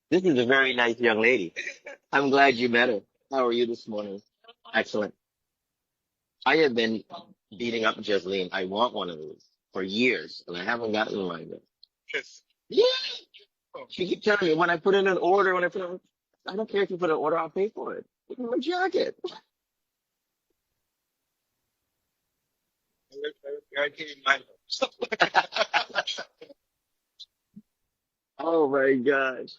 This is a very nice young lady. I'm glad you met her. How are you this morning? Excellent. I have been beating up Jasleen. I want one of these for years, and I haven't gotten one yet. Yeah. She keep telling me when I put in an order, when I put in, I don't care if you put an order, I'll pay for it. Give me my jacket. Oh my gosh.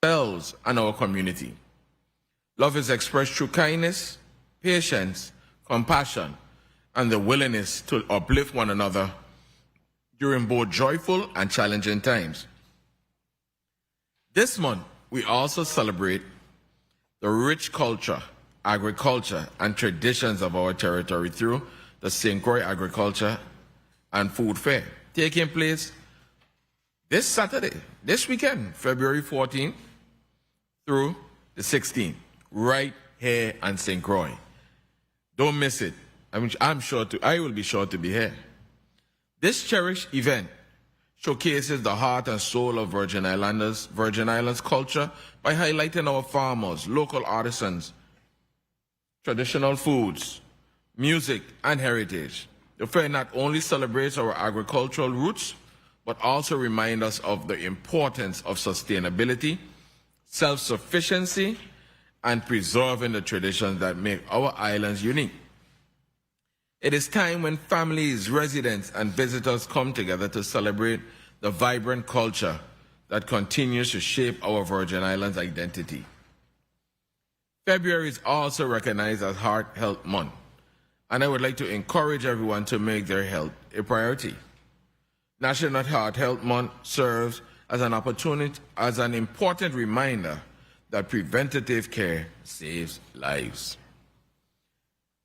ourselves and our community. Love is expressed through kindness, patience, compassion, and the willingness to uplift one another during both joyful and challenging times. This month, we also celebrate the rich culture, agriculture, and traditions of our territory through the St. Croix Agriculture and Food Fair, taking place this Saturday, this weekend, February 14th through the 16th, right here in St. Croix. Don't miss it. I will be sure to be here. This cherished event showcases the heart and soul of Virgin Islands culture by highlighting our farmers, local artisans, traditional foods, music, and heritage. The fair not only celebrates our agricultural roots, but also reminds us of the importance of sustainability, self-sufficiency, and preserving the traditions that make our islands unique. It is time when families, residents, and visitors come together to celebrate the vibrant culture that continues to shape our Virgin Islands identity. February is also recognized as Heart Health Month, and I would like to encourage everyone to make their health a priority. National Heart Health Month serves as an important reminder that preventative care saves lives.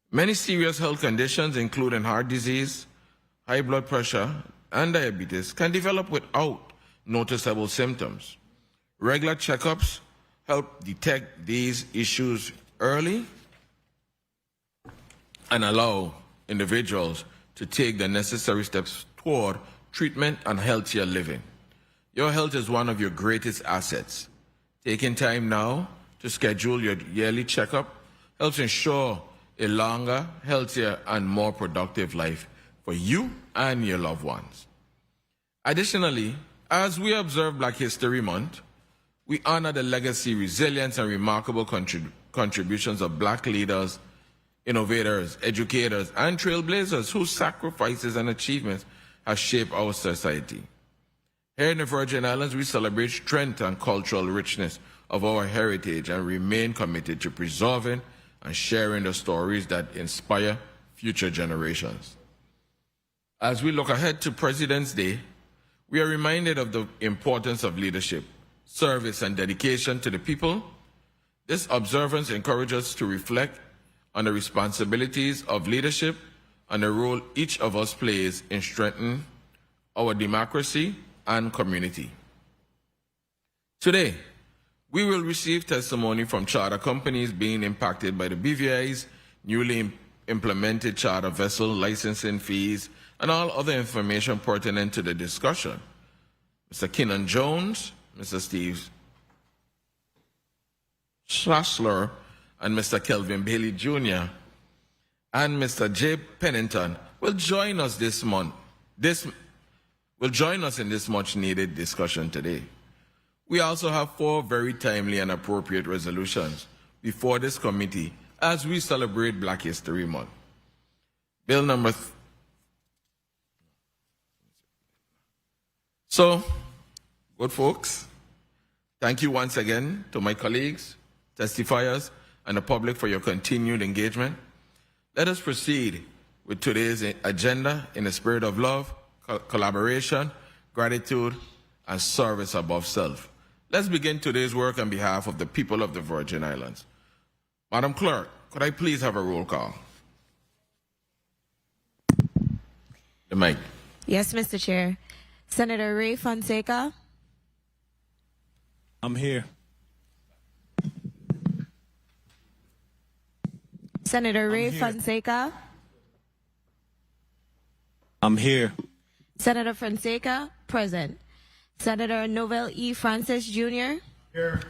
Many serious health conditions, including heart disease, high blood pressure, and diabetes, can develop without noticeable symptoms. Regular checkups help detect these issues early and allow individuals to take the necessary steps toward treatment and healthier living. Your health is one of your greatest assets. Taking time now to schedule your yearly checkup helps ensure a longer, healthier, and more productive life for you and your loved ones. Additionally, as we observe Black History Month, we honor the legacy, resilience, and remarkable contributions of Black leaders, innovators, educators, and trailblazers whose sacrifices and achievements have shaped our society. Here in the Virgin Islands, we celebrate strength and cultural richness of our heritage and remain committed to preserving and sharing the stories that inspire future generations. As we look ahead to President's Day, we are reminded of the importance of leadership, service, and dedication to the people. This observance encourages us to reflect on the responsibilities of leadership and the role each of us plays in strengthening our democracy and community. Today, we will receive testimony from charter companies being impacted by the BVI's newly implemented charter vessel licensing fees and all other information pertinent to the discussion. Mr. Keenan Jones, Mr. Steve Schrassler, and Mr. Kelvin Bailey Jr. and Mr. Jay Pennington will join us in this much-needed discussion today. We also have 4 very timely and appropriate resolutions before this committee as we celebrate Black History Month. Bill number... So, good folks, thank you once again to my colleagues, testifiers, and the public for your continued engagement. Let us proceed with today's agenda in a spirit of love, collaboration, gratitude, and service above self. Let's begin today's work on behalf of the people of the Virgin Islands. Madam Clerk, could I please have a roll call? The mic. Yes, Mr. Chair. Senator Ray Fonseca. I'm here. Senator Ray Fonseca. I'm here. Senator Fonseca, present. Senator Novell E. Francis Jr. Here.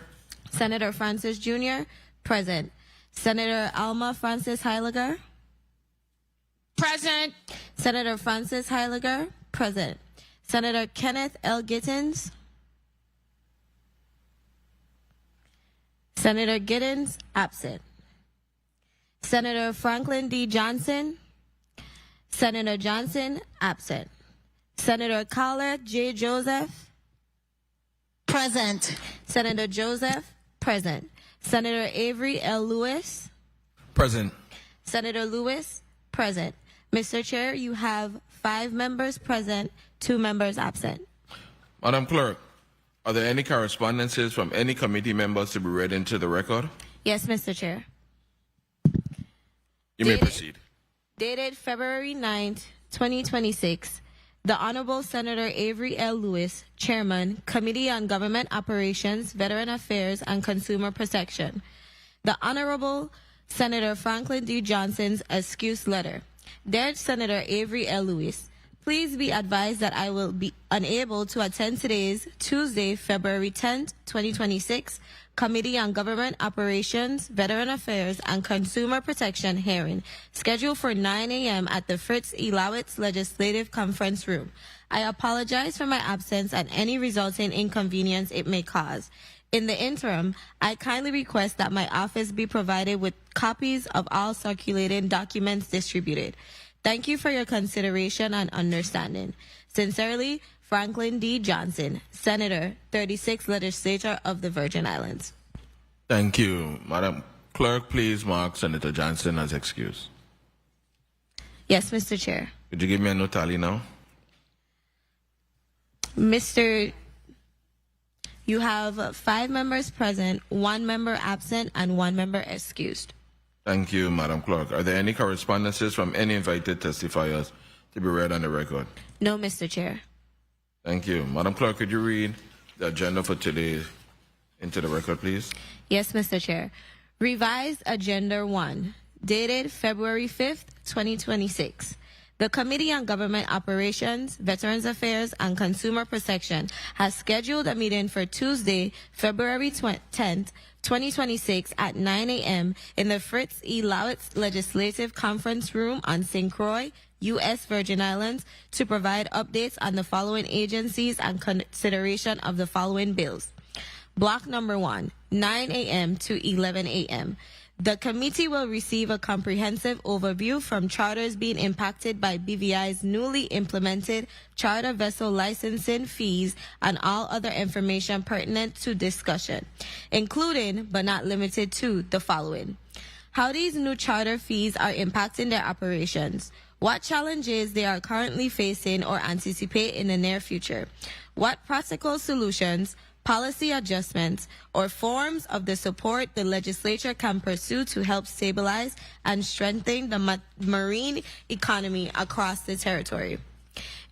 Senator Francis Jr., present. Senator Alma Francis Heiliger. Present. Senator Francis Heiliger, present. Senator Kenneth L. Gittins. Senator Gittins, absent. Senator Franklin D. Johnson. Senator Johnson, absent. Senator Khaled J. Joseph. Present. Senator Joseph, present. Senator Avery L. Lewis, Present. Senator Lewis, present. Mr. Chair, you have 5 members present, 2 members absent. Madam Clerk, are there any correspondences from any committee members to be read into the record? Yes, Mr. Chair. You may Dated- proceed. Dated February 9th, 2026, the Honorable Senator Avery L. Lewis, Chairman, Committee on Government Operations, Veteran Affairs, and Consumer Protection. The Honorable Senator Franklin D. Johnson's excuse letter. Dear Senator Avery L. Lewis, please be advised that I will be unable to attend today's Tuesday, February 10th, 2026, Committee on Government Operations, Veteran Affairs, and Consumer Protection hearing, scheduled for 9 a.m. at the Fritz E. Lowitz Legislative Conference Room. I apologize for my absence and any resulting inconvenience it may cause. In the interim, I kindly request that my office be provided with copies of all circulating documents distributed. Thank you for your consideration and understanding. Sincerely, Franklin D. Johnson, Senator, 36th Legislature of the Virgin Islands. Thank you. Madam Clerk, please mark Senator Johnson as excused. Yes, Mr. Chair. Could you give me a note tally now? You have 5 members present, 1 member absent, and 1 member excused. Thank you, Madam Clerk. Are there any correspondences from any invited testifiers to be read on the record? No, Mr. Chair. Thank you. Madam Clerk, could you read the agenda for today into the record, please? Yes, Mr. Chair. Revised Agenda 1, dated February 5th, 2026. The Committee on Government Operations, Veterans Affairs, and Consumer Protection has scheduled a meeting for Tuesday, February 10th, 2026 at 9 a.m. in the Fritz E. Lowitz Legislative Conference Room on St. Croix, U.S. Virgin Islands, to provide updates on the following agencies and consideration of the following bills. Block number 1, 9 a.m. to 11 a.m. The committee will receive a comprehensive overview from charters being impacted by BVI's newly implemented charter vessel licensing fees and all other information pertinent to discussion, including but not limited to the following: how these new charter fees are impacting their operations, what challenges they are currently facing or anticipate in the near future, what practical solutions, policy adjustments, or forms of the support the legislature can pursue to help stabilize and strengthen the marine economy across the territory.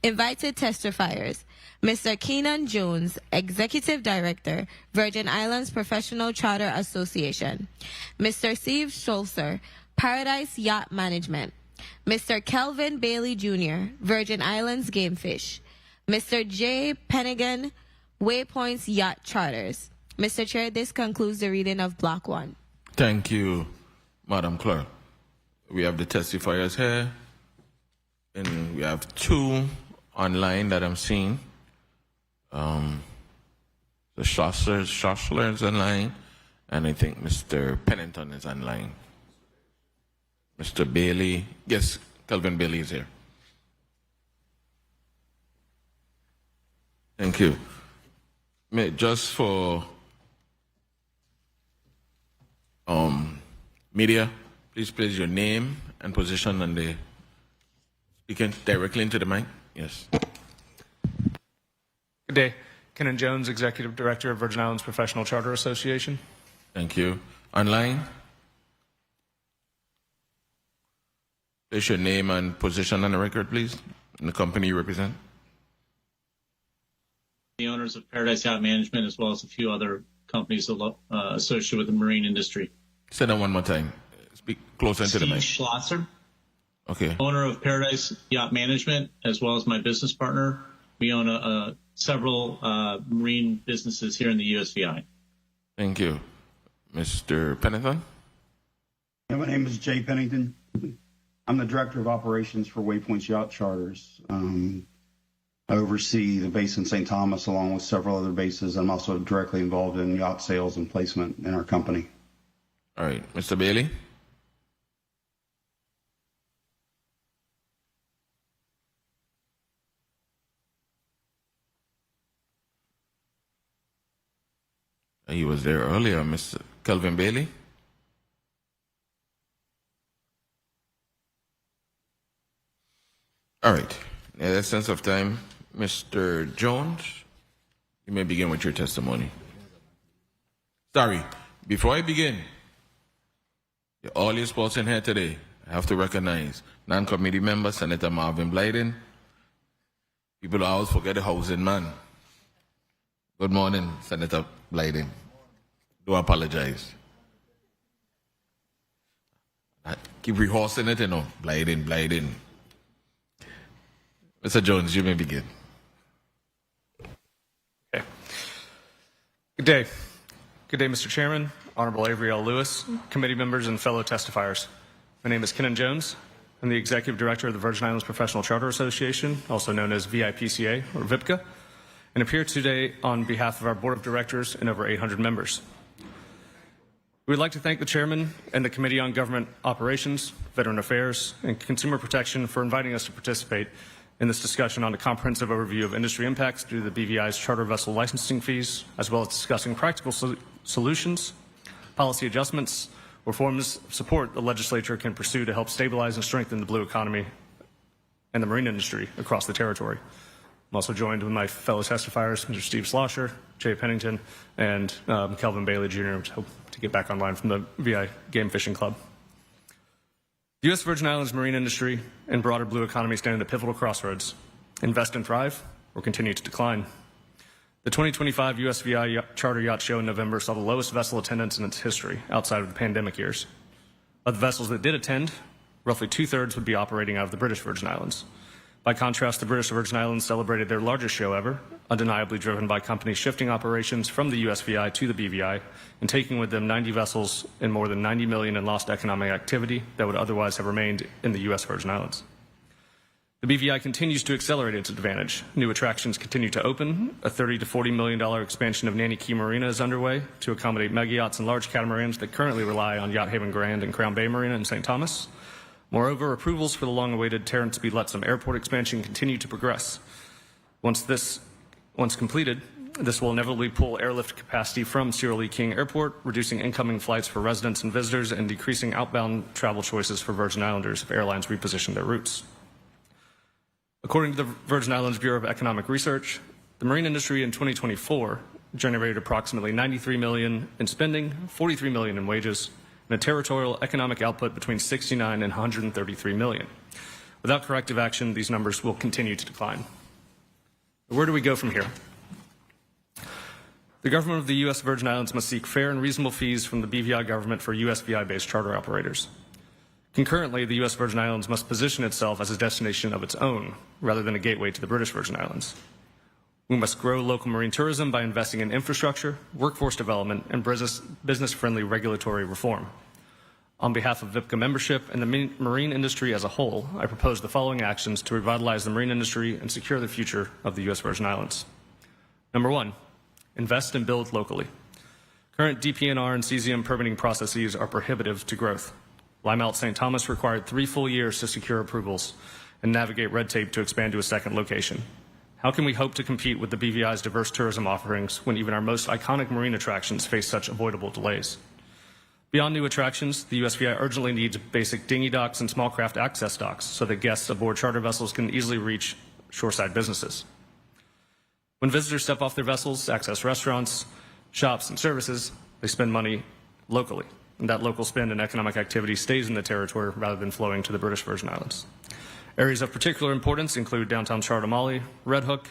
Invited testifiers: Mr. Keenan Jones, Executive Director, Virgin Islands Professional Charter Association; Mr. Steve Schulzer, Paradise Yacht Management; Mr. Kelvin Bailey Jr., Virgin Islands Gamefish; Mr. Jay Pennigan, Waypoints Yacht Charters. Mr. Chair, this concludes the reading of Block 1. Thank you, Madam Clerk. We have the testifiers here, and we have 2 online that I'm seeing. The Schossler is online, and I think Mr. Pennington is online. Mr. Bailey, yes, Kelvin Bailey is here. Thank you. Just for media, please place your name and position on the speaking directly into the mic. Yes. Good day. Kenan Jones, Executive Director of Virgin Islands Professional Charter Association. Thank you. Online, place your name and position on the record, please, and the company you represent. The owners of Paradise Yacht Management, as well as a few other companies associated with the marine industry. Say that one more time. Speak closer into the Steve mic. Schlosser, Okay. owner of Paradise Yacht Management, as well as my business partner. We own several marine businesses here in the USVI. Thank you. Mr. Pennington? Yeah, my name is Jay Pennington. I'm the Director of Operations for Waypoints Yacht Charters. I oversee the base in St. Thomas along with several other bases. I'm also directly involved in yacht sales and placement in our company. All right. Mr. Bailey? He was there earlier, Mr. Kelvin Bailey. All right. In the sense of time, Mr. Jones, you may begin with your testimony. Sorry, before I begin, all your sports in here today, I have to recognize non-committee member Senator Marvin Blyden. People always forget the housing man. Good morning, Senator Blyden. Do apologize. I keep rehearsing it, you know. Blyden. Mr. Jones, you may begin. Okay. Good day. Good day, Mr. Chairman, Honorable Avery L. Lewis, committee members, and fellow testifiers. My name is Kenan Jones. I'm the Executive Director of the Virgin Islands Professional Charter Association, also known as VIPCA or VIPCA, and appear today on behalf of our Board of Directors and over 800 members. We'd like to thank the Chairman and the Committee on Government Operations, Veteran Affairs, and Consumer Protection for inviting us to participate in this discussion on a comprehensive overview of industry impacts due to the BVI's charter vessel licensing fees, as well as discussing practical solutions, policy adjustments, or forms of support the legislature can pursue to help stabilize and strengthen the blue economy and the marine industry across the territory. I'm also joined with my fellow testifiers, Mr. Steve Slosher, Jay Pennington, and Kelvin Bailey Jr. to get back online from the VI Game Fishing Club. The U.S. Virgin Islands marine industry and broader blue economy stand at a pivotal crossroads. Invest and thrive or continue to decline. The 2025 USVI Charter Yacht Show in November saw the lowest vessel attendance in its history outside of the pandemic years. Of the vessels that did attend, roughly 2/3 would be operating out of the British Virgin Islands. By contrast, the British Virgin Islands celebrated their largest show ever, undeniably driven by companies shifting operations from the USVI to the BVI and taking with them 90 vessels and more than $90 million in lost economic activity that would otherwise have remained in the U.S. Virgin Islands. The BVI continues to accelerate its advantage. New attractions continue to open. A $30 to $40 million expansion of Nanny Key Marina is underway to accommodate mega yachts and large catamarans that currently rely on Yacht Haven Grand and Crown Bay Marina in St. Thomas. Moreover, approvals for the long-awaited Terrence B. Lutzum Airport expansion continue to progress. Once completed, this will inevitably pull airlift capacity from Cyril E. King Airport, reducing incoming flights for residents and visitors and decreasing outbound travel choices for Virgin Islanders if airlines reposition their routes. According to the Virgin Islands Bureau of Economic Research, the marine industry in 2024 generated approximately $93 million in spending, $43 million in wages, and a territorial economic output between $69 and $133 million. Without corrective action, these numbers will continue to decline. But where do we go from here? The government of the U.S. Virgin Islands must seek fair and reasonable fees from the BVI government for USVI-based charter operators. Concurrently, the U.S. Virgin Islands must position itself as a destination of its own, rather than a gateway to the British Virgin Islands. We must grow local marine tourism by investing in infrastructure, workforce development, and business-friendly regulatory reform. On behalf of VIPCA membership and the marine industry as a whole, I propose the following actions to revitalize the marine industry and secure the future of the U.S. Virgin Islands. Number one, invest and build locally. Current DPNR and CZM permitting processes are prohibitive to growth. Limeout St. Thomas required 3 full years to secure approvals and navigate red tape to expand to a second location. How can we hope to compete with the BVI's diverse tourism offerings when even our most iconic marine attractions face such avoidable delays? Beyond new attractions, the USVI urgently needs basic dinghy docks and small craft access docks so that guests aboard charter vessels can easily reach shoreside businesses. When visitors step off their vessels, access restaurants, shops, and services, they spend money locally, and that local spend and economic activity stays in the territory rather than flowing to the British Virgin Islands. Areas of particular importance include downtown Charlotte, Red Hook,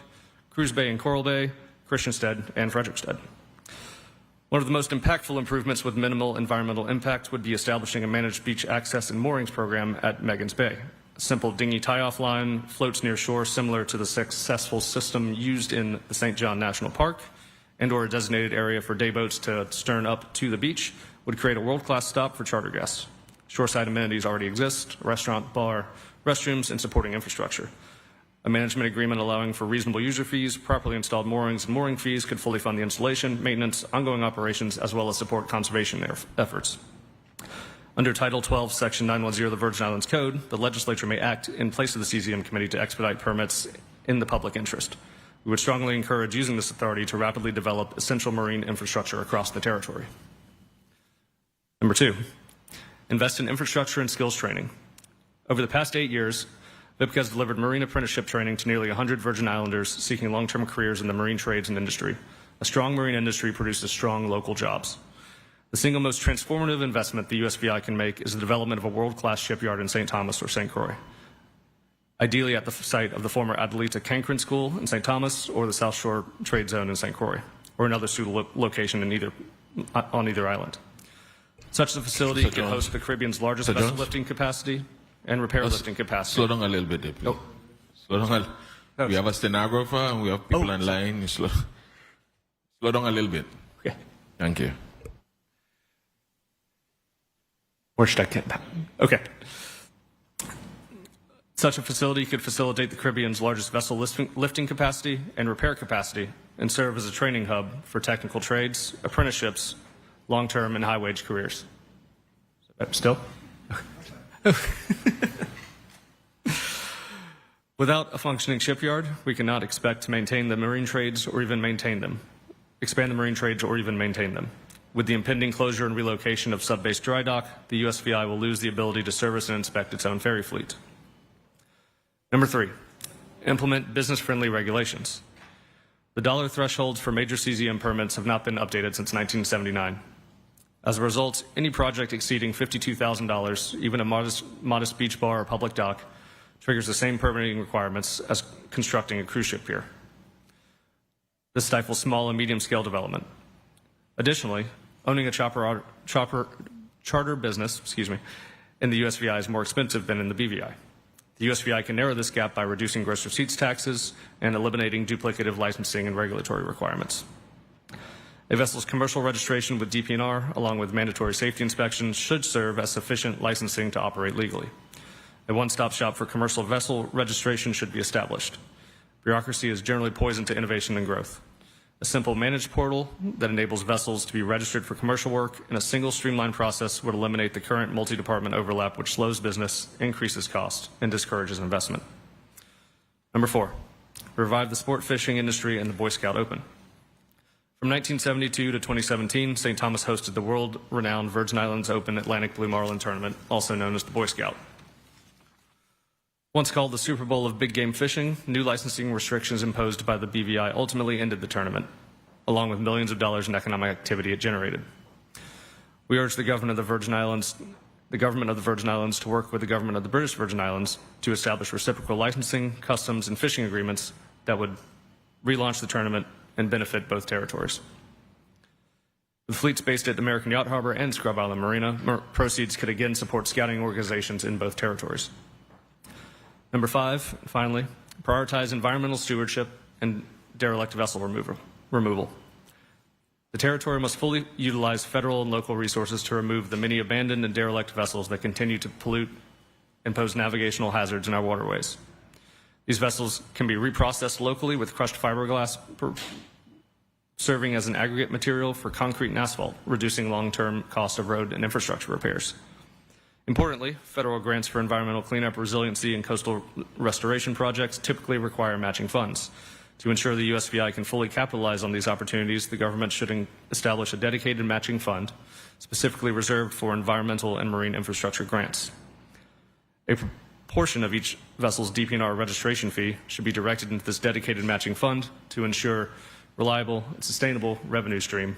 Cruise Bay and Coral Bay, Christiansted, and Frederiksted. One of the most impactful improvements with minimal environmental impact would be establishing a managed beach access and moorings program at Megan's Bay. A simple dinghy tie-off line floats near shore similar to the successful system used in the St. John National Park, and/or a designated area for day boats to stern up to the beach would create a world-class stop for charter guests. Shoreside amenities already exist: a restaurant, bar, restrooms, and supporting infrastructure. A management agreement allowing for reasonable user fees, properly installed moorings, and mooring fees could fully fund the installation, maintenance, ongoing operations, as well as support conservation efforts. Under Title 12, Section 910 of the Virgin Islands Code, the legislature may act in place of the CZM committee to expedite permits in the public interest. We would strongly encourage using this authority to rapidly develop essential marine infrastructure across the territory. Number 2, invest in infrastructure and skills training. Over the past 8 years, VIPCA has delivered marine apprenticeship training to nearly 100 Virgin Islanders seeking long-term careers in the marine trades and industry. A strong marine industry produces strong local jobs. The single most transformative investment the USVI can make is the development of a world-class shipyard in St. Thomas or St. Croix, ideally at the site of the former Adelita Cancrin School in St. Thomas or the South Shore Trade Zone in St. Croix, or another suitable location on either island. Such a facility can host the Caribbean's largest vessel lifting capacity and repair lifting capacity. Slow down a little bit, please. Oh. Slow down. We have a stenographer and we have people online. Slow down a little bit. Okay. Thank you. Where should I get that? Okay. Such a facility could facilitate the Caribbean's largest vessel lifting capacity and repair capacity and serve as a training hub for technical trades, apprenticeships, long-term and high-wage careers. Still? Without a functioning shipyard, we cannot expect to maintain the marine trades or even maintain them. Expand the marine trades or even maintain them. With the impending closure and relocation of Sub-Base Dry Dock, the USVI will lose the ability to service and inspect its own ferry fleet. Number 3, implement business-friendly regulations. The dollar thresholds for major CZM permits have not been updated since 1979. As a result, any project exceeding $52,000, even a modest beach bar or public dock, triggers the same permitting requirements as constructing a cruise ship pier. This stifles small and medium-scale development. Additionally, owning a charter business, in the USVI is more expensive than in the BVI. The USVI can narrow this gap by reducing gross receipts taxes and eliminating duplicative licensing and regulatory requirements. A vessel's commercial registration with DP&R, along with mandatory safety inspections, should serve as sufficient licensing to operate legally. A one-stop shop for commercial vessel registration should be established. Bureaucracy is generally poison to innovation and growth. A simple managed portal that enables vessels to be registered for commercial work in a single streamlined process would eliminate the current multi-department overlap which slows business, increases cost, and discourages investment. Number 4, revive the sport fishing industry and the Boy Scout Open. From 1972 to 2017, St. Thomas hosted the world-renowned Virgin Islands Open Atlantic Blue Marlin Tournament, also known as the Boy Scout. Once called the Super Bowl of big game fishing, new licensing restrictions imposed by the BVI ultimately ended the tournament, along with millions of dollars in economic activity it generated. We urge the government of the Virgin Islands to work with the government of the British Virgin Islands to establish reciprocal licensing, customs, and fishing agreements that would relaunch the tournament and benefit both territories. With fleets based at American Yacht Harbor and Scrub Island Marina, proceeds could again support scouting organizations in both territories. Number 5, finally, prioritize environmental stewardship and derelict vessel removal. The territory must fully utilize federal and local resources to remove the many abandoned and derelict vessels that continue to pollute and pose navigational hazards in our waterways. These vessels can be reprocessed locally with crushed fiberglass, serving as an aggregate material for concrete and asphalt, reducing long-term cost of road and infrastructure repairs. Importantly, federal grants for environmental cleanup, resiliency, and coastal restoration projects typically require matching funds. To ensure the USVI can fully capitalize on these opportunities, the government should establish a dedicated matching fund specifically reserved for environmental and marine infrastructure grants. A portion of each vessel's DP&R registration fee should be directed into this dedicated matching fund to ensure reliable and sustainable revenue stream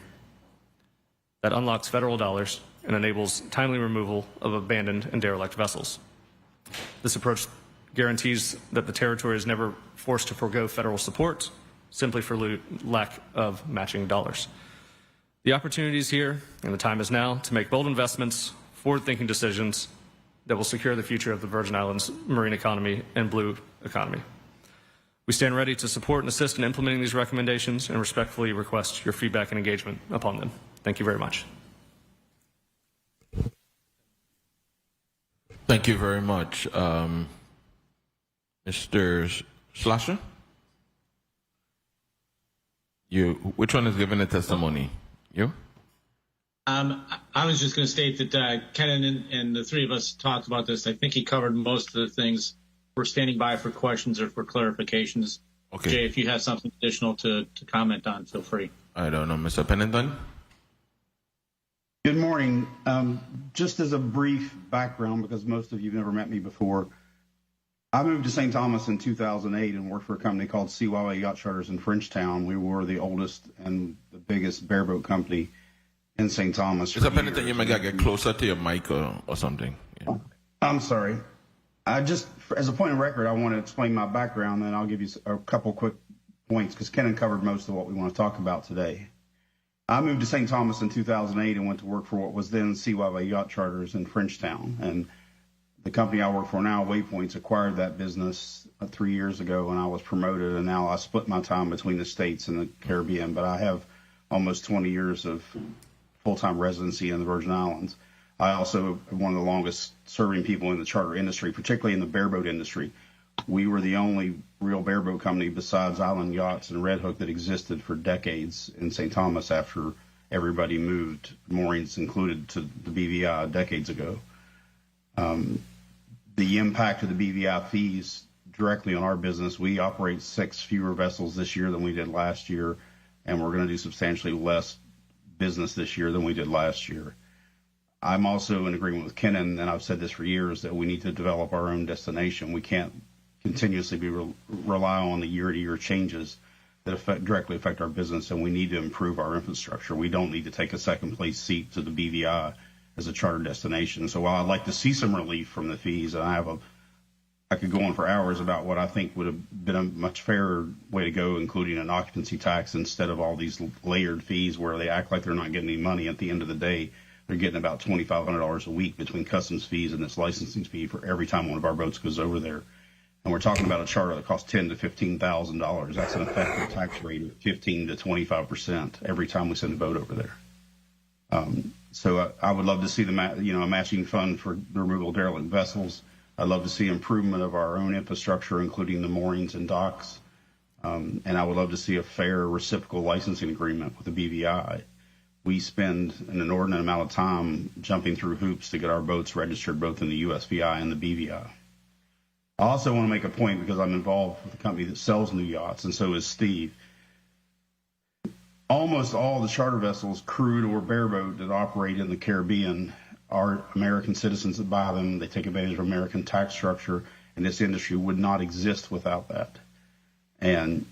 that unlocks federal dollars and enables timely removal of abandoned and derelict vessels. This approach guarantees that the territory is never forced to forego federal support simply for lack of matching dollars. The opportunity is here, and the time is now to make bold investments, forward-thinking decisions that will secure the future of the Virgin Islands marine economy and blue economy. We stand ready to support and assist in implementing these recommendations and respectfully request your feedback and engagement upon them. Thank you very much. Thank you very much. Mr. Slasher? Which one is giving the testimony? You? I was just going to state that Ken and the three of us talked about this. I think he covered most of the things. We're standing by for questions or for clarifications. Okay. Jay, if you have something additional to comment on, feel free. I don't know, Mr. Pennington. Good morning. Just as a brief background, because most of you have never met me before, I moved to St. Thomas in 2008 and worked for a company called CYA Yacht Charters in Frenchtown. We were the oldest and the biggest bareboat company in St. Thomas. Mr. Pennington, you may get closer to your mic or something. Yeah. I'm sorry. I just, as a point of record, I want to explain my background, and I'll give you a couple quick points because Kenan covered most of what we want to talk about today. I moved to St. Thomas in 2008 and went to work for what was then CYA Yacht Charters in Frenchtown. And the company I work for now, Waypoints, acquired that business 3 years ago, and I was promoted, and now I split my time between the States and the Caribbean. But I have almost 20 years of full-time residency in the Virgin Islands. I also am one of the longest serving people in the charter industry, particularly in the bareboat industry. We were the only real bareboat company besides Island Yachts and Red Hook that existed for decades in St. Thomas after everybody moved, moorings included, to the BVI decades ago. The impact of the BVI fees directly on our business, we operate 6 fewer vessels this year than we did last year, and we're going to do substantially less business this year than we did last year. I'm also in agreement with Kenan, and I've said this for years, that we need to develop our own destination. We can't continuously rely on the year-to-year changes that directly affect our business, and we need to improve our infrastructure. We don't need to take a second-place seat to the BVI as a charter destination. So while I'd like to see some relief from the fees, and I could go on for hours about what I think would have been a much fairer way to go, including an occupancy tax instead of all these layered fees where they act like they're not getting any money. At the end of the day, they're getting about $2,500 a week between customs fees and this licensing fee for every time one of our boats goes over there. And we're talking about a charter that costs $10,000 to $15,000. That's an effective tax rate of 15 to 25% every time we send a boat over there. So I would love to see a matching fund for the removal of derelict vessels. I'd love to see improvement of our own infrastructure, including the moorings and docks. And I would love to see a fair reciprocal licensing agreement with the BVI. We spend an inordinate amount of time jumping through hoops to get our boats registered both in the USVI and the BVI. I also want to make a point, because I'm involved with a company that sells new yachts, and so is Steve. Almost all the charter vessels, crude or bareboat, that operate in the Caribbean are American citizens that buy them. They take advantage of American tax structure, and this industry would not exist without that. And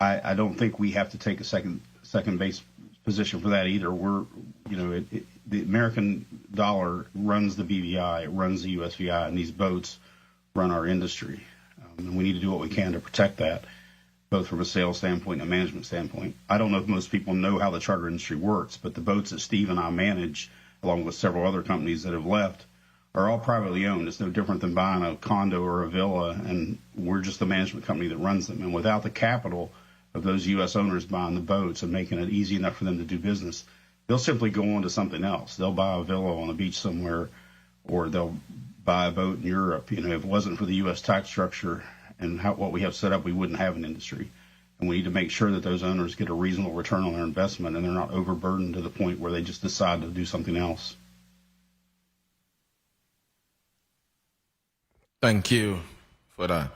I don't think we have to take a second base position for that either. The American dollar runs the BVI, it runs the USVI, and these boats run our industry. And we need to do what we can to protect that, both from a sales standpoint and a management standpoint. I don't know if most people know how the charter industry works, but the boats that Steve and I manage, along with several other companies that have left, are all privately owned. It's no different than buying a condo or a villa, and we're just the management company that runs them. And without the capital of those U.S. owners buying the boats and making it easy enough for them to do business, they'll simply go on to something else. They'll buy a villa on the beach somewhere, or they'll buy a boat in Europe. If it wasn't for the U.S. tax structure and what we have set up, we wouldn't have an industry. And we need to make sure that those owners get a reasonable return on their investment and they're not overburdened to the point where they just decide to do something else. Thank you for that.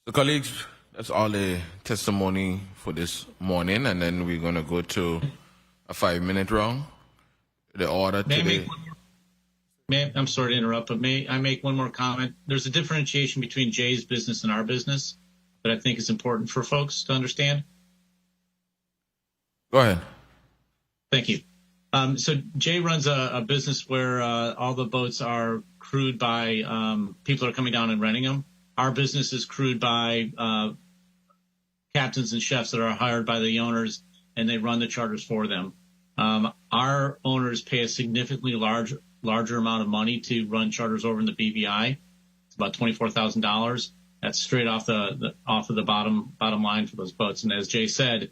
So, colleagues, that's all the testimony for this morning, and then we're going to go to a 5-minute round. The order today. I'm sorry to interrupt, but may I make one more comment? There's a differentiation between Jay's business and our business that I think is important for folks to understand. Go ahead. Thank you. So Jay runs a business where all the boats are crewed by people that are coming down and renting them. Our business is crewed by captains and chefs that are hired by the owners, and they run the charters for them. Our owners pay a significantly larger amount of money to run charters over in the BVI. It's about $24,000. That's straight off of the bottom line for those boats. And as Jay said,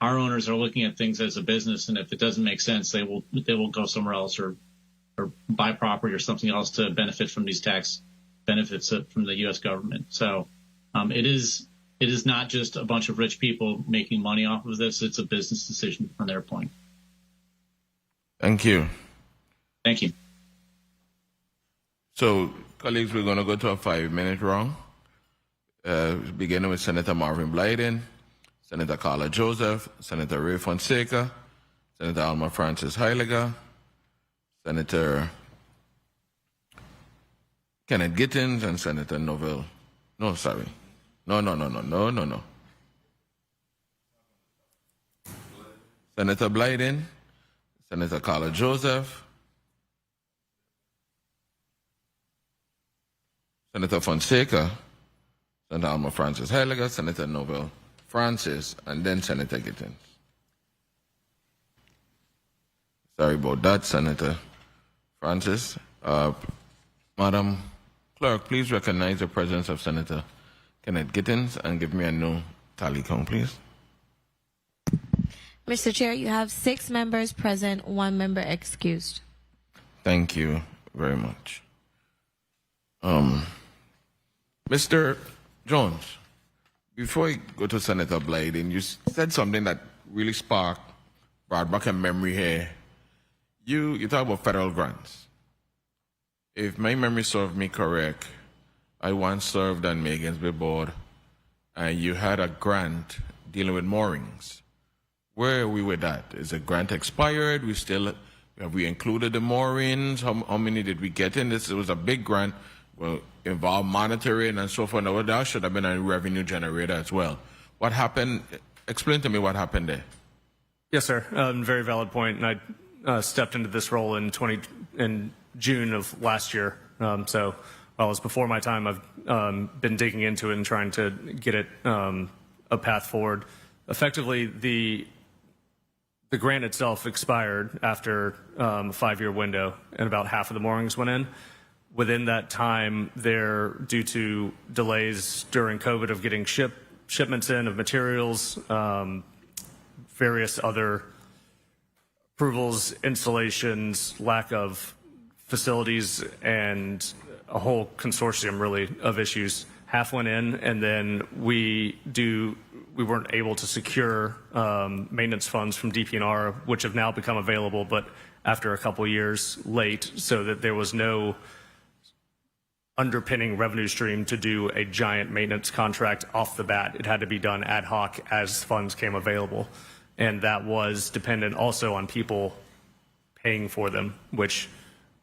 our owners are looking at things as a business, and if it doesn't make sense, they will go somewhere else or buy property or something else to benefit from these tax benefits from the U.S. government. So it is not just a bunch of rich people making money off of this. It's a business decision from their point. Thank you. Thank you. So, colleagues, we're going to go to a 5-minute round. beginning with Senator Marvin Blyden, Senator Carla Joseph, Senator Ray Fonseca, Senator Alma Francis Heiliger, Senator Kenneth Gittins, and Senator Novell. No, sorry. No. Senator Blyden, Senator Carla Joseph, Senator Fonseca, Senator Alma Francis Heiliger, Senator Novell Francis, and then Senator Gittins. Sorry about that, Senator Francis. Madam Clerk, please recognize the presence of Senator Kenneth Gittins and give me a new tally count, please. Mr. Chair, you have 6 members present, 1 member excused. Thank you very much. Mr. Jones, before I go to Senator Blyden, you said something that really brought back a memory here. You talk about federal grants. If my memory serves me correct, I once served on Megan's board, and you had a grant dealing with moorings. Where are we with that? Is the grant expired? Have we included the moorings? How many did we get in this? It was a big grant. Well, involved monitoring and so forth. Now, that should have been a revenue generator as well. What happened? Explain to me what happened there. Yes, sir. Very valid point. And I stepped into this role in June of last year. So while it was before my time, I've been digging into it and trying to get it a path forward. Effectively, the grant itself expired after a 5-year window, and about half of the moorings went in. Within that time, due to delays during COVID of getting shipments in of materials, various other approvals, installations, lack of facilities, and a whole consortium really of issues. Half went in, and then we weren't able to secure maintenance funds from DP&R, which have now become available, but after a couple years late, so that there was no underpinning revenue stream to do a giant maintenance contract off the bat. It had to be done ad hoc as funds came available. And that was dependent also on people paying for them, which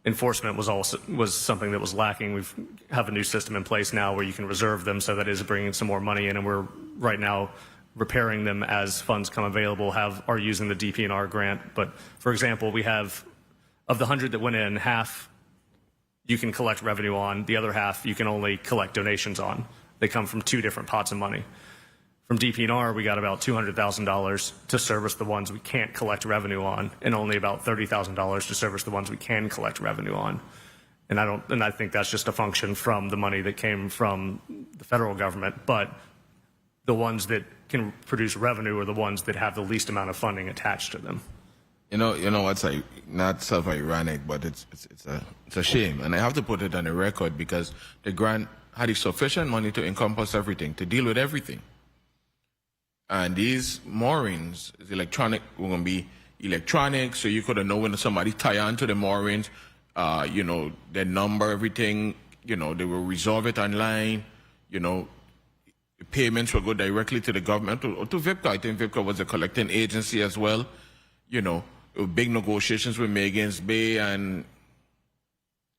enforcement was something that was lacking. We have a new system in place now where you can reserve them, so that is bringing some more money in, and we're right now repairing them as funds come available, are using the DP&R grant. But for example, we have, of the 100 that went in, half you can collect revenue on, the other half you can only collect donations on. They come from 2 different pots of money. From DP&R, we got about $200,000 to service the ones we can't collect revenue on, and only about $30,000 to service the ones we can collect revenue on. And I think that's just a function from the money that came from the federal government. But the ones that can produce revenue are the ones that have the least amount of funding attached to them. You know what's not self-ironic, but it's a shame, and I have to put it on the record because the grant had sufficient money to encompass everything, to deal with everything. And these moorings is electronic. We're gonna be electronic, so you could know when somebody tie onto the moorings, their number, everything. They will resolve it online. The payments will go directly to the government or to VIPCA. I think VIPCA was a collecting agency as well. Big negotiations with Megan's Bay and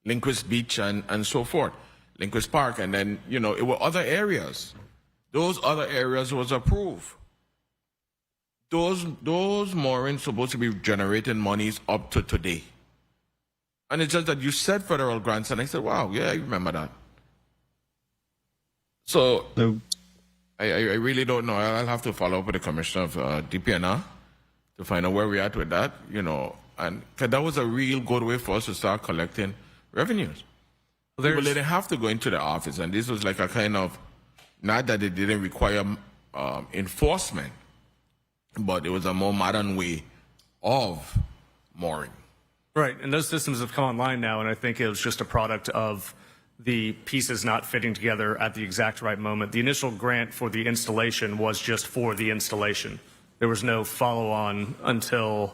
Linquist Beach and so forth, Linquist Park, and then it were other areas. Those other areas was approved. Those moorings supposed to be generating monies up to today. And it's just that you said federal grants, and I said, wow, yeah, I remember that. So I really don't know. I'll have to follow up with the commissioner of DP&R to find out where we're at with that, and cause that was a real good way for us to start collecting revenues. People didn't have to go into the office, and this was like a kind of, not that it didn't require enforcement, but it was a more modern way of mooring. Right, and those systems have come online now, and I think it was just a product of the pieces not fitting together at the exact right moment. The initial grant for the installation was just for the installation. There was no follow-on until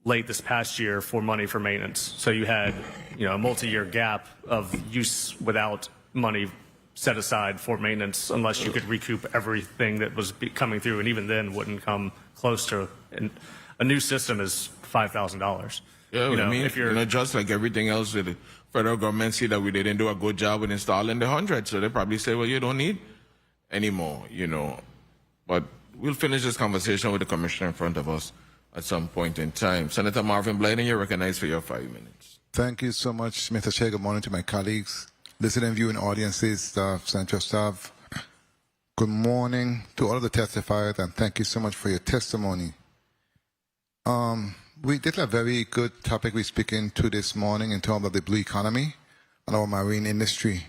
late this past year for money for maintenance. So you had, a multi-year gap of use without money set aside for maintenance unless you could recoup everything that was coming through, and even then wouldn't come close to. And a new system is $5,000. Yeah, You know, I mean, if you're just like everything else, the federal government see that we didn't do a good job with installing the 100, so they probably say, well, you don't need anymore, But we'll finish this conversation with the commissioner in front of us at some point in time. Senator Marvin Blyden, you're recognized for your 5 minutes. Thank you so much, Mr. Chair. Good morning to my colleagues, listening, viewing audiences, staff, central staff. Good morning to all of the testifiers, and thank you so much for your testimony. We did a very good topic we're speaking to this morning in terms of the blue economy and our marine industry.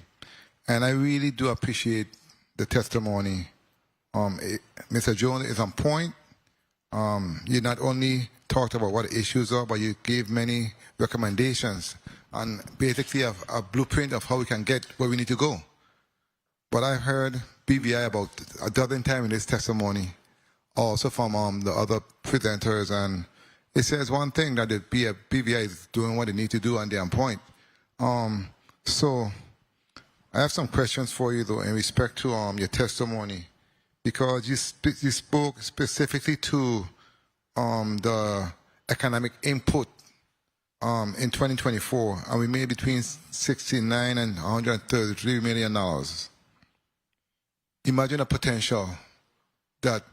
And I really do appreciate the testimony. Mr. Jones is on point. You not only talked about what the issues are, but you gave many recommendations and basically a blueprint of how we can get where we need to go. But I heard BVI about a dozen times in this testimony, also from the other presenters, and it says one thing, that the BVI is doing what they need to do and they're on point. So I have some questions for you, though, in respect to your testimony, because you spoke specifically to the economic input in 2024, and we made between $69 and $133 million. Imagine a potential that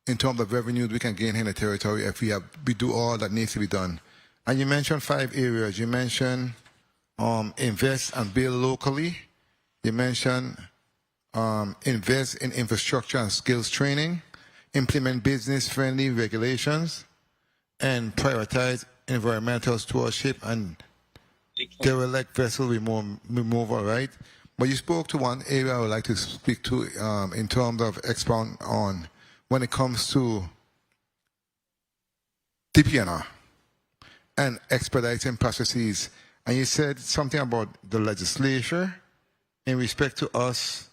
in terms of revenues we can gain in the territory if we do all that needs to be done. And you mentioned 5 areas. You mentioned invest and build locally. You mentioned invest in infrastructure and skills training, implement business-friendly regulations, and prioritize environmental stewardship and derelict vessel removal, right? But you spoke to one area I would like to speak to in terms of expound on when it comes to DPNR and expediting processes. And you said something about the legislature in respect to us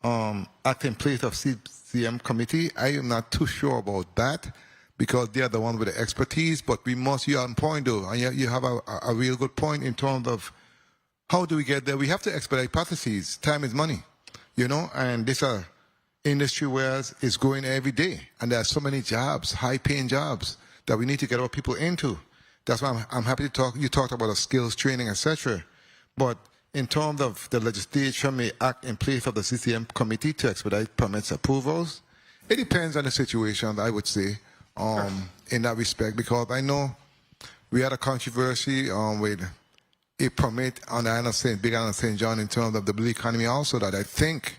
acting in place of CCM committee. I am not too sure about that because they are the one with the expertise, but you're on point though, and you have a real good point in terms of how do we get there. We have to expedite processes. Time is money, and this industry where it's growing every day, and there are so many jobs, high-paying jobs, that we need to get our people into. That's why I'm happy to talk. You talked about the skills training, etc. But in terms of the legislature may act in place of the CCM committee to expedite permits approvals, it depends on the situation, I would say, in that respect, because I know we had a controversy with a permit on the island of Big Island of St. John in terms of the blue economy also that I think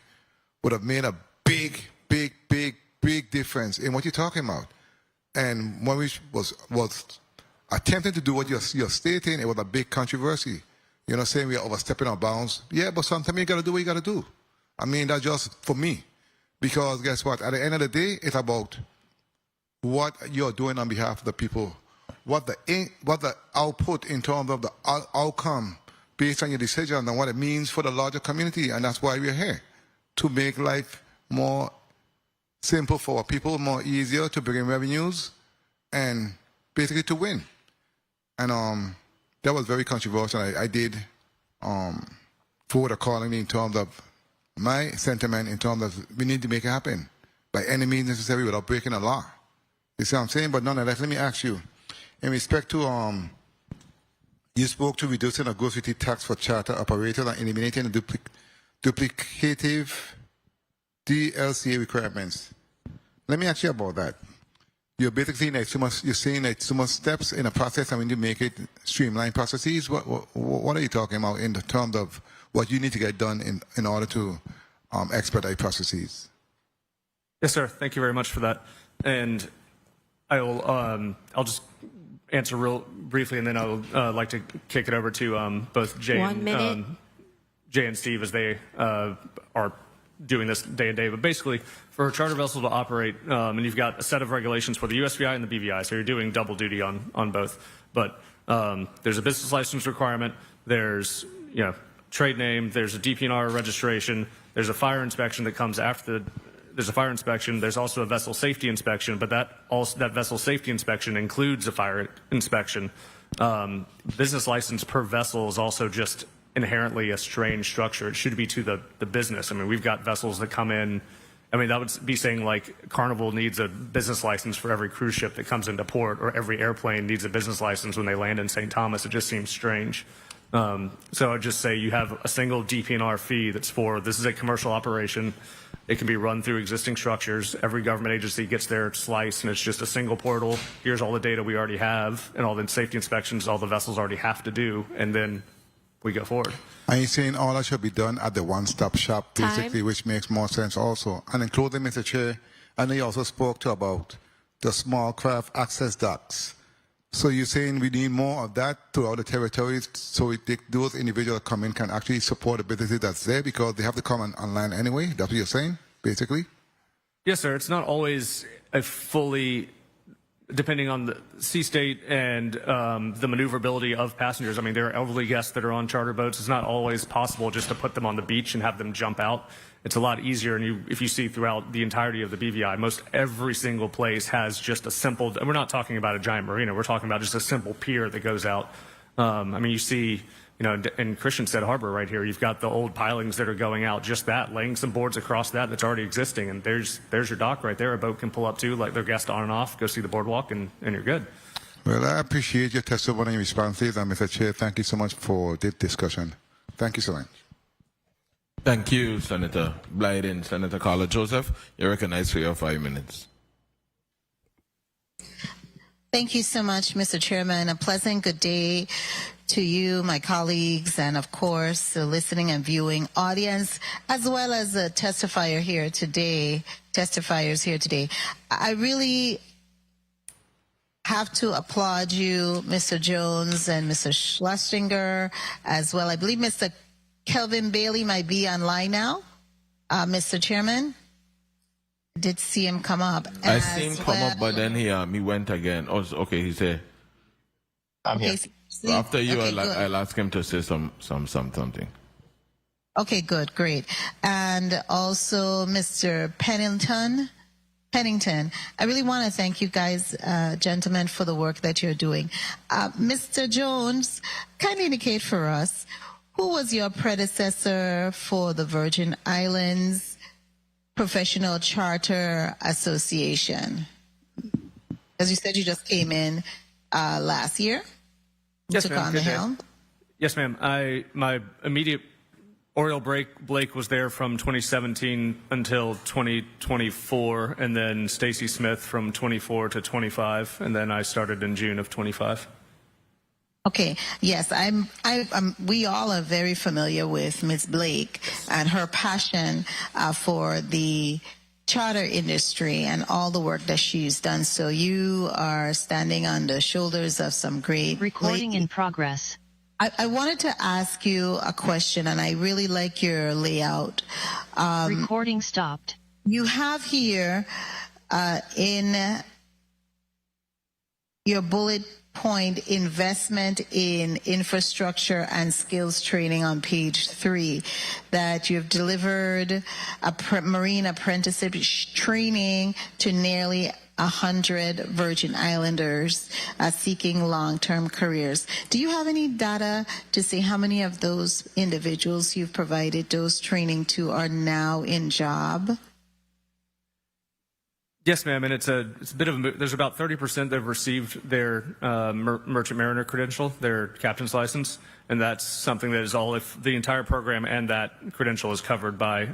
would have made a big difference in what you're talking about. And when we was attempting to do what you're stating, it was a big controversy. Saying we are overstepping our bounds. Yeah, but sometimes you got to do what you got to do. I mean, that's just for me. Because guess what? At the end of the day, it's about what you're doing on behalf of the people. What the output in terms of the outcome based on your decision and what it means for the larger community. And that's why we're here, to make life more simple for our people, more easier to bring in revenues, and basically to win. And that was very controversial. I did forward a calling in terms of my sentiment in terms of we need to make it happen by any means necessary without breaking the law. You see what I'm saying? But nonetheless, let me ask you, in respect to you spoke to reducing the gross utility tax for charter operators and eliminating the duplicative DLCA requirements. Let me ask you about that. You're basically you're saying that too much steps in a process and when you make it streamline processes. What are you talking about in terms of what you need to get done in order to expedite processes? Yes, sir. Thank you very much for that. And I'll just answer real briefly, and then I'll like to kick it over to both Jay and Steve as they are doing this day to day. But basically, for a charter vessel to operate, and you've got a set of regulations for the USVI and the BVI, so you're doing double duty on both. But there's a business license requirement. There's trade name. There's a DPNR registration. There's a fire inspection that comes after there's a fire inspection. There's also a vessel safety inspection, but that vessel safety inspection includes a fire inspection. Business license per vessel is also just inherently a strange structure. It should be to the business. I mean, we've got vessels that come in. I mean, that would be saying like Carnival needs a business license for every cruise ship that comes into port, or every airplane needs a business license when they land in St. Thomas. It just seems strange. So I'd just say you have a single DP&R fee that's for, this is a commercial operation. It can be run through existing structures. Every government agency gets their slice, and it's just a single portal. Here's all the data we already have, and all the safety inspections all the vessels already have to do, and then we go forward. Are you saying all that should be done at the one-stop shop, basically, Time. which makes more sense also? And including, Mr. Chair, I know you also spoke to about the small craft access docks. So you're saying we need more of that throughout the territories so those individuals that come in can actually support the businesses that's there because they have to come online anyway? That's what you're saying, basically? Yes, sir. It's not always a fully, depending on the sea state and the maneuverability of passengers. I mean, there are elderly guests that are on charter boats. It's not always possible just to put them on the beach and have them jump out. It's a lot easier, and if you see throughout the entirety of the BVI, most every single place has just a simple, and we're not talking about a giant marina, we're talking about just a simple pier that goes out. I mean, you see, you know, in Christiansted Harbor right here, you've got the old pilings that are going out, just that, laying some boards across that's already existing, and there's your dock right there. A boat can pull up to, like their guest on and off, go see the boardwalk, and you're good. Well, I appreciate your testimony and responses, and Mr. Chair, thank you so much for this discussion. Thank you so much. Thank you, Senator Blyden. Senator Carla Joseph, you're recognized for your 5 minutes. Thank you so much, Mr. Chairman. A pleasant good day to you, my colleagues, and of course, the listening and viewing audience, as well as the testifiers here today. I really have to applaud you, Mr. Jones and Mr. Schlesinger, as well. I believe Mr. Kelvin Bailey might be online now, Mr. Chairman. I did see him come up. I see him come up, but then he went again. Oh, okay, he's here. I'm here. After you, Okay, I'll ask him to say something. Okay, good, great. And also Mr. Pennington. I really want to thank you guys, gentlemen, for the work that you're doing. Mr. Jones, kindly indicate for us, who was your predecessor for the Virgin Islands Professional Charter Association? As you said, you just came in last year. Yes, took ma'am. on the helm. Yes, ma'am. My immediate Oriole Blake was there from 2017 until 2024, and then Stacy Smith from 24 to 25, and then I started in June of 25. Okay. Yes, we all are very familiar with Ms. Blake and her passion for the charter industry and all the work that she's done. So you are standing on the shoulders of some great Recording in progress. I wanted to ask you a question, and I really like your layout. Recording stopped. You have here in your bullet point investment in infrastructure and skills training on page 3 that you've delivered marine apprenticeship training to nearly 100 Virgin Islanders seeking long-term careers. Do you have any data to say how many of those individuals you've provided those training to are now in job? Yes, ma'am, and it's a bit of a, there's about 30% that have received their merchant mariner credential, their captain's license, and that's something that is all if the entire program and that credential is covered by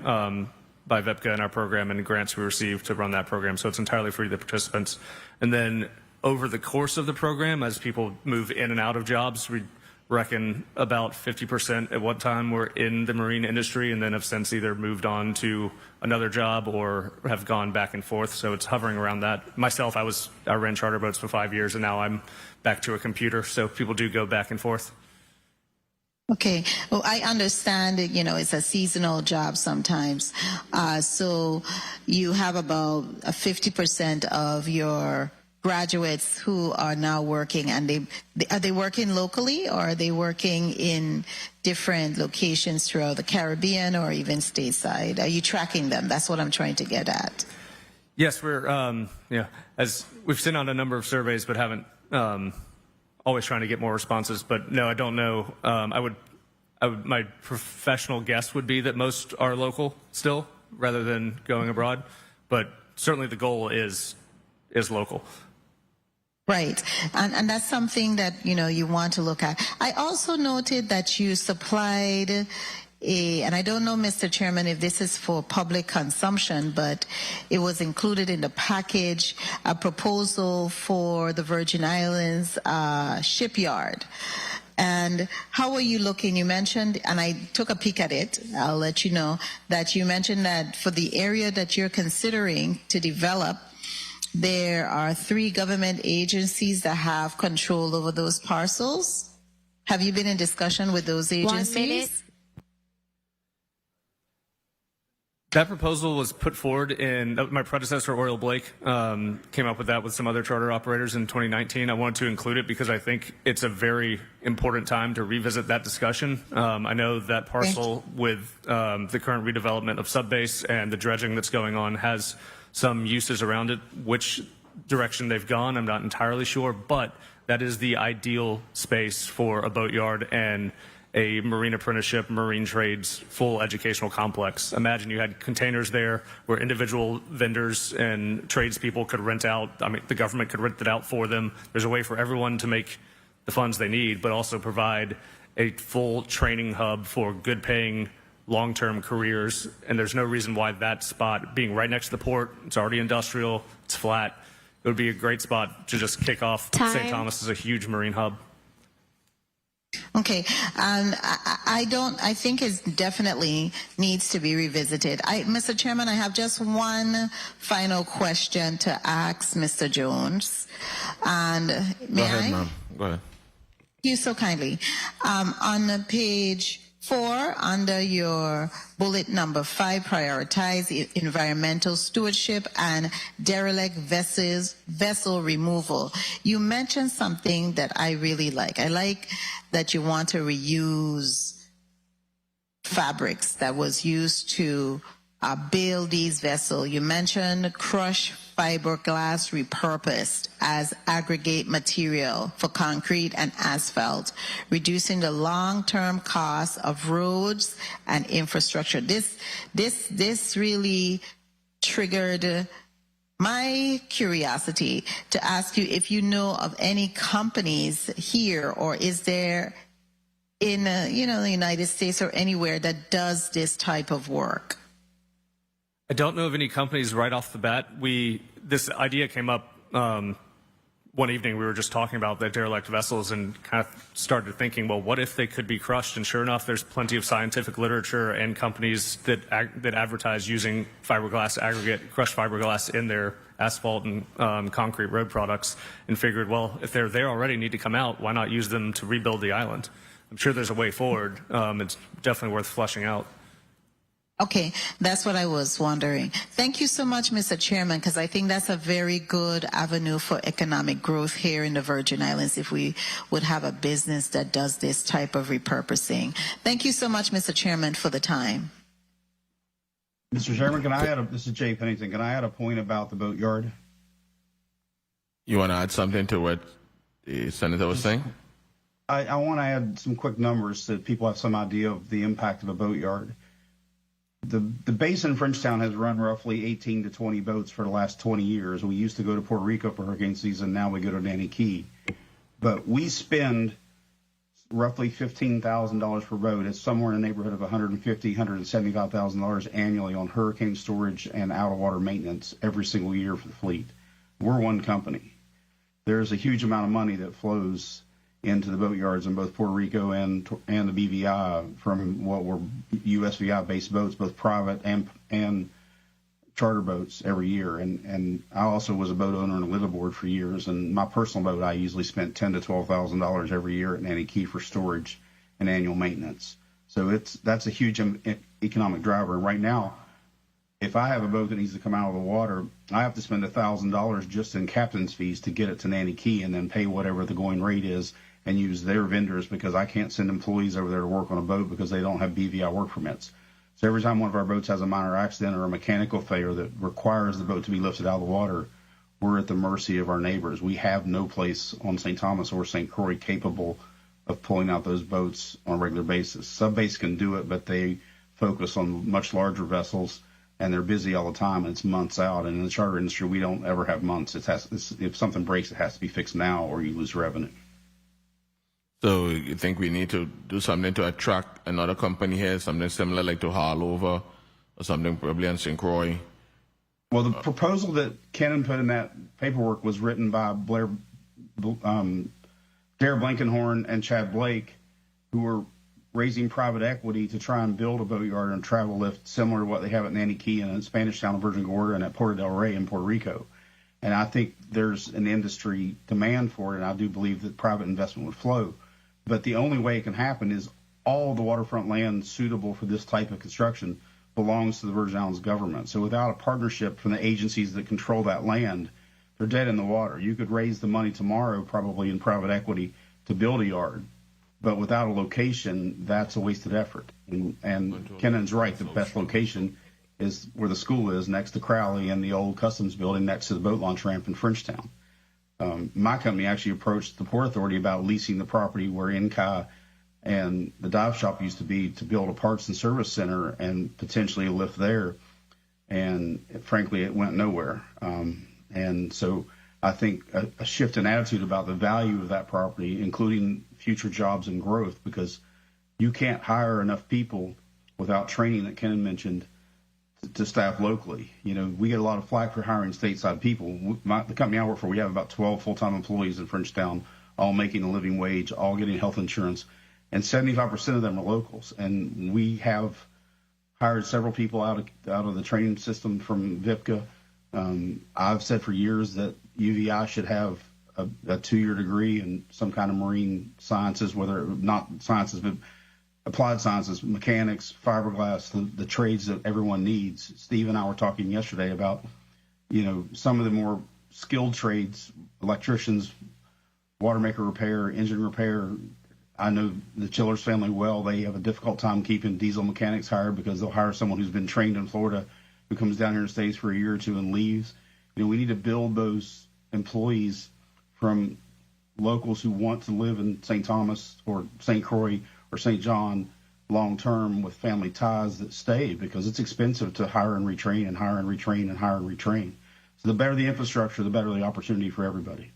VEPCA in our program and grants we receive to run that program, so it's entirely free to the participants. And then over the course of the program, as people move in and out of jobs, we reckon about 50% at one time were in the marine industry and then have since either moved on to another job or have gone back and forth. So it's hovering around that. Myself, I ran charter boats for 5 years and now I'm back to a computer. So people do go back and forth. Okay. Well, I understand that, it's a seasonal job sometimes. So you have about 50% of your graduates who are now working, and are they working locally or are they working in different locations throughout the Caribbean or even stateside? Are you tracking them? That's what I'm trying to get at. Yes, we're as we've sent out a number of surveys, but haven't always trying to get more responses. But no, I don't know. my professional guess would be that most are local still, rather than going abroad. But certainly the goal is local. Right. And that's something that, you want to look at. I also noted that you supplied and I don't know, Mr. Chairman, if this is for public consumption, but it was included in the package, a proposal for the Virgin Islands shipyard. And how are you looking? You mentioned, and I took a peek at it, I'll let you know, that you mentioned that for the area that you're considering to develop, there are 3 government agencies that have control over those parcels. Have you been in discussion with those agencies? 1 minute. That proposal was put forward in my predecessor, Oriel Blake, came up with that with some other charter operators in 2019. I wanted to include it because I think it's a very important time to revisit that discussion. I know that parcel with the current redevelopment of Subbase and the dredging that's going on has some uses around it. Which direction they've gone, I'm not entirely sure, but that is the ideal space for a boatyard and a marine apprenticeship, marine trades, full educational complex. Imagine you had containers there where individual vendors and tradespeople could rent out. I mean, the government could rent it out for them. There's a way for everyone to make the funds they need, but also provide a full training hub for good paying long-term careers. And there's no reason why that spot, being right next to the port, it's already industrial, it's flat, it would be a great spot to just kick off St. Thomas as a huge marine hub. Okay, I think it definitely needs to be revisited. Mr. Chairman, I have just one final question to ask Mr. Jones. And may Go ahead, I? ma'am. Go ahead. Thank you so kindly. On page 4, under your bullet number 5, prioritize environmental stewardship and derelict vessel removal. You mentioned something that I really like. I like that you want to reuse fabrics that was used to build these vessels. You mentioned crushed fiberglass repurposed as aggregate material for concrete and asphalt, reducing the long-term cost of roads and infrastructure. This really triggered my curiosity to ask you if you know of any companies here, or is there in the United States or anywhere that does this type of work? I don't know of any companies right off the bat. This idea came up one evening. We were just talking about the derelict vessels and kind of started thinking, well, what if they could be crushed? And sure enough, there's plenty of scientific literature and companies that advertise using fiberglass aggregate, crushed fiberglass in their asphalt and concrete road products, and figured, well, if they're there already, need to come out, why not use them to rebuild the island? I'm sure there's a way forward. It's definitely worth fleshing out. Okay, that's what I was wondering. Thank you so much, Mr. Chairman, because I think that's a very good avenue for economic growth here in the Virgin Islands if we would have a business that does this type of repurposing. Thank you so much, Mr. Chairman, for the time. Mr. Chairman, this is Jay Pennington. Can I add a point about the boatyard? You want to add something to what the senator was saying? I want to add some quick numbers so that people have some idea of the impact of a boatyard. The base in Frenchtown has run roughly 18 to 20 boats for the last 20 years. We used to go to Puerto Rico for hurricane season. Now we go to Nanny Key. But we spend roughly $15,000 per boat. It's somewhere in the neighborhood of $150,000, $175,000 annually on hurricane storage and out-of-water maintenance every single year for the fleet. We're one company. There's a huge amount of money that flows into the boatyards in both Puerto Rico and the BVI from what were USVI-based boats, both private and charter boats every year. And I also was a boat owner and a liveaboard for years. And my personal boat, I usually spent $10,000 to $12,000 every year at Nanny Key for storage and annual maintenance. So that's a huge economic driver. And right now, if I have a boat that needs to come out of the water, I have to spend $1,000 just in captain's fees to get it to Nanny Key and then pay whatever the going rate is and use their vendors because I can't send employees over there to work on a boat because they don't have BVI work permits. So every time one of our boats has a minor accident or a mechanical failure that requires the boat to be lifted out of the water, we're at the mercy of our neighbors. We have no place on St. Thomas or St. Croix capable of pulling out those boats on a regular basis. Subbase can do it, but they focus on much larger vessels, and they're busy all the time, and it's months out. And in the charter industry, we don't ever have months. If something breaks, it has to be fixed now, or you lose revenue. So you think we need to do something to attract another company here, something similar like to Harlover or something probably on St. Croix? Well, the proposal that Kenan put in that paperwork was written by Dare Blankenhorn and Chad Blake, who were raising private equity to try and build a boatyard and travel lift similar to what they have at Nanny Key and in Spanish Town of Virgin Gorda and at Puerto del Rey in Puerto Rico. And I think there's an industry demand for it, and I do believe that private investment would flow. But the only way it can happen is all the waterfront land suitable for this type of construction belongs to the Virgin Islands government. So without a partnership from the agencies that control that land, they're dead in the water. You could raise the money tomorrow probably in private equity to build a yard, but without a location, that's a wasted effort. And Kenan's right, the best location is where the school is, next to Crowley and the old customs building next to the boat launch ramp in Frenchtown. My company actually approached the Port Authority about leasing the property where NCAI and the dive shop used to be to build a parts and service center and potentially a lift there. And frankly, it went nowhere. And so I think a shift in attitude about the value of that property, including future jobs and growth, because you can't hire enough people without training that Kenan mentioned to staff locally. You know, we get a lot of flack for hiring stateside people. The company I work for, we have about 12 full-time employees in Frenchtown, all making a living wage, all getting health insurance, and 75% of them are locals. And we have hired several people out of the training system from VIPCA. I've said for years that UVI should have a 2-year degree in some kind of marine sciences, whether not sciences, but applied sciences, mechanics, fiberglass, the trades that everyone needs. Steve and I were talking yesterday about, you know, some of the more skilled trades, electricians, water maker repair, engine repair. I know the Chillers family well. They have a difficult time keeping diesel mechanics hired because they'll hire someone who's been trained in Florida who comes down here and stays for a year or two and leaves. You know, we need to build those employees from locals who want to live in St. Thomas or St. Croix or St. John long term with family ties that stay, because it's expensive to hire and retrain and hire and retrain and hire and retrain. So the better the infrastructure, the better the opportunity for everybody.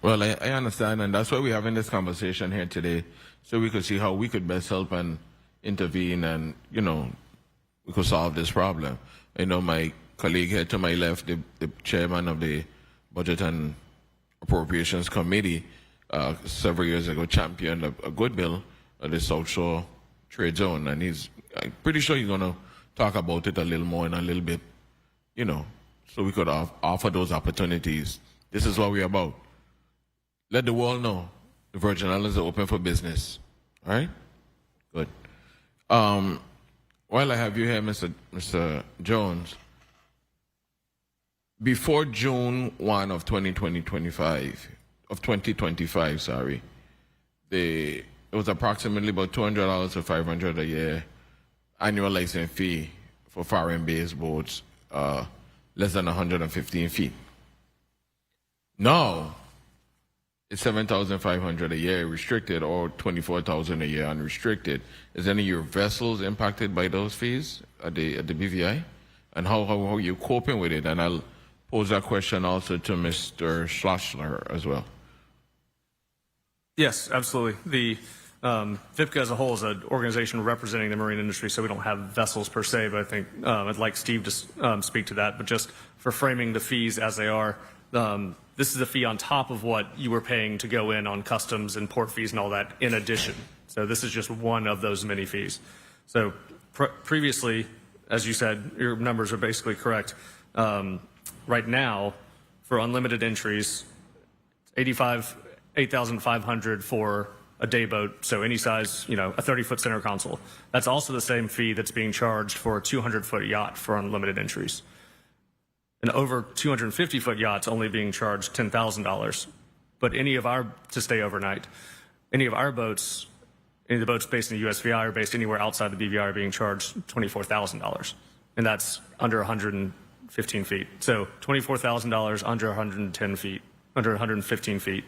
Well, I understand, and that's why we're having this conversation here today, so we could see how we could best help and intervene, and, you know, we could solve this problem. You know, my colleague here to my left, the chairman of the Budget and Appropriations Committee, several years ago championed a good bill, the South Shore Trade Zone, and I'm pretty sure he's going to talk about it a little more in a little bit, you know, so we could offer those opportunities. This is what we're about. Let the world know the Virgin Islands are open for business. All right? Good. While I have you here, Mr. Jones, before June 1 of 2025, it was approximately about $200 to $500 a year annual license fee for foreign-based boats, less than 115 feet. Now, it's $7,500 a year restricted, or $24,000 a year unrestricted. Is any of your vessels impacted by those fees at the BVI? And how are you coping with it? And I'll pose that question also to Mr. Schlossler as well. Yes, absolutely. The VIPCA as a whole is an organization representing the marine industry, so we don't have vessels per se, but I think I'd like Steve to speak to that. But just for framing the fees as they are, this is a fee on top of what you were paying to go in on customs and port fees and all that in addition. So this is just one of those many fees. So previously, as you said, your numbers are basically correct. Right now, for unlimited entries, $8,500 for a day boat, so any size, you know, a 30-foot center console. That's also the same fee that's being charged for a 200-foot yacht for unlimited entries. An over 250-foot yacht's only being charged $10,000. But to stay overnight, any of the boats based in the USVI or based anywhere outside the BVI are being charged $24,000. And that's under 115 feet. So $24,000 under 115 feet.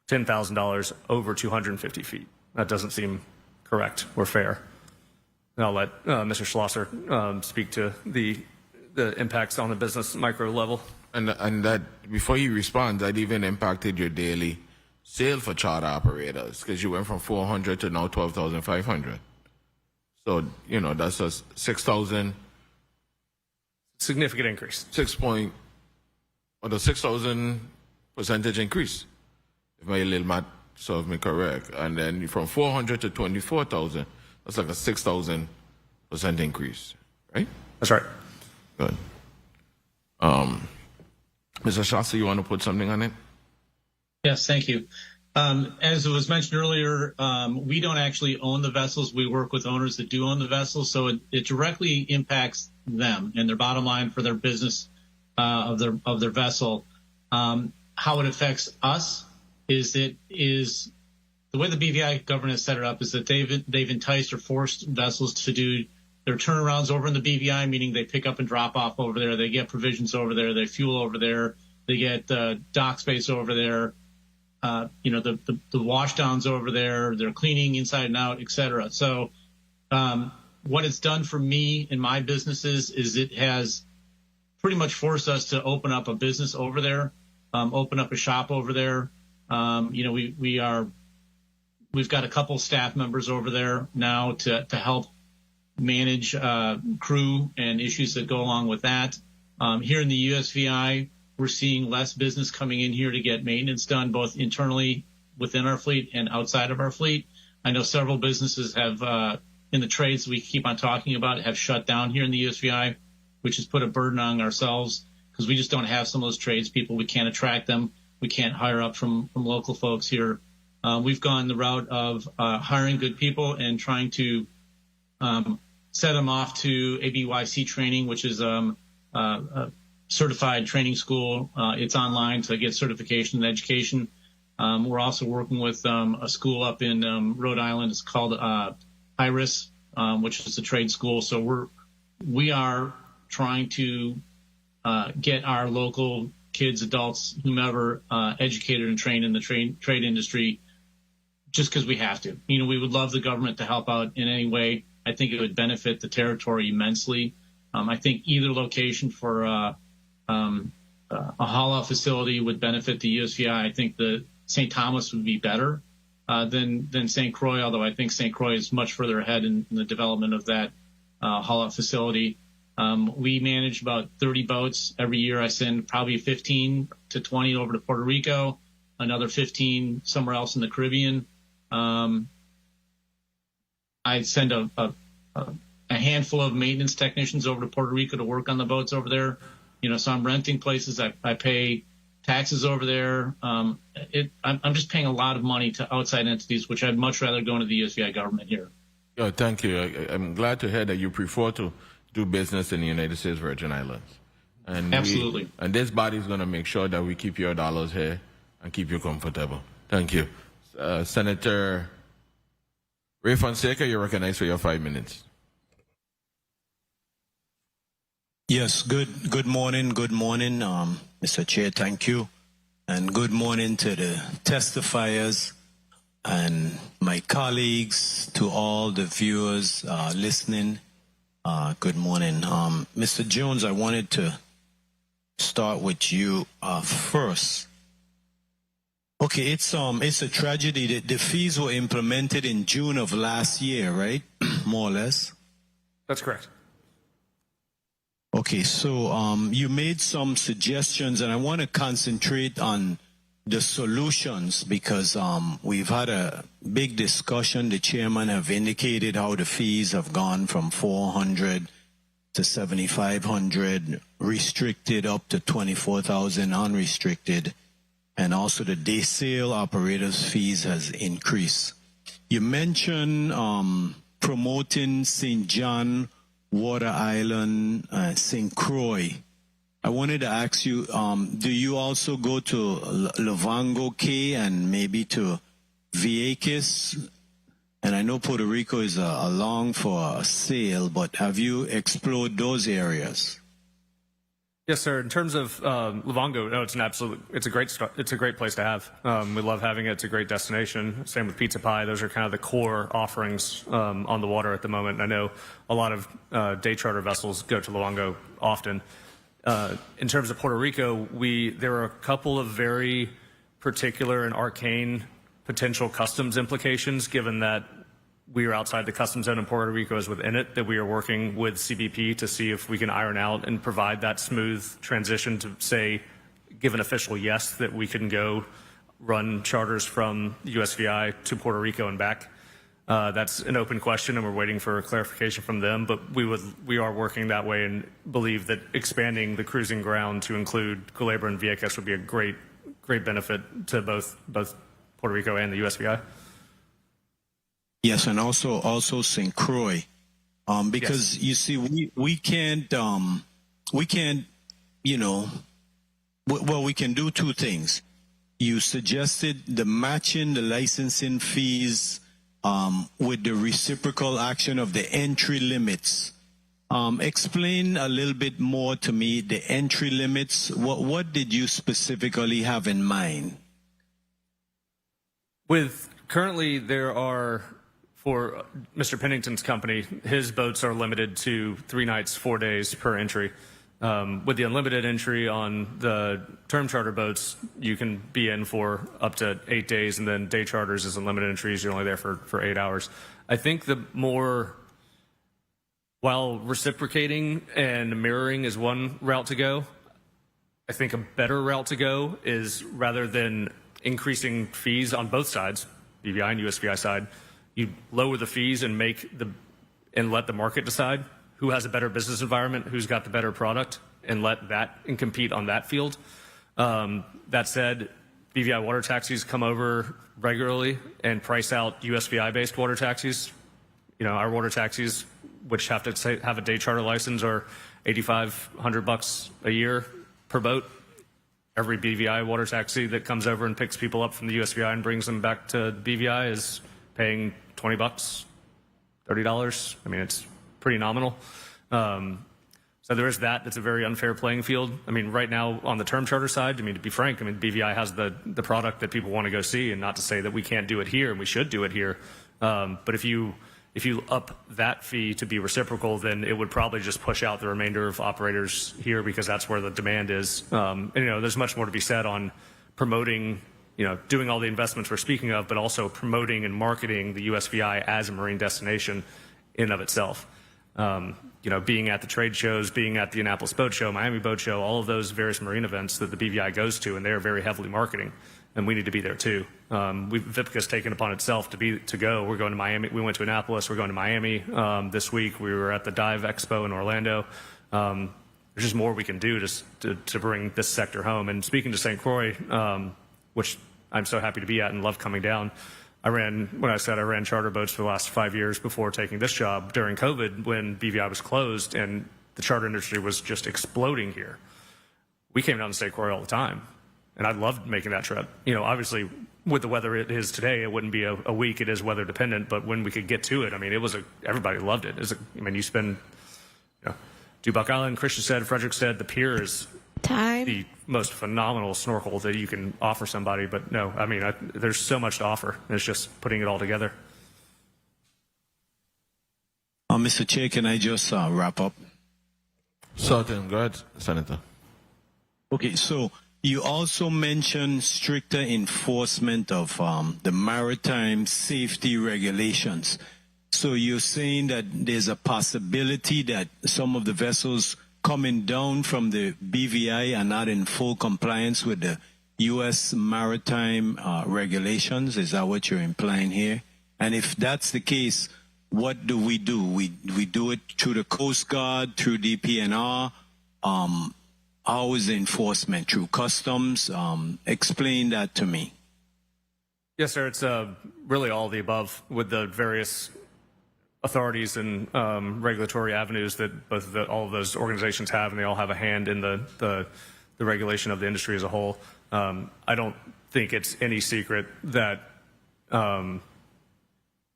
$10,000 over 250 feet. That doesn't seem correct or fair. And I'll let Mr. Schlosser speak to the impacts on the business micro level. And that, before you respond, that even impacted your daily sale for charter operators, because you went from 400 to now 12,500. So, you know, that's a 6,000. Significant increase. 6,000% increase, if my little math serves me correct. And then from 400 to 24,000, that's like a 6,000% increase, right? That's right. Good. Mr. Shasta, you want to put something on it? Yes, thank you. As it was mentioned earlier, we don't actually own the vessels. We work with owners that do own the vessels, so it directly impacts them and their bottom line for their business of their vessel. How it affects us is the way the BVI government has set it up is that they've enticed or forced vessels to do their turnarounds over in the BVI, meaning they pick up and drop off over there. They get provisions over there. They fuel over there. They get dock space over there. The washdowns over there. They're cleaning inside and out, et cetera. So what it's done for me and my businesses is it has pretty much forced us to open up a business over there, open up a shop over there. We've got a couple staff members over there now to help manage crew and issues that go along with that. Here in the USVI, we're seeing less business coming in here to get maintenance done, both internally within our fleet and outside of our fleet. I know several businesses have, in the trades we keep on talking about, have shut down here in the USVI, which has put a burden on ourselves because we just don't have some of those tradespeople. We can't attract them. We can't hire up from local folks here. We've gone the route of hiring good people and trying to set them off to ABYC training, which is a certified training school. It's online to get certification and education. We're also working with a school up in Rhode Island. It's called IRIS, which is a trade school. So we are trying to get our local kids, adults, whomever, educated and trained in the trade industry just because we have to. We would love the government to help out in any way. I think it would benefit the territory immensely. I think either location for a haul-out facility would benefit the USVI. I think the St. Thomas would be better than St. Croix, although I think St. Croix is much further ahead in the development of that haul-out facility. We manage about 30 boats every year. I send probably 15 to 20 over to Puerto Rico, another 15 somewhere else in the Caribbean. I send a handful of maintenance technicians over to Puerto Rico to work on the boats over there. So I'm renting places. I pay taxes over there. I'm just paying a lot of money to outside entities, which I'd much rather go into the USVI government here. Yeah, thank you. I'm glad to hear that you prefer to do business in the United States Virgin Islands. And absolutely. And this body is going to make sure that we keep your dollars here and keep you comfortable. Thank you. Senator Ray Fonseca, you're recognized for your 5 minutes. Yes, good morning, Mr. Chair, thank you. And good morning to the testifiers and my colleagues, to all the viewers listening. Good morning. Mr. Jones, I wanted to start with you first. Okay, it's a tragedy that the fees were implemented in June of last year, right? More or less. That's correct. Okay, so you made some suggestions, and I want to concentrate on the solutions because we've had a big discussion. The chairman have indicated how the fees have gone from 400 to 7,500, restricted up to 24,000 unrestricted. And also the day sale operators fees has increased. You mentioned promoting St. John, Water Island, St. Croix. I wanted to ask you, do you also go to Luvango Cay and maybe to Vieques? And I know Puerto Rico is along for a sale, but have you explored those areas? Yes, sir. In terms of Luongo, no, it's a great place to have. We love having it. It's a great destination. Same with Pizza Pie. Those are kind of the core offerings on the water at the moment. I know a lot of day charter vessels go to Luongo often. In terms of Puerto Rico, there are a couple of very particular and arcane potential customs implications, given that we are outside the customs zone and Puerto Rico is within it, that we are working with CBP to see if we can iron out and provide that smooth transition to say, give an official yes, that we can go run charters from USVI to Puerto Rico and back. That's an open question, and we're waiting for clarification from them, but we are working that way and believe that expanding the cruising ground to include Culebra and Vieques would be a great benefit to both Puerto Rico and the USVI. Yes, and also St. Croix, because yes. You see, we can't, we can do two things. You suggested the matching the licensing fees with the reciprocal action of the entry limits. Explain a little bit more to me the entry limits. What did you specifically have in mind? Currently, there are, for Mr. Pennington's company, his boats are limited to 3 nights, 4 days per entry. With the unlimited entry on the term charter boats, you can be in for up to 8 days, and then day charters is unlimited entries. You're only there for 8 hours. I think while reciprocating and mirroring is one route to go, I think a better route to go is, rather than increasing fees on both sides, BVI and USVI side, you lower the fees and let the market decide who has a better business environment, who's got the better product, and compete on that field. That said, BVI water taxis come over regularly and price out USVI-based water taxis. Our water taxis, which have to have a day charter license, are $8,500 a year per boat. Every BVI water taxi that comes over and picks people up from the USVI and brings them back to BVI is paying $20, $30. I mean, it's pretty nominal. So there is that. It's a very unfair playing field. I mean, right now on the term charter side, to be frank, BVI has the product that people want to go see, and not to say that we can't do it here and we should do it here. But if you up that fee to be reciprocal, then it would probably just push out the remainder of operators here, because that's where the demand is. And there's much more to be said on promoting, doing all the investments we're speaking of, but also promoting and marketing the USVI as a marine destination in and of itself. Being at the trade shows, being at the Annapolis Boat Show, Miami Boat Show, all of those various marine events that the BVI goes to, and they're very heavily marketing, and we need to be there too. Vipica's taken upon itself to go. We're going to Miami. We went to Annapolis. We're going to Miami this week. We were at the Dive Expo in Orlando. There's just more we can do to bring this sector home. And speaking to St. Croix, which I'm so happy to be at and love coming down, I ran charter boats for the last 5 years before taking this job during COVID, when BVI was closed and the charter industry was just exploding here. We came down to St. Croix all the time, and I loved making that trip. Obviously with the weather it is today, it wouldn't be a week. It is weather dependent, but when we could get to it, everybody loved it. You spend, Dubuque Island, Christian said, Frederick said, the pier is the most phenomenal snorkel that you can offer somebody. But no, there's so much to offer. It's just putting it all together. Mr. Chair, can I just wrap up? Certainly. Go ahead, Senator. Okay, so you also mentioned stricter enforcement of the maritime safety regulations. So you're saying that there's a possibility that some of the vessels coming down from the BVI are not in full compliance with the U.S. maritime regulations? Is that what you're implying here? And if that's the case, what do? We do it through the Coast Guard, through DPNR? How is the enforcement? Through customs? Explain that to me. Yes, sir. It's really all of the above, with the various authorities and regulatory avenues that all of those organizations have, and they all have a hand in the regulation of the industry as a whole. I don't think it's any secret that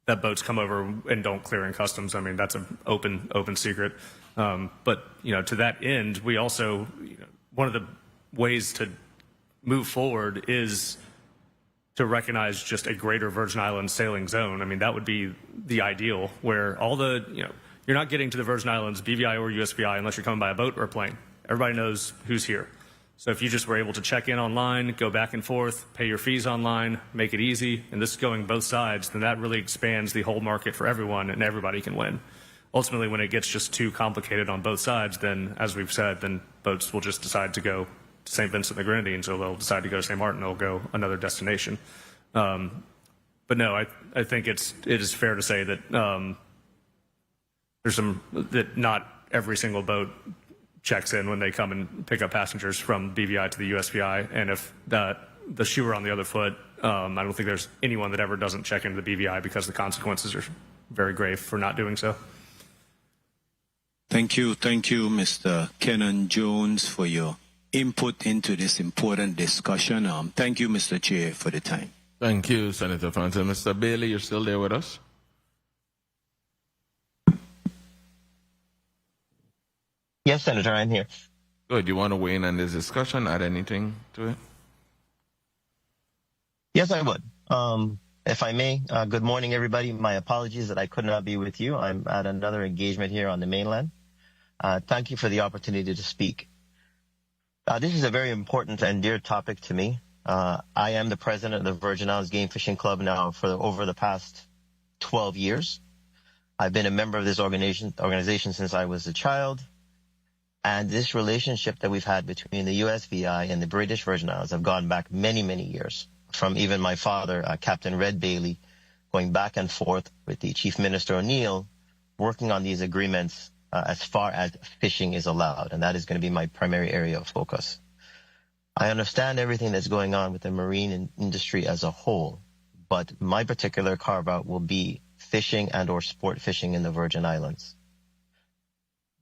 that boats come over and don't clear in customs. I mean, that's an open secret. But, to that end, we also, one of the ways to move forward is to recognize just a greater Virgin Islands sailing zone. I mean, that would be the ideal, where all the, you're not getting to the Virgin Islands, BVI or USVI, unless you're coming by a boat or a plane. Everybody knows who's here. So if you just were able to check in online, go back and forth, pay your fees online, make it easy, and this is going both sides, then that really expands the whole market for everyone, and everybody can win. Ultimately, when it gets just too complicated on both sides, then, as we've said, then boats will just decide to go to St. Vincent and the Grenadines, or they'll decide to go to St. Martin, or go another destination. But no, I think it is fair to say that that not every single boat checks in when they come and pick up passengers from BVI to the USVI, and if the shoe were on the other foot, I don't think there's anyone that ever doesn't check into the BVI, because the consequences are very grave for not doing so. Thank you, Mr. Kenan Jones, for your input into this important discussion. Thank you, Mr. Chair, for the time. Thank you, Senator Fountain. Mr. Bailey, you're still there with us? Yes, Senator, I'm here. Good. You want to weigh in on this discussion? Add anything to it? Yes, I would. If I may, good morning, everybody. My apologies that I could not be with you. I'm at another engagement here on the mainland. Thank you for the opportunity to speak. This is a very important and dear topic to me. I am the president of the Virgin Islands Game Fishing Club now for over the past 12 years. I've been a member of this organization since I was a child. And this relationship that we've had between the USVI and the British Virgin Islands have gone back many, many years. From even my father, Captain Red Bailey, going back and forth with the Chief Minister O'Neill, working on these agreements as far as fishing is allowed. And that is going to be my primary area of focus. I understand everything that's going on with the marine industry as a whole, but my particular carve-out will be fishing and or sport fishing in the Virgin Islands.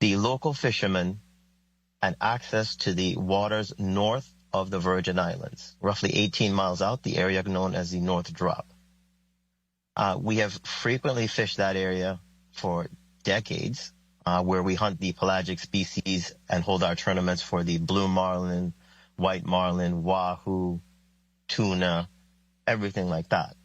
The local fishermen and access to the waters north of the Virgin Islands, roughly 18 miles out, the area known as the North Drop. We have frequently fished that area for decades, where we hunt the pelagic species and hold our tournaments for the blue marlin, white marlin, wahoo, tuna, everything like that.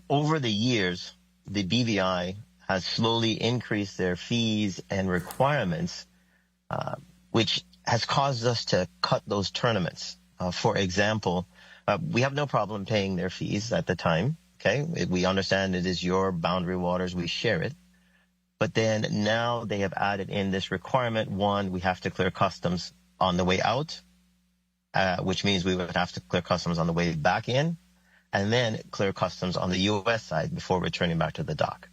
Over the years, the BVI has slowly increased their fees and requirements, which has caused us to cut those tournaments. For example, we have no problem paying their fees at the time. Okay, we understand it is your boundary waters, we share it. But then now they have added in this requirement. One, we have to clear customs on the way out, which means we would have to clear customs on the way back in, and then clear customs on the U.S. side before returning back to the dock.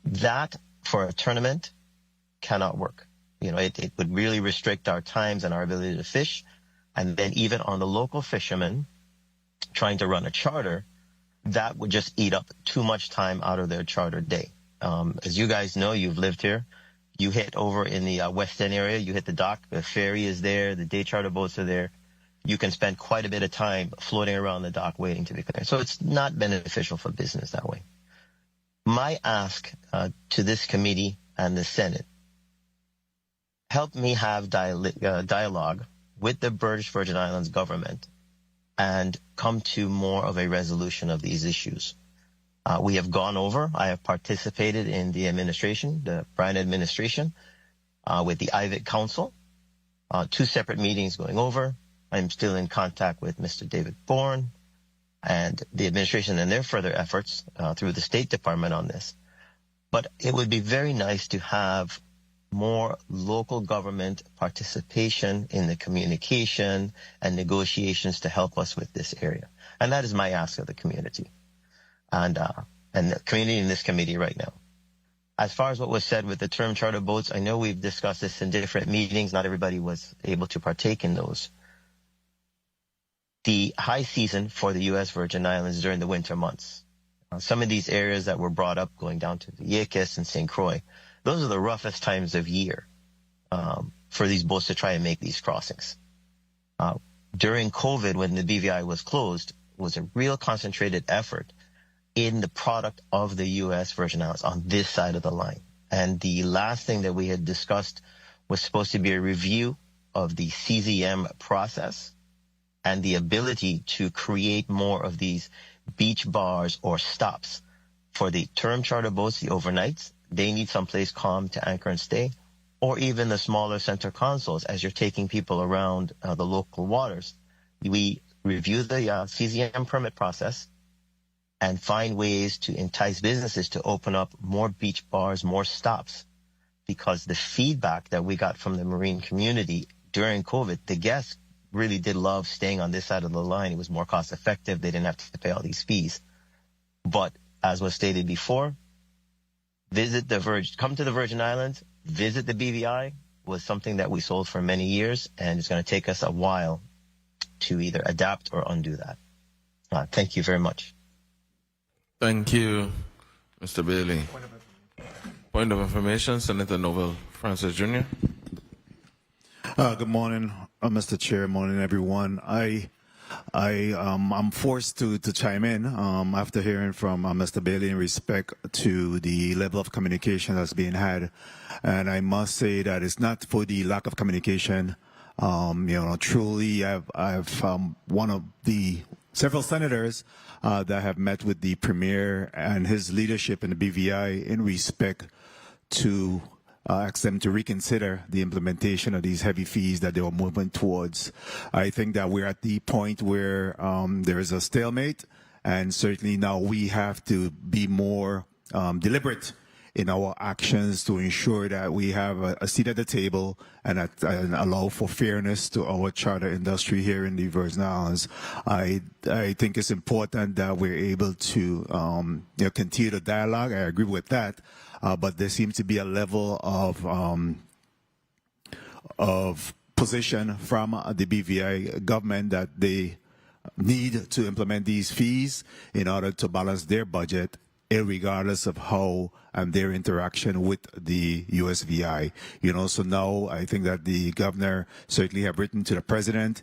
That, for a tournament, cannot work. It would really restrict our times and our ability to fish. And then even on the local fishermen trying to run a charter, that would just eat up too much time out of their charter day. As you guys know, you've lived here. You hit over in the West End area, you hit the dock, the ferry is there, the day charter boats are there. You can spend quite a bit of time floating around the dock waiting to be cleared. So it's not beneficial for business that way. My ask to this committee and the Senate, help me have dialogue with the British Virgin Islands government and come to more of a resolution of these issues. We have gone over, I have participated in the administration, the Bryan administration, with the IVIC Council, 2 separate meetings going over. I'm still in contact with Mr. David Bourne and the administration and their further efforts through the State Department on this. But it would be very nice to have more local government participation in the communication and negotiations to help us with this area. And that is my ask of the community and the community in this committee right now. As far as what was said with the term charter boats, I know we've discussed this in different meetings. Not everybody was able to partake in those. The high season for the U.S. Virgin Islands during the winter months. Some of these areas that were brought up going down to the Yikis and St. Croix, those are the roughest times of year for these boats to try and make these crossings. During COVID, when the BVI was closed, it was a real concentrated effort in the product of the U.S. Virgin Islands on this side of the line. And the last thing that we had discussed was supposed to be a review of the CZM process and the ability to create more of these beach bars or stops for the term charter boats, the overnights. They need someplace calm to anchor and stay, or even the smaller center consoles as you're taking people around the local waters. We review the CZM permit process and find ways to entice businesses to open up more beach bars, more stops, because the feedback that we got from the marine community during COVID, the guests really did love staying on this side of the line. It was more cost effective. They didn't have to pay all these fees. But as was stated before, come to the Virgin Islands, visit the BVI was something that we sold for many years, and it's going to take us a while to either adapt or undo that. Thank you very much. Thank you, Mr. Bailey. Point of information, Senator Noble Francis Jr. Good morning, Mr. Chair. Morning, everyone. I'm forced to chime in after hearing from Mr. Bailey in respect to the level of communication that's being had, and I must say that it's not for the lack of communication. Truly, I've one of the several senators that have met with the Premier and his leadership in the BVI in respect to ask them to reconsider the implementation of these heavy fees that they were moving towards. I think that we're at the point where there is a stalemate, and certainly now we have to be more deliberate in our actions to ensure that we have a seat at the table and allow for fairness to our charter industry here in the Virgin Islands. I think it's important that we're able to continue the dialogue. I agree with that, but there seems to be a level of position from the BVI government that they need to implement these fees in order to balance their budget, irregardless of how and their interaction with the USVI. So now I think that the governor certainly have written to the president,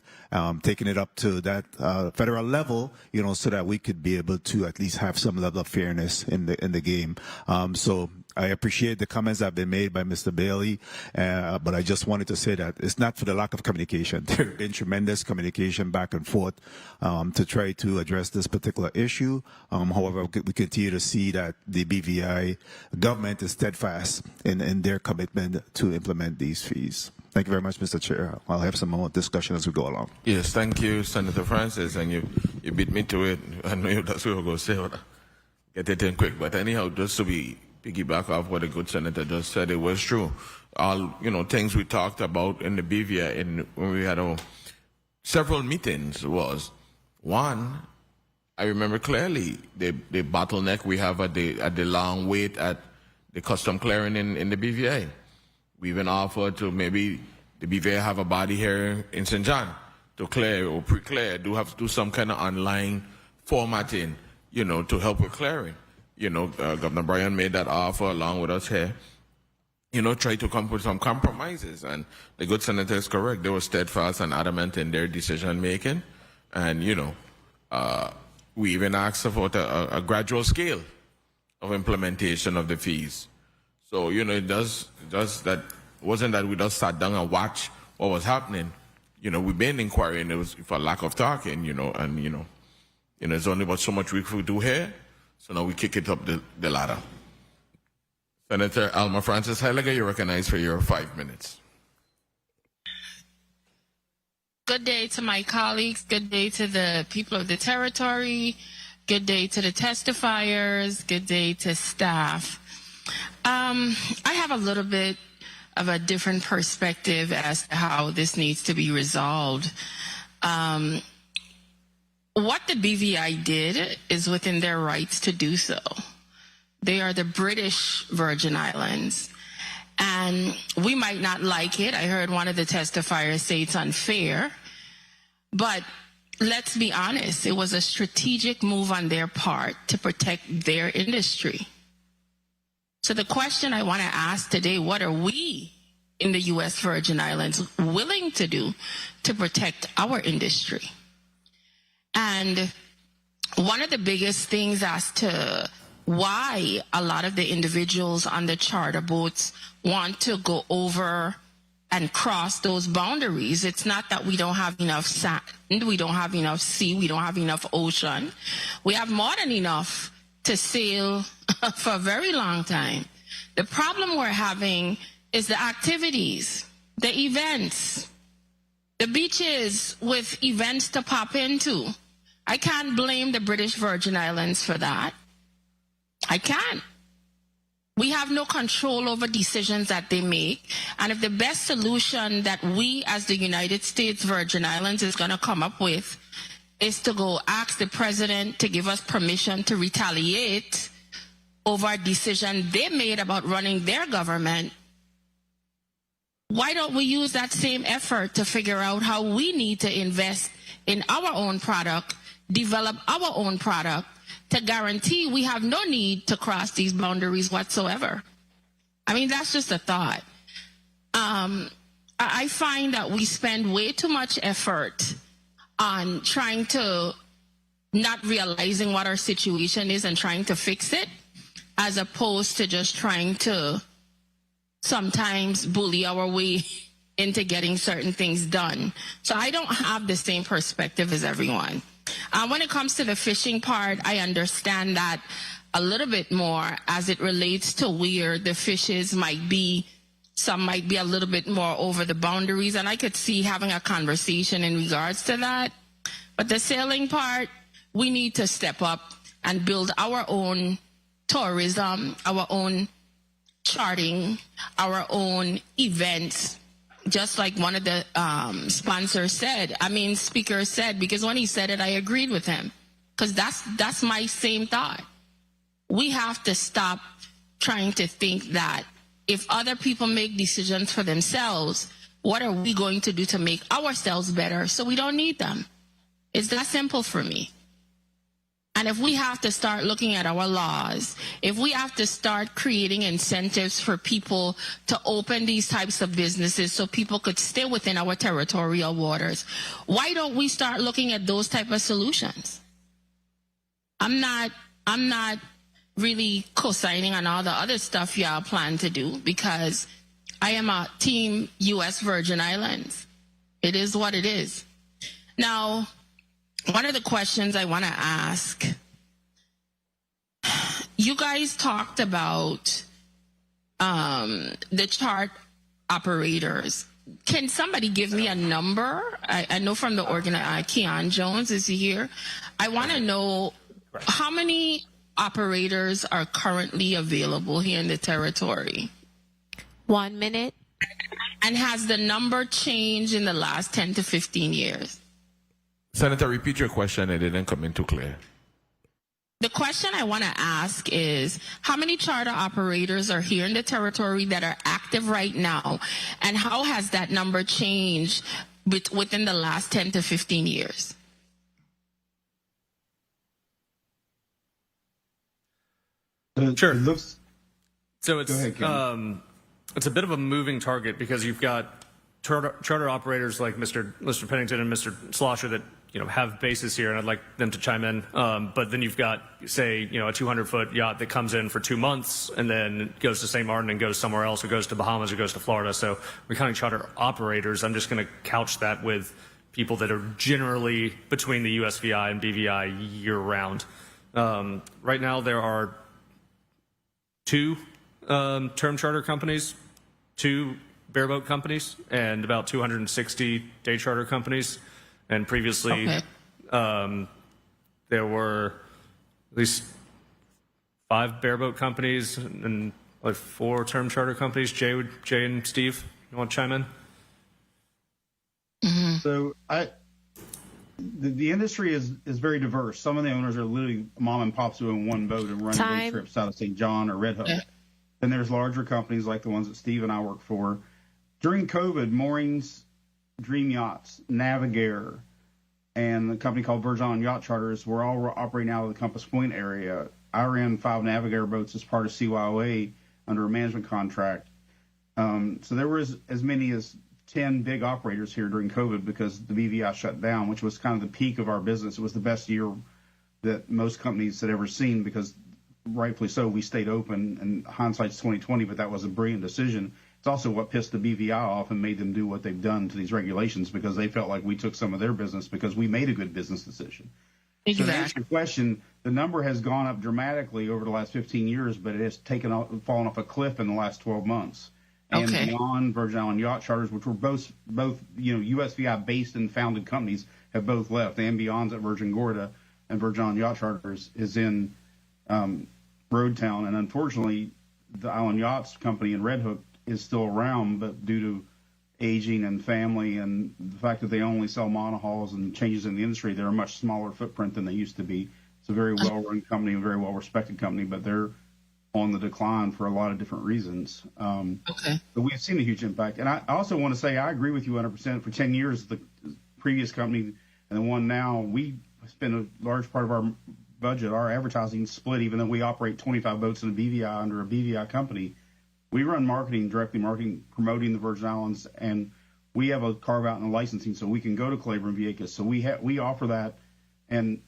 taking it up to that federal level, so that we could be able to at least have some level of fairness in the game. So I appreciate the comments that have been made by Mr. Bailey, but I just wanted to say that it's not for the lack of communication. There has been tremendous communication back and forth to try to address this particular issue. However, we continue to see that the BVI government is steadfast in their commitment to implement these fees. Thank you very much, Mr. Chair. I'll have some more discussion as we go along. Yes, thank you, Senator Francis, and you beat me to it. I know that's what we were going to say. Get it in quick, but anyhow, just to piggyback off what the good senator just said, it was true. All things we talked about in the BVI when we had several meetings was one. I remember clearly the bottleneck we have at the long wait at the custom clearing in the BVI. We even offered to maybe the BVI have a body here in St. John to clear or pre-clear. Have to do some kind of online formatting, to help with clearing. Governor Bryan made that offer along with us here. Try to come with some compromises, and the good senator is correct. They were steadfast and adamant in their decision making, and we even asked for a gradual scale of implementation of the fees. So it does that. It wasn't that we just sat down and watched what was happening. We've been inquiring. It was for lack of talking. And there's only but so much we could do here. So now we kick it up the ladder. Senator Alma Francis Heiliger, you're recognized for your 5 minutes. Good day to my colleagues. Good day to the people of the territory. Good day to the testifiers. Good day to staff. I have a little bit of a different perspective as to how this needs to be resolved. What the BVI did is within their rights to do so. They are the British Virgin Islands, and we might not like it. I heard one of the testifiers say it's unfair, but let's be honest, it was a strategic move on their part to protect their industry. So the question I want to ask today, what are we in the U.S. Virgin Islands willing to do to protect our industry? And one of the biggest things as to why a lot of the individuals on the charter boats want to go over and cross those boundaries. It's not that we don't have enough sand, we don't have enough sea, we don't have enough ocean. We have more than enough to sail for a very long time. The problem we're having is the activities, the events, the beaches with events to pop into. I can't blame the British Virgin Islands for that. I can't. We have no control over decisions that they make. And if the best solution that we as the United States Virgin Islands is going to come up with is to go ask the president to give us permission to retaliate over a decision they made about running their government, why don't we use that same effort to figure out how we need to invest in our own product, develop our own product, to guarantee we have no need to cross these boundaries whatsoever? I mean, that's just a thought. I find that we spend way too much effort on trying to not realizing what our situation is and trying to fix it, as opposed to just trying to sometimes bully our way into getting certain things done. So I don't have the same perspective as everyone. When it comes to the fishing part, I understand that a little bit more as it relates to where the fishes might be. Some might be a little bit more over the boundaries, and I could see having a conversation in regards to that. But the sailing part, we need to step up and build our own tourism, our own charting, our own events, just like one of the speakers said, because when he said it, I agreed with him, because that's my same thought. We have to stop trying to think that if other people make decisions for themselves, what are we going to do to make ourselves better so we don't need them? It's that simple for me. And if we have to start looking at our laws, if we have to start creating incentives for people to open these types of businesses so people could stay within our territorial waters, why don't we start looking at those type of solutions? I'm not really co-signing on all the other stuff y'all plan to do, because I am a team U.S. Virgin Islands. It is what it is. Now, one of the questions I want to ask, you guys talked about the chart operators. Can somebody give me a number? I know from the organizer, Keon Jones is here. I want to know how many operators are currently available here in the territory. 1 minute. And has the number changed in the last 10 to 15 years? Senator, repeat your question. It didn't come in too clear. The question I want to ask is, how many charter operators are here in the territory that are active right now? And how has that number changed within the last 10 to 15 years? Sure. So it's a bit of a moving target, because you've got charter operators like Mr. Pennington and Mr. Slosher that have bases here, and I'd like them to chime in. But then you've got, say, a 200-foot yacht that comes in for 2 months and then goes to St. Martin and goes somewhere else, or goes to Bahamas or goes to Florida. So we're counting charter operators. I'm just going to couch that with people that are generally between the USVI and BVI year-round. Right now, there are 2 term charter companies, 2 bareboat companies, and about 260 day charter companies. And previously, there were at least 5 bareboat companies and like 4 term charter companies. Jay and Steve, you want to chime in? Mm-hmm. So the industry is very diverse. Some of the owners are literally mom and pops doing one boat and running day trips out of St. John or Red Hook. Then there's larger companies like the ones that Steve and I work for. During COVID, Moorings, Dream Yachts, Navigator, and the company called Virgin Island Yacht Charters were all operating out of the Compass Point area. I ran 5 Navigator boats as part of CYOA under a management contract. So there was as many as 10 big operators here during COVID because the BVI shut down, which was kind of the peak of our business. It was the best year that most companies had ever seen, because rightfully so, we stayed open, and hindsight's 2020, but that was a brilliant decision. It's also what pissed the BVI off and made them do what they've done to these regulations, because they felt like we took some of their business because we made a good business decision. Exactly. So to answer your question, the number has gone up dramatically over the last 15 years, but it has fallen off a cliff in the last 12 months. And beyond Virgin Island Yacht Charters, which were both USVI based and founded companies, have both left. Ambion's at Virgin Gorda, and Virgin Island Yacht Charters is in Roadtown. And unfortunately, the Island Yachts Company in Red Hook is still around, but due to aging and family and the fact that they only sell monohulls and changes in the industry, they're a much smaller footprint than they used to be. It's a very well-run company, a very well-respected company, but they're on the decline for a lot of different reasons. But we've seen a huge impact. And I also want to say I agree with you 100%. For 10 years, the previous company and the one now, we spend a large part of our budget, our advertising split, even though we operate 25 boats in a BVI under a BVI company. We run marketing, directly marketing, promoting the Virgin Islands, and we have a carve-out in the licensing, so we can go to Claiborne and Vieques. So we offer that, and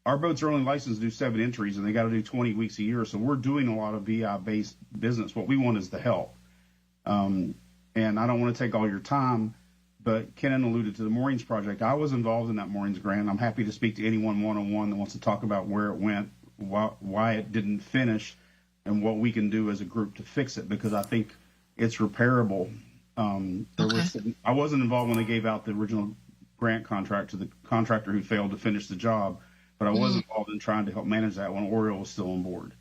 our boats are only licensed to do 7 entries, and they got to do 20 weeks a year. So we're doing a lot of VI-based business. What we want is the help. And I don't want to take all your time, but Kenan alluded to the moorings project. I was involved in that moorings grant. I'm happy to speak to anyone one-on-one that wants to talk about where it went, why it didn't finish, and what we can do as a group to fix it, because I think it's repairable. I wasn't involved when they gave out the original grant contract to the contractor who failed to finish the job, but I was involved in trying to help manage that when Oriole was still on board.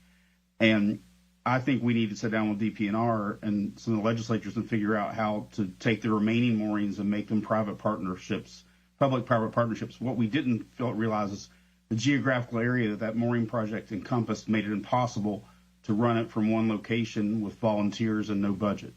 And I think we need to sit down with DP&R and some of the legislatures and figure out how to take the remaining moorings and make them private partnerships, public-private partnerships. What we didn't realize is the geographical area that mooring project encompassed made it impossible to run it from one location with volunteers and no budget.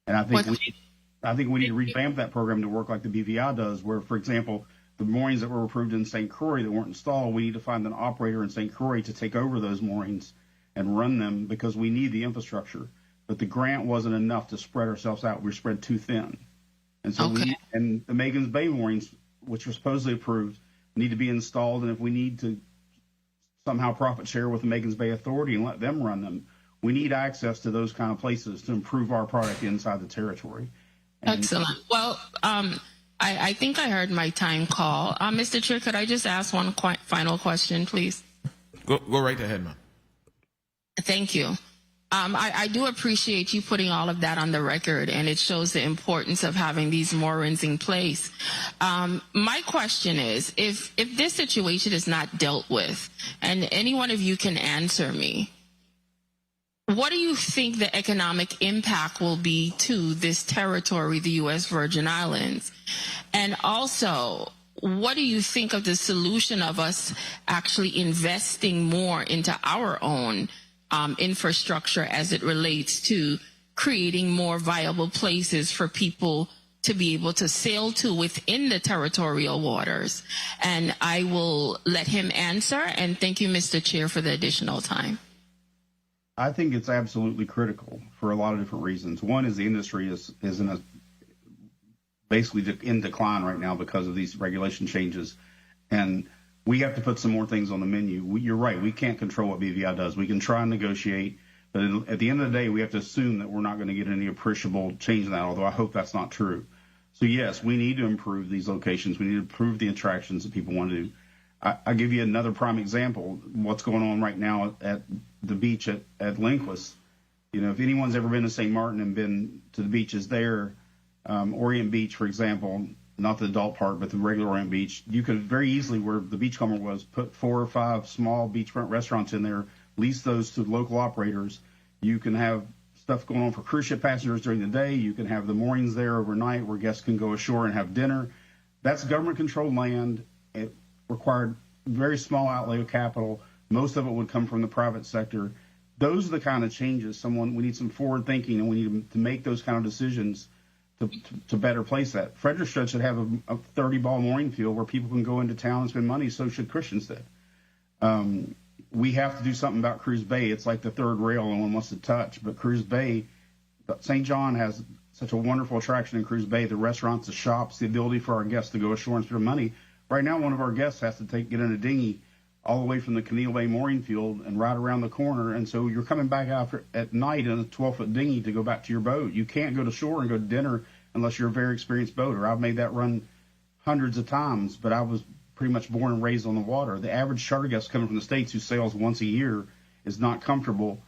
And I think we need to revamp that program to work like the BVI does, where, for example, the moorings that were approved in St. Croix that weren't installed, we need to find an operator in St. Croix to take over those moorings and run them, because we need the infrastructure. But the grant wasn't enough to spread ourselves out. We were spread too thin. And so and the Magens Bay moorings, which were supposedly approved, need to be installed. And if we need to somehow profit share with the Magens Bay Authority and let them run them, we need access to those kind of places to improve our product inside the territory. Excellent. Well, I think I heard my time call. Mr. Chair, could I just ask one final question, please? Go right ahead, ma'am. Thank you. I do appreciate you putting all of that on the record, and it shows the importance of having these moorings in place. My question is, if this situation is not dealt with, and any one of you can answer me, what do you think the economic impact will be to this territory, the U.S. Virgin Islands? And also, what do you think of the solution of us actually investing more into our own infrastructure as it relates to creating more viable places for people to be able to sail to within the territorial waters? And I will let him answer. And thank you, Mr. Chair, for the additional time. I think it's absolutely critical for a lot of different reasons. One is the industry is basically in decline right now because of these regulation changes. And we have to put some more things on the menu. You're right. We can't control what BVI does. We can try and negotiate, but at the end of the day, we have to assume that we're not going to get any appreciable change in that, although I hope that's not true. So, yes, we need to improve these locations. We need to improve the attractions that people want to do. I'll give you another prime example, what's going on right now at the beach at Linquist. You know, if anyone's ever been to St. Martin and been to the beaches there, Orient Beach, for example, not the adult part, but the regular Orient Beach, you could very easily, where the Beachcomber was, put 4 or 5 small beachfront restaurants in there, lease those to local operators. You can have stuff going on for cruise ship passengers during the day. You can have the moorings there overnight where guests can go ashore and have dinner. That's government-controlled land. It required very small outlay of capital. Most of it would come from the private sector. Those are the kind of changes we need some forward thinking, and we need to make those kind of decisions to better place that. Frederiksted should have a 30-ball mooring field where people can go into town and spend money. So should Christiansted. We have to do something about Cruz Bay. It's like the third rail no one wants to touch. But Cruz Bay, St. John has such a wonderful attraction in Cruz Bay. The restaurants, the shops, the ability for our guests to go ashore and spend money. Right now, one of our guests has to get in a dinghy all the way from the Keneal Bay mooring field and right around the corner. And so you're coming back after at night in a 12-foot dinghy to go back to your boat. You can't go to shore and go to dinner unless you're a very experienced boater. I've made that run hundreds of times, but I was pretty much born and raised on the water. The average charter guest coming from the States who sails once a year is not comfortable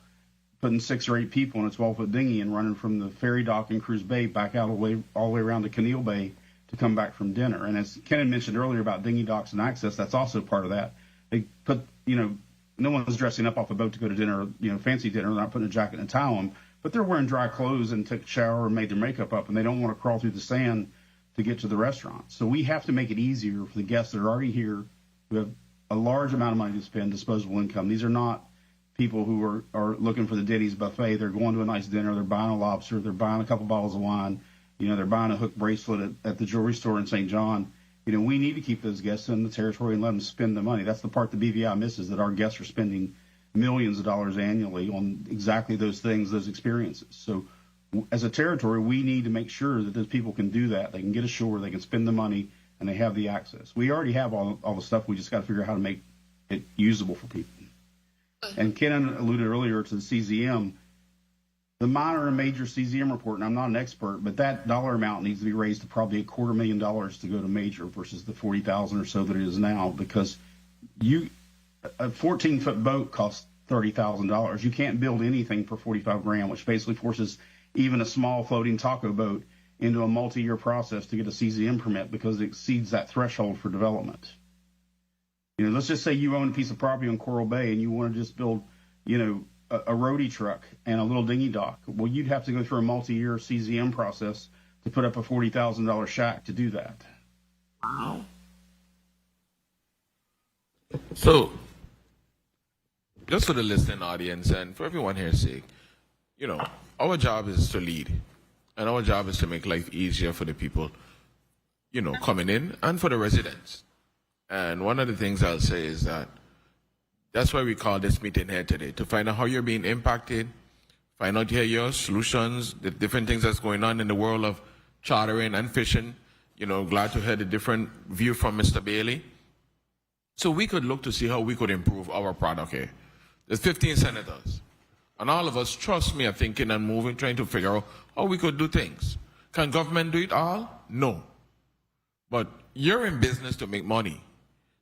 putting 6 or 8 people in a 12-foot dinghy and running from the ferry dock in Cruz Bay back out all the way around to Keneal Bay to come back from dinner. And as Ken had mentioned earlier about dinghy docks and access, that's also part of that. They put, no one's dressing up off a boat to go to dinner, fancy dinner. They're not putting a jacket and a towel on, but they're wearing dry clothes and took a shower and made their makeup up, and they don't want to crawl through the sand to get to the restaurant. So we have to make it easier for the guests that are already here who have a large amount of money to spend, disposable income. These are not people who are looking for the Denny's buffet. They're going to a nice dinner. They're buying a lobster. They're buying a couple bottles of wine. They're buying a hook bracelet at the jewelry store in St. John. We need to keep those guests in the territory and let them spend the money. That's the part the BVI misses, that our guests are spending millions of dollars annually on exactly those things, those experiences. So as a territory, we need to make sure that those people can do that. They can get ashore, they can spend the money, and they have the access. We already have all the stuff. We just got to figure out how to make it usable for people. And Ken alluded earlier to the CZM. The minor and major CZM report, and I'm not an expert, but that dollar amount needs to be raised to probably $250,000 to go to major versus the $40,000 or so that it is now, because a 14-foot boat costs $30,000. You can't build anything for $45,000, which basically forces even a small floating taco boat into a multi-year process to get a CZM permit because it exceeds that threshold for development. Let's just say you own a piece of property on Coral Bay and you want to just build, a roadie truck and a little dinghy dock. Well, you'd have to go through a multi-year CZM process to put up a $40,000 shack to do that. Wow. So, just for the listening audience and for everyone here's sake, our job is to lead. And our job is to make life easier for the people, coming in and for the residents. And one of the things I'll say is that that's why we call this meeting here today, to find out how you're being impacted, find out here your solutions, the different things that's going on in the world of chartering and fishing. Glad to hear the different view from Mr. Bailey. So we could look to see how we could improve our product here. There's 15 senators. And all of us, trust me, are thinking and moving, trying to figure out how we could do things. Can government do it all? No. But you're in business to make money.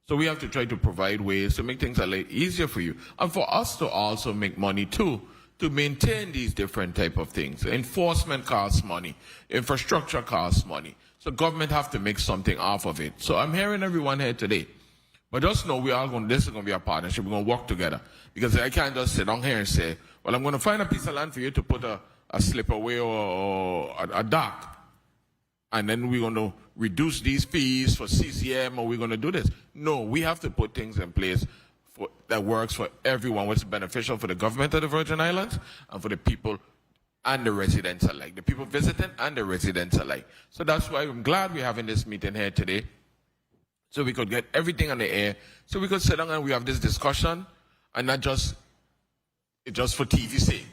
So we have to try to provide ways to make things a little easier for you. And for us to also make money too, to maintain these different type of things. Enforcement costs money. Infrastructure costs money. So government have to make something off of it. So I'm hearing everyone here today. But just know this is going to be a partnership. We're going to work together. Because I can't just sit down here and say, well, I'm going to find a piece of land for you to put a slipway or a dock. And then we're going to reduce these fees for CCM, or we're going to do this. No, we have to put things in place that works for everyone, what's beneficial for the government of the Virgin Islands and for the people and the residents alike, the people visiting and the residents alike. So that's why I'm glad we're having this meeting here today, so we could get everything on the air, so we could sit down and we have this discussion, and not just for TV's sake.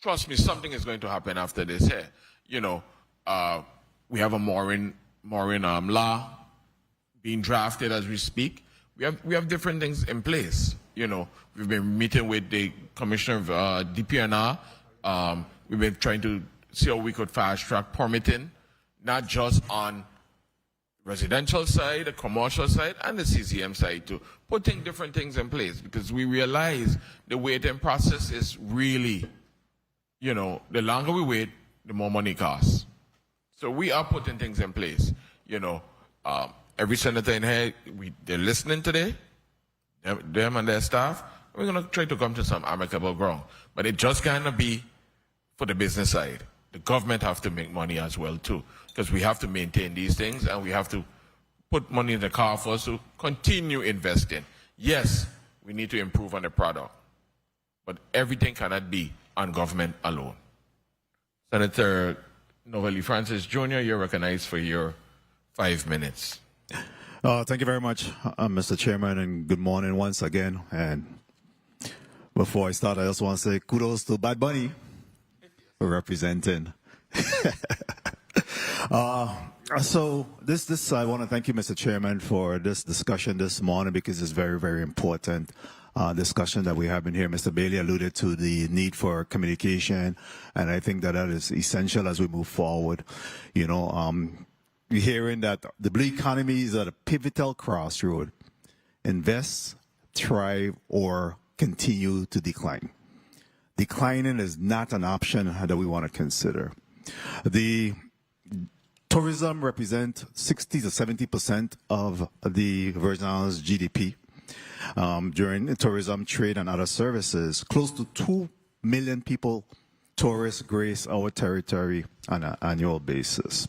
Trust me, something is going to happen after this here. We have a mooring law being drafted as we speak. We have different things in place. We've been meeting with the commissioner of DPNR. We've been trying to see how we could fast track permitting, not just on residential side, the commercial side, and the CCM side too. Putting different things in place because we realize the waiting process is really, the longer we wait, the more money costs. So we are putting things in place. Every senator in here, they're listening today, them and their staff. We're going to try to come to some amicable ground. But it just cannot be for the business side. The government have to make money as well, too, because we have to maintain these things and we have to put money in the car for us to continue investing. Yes, we need to improve on the product, but everything cannot be on government alone. Senator Novelli Francis Jr., you're recognized for your 5 minutes. Thank you very much, Mr. Chairman, and good morning once again. And before I start, I just want to say kudos to Bad Bunny for representing. So this I want to thank you, Mr. Chairman, for this discussion this morning because it's very, very important discussion that we have in here. Mr. Bailey alluded to the need for communication, and I think that is essential as we move forward. You know, we're hearing that the blue economy is at a pivotal crossroad: invest, thrive, or continue to decline. Declining is not an option that we want to consider. The tourism represents 60 to 70% of the Virgin Islands GDP. During tourism, trade, and other services, close to 2 million people, tourists, grace our territory on an annual basis.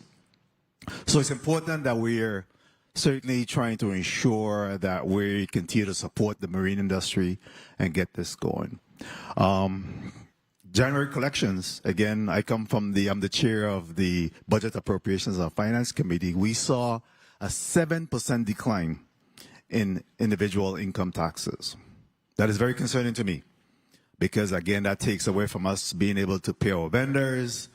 So it's important that we're certainly trying to ensure that we continue to support the marine industry and get this going. January collections, again, I'm the chair of the Budget Appropriations and Finance Committee. We saw a 7% decline in individual income taxes. That is very concerning to me because, again, that takes away from us being able to pay our vendors,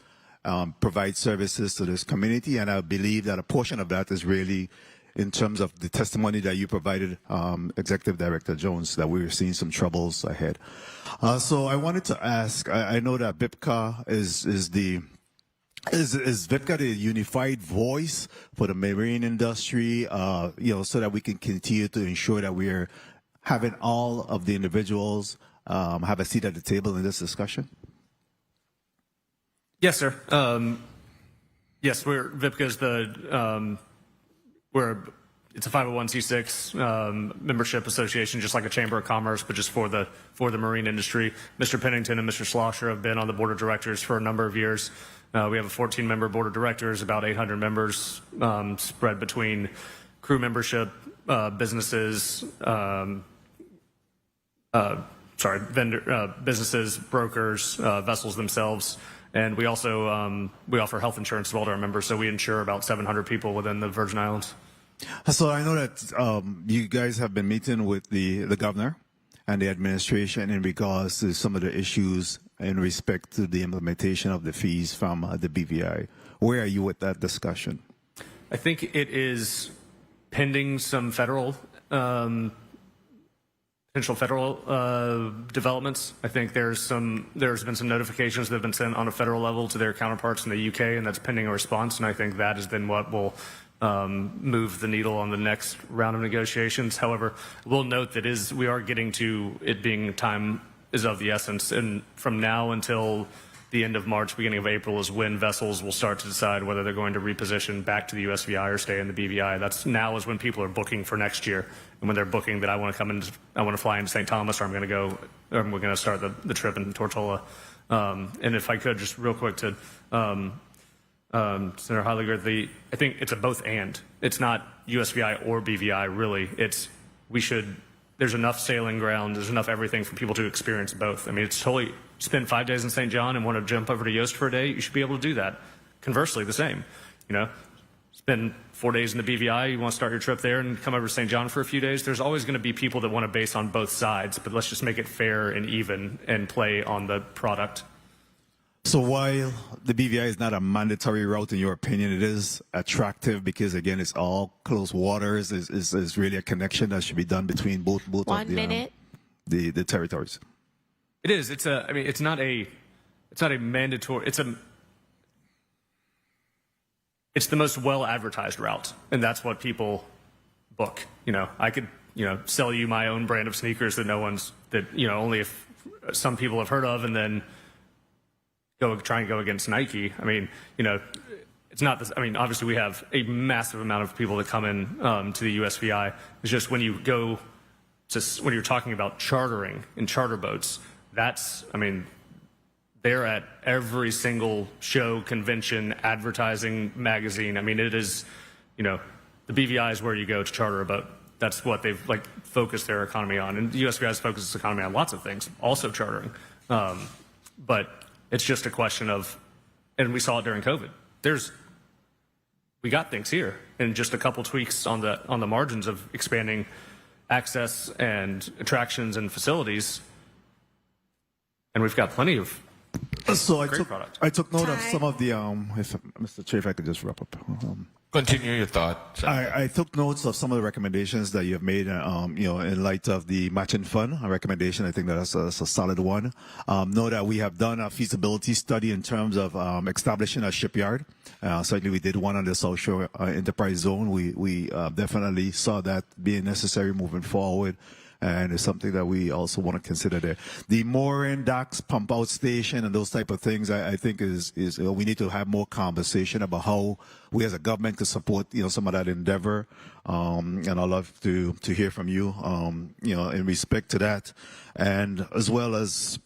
provide services to this community, and I believe that a portion of that is really in terms of the testimony that you provided, Executive Director Jones, that we were seeing some troubles ahead. So I wanted to ask, I know that VIPCA is VIPCA the unified voice for the marine industry, so that we can continue to ensure that we're having all of the individuals have a seat at the table in this discussion? Yes, sir. Yes, VIPCA is it's a 501c6 membership association, just like a chamber of commerce, but just for the marine industry. Mr. Pennington and Mr. Schlosser have been on the board of directors for a number of years. We have a 14-member board of directors, about 800 members spread between crew membership, businesses, businesses, brokers, vessels themselves. And we also we offer health insurance to all our members, so we insure about 700 people within the Virgin Islands. So I know that you guys have been meeting with the governor and the administration in regards to some of the issues in respect to the implementation of the fees from the BVI. Where are you with that discussion? I think it is pending some potential federal developments. I think there's been some notifications that have been sent on a federal level to their counterparts in the UK, and that's pending a response. And I think that is then what will move the needle on the next round of negotiations. However, we'll note that we are getting to it being time is of the essence, and from now until the end of March, beginning of April is when vessels will start to decide whether they're going to reposition back to the USVI or stay in the BVI. Now is when people are booking for next year, and when they're booking that I want to fly into St. Thomas, or we're going to start the trip in Tortola. And if I could just real quick to Senator Heiliger, I think it's a both and. It's not USVI or BVI really. There's enough sailing ground, there's enough everything for people to experience both. I mean, it's totally, spend 5 days in St. John and want to jump over to Yost for a day, you should be able to do that. Conversely, the same. Spend 4 days in the BVI, you want to start your trip there and come over to St. John for a few days. There's always going to be people that want to base on both sides, but let's just make it fair and even and play on the product. So while the BVI is not a mandatory route, in your opinion, it is attractive because, again, it's all close waters. Is really a connection that should be done between both of the territories. It is. It's not a mandatory. It's the most well advertised route, and that's what people book. I could sell you my own brand of sneakers that only if some people have heard of, and then try and go against Nike. I mean, it's not this. I mean, obviously we have a massive amount of people that come in to the USVI. It's just when you're talking about chartering and charter boats, they're at every single show, convention, advertising, magazine. I mean, it is, the BVI is where you go to charter a boat. That's what they've focused their economy on. And the USVI has focused its economy on lots of things, also chartering. But it's just a question of, and we saw it during COVID. We got things here, and just a couple tweaks on the margins of expanding access and attractions and facilities, and we've got plenty of So Great product. I took note of some of the, if Mr. Chair, if I could just wrap up. Continue your thought. I took notes of some of the recommendations that you have made, in light of the matching fund recommendation. I think that's a solid one. Know that we have done a feasibility study in terms of establishing a shipyard. Certainly we did one on the South Shore Enterprise Zone. We definitely saw that being necessary moving forward. And it's something that we also want to consider there. The mooring docks, pump out station, and those type of things, I think is we need to have more conversation about how we as a government could support, some of that endeavor. And I'd love to hear from you, in respect to that, and as well as.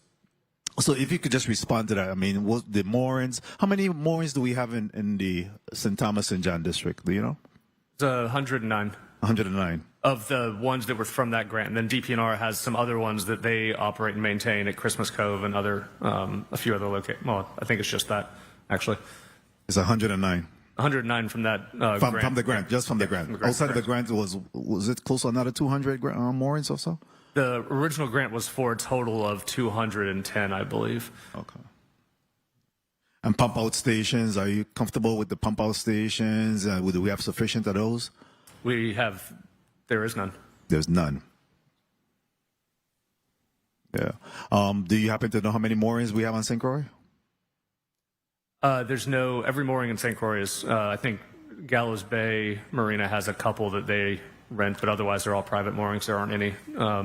So if you could just respond to that, I mean, what the moorings? How many moorings do we have in the St. Thomas and John district? Do you know? It's 109. 109. Of the ones that were from that grant. And then DPNR has some other ones that they operate and maintain at Christmas Cove and a few other locations. Well, I think it's just that, actually. It's 109. 109 from that grant. From the grant, just from the grant. Outside of the grant, was it close to another 200 moorings or so? The original grant was for a total of 210, I believe. Okay. And pump out stations, are you comfortable with the pump out stations? Do we have sufficient of those? There is none. There's none. Yeah. Do you happen to know how many moorings we have on St. Croix? Every mooring in St. Croix is, I think Gallows Bay Marina has a couple that they rent, but otherwise they're all private moorings. There aren't any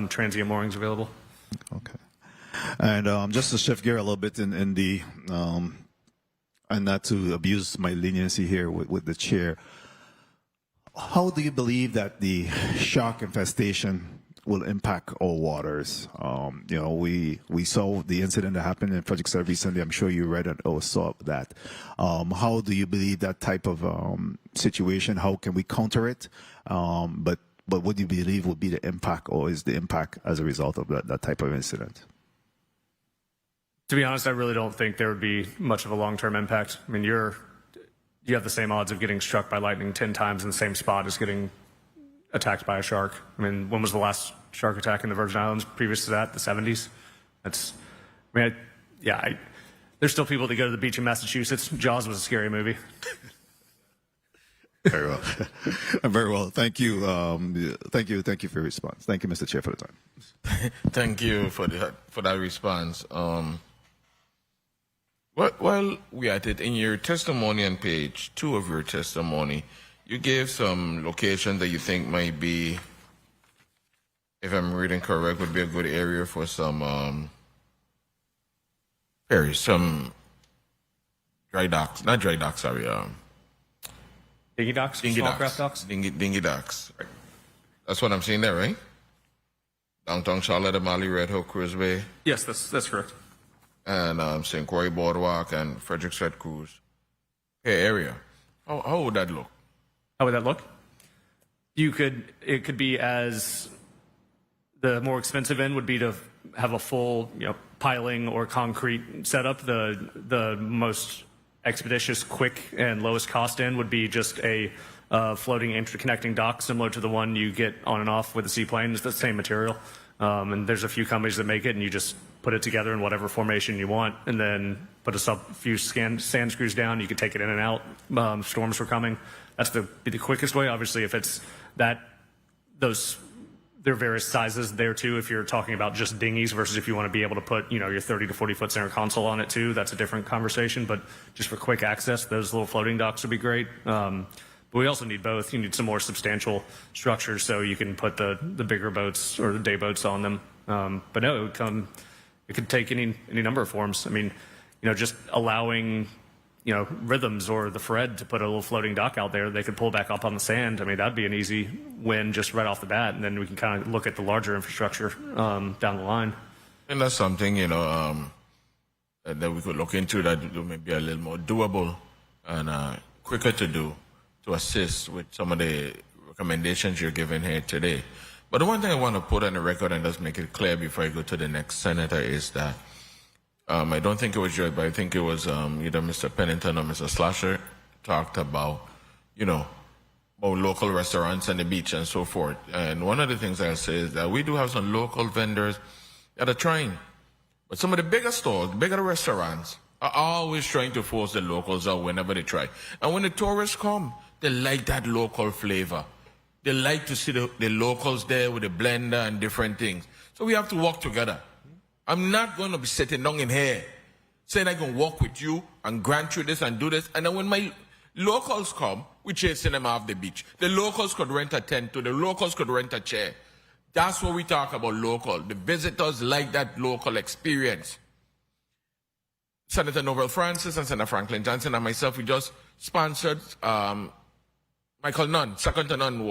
transient moorings available. Okay. And just to shift gear a little bit in the, and not to abuse my leniency here with the chair, how do you believe that the shark infestation will impact our waters? We saw the incident that happened in Fredericksburg recently. I'm sure you read it or saw that. How do you believe that type of situation? How can we counter it? But what do you believe would be the impact, or is the impact as a result of that type of incident? To be honest, I really don't think there would be much of a long-term impact. I mean, you have the same odds of getting struck by lightning 10 times in the same spot as getting attacked by a shark. I mean, when was the last shark attack in the Virgin Islands? Previous to that, the 70s? There's still people that go to the beach in Massachusetts. Jaws was a scary movie. Very well. Very well. Thank you. Thank you for your response. Thank you, Mr. Chair, for the time. Thank you for that response. While we at it, in your testimony on page 2 of your testimony, you gave some locations that you think might be, if I'm reading correct, would be a good area for some ferries, some dry docks, not dry docks, sorry. Dinghy docks? Small craft docks? Dinghy docks. Right. That's what I'm seeing there, right? Downtown Charlotte, Mali, Red Hook, Cruiseway. Yes, that's correct. And St. Croix Boardwalk and Fredericksburg Cruise area. How would that look? How would that look? It could be as the more expensive end would be to have a full, piling or concrete setup. The most expeditious, quick, and lowest cost end would be just a floating interconnecting dock similar to the one you get on and off with a seaplane. It's the same material. And there's a few companies that make it, and you just put it together in whatever formation you want, and then put a few sand screws down. You can take it in and out. Storms were coming. That's the quickest way. Obviously, if it's there are various sizes there too. If you're talking about just dinghies versus if you want to be able to put, your 30 to 40 foot center console on it too, that's a different conversation. But just for quick access, those little floating docks would be great. But we also need both. You need some more substantial structures so you can put the bigger boats or the day boats on them. But no, it could take any number of forms. I mean, just allowing, Rhythms or the Fred to put a little floating dock out there, they could pull back up on the sand. I mean, that'd be an easy win just right off the bat. And then we can kind of look at the larger infrastructure down the line. And that's something, that we could look into that may be a little more doable and quicker to do to assist with some of the recommendations you're giving here today. But the one thing I want to put on the record and just make it clear before I go to the next senator is that I don't think it was George, but I think it was either Mr. Pennington or Mr. Slasher talked about, about local restaurants and the beach and so forth. And one of the things I'll say is that we do have some local vendors that are trying. But some of the bigger stores, bigger restaurants, are always trying to force the locals out whenever they try. And when the tourists come, they like that local flavor. They like to see the locals there with the blender and different things. So we have to work together. I'm not going to be sitting down in here saying I can work with you and grant you this and do this. And then when my locals come, we're chasing them off the beach. The locals could rent a tent too. The locals could rent a chair. That's what we talk about local. The visitors like that local experience. Senator Novel Francis and Senator Franklin Johnson and myself, we just sponsored Michael Nunn, second to none,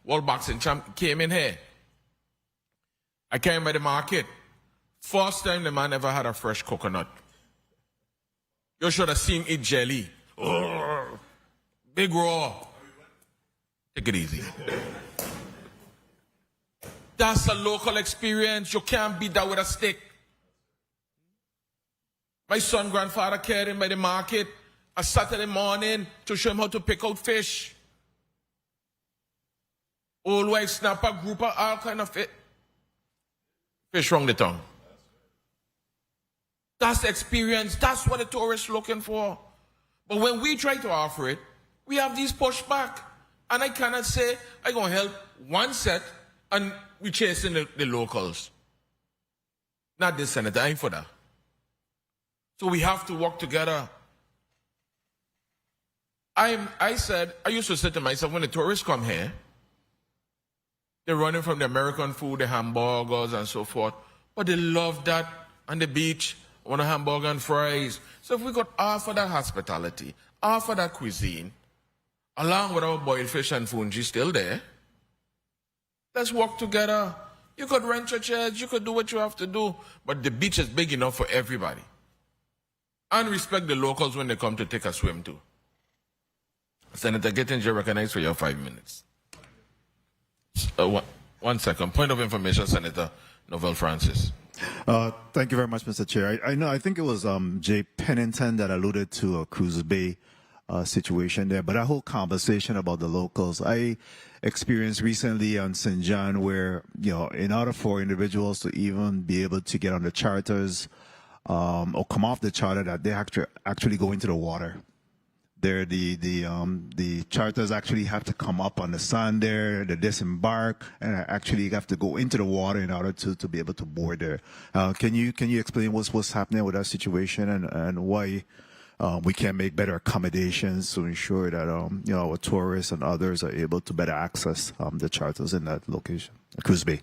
World Boxing Champ, came in here. I came by the market. First time the man ever had a fresh coconut. You should have seen it jelly. Oh, big raw. Take it easy. That's a local experience. You can't beat that with a stick. My son grandfather carried him by the market a Saturday morning to show him how to pick out fish. Old white snapper, grouper, all kind of fish wrong the tongue. That's the experience. That's what the tourists looking for. But when we try to offer it, we have these pushback. And I cannot say I'm going to help one set and we chasing the locals. Not this, Senator. I ain't for that. So we have to work together. I used to say to myself, when the tourists come here, they're running from the American food, the hamburgers and so forth. But they love that on the beach. Want a hamburger and fries. So if we could offer that hospitality, offer that cuisine, along with our boiled fish and fungi still there, let's work together. You could rent your chairs, you could do what you have to do, but the beach is big enough for everybody. And respect the locals when they come to take a swim too. Senator Gettinger, recognized for your 5 minutes. 1 second. Point of information, Senator Novel Francis. Thank you very much, Mr. Chair. I think it was Jay Pennington that alluded to a Cruz Bay situation there, but that whole conversation about the locals, I experienced recently on St. John where, in order for individuals to even be able to get on the charters or come off the charter, that they actually go into the water. There, the charters actually have to come up on the sand there, they disembark, and actually have to go into the water in order to be able to board there. Can you explain what's happening with that situation and why we can make better accommodations to ensure that our tourists and others are able to better access the charters in that location, Cruz Bay?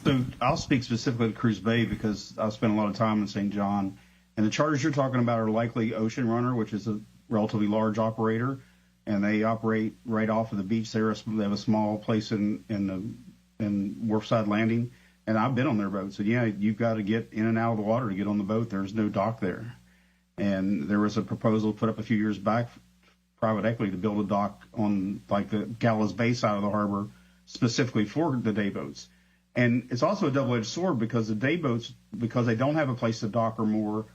So I'll speak specifically to Cruz Bay because I've spent a lot of time in St. John, and the charters you're talking about are likely Ocean Runner, which is a relatively large operator, and they operate right off of the beach there. They have a small place in Wharfside Landing, and I've been on their boats. And yeah, you've got to get in and out of the water to get on the boat. There's no dock there. And there was a proposal put up a few years back, private equity, to build a dock on like the Gallows Bay side of the harbor specifically for the day boats. And it's also a double-edged sword because the day boats, because they don't have a place to dock or moor,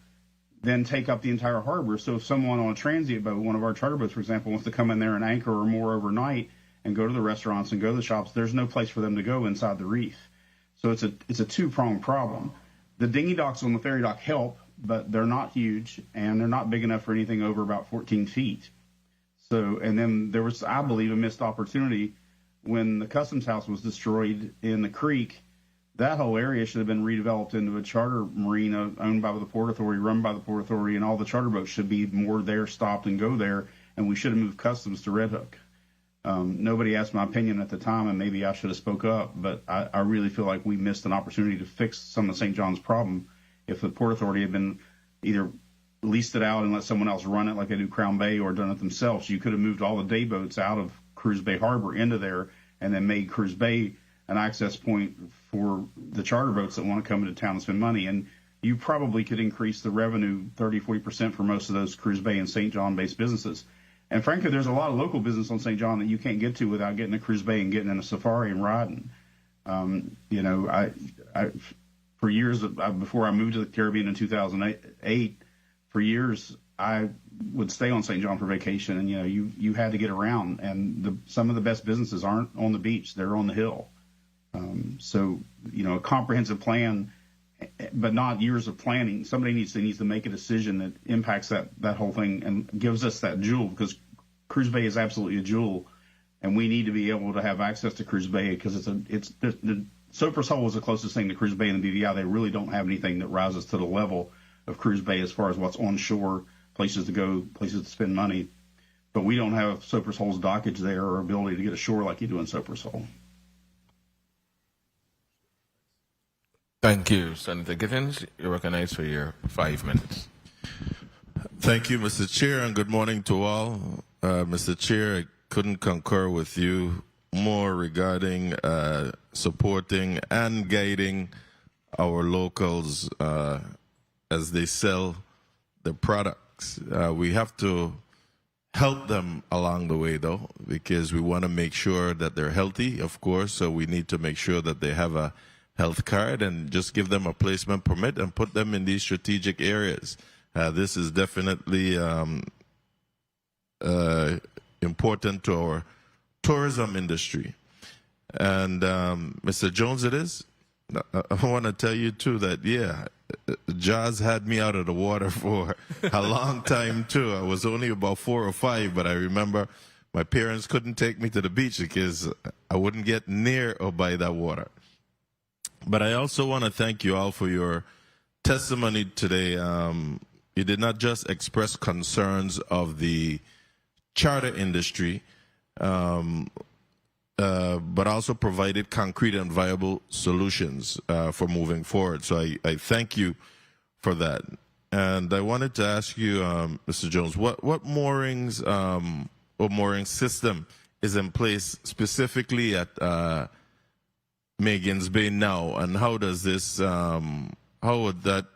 then take up the entire harbor. So if someone on a transient boat, one of our charter boats, for example, wants to come in there and anchor or moor overnight and go to the restaurants and go to the shops, there's no place for them to go inside the reef. So it's a two-pronged problem. The dinghy docks on the ferry dock help, but they're not huge, and they're not big enough for anything over about 14 feet. So, and then there was, I believe, a missed opportunity when the Customs House was destroyed in the creek. That whole area should have been redeveloped into a charter marina owned by the Port Authority, run by the Port Authority, and all the charter boats should be moored there, stopped, and go there, and we should have moved Customs to Red Hook. Nobody asked my opinion at the time, and maybe I should have spoke up, but I really feel like we missed an opportunity to fix some of St. John's problem. If the Port Authority had been either leased it out and let someone else run it like they do Crown Bay or done it themselves, you could have moved all the day boats out of Cruz Bay Harbor into there and then made Cruz Bay an access point for the charter boats that want to come into town and spend money. And you probably could increase the revenue 30-40% for most of those Cruz Bay and St. John-based businesses. And frankly, there's a lot of local business on St. John that you can't get to without getting to Cruz Bay and getting in a safari and riding. For years, before I moved to the Caribbean in 2008, for years I would stay on St. John for vacation, and you had to get around. And some of the best businesses aren't on the beach; they're on the hill. So a comprehensive plan but not years of planning. Somebody needs to make a decision that impacts that whole thing and gives us that jewel, because Cruz Bay is absolutely a jewel, and we need to be able to have access to Cruz Bay because the Sopris Hole is the closest thing to Cruz Bay in the BVI. They really don't have anything that rises to the level of Cruz Bay as far as what's onshore, places to go, places to spend money. But we don't have Sopris Hole's dockage there or ability to get ashore like you do in Sopris Hole. Thank you, Senator Gittins. You're recognized for your 5 minutes. Thank you, Mr. Chair, and good morning to all. Mr. Chair, I couldn't concur with you more regarding supporting and guiding our locals as they sell their products. We have to help them along the way, though, because we want to make sure that they're healthy, of course, so we need to make sure that they have a health card and just give them a placement permit and put them in these strategic areas. This is definitely important to our tourism industry. And Mr. Jones, it is. I want to tell you, too, that, yeah, Jaws had me out of the water for a long time, too. I was only about 4 or 5, but I remember my parents couldn't take me to the beach because I wouldn't get near or by that water. But I also want to thank you all for your testimony today. You did not just express concerns of the charter industry, but also provided concrete and viable solutions for moving forward. So I thank you for that. And I wanted to ask you, Mr. Jones, what moorings or mooring system is in place specifically at Magens Bay now, and how does this, how would that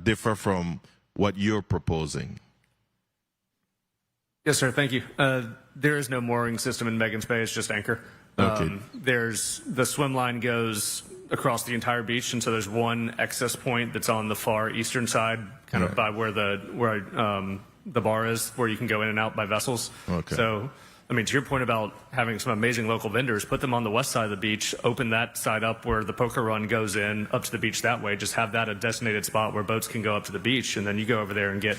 differ from what you're proposing? Yes, sir. Thank you. There is no mooring system in Magens Bay. It's just anchor. Okay. There's the swim line goes across the entire beach, and so there's one access point that's on the far eastern side, kind of by where the bar is, where you can go in and out by vessels. Okay. So, I mean, to your point about having some amazing local vendors, put them on the west side of the beach, open that side up where the poker run goes in up to the beach that way. Just have that a designated spot where boats can go up to the beach, and then you go over there and get,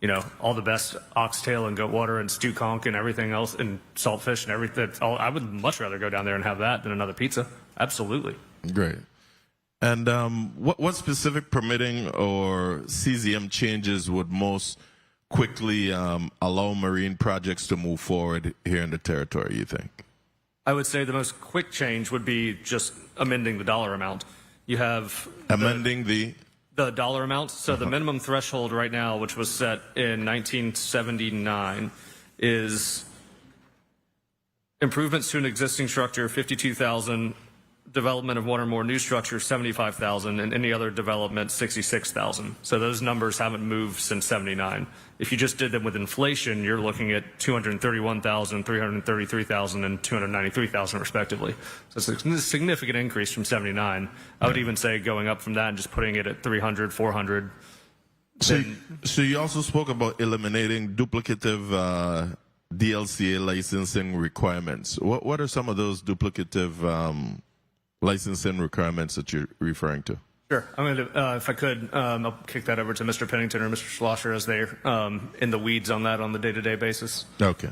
you know, all the best oxtail and goat water and stew conch and everything else and saltfish and everything. I would much rather go down there and have that than another pizza. Absolutely. Great. And what specific permitting or CZM changes would most quickly allow marine projects to move forward here in the territory, you think? I would say the most quick change would be just amending the dollar amount. You have amending the dollar amount. So the minimum threshold right now, which was set in 1979, is improvements to an existing structure, 52,000, development of one or more new structures, 75,000, and any other development, 66,000. So those numbers haven't moved since 79. If you just did them with inflation, you're looking at 231,000, 333,000, and 293,000 respectively. So it's a significant increase from 79. I would even say going up from that and just putting it at 300, 400. So you also spoke about eliminating duplicative DLCA licensing requirements. What are some of those duplicative licensing requirements that you're referring to? Sure. I'm going to, if I could, I'll kick that over to Mr. Pennington or Mr. Schlosser as they're in the weeds on that on the day-to-day basis. Okay.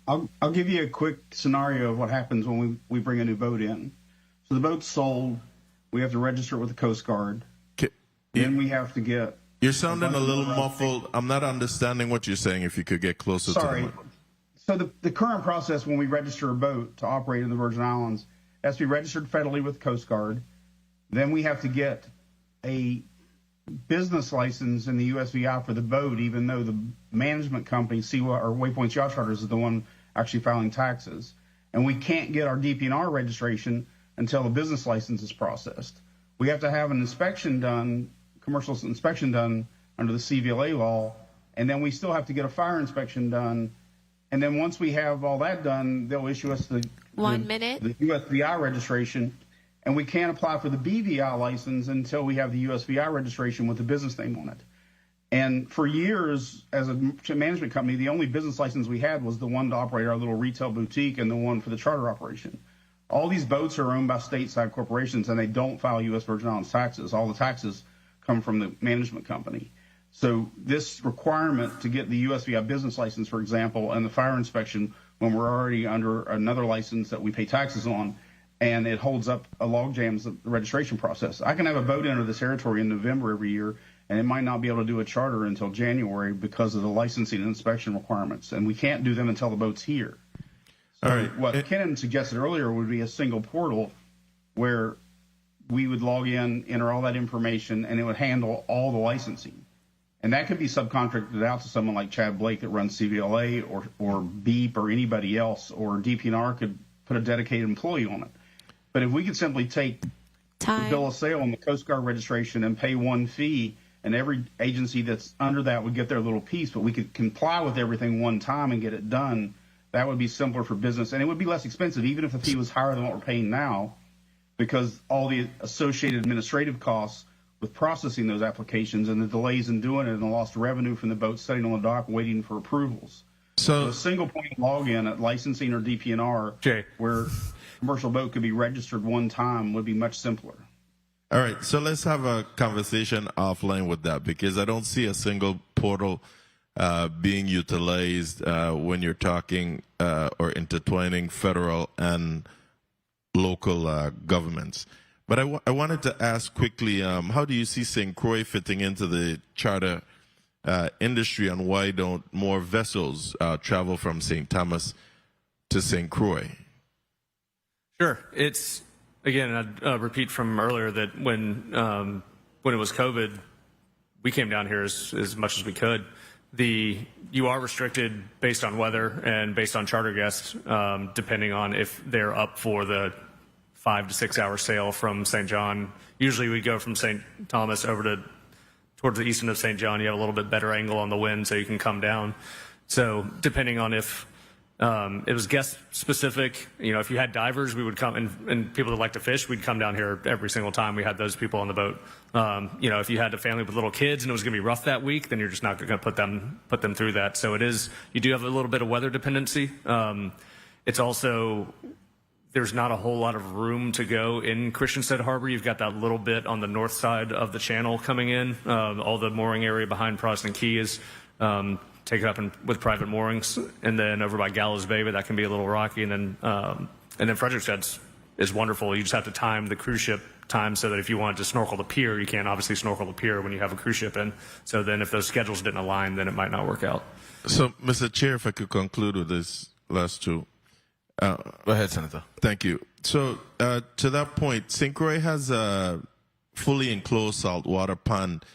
I'll give you a quick scenario of what happens when we bring a new boat in. So the boat's sold. We have to register it with the Coast Guard. Then we have to get... You're sounding a little muffled. I'm not understanding what you're saying. If you could get closer to the mic. So the current process when we register a boat to operate in the Virgin Islands has to be registered federally with the Coast Guard. Then we have to get a business license in the USVI for the boat, even though the management company, Waypoints Yacht Charters, is the one actually filing taxes. And we can't get our DP&R registration until the business license is processed. We have to have an inspection done, commercial inspection done under the CVLA law, and then we still have to get a fire inspection done. And then once we have all that done, they'll issue us the USVI registration. And we can't apply for the BVI license until we have the USVI registration with the business name on it. And for years, as a management company, the only business license we had was the one to operate our little retail boutique and the one for the charter operation. All these boats are owned by stateside corporations, and they don't file U.S. Virgin Islands taxes. All the taxes come from the management company. So this requirement to get the USVI business license, for example, and the fire inspection when we're already under another license that we pay taxes on, and it holds up a log jams the registration process. I can have a boat enter this territory in November every year, and it might not be able to do a charter until January because of the licensing and inspection requirements, and we can't do them until the boat's here. So all right. What Kenan suggested earlier would be a single portal where we would log in, enter all that information, and it would handle all the licensing. And that could be subcontracted out to someone like Chad Blake that runs CVLA or BEEP or anybody else, or DPNR could put a dedicated employee on it. But if we could simply take the bill of sale and the Coast Guard registration and pay one fee, and every agency that's under that would get their little piece, but we could comply with everything one time and get it done, that would be simpler for business. And it would be less expensive, even if the fee was higher than what we're paying now, because all the associated administrative costs with processing those applications and the delays in doing it and the lost revenue from the boat sitting on the dock waiting for approvals. So a single point login at licensing or DPNR where commercial boat could be registered one time would be much simpler. All right, so let's have a conversation offline with that, because I don't see a single portal being utilized when you're talking or intertwining federal and local governments. But I wanted to ask quickly, how do you see St. Croix fitting into the charter industry, and why don't more vessels travel from St. Thomas to St. Croix? Sure. It's, again, I'd repeat from earlier that when it was COVID, we came down here as much as we could. You are restricted based on weather and based on charter guests, depending on if they're up for the 5 to 6 hour sail from St. John. Usually we go from St. Thomas over towards the eastern of St. John. You have a little bit better angle on the wind, so you can come down. So depending on if it was guest specific, if you had divers, we would come, and people that like to fish, we'd come down here every single time we had those people on the boat. If you had a family with little kids and it was going to be rough that week, then you're just not going to put them through that. So you do have a little bit of weather dependency. It's also, there's not a whole lot of room to go in Christiansted Harbor. You've got that little bit on the north side of the channel coming in. All the mooring area behind Protestant Key is taken up with private moorings, and then over by Gallows Bay, but that can be a little rocky. And then Frederiksted is wonderful. You just have to time the cruise ship time so that if you wanted to snorkel the pier, you can't obviously snorkel the pier when you have a cruise ship in. So then if those schedules didn't align, then it might not work out. So, Mr. Chair, if I could conclude with this last two. Go ahead, Senator. Thank you. So, to that point, St. Croix has a fully enclosed saltwater pond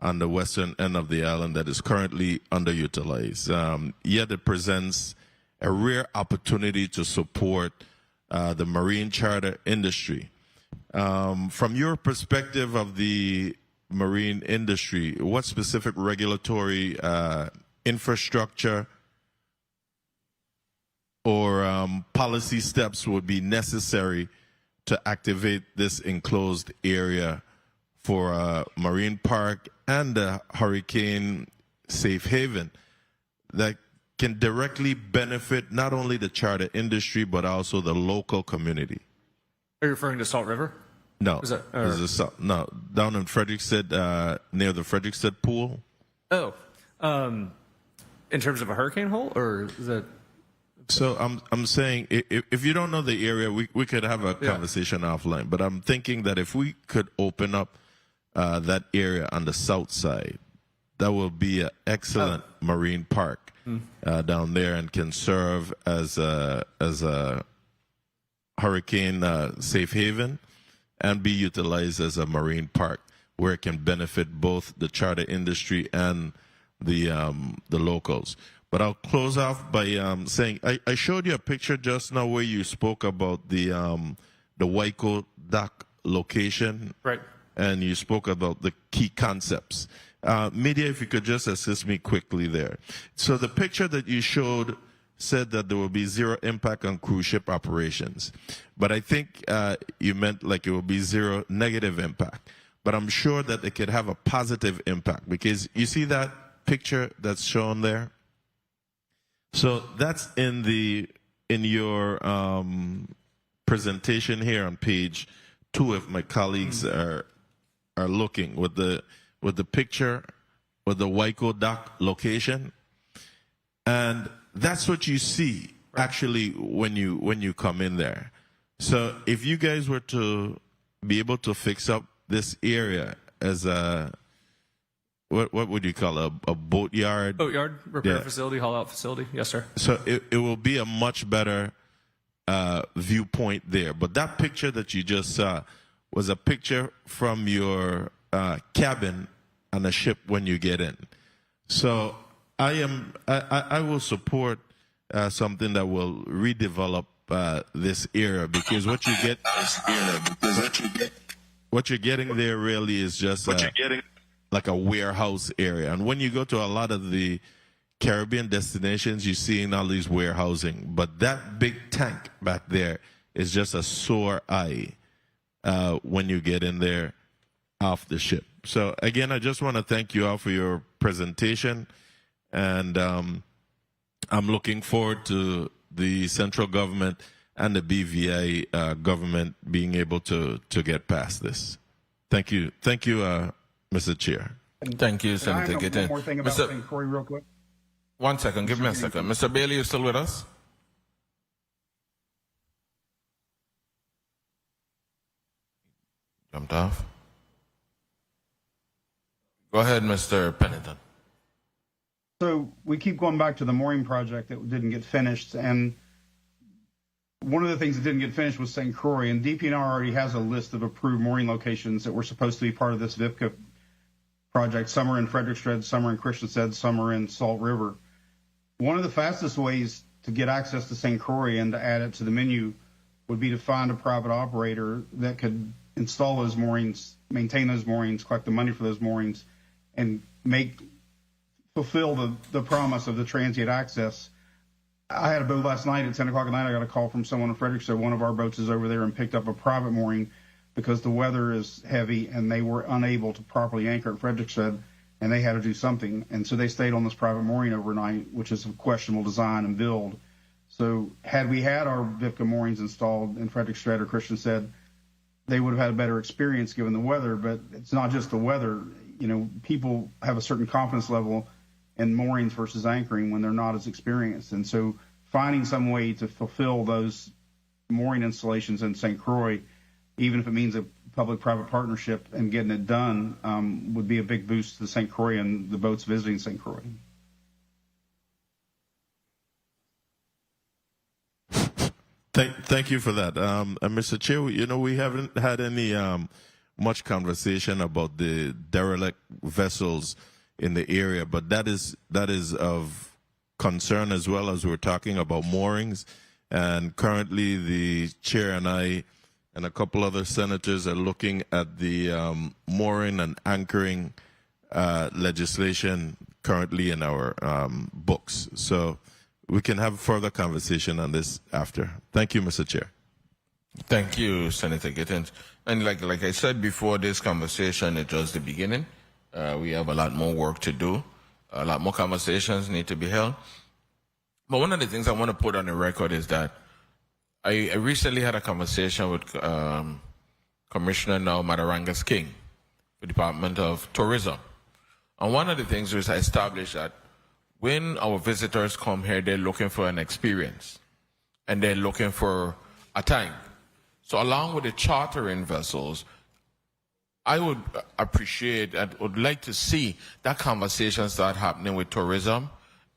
on the western end of the island that is currently underutilized. Yet it presents a rare opportunity to support the marine charter industry. From your perspective of the marine industry, what specific regulatory infrastructure or policy steps would be necessary to activate this enclosed area for a marine park and a hurricane safe haven that can directly benefit not only the charter industry but also the local community? Are you referring to Salt River? No, no, down in Frederiksted, near the Frederiksted pool. Oh, in terms of a hurricane hole, or is that? So I'm saying, if you don't know the area, we could have a conversation offline. But I'm thinking that if we could open up that area on the south side, that will be an excellent marine park down there, and can serve as a hurricane safe haven and be utilized as a marine park where it can benefit both the charter industry and the locals. But I'll close off by saying I showed you a picture just now where you spoke about the Waiko dock location, right? And you spoke about the key concepts. Media, if you could just assist me quickly there. So the picture that you showed said that there will be zero impact on cruise ship operations, but I think you meant like it will be zero negative impact. But I'm sure that it could have a positive impact, because you see that picture that's shown there. So that's in your presentation here on page 2, if my colleagues are looking, with the picture with the Waiko dock location, and that's what you see actually when you come in there. So if you guys were to be able to fix up this area as a what would you call a boat yard? Boat yard, repair facility, haul out facility. Yes, sir. So it will be a much better viewpoint there. But that picture that you just saw was a picture from your cabin on a ship when you get in. So I will support something that will redevelop this area, because what you're getting there really is just like a warehouse area. And when you go to a lot of the Caribbean destinations, you're seeing all these warehousing, but that big tank back there is just a sore eye when you get in there off the ship. So again, I just want to thank you all for your presentation, and I'm looking forward to the central government and the BVI government being able to get past this. Thank you, Mr. Chair. Thank you, Senator Gittins. One more thing about St. Croix real quick. 1 second, give me a second. Mr. Bailey, you still with us? Jumped off. Go ahead, Mr. Pennington. So we keep going back to the mooring project that didn't get finished, and one of the things that didn't get finished was St. Croix, and DPNR already has a list of approved mooring locations that were supposed to be part of this VIPCA project. Some are in Frederiksted, some are in Christiansted, some are in Salt River. One of the fastest ways to get access to St. Croix and to add it to the menu would be to find a private operator that could install those moorings, maintain those moorings, collect the money for those moorings, and fulfill the promise of the transient access. I had a boat last night at 10 o'clock at night. I got a call from someone in Frederiksted. One of our boats is over there and picked up a private mooring because the weather is heavy and they were unable to properly anchor at Frederiksted, and they had to do something. And so they stayed on this private mooring overnight, which is of questionable design and build. So had we had our VIPCA moorings installed in Frederiksted or Christiansted, they would have had a better experience given the weather. But it's not just the weather. You know, people have a certain confidence level in moorings versus anchoring when they're not as experienced. And so finding some way to fulfill those mooring installations in St. Croix, even if it means a public-private partnership, and getting it done would be a big boost to St. Croix and the boats visiting St. Croix. Thank you for that. Mr. Chair, you know, we haven't had any much conversation about the derelict vessels in the area, but that is of concern as well, as we're talking about moorings. And currently the chair and I and a couple other senators are looking at the mooring and anchoring legislation currently in our books. So we can have further conversation on this after. Thank you, Mr. Chair. Thank you, Senator Gittins. And like I said before this conversation, it was the beginning. We have a lot more work to do. A lot more conversations need to be held. But one of the things I want to put on the record is that I recently had a conversation with Commissioner now Madarangas King, the Department of Tourism. And one of the things was I established that when our visitors come here, they're looking for an experience and they're looking for a time. So along with the chartering vessels, I would appreciate and would like to see that conversation start happening with tourism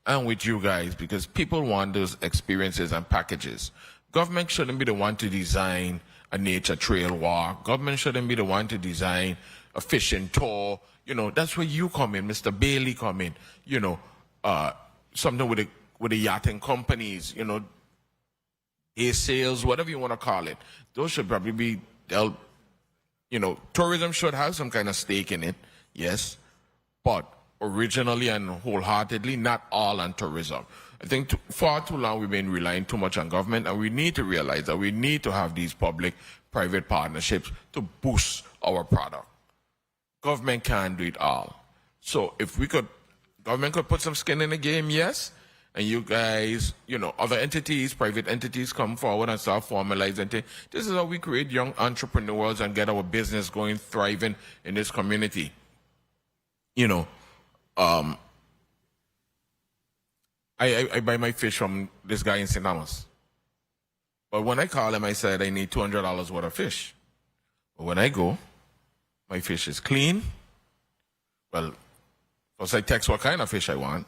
and with you guys, because people want those experiences and packages. Government shouldn't be the one to design a nature trail walk. Government shouldn't be the one to design a fishing tour. You know, that's where you come in, Mr. Bailey come in. You know, something with the yachting companies, you know, sales, whatever you want to call it. Those should probably be dealt. You know, tourism should have some kind of stake in it, yes, but originally and wholeheartedly, not all on tourism. I think far too long we've been relying too much on government, and we need to realize that we need to have these public-private partnerships to boost our product. Government can't do it all. So if government could put some skin in the game, yes, and you guys, you know, other entities, private entities come forward and start formalizing things. This is how we create young entrepreneurs and get our business going, thriving in this community. You know, I buy my fish from this guy in St. Thomas. But when I call him, I said I need $200 worth of fish. But when I go, my fish is clean. Well, first I text what kind of fish I want.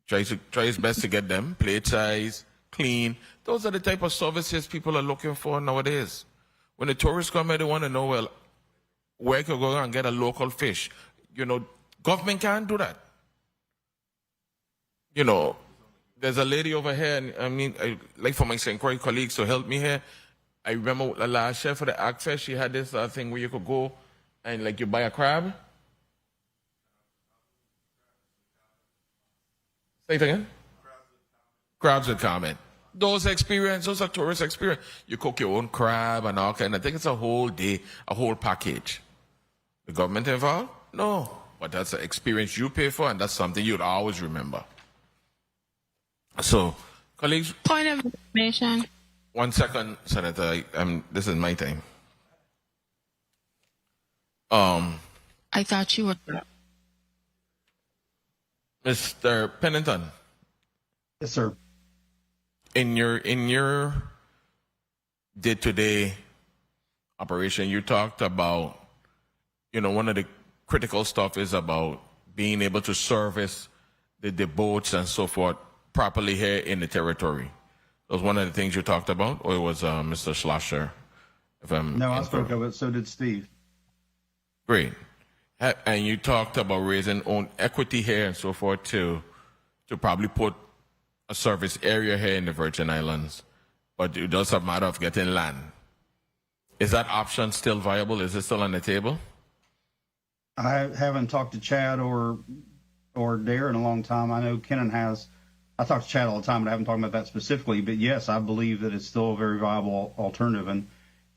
Try his best to get them, plate size, clean. Those are the type of services people are looking for nowadays. When the tourists come here, they want to know, well, where can I go and get a local fish? You know, government can't do that. You know, there's a lady over here, and I mean, like for my St. Croix colleagues to help me here, I remember last year for the Agfest, she had this thing where you could go and like you buy a crab. Say it again. Crabs would comment. Those are tourist experience. You cook your own crab and all kind of things. It's a whole day, a whole package. The government involved? No. But that's an experience you pay for, and that's something you'd always remember. So, colleagues. Point of information. 1 second, Senator. This is my time. I thought you were. Mr. Pennington. Yes, sir. In your day-to-day operation, you talked about, you know, one of the critical stuff is about being able to service the boats and so forth properly here in the territory. That was one of the things you talked about, or it was Mr. Schlosser? No, I spoke of it. So did Steve. Great. And you talked about raising own equity here and so forth to probably put a service area here in the Virgin Islands. But it does have a matter of getting land. Is that option still viable? Is it still on the table? I haven't talked to Chad or Dare in a long time. I know Kennan has. I talk to Chad all the time, but I haven't talked about that specifically. But yes, I believe that it's still a very viable alternative. And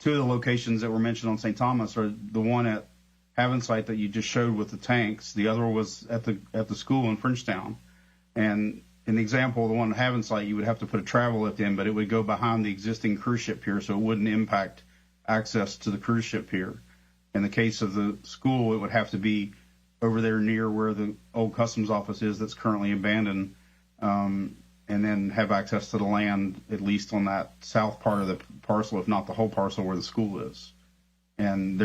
two of the locations that were mentioned on St. Thomas are the one at Havensight that you just showed with the tanks. The other was at the school in Frenchtown. And in the example, the one at Havensight, you would have to put a travel lift in, but it would go behind the existing cruise ship pier, so it wouldn't impact access to the cruise ship pier. In the case of the school, it would have to be over there near where the old customs office is that's currently abandoned, and then have access to the land, at least on that south part of the parcel, if not the whole parcel where the school is. And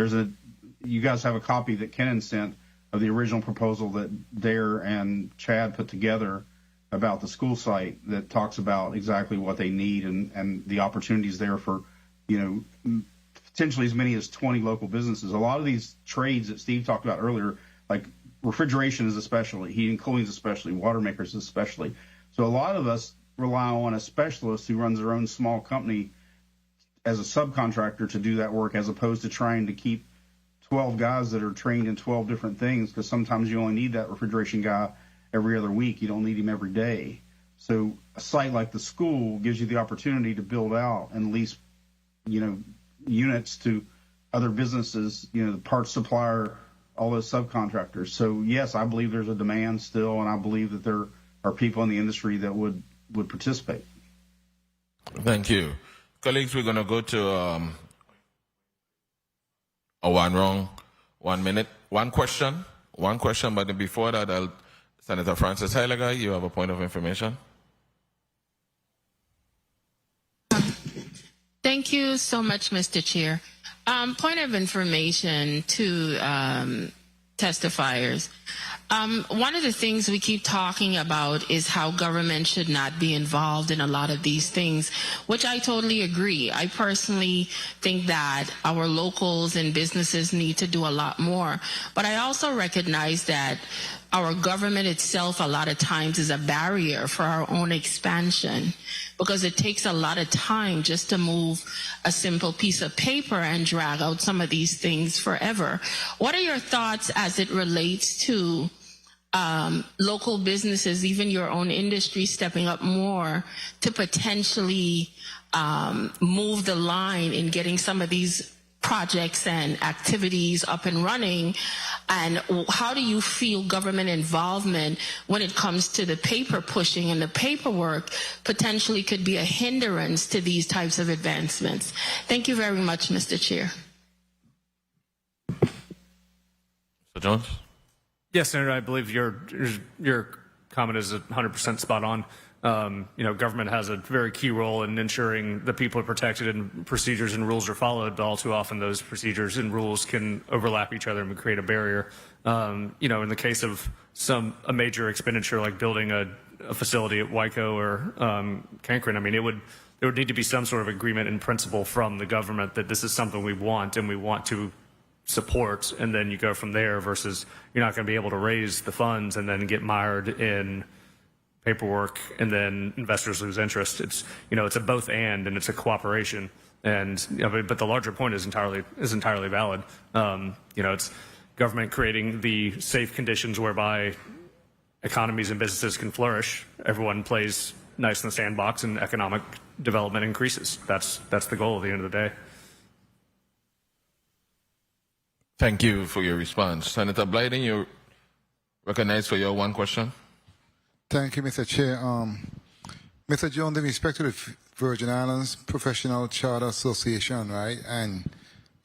you guys have a copy that Kennan sent of the original proposal that Dare and Chad put together about the school site that talks about exactly what they need and the opportunities there for, you know, potentially as many as 20 local businesses. A lot of these trades that Steve talked about earlier, like refrigeration is especially, heating and cooling is especially, water makers especially. So a lot of us rely on a specialist who runs their own small company as a subcontractor to do that work, as opposed to trying to keep 12 guys that are trained in 12 different things, because sometimes you only need that refrigeration guy every other week. You don't need him every day. So a site like the school gives you the opportunity to build out and lease, you know, units to other businesses, you know, the parts supplier, all those subcontractors. So yes, I believe there's a demand still, and I believe that there are people in the industry that would participate. Thank you. Colleagues, we're going to go to one minute, one question, but before that, Senator Francis Heiliger, you have a point of information? Thank you so much, Mr. Chair. Point of information to testifiers. One of the things we keep talking about is how government should not be involved in a lot of these things, which I totally agree. I personally think that our locals and businesses need to do a lot more. But I also recognize that our government itself a lot of times is a barrier for our own expansion, because it takes a lot of time just to move a simple piece of paper and drag out some of these things forever. What are your thoughts as it relates to local businesses, even your own industry, stepping up more to potentially move the line in getting some of these projects and activities up and running? And how do you feel government involvement when it comes to the paper pushing and the paperwork potentially could be a hindrance to these types of advancements? Thank you very much, Mr. Chair. Mr. Jones? Yes, Senator, I believe your comment is 100% spot on. Government has a very key role in ensuring that people are protected and procedures and rules are followed, but all too often those procedures and rules can overlap each other and create a barrier. In the case of a major expenditure like building a facility at Waiko or Cancun, I mean, there would need to be some sort of agreement in principle from the government that this is something we want and we want to support, and then you go from there versus you're not going to be able to raise the funds and then get mired in paperwork and then investors lose interest. It's a both and it's a cooperation, and but the larger point is entirely valid. It's government creating the safe conditions whereby economies and businesses can flourish. Everyone plays nice in the sandbox and economic development increases. That's the goal at the end of the day. Thank you for your response. Senator Blyden, you're recognized for your one question. Thank you, Mr. Chair. Mr. Jones, in respect to the Virgin Islands Professional Charter Association, right? And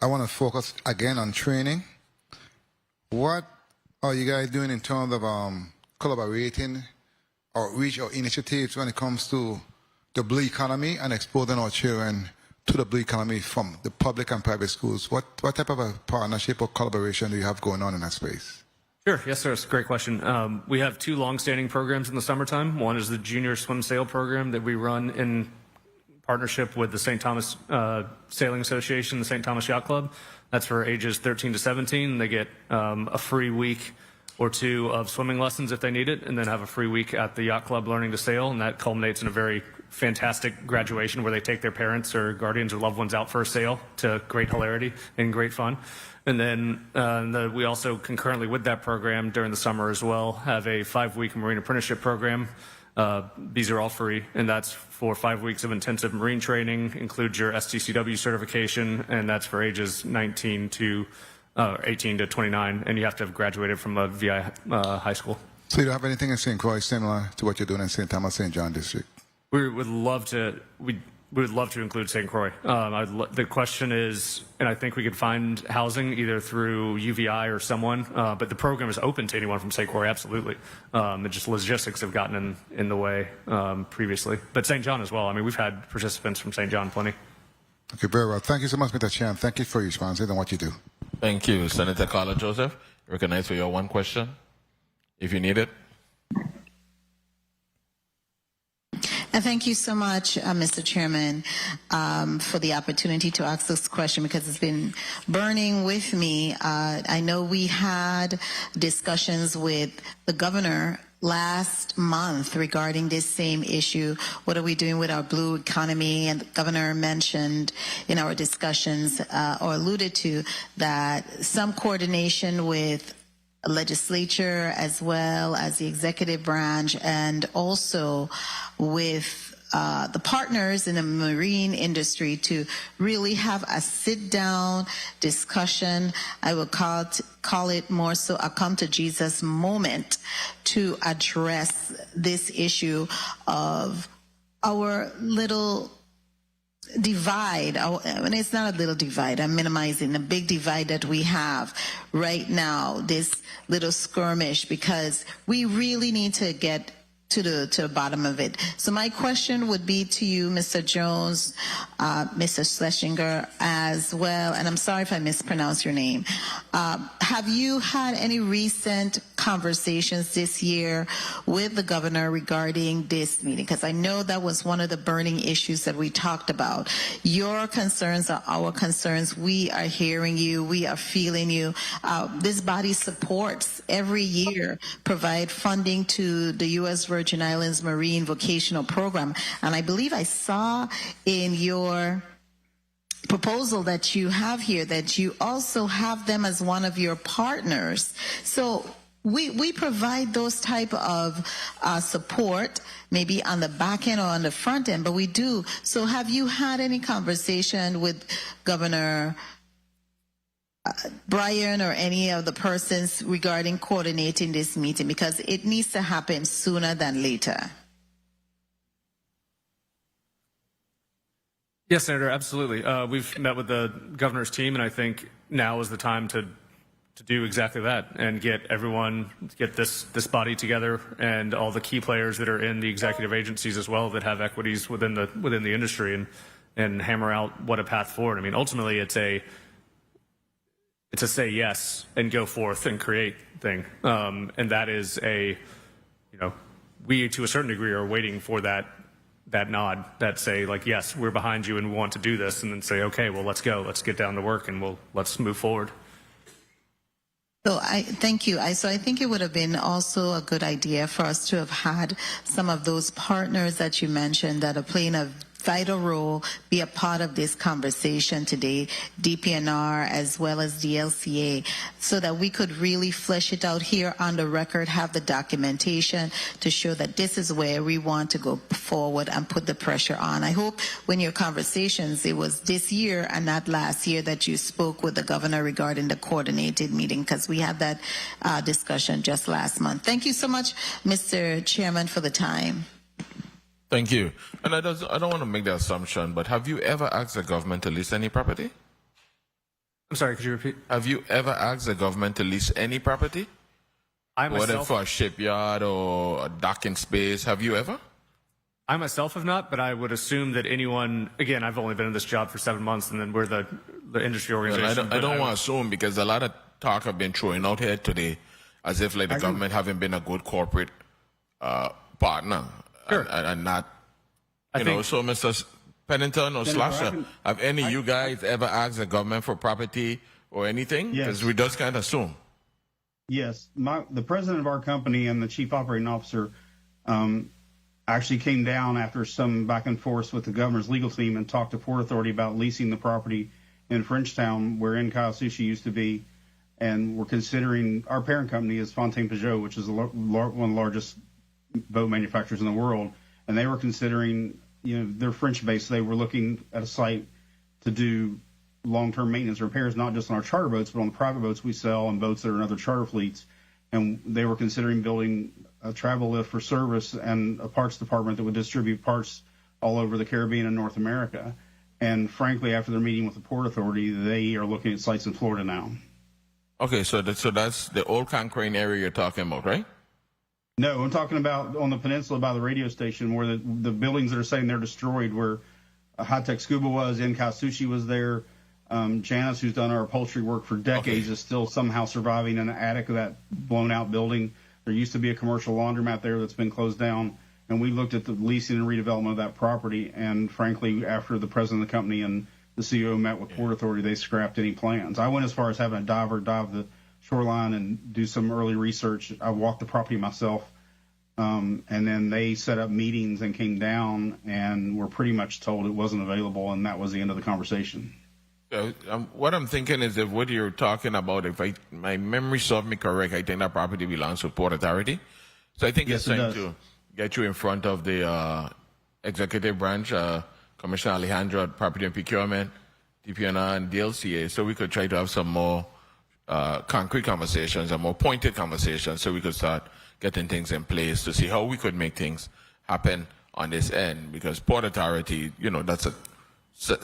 I want to focus again on training. What are you guys doing in terms of collaborating or reach or initiatives when it comes to the blue economy and exposing our children to the blue economy from the public and private schools? What type of a partnership or collaboration do you have going on in that space? Sure. Yes, sir. It's a great question. We have two long-standing programs in the summertime. One is the Junior Swim Sail program that we run in partnership with the St. Thomas Sailing Association, the St. Thomas Yacht Club. That's for ages 13 to 17. They get a free week or two of swimming lessons if they need it, and then have a free week at the yacht club learning to sail, and that culminates in a very fantastic graduation where they take their parents or guardians or loved ones out for a sail to great hilarity and great fun. And then we also concurrently with that program during the summer as well have a 5-week marine apprenticeship program. These are all free, and that's for 5 weeks of intensive marine training, includes your STCW certification, and that's for ages 18 to 29, and you have to have graduated from a VI high school. So you don't have anything in St. Croix similar to what you're doing in St. Thomas, St. John District? We would love to. We would love to include St. Croix. The question is, and I think we could find housing either through UVI or someone, but the program is open to anyone from St. Croix, absolutely. Just logistics have gotten in the way previously. But St. John as well. I mean, we've had participants from St. John plenty. Okay, very well. Thank you so much, Mr. Chair, and thank you for your responses and what you do. Thank you. Senator Carla Joseph, recognized for your one question, if you need it. And thank you so much, Mr. Chairman, for the opportunity to ask this question because it's been burning with me. I know we had discussions with the governor last month regarding this same issue. What are we doing with our blue economy? And the governor mentioned in our discussions or alluded to that some coordination with legislature as well as the executive branch and also with the partners in the marine industry to really have a sit-down discussion. I would call it more so a come to Jesus moment to address this issue of our little divide. And it's not a little divide. I'm minimizing the big divide that we have right now, this little skirmish, because we really need to get to the bottom of it. So my question would be to you, Mr. Jones, Mr. Schlesinger as well, and I'm sorry if I mispronounced your name. Have you had any recent conversations this year with the governor regarding this meeting? Because I know that was one of the burning issues that we talked about. Your concerns are our concerns. We are hearing you. We are feeling you. This body supports every year, provide funding to the U.S. Virgin Islands Marine Vocational Program. And I believe I saw in your proposal that you have here that you also have them as one of your partners. So we provide those type of support, maybe on the back end or on the front end, but we do. So have you had any conversation with Governor Brian or any of the persons regarding coordinating this meeting, because it needs to happen sooner than later. Yes, Senator, absolutely. We've met with the governor's team, and I think now is the time to do exactly that and get this body together and all the key players that are in the executive agencies as well that have equities within the industry and hammer out what a path forward. I mean, ultimately, it's a say yes and go forth and create thing, and that is we to a certain degree are waiting for that nod that say like, yes, we're behind you and we want to do this, and then say, okay, well, let's go, let's get down to work, and let's move forward. So thank you. So I think it would have been also a good idea for us to have had some of those partners that you mentioned that are playing a vital role be a part of this conversation today, DPNR as well as DLCA, so that we could really flesh it out here on the record, have the documentation to show that this is where we want to go forward and put the pressure on. I hope when your conversations, it was this year and not last year that you spoke with the governor regarding the coordinated meeting, because we had that discussion just last month. Thank you so much, Mr. Chairman, for the time. Thank you. And I don't want to make the assumption, but have you ever asked the government to lease any property? I'm sorry, could you repeat? Have you ever asked the government to lease any property? Whether for a shipyard or a docking space, have you ever? I myself have not, but I would assume that anyone, again, I've only been in this job for 7 months, and then we're the industry organization. I don't want to assume, because a lot of talk have been throwing out here today as if like the government haven't been a good corporate partner. Sure. And not, so Mr. Pennington or Slasher, have any of you guys ever asked the government for property or anything? Because we just can't assume. Yes. The president of our company and the chief operating officer actually came down after some back and forth with the governor's legal team and talked to Port Authority about leasing the property in Frenchtown, where Nkau Sushi used to be. And we're considering, our parent company is Fontaine Pajot, which is one of the largest boat manufacturers in the world, and they were considering, they're French based. They were looking at a site to do long-term maintenance repairs, not just on our charter boats, but on the private boats we sell and boats that are in other charter fleets. And they were considering building a travel lift for service and a parts department that would distribute parts all over the Caribbean and North America. And frankly, after their meeting with the Port Authority, they are looking at sites in Florida now. Okay, so that's the old Concrane area you're talking about, right? No, I'm talking about on the peninsula by the radio station, where the buildings that are saying they're destroyed, where High Tech Scuba was, Nkau Sushi was there. Janice, who's done our upholstery work for decades, is still somehow surviving in the attic of that blown out building. There used to be a commercial laundromat there that's been closed down. And we looked at the leasing and redevelopment of that property. And frankly, after the president of the company and the CEO met with Port Authority, they scrapped any plans. I went as far as having a diver dive the shoreline and do some early research. I walked the property myself, and then they set up meetings and came down and were pretty much told it wasn't available, and that was the end of the conversation. What I'm thinking is, if what you're talking about, if my memory serves me correct, I think that property belongs to Port Authority. So I think it's time to get you in front of the executive branch, Commissioner Alejandro at Property and Procurement, DPNR, and DLCA, so we could try to have some more concrete conversations and more pointed conversations, so we could start getting things in place to see how we could make things happen on this end. Because Port Authority, that's a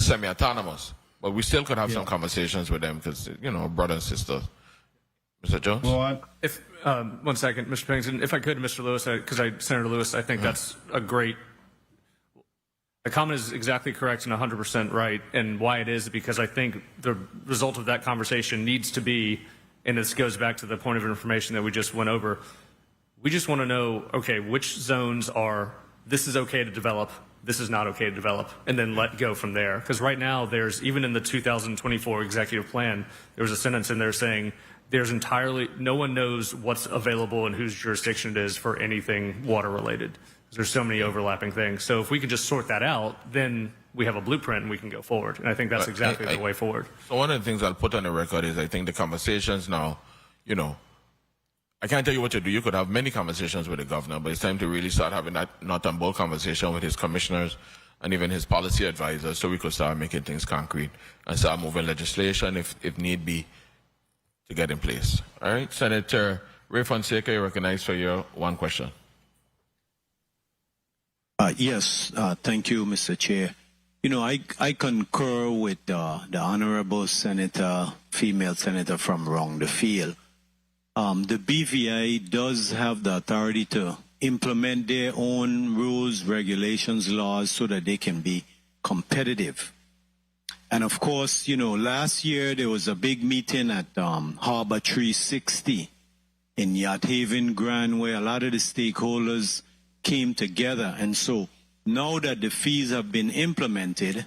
semi-autonomous, but we still could have some conversations with them because, brother and sister. Mr. Jones? Well, if 1 second, Mr. Pennington, if I could, Mr. Lewis, Senator Lewis, I think that's a great. The comment is exactly correct and 100% right, and why it is because I think the result of that conversation needs to be, and this goes back to the point of information that we just went over, we just want to know, okay, which zones are, this is okay to develop, this is not okay to develop, and then let go from there. Because right now, even in the 2024 executive plan, there was a sentence in there saying no one knows what's available and whose jurisdiction it is for anything water related. There's so many overlapping things. So if we can just sort that out, then we have a blueprint and we can go forward. And I think that's exactly the way forward. So one of the things I'll put on the record is I think the conversations now, I can't tell you what to do. You could have many conversations with the governor, but it's time to really start having that nut and bolt conversation with his commissioners and even his policy advisors, so we could start making things concrete and start moving legislation if need be to get in place. All right, Senator Ray Fonseca, you're recognized for your one question. Yes, thank you, Mr. Chair. You know, I concur with the Honorable Senator, female Senator from Wrong the Field. The BVI does have the authority to implement their own rules, regulations, laws so that they can be competitive. And of course, you know, last year there was a big meeting at Harbor 360 in Yacht Haven Grand where a lot of the stakeholders came together. And so now that the fees have been implemented,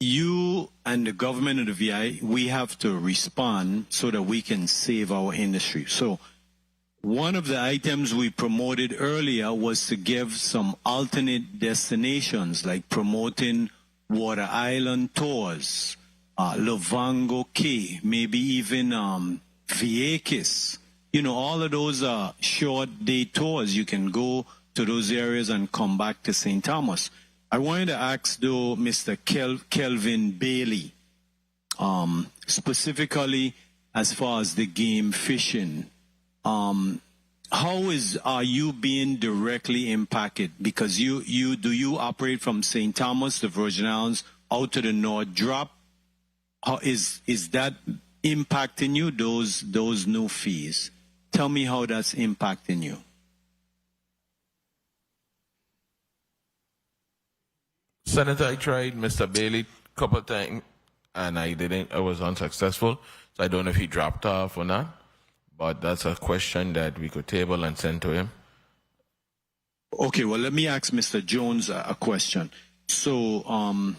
you and the government of the VI, we have to respond so that we can save our industry. So one of the items we promoted earlier was to give some alternate destinations, like promoting Water Island tours, Luvango Cay, maybe even Vieques. You know, all of those are short day tours. You can go to those areas and come back to St. Thomas. I wanted to ask, though, Mr. Kelvin Bailey, specifically as far as the game fishing, are you being directly impacted? Because do you operate from St. Thomas, the Virgin Islands, out to the North Drop? How is that impacting you, those new fees? Tell me how that's impacting you. Senator, I tried Mr. Bailey a couple of times, and I was unsuccessful. So I don't know if he dropped off or not. But that's a question that we could table and send to him. Okay, well, let me ask Mr. Jones a question. So,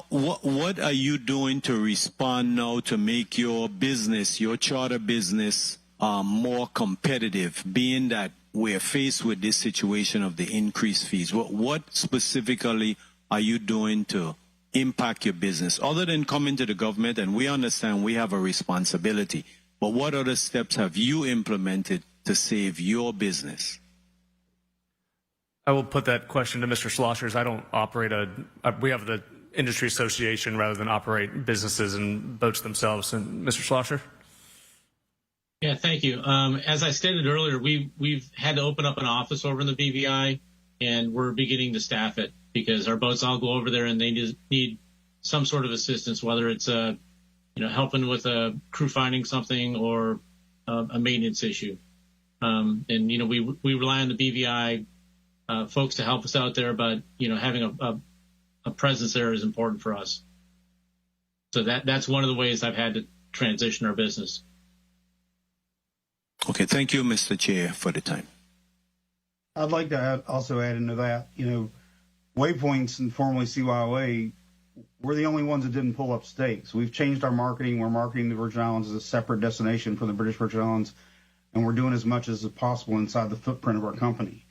what are you doing to respond now to make your business, your charter business, more competitive, being that we're faced with this situation of the increased fees? What specifically are you doing to impact your business, other than coming to the government? And we understand we have a responsibility. But what other steps have you implemented to save your business? I will put that question to Mr. Schlossers. I don't operate we have the industry association rather than operate businesses and boats themselves. And Mr. Schlosser? Yeah, thank you. As I stated earlier, we've had to open up an office over in the BVI, and we're beginning to staff it because our boats all go over there and they just need some sort of assistance, whether it's helping with a crew finding something or a maintenance issue. And we rely on the BVI folks to help us out there, but having a presence there is important for us. So that's one of the ways I've had to transition our business. Okay, thank you, Mr. Chair, for the time. I'd like to also add into that, Waypoints and formerly CYOA, we're the only ones that didn't pull up stakes. We've changed our marketing. We're marketing the Virgin Islands as a separate destination for the British Virgin Islands, and we're doing as much as possible inside the footprint of our company.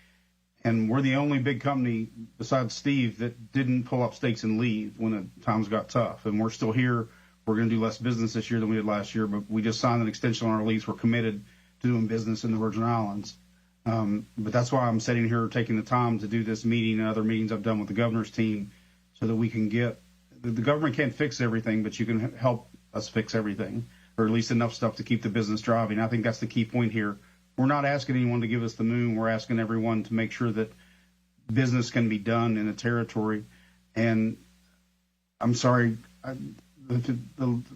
And we're the only big company besides Steve that didn't pull up stakes and leave when the times got tough. And we're still here. We're going to do less business this year than we did last year, but we just signed an extension on our lease. We're committed to doing business in the Virgin Islands. But that's why I'm sitting here taking the time to do this meeting and other meetings I've done with the governor's team so that we can get – the government can't fix everything, but you can help us fix everything, or at least enough stuff to keep the business driving. I think that's the key point here. We're not asking anyone to give us the moon. We're asking everyone to make sure that business can be done in the territory. And I'm sorry, the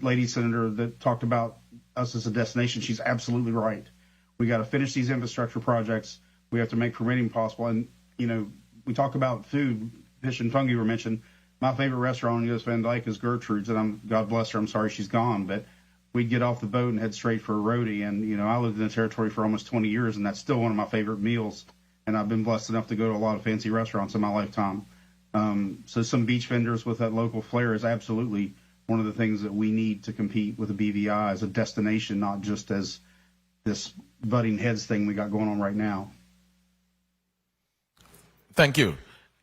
lady senator that talked about us as a destination, she's absolutely right. We got to finish these infrastructure projects. We have to make permitting possible. And, we talk about food. Fish and fungi were mentioned. My favorite restaurant in US Van Dyke is Gertrude's, and God bless her, I'm sorry she's gone. But we'd get off the boat and head straight for a roadie. And, I lived in the territory for almost 20 years, and that's still one of my favorite meals. And I've been blessed enough to go to a lot of fancy restaurants in my lifetime. So some beach vendors with that local flair is absolutely one of the things that we need to compete with the BVI as a destination, not just as this butting heads thing we got going on right now. Thank you.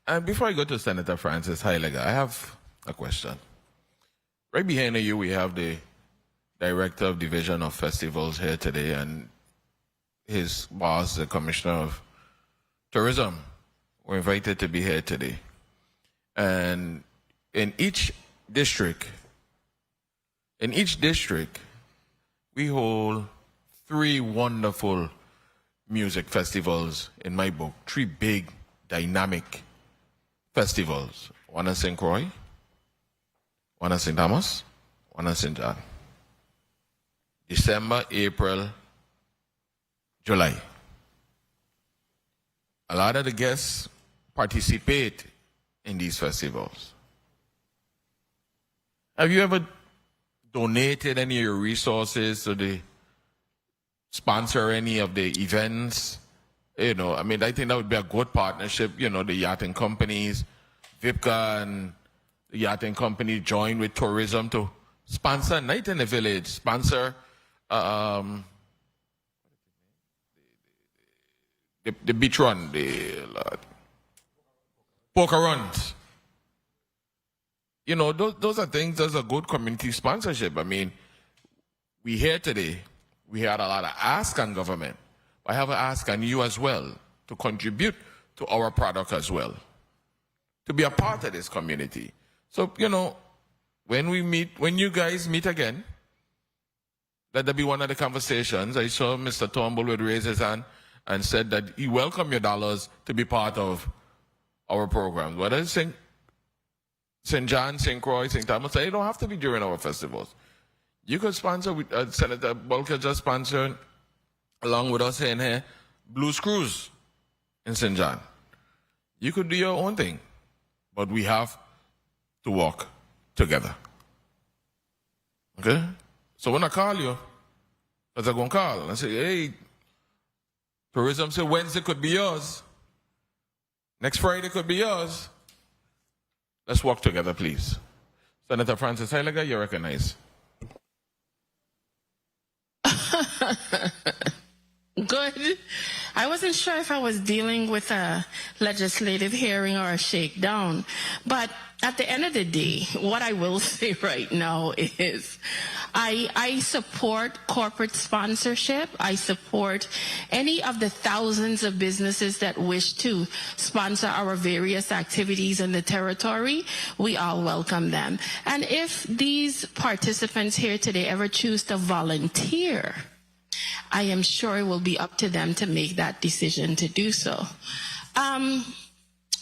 And before I go to Senator Francis Heilega, I have a question. Right behind you, we have the Director of Division of Festivals here today, and his boss, the Commissioner of Tourism, were invited to be here today. And in each district, In each district, we hold 3 wonderful music festivals in my book. 3 big, dynamic festivals. One in St. Croix, one in St. Thomas, one in St. John. December, April, July. A lot of the guests participate in these festivals. Have you ever donated any of your resources to sponsor any of the events? I think that would be a good partnership. The yachting companies, VIPCA and the yachting company join with tourism to sponsor a night in the village, sponsor the beach run, the poker runs. Those are things, those are good community sponsorship. We here today, we had a lot of ask on government. I have an ask on you as well to contribute to our product as well, to be a part of this community. So, when you guys meet again, let that be one of the conversations. I saw Mr. Turnbull would raise his hand and said that he welcomed your dollars to be part of our program. Whether it's St. John, St. Croix, St. Thomas, it don't have to be during our festivals. You could sponsor, Senator Bulker just sponsored, along with us here, Blues Cruise in St. John. You could do your own thing, but we have to work together. Okay? So when I call you, because I'm going to call and I say, hey, tourism say Wednesday could be yours. Next Friday could be yours. Let's work together, please. Senator Francis Heiliger, you're recognized. Good. I wasn't sure if I was dealing with a legislative hearing or a shakedown. But at the end of the day, what I will say right now is I support corporate sponsorship. I support any of the thousands of businesses that wish to sponsor our various activities in the territory. We all welcome them. And if these participants here today ever choose to volunteer, I am sure it will be up to them to make that decision to do so.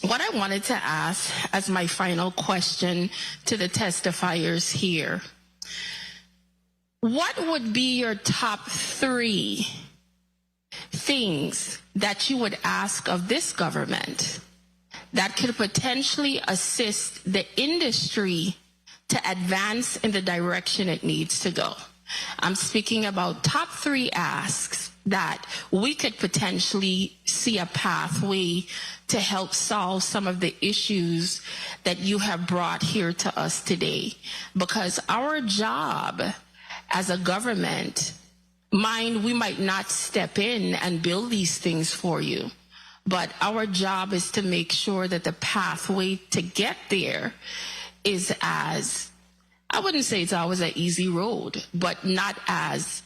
What I wanted to ask as my final question to the testifiers here, what would be your top 3 things that you would ask of this government that could potentially assist the industry to advance in the direction it needs to go? I'm speaking about top 3 asks that we could potentially see a pathway to help solve some of the issues that you have brought here to us today. Because our job as a government, we might not step in and build these things for you, but our job is to make sure that the pathway to get there is as, I wouldn't say it's always an easy road, but not as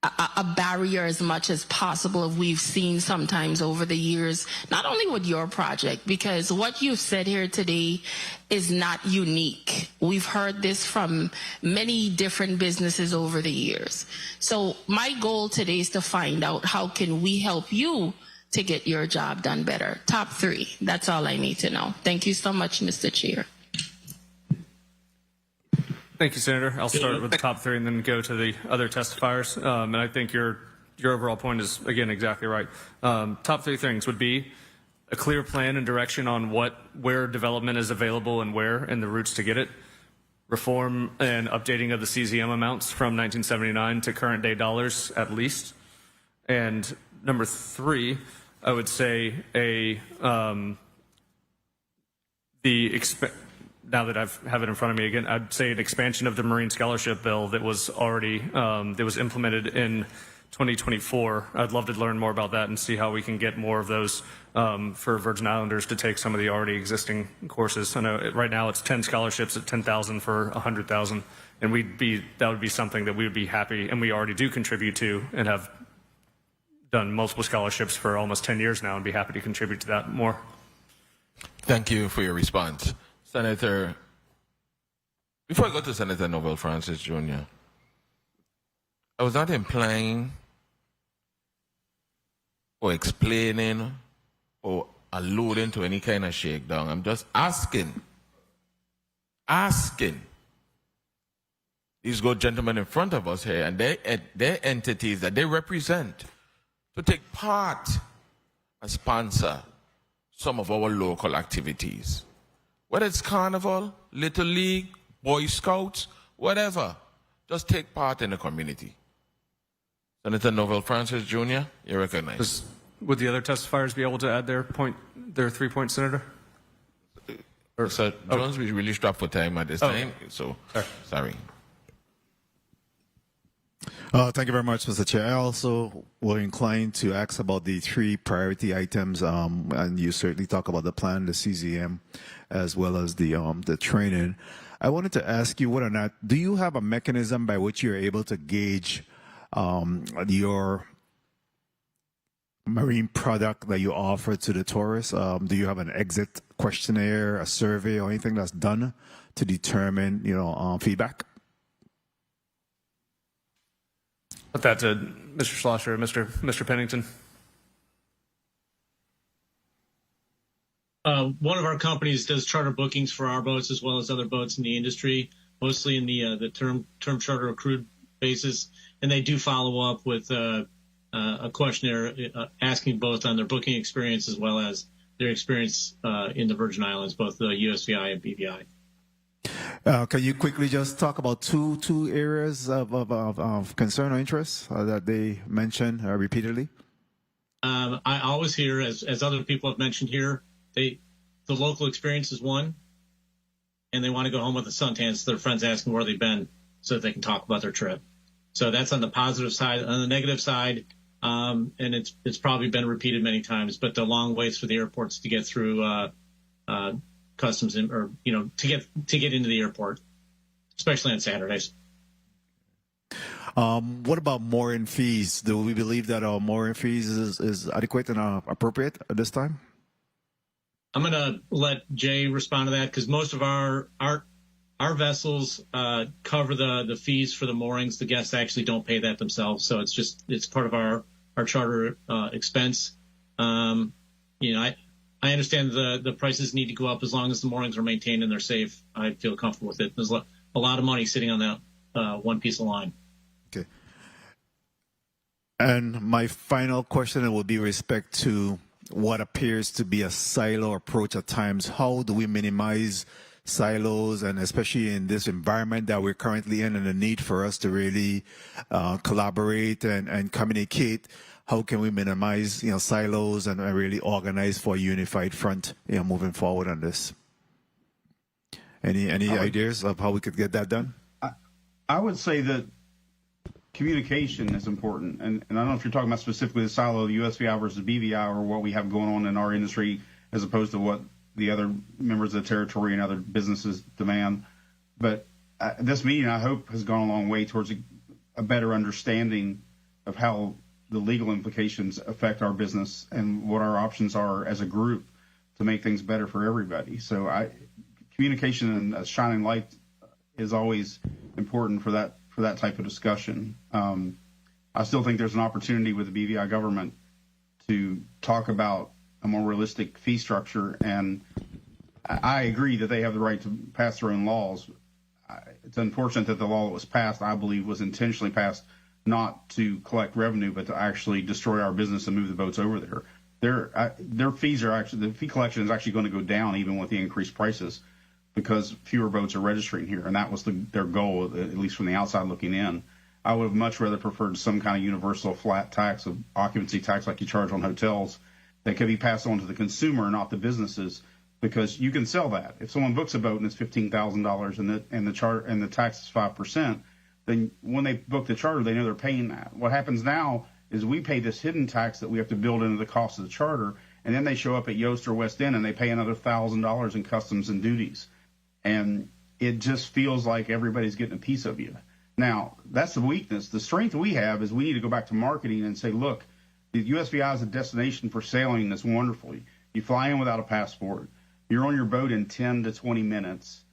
a barrier as much as possible we've seen sometimes over the years, not only with your project, because what you've said here today is not unique. We've heard this from many different businesses over the years. So my goal today is to find out how can we help you to get your job done better. Top 3, that's all I need to know. Thank you so much, Mr. Chair. Thank you, Senator. I'll start with the top 3 and then go to the other testifiers. And I think your overall point is, again, exactly right. Top 3 things would be a clear plan and direction on where development is available and where, and the routes to get it. Reform and updating of the CZM amounts from 1979 to current day dollars at least. And number 3, I would say now that I have it in front of me again, I'd say an expansion of the Marine Scholarship Bill that was already that was implemented in 2024. I'd love to learn more about that and see how we can get more of those for Virgin Islanders to take some of the already existing courses. I know right now it's 10 scholarships at $10,000 for $100,000, and that would be something that we would be happy, and we already do contribute to and have done multiple scholarships for almost 10 years now and be happy to contribute to that more. Thank you for your response. Senator Before I go to Senator Novel Francis Jr., I was not implying or explaining or alluding to any kind of shakedown. I'm just asking these good gentlemen in front of us here and their entities that they represent to take part and sponsor some of our local activities. Whether it's Carnival, Little League, Boy Scouts, whatever, just take part in the community. Senator Novel Francis Jr., you're recognized. Would the other testifiers be able to add their 3 points, Senator? Sir Jones, we really strapped for time at this time, so sorry. Thank you very much, Mr. Chair. I also were inclined to ask about the 3 priority items, and you certainly talk about the plan, the CZM, as well as the training. I wanted to ask you whether or not, do you have a mechanism by which you're able to gauge your marine product that you offer to the tourists? Do you have an exit questionnaire, a survey, or anything that's done to determine, feedback? Put that to Mr. Schlosser, Mr. Pennington. One of our companies does charter bookings for our boats as well as other boats in the industry, mostly in the term charter accrued basis, and they do follow up with a questionnaire asking both on their booking experience as well as their experience in the Virgin Islands, both the USVI and BVI. Can you quickly just talk about two areas of concern or interest that they mention repeatedly? I always hear, as other people have mentioned here, the local experience is one, and they want to go home with a suntan, so their friends asking where they've been so that they can talk about their trip. So that's on the positive side. On the negative side, and it's probably been repeated many times, but the long waits for the airports to get through customs to get into the airport, especially on Saturdays. What about mooring fees? Do we believe that our mooring fees is adequate and appropriate at this time? I'm going to let Jay respond to that because most of our vessels cover the fees for the moorings. The guests actually don't pay that themselves, so it's part of our charter expense. I understand the prices need to go up as long as the moorings are maintained and they're safe. I feel comfortable with it. There's a lot of money sitting on that one piece of line. Okay. And my final question will be respect to what appears to be a silo approach at times. How do we minimize silos, and especially in this environment that we're currently in and the need for us to really collaborate and communicate? How can we minimize, silos and really organize for a unified front, moving forward on this? Any ideas of how we could get that done? I would say that communication is important, and I don't know if you're talking about specifically the silo of the USVI versus BVI or what we have going on in our industry as opposed to what the other members of the territory and other businesses demand. But this meeting, I hope, has gone a long way towards a better understanding of how the legal implications affect our business and what our options are as a group to make things better for everybody. So communication and a shining light is always important for that type of discussion. I still think there's an opportunity with the BVI government to talk about a more realistic fee structure, and I agree that they have the right to pass their own laws. It's unfortunate that the law that was passed, I believe, was intentionally passed not to collect revenue, but to actually destroy our business and move the boats over there. Their fees are actually, the fee collection is actually going to go down even with the increased prices because fewer boats are registering here, and that was their goal, at least from the outside looking in. I would have much rather preferred some kind of universal flat tax of occupancy tax like you charge on hotels that could be passed on to the consumer, not the businesses, because you can sell that. If someone books a boat and it's $15,000 and the tax is 5%, then when they book the charter, they know they're paying that. What happens now is we pay this hidden tax that we have to build into the cost of the charter, and then they show up at Yoast or West End and they pay another $1,000 in customs and duties. And it just feels like everybody's getting a piece of you. Now, that's the weakness. The strength we have is we need to go back to marketing and say, look, the USVI is a destination for sailing that's wonderful. You fly in without a passport. You're on your boat in 10 to 20 minutes.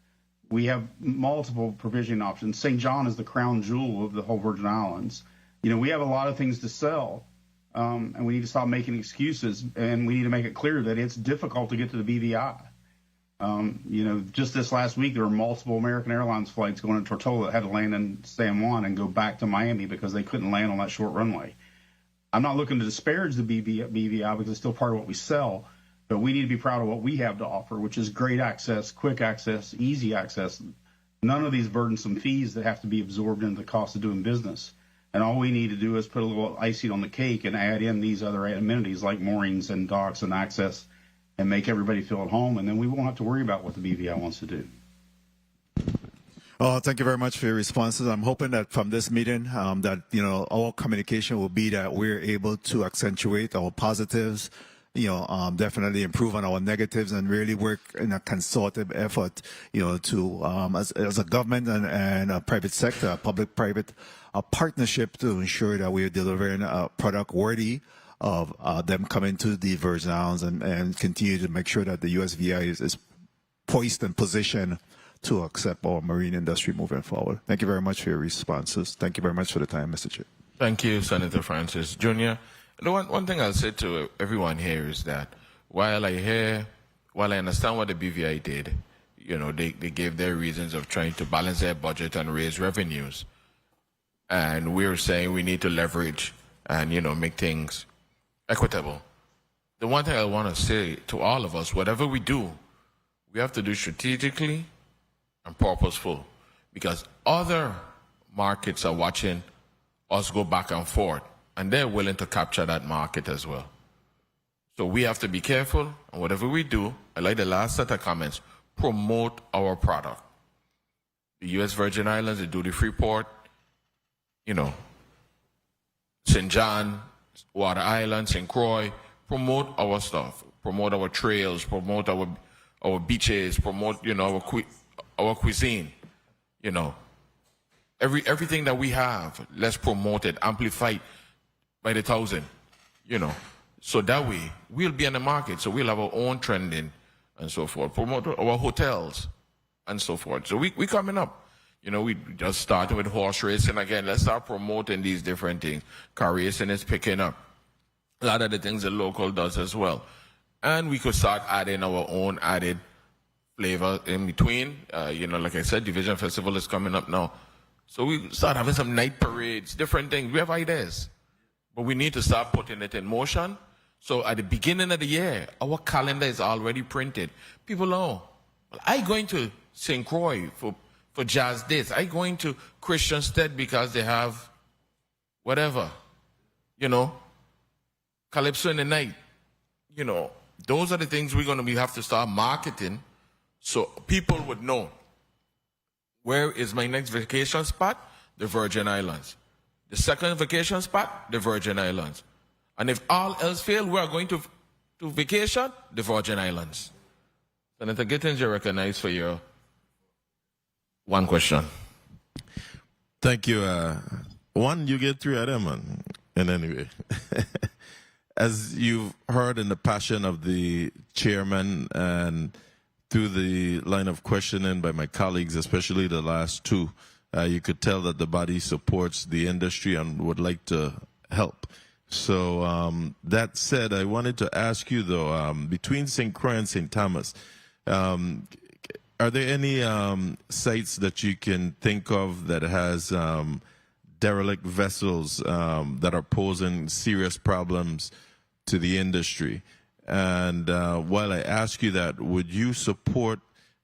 We have multiple provision options. St. John is the crown jewel of the whole Virgin Islands. You know, we have a lot of things to sell, and we need to stop making excuses, and we need to make it clear that it's difficult to get to the BVI. You know, just this last week, there were multiple American Airlines flights going to Tortola that had to land in San Juan and go back to Miami because they couldn't land on that short runway. I'm not looking to disparage the BVI because it's still part of what we sell, but we need to be proud of what we have to offer, which is great access, quick access, easy access, none of these burdensome fees that have to be absorbed into the cost of doing business. And all we need to do is put a little icing on the cake and add in these other amenities like moorings and docks and access and make everybody feel at home, and then we won't have to worry about what the BVI wants to do. Oh, thank you very much for your responses. I'm hoping that from this meeting, that, you know, our communication will be that we're able to accentuate our positives, you know, definitely improve on our negatives and really work in a consortive effort, you know, to, as a government and a private sector, a public-private partnership to ensure that we're delivering a product worthy of them coming to the Virgin Islands and continue to make sure that the USVI is poised and positioned to accept our marine industry moving forward. Thank you very much for your responses. Thank you very much for the time, Mr. Chair. Thank you, Senator Francis Jr. The one thing I'll say to everyone here is that while I understand what the BVI did, you know, they gave their reasons of trying to balance their budget and raise revenues. And we're saying we need to leverage and, you know, make things equitable. The one thing I want to say to all of us, whatever we do, we have to do strategically and purposeful, because other markets are watching us go back and forth, and they're willing to capture that market as well. So we have to be careful, and whatever we do, I like the last set of comments, promote our product. The U.S. Virgin Islands, the duty-free port, you know, St. John, Water Island, St. Croix, promote our stuff, promote our trails, promote our beaches, promote, you know, our cuisine, you know. Everything that we have, let's promote it, amplify it by the thousand, you know. So that way, we'll be in the market, so we'll have our own trending and so forth. Promote our hotels and so forth. So we coming up. You know, we just started with horse racing again. Let's start promoting these different things. Car racing is picking up. A lot of the things the local does as well. And we could start adding our own added flavor in between. You know, like I said, Division Festival is coming up now. So we start having some night parades, different things. We have ideas. But we need to start putting it in motion. So at the beginning of the year, our calendar is already printed. People know, well, I'm going to St. Croix for jazz days. I'm going to Christiansted because they have whatever, you know, Calypso in the night. You know, those are the things we're going to have to start marketing so people would know. Where is my next vacation spot? The Virgin Islands. The second vacation spot? The Virgin Islands. And if all else fail, we are going to vacation? The Virgin Islands. Senator Gittins, you're recognized for your one question. Thank you. One, you get 3 of them, man. And anyway, as you've heard in the passion of the chairman and through the line of questioning by my colleagues, especially the last 2, you could tell that the body supports the industry and would like to help. So that said, I wanted to ask you, though, between St. Croix and St. Thomas, are there any sites that you can think of that has derelict vessels that are posing serious problems to the industry? And while I ask you that, would you support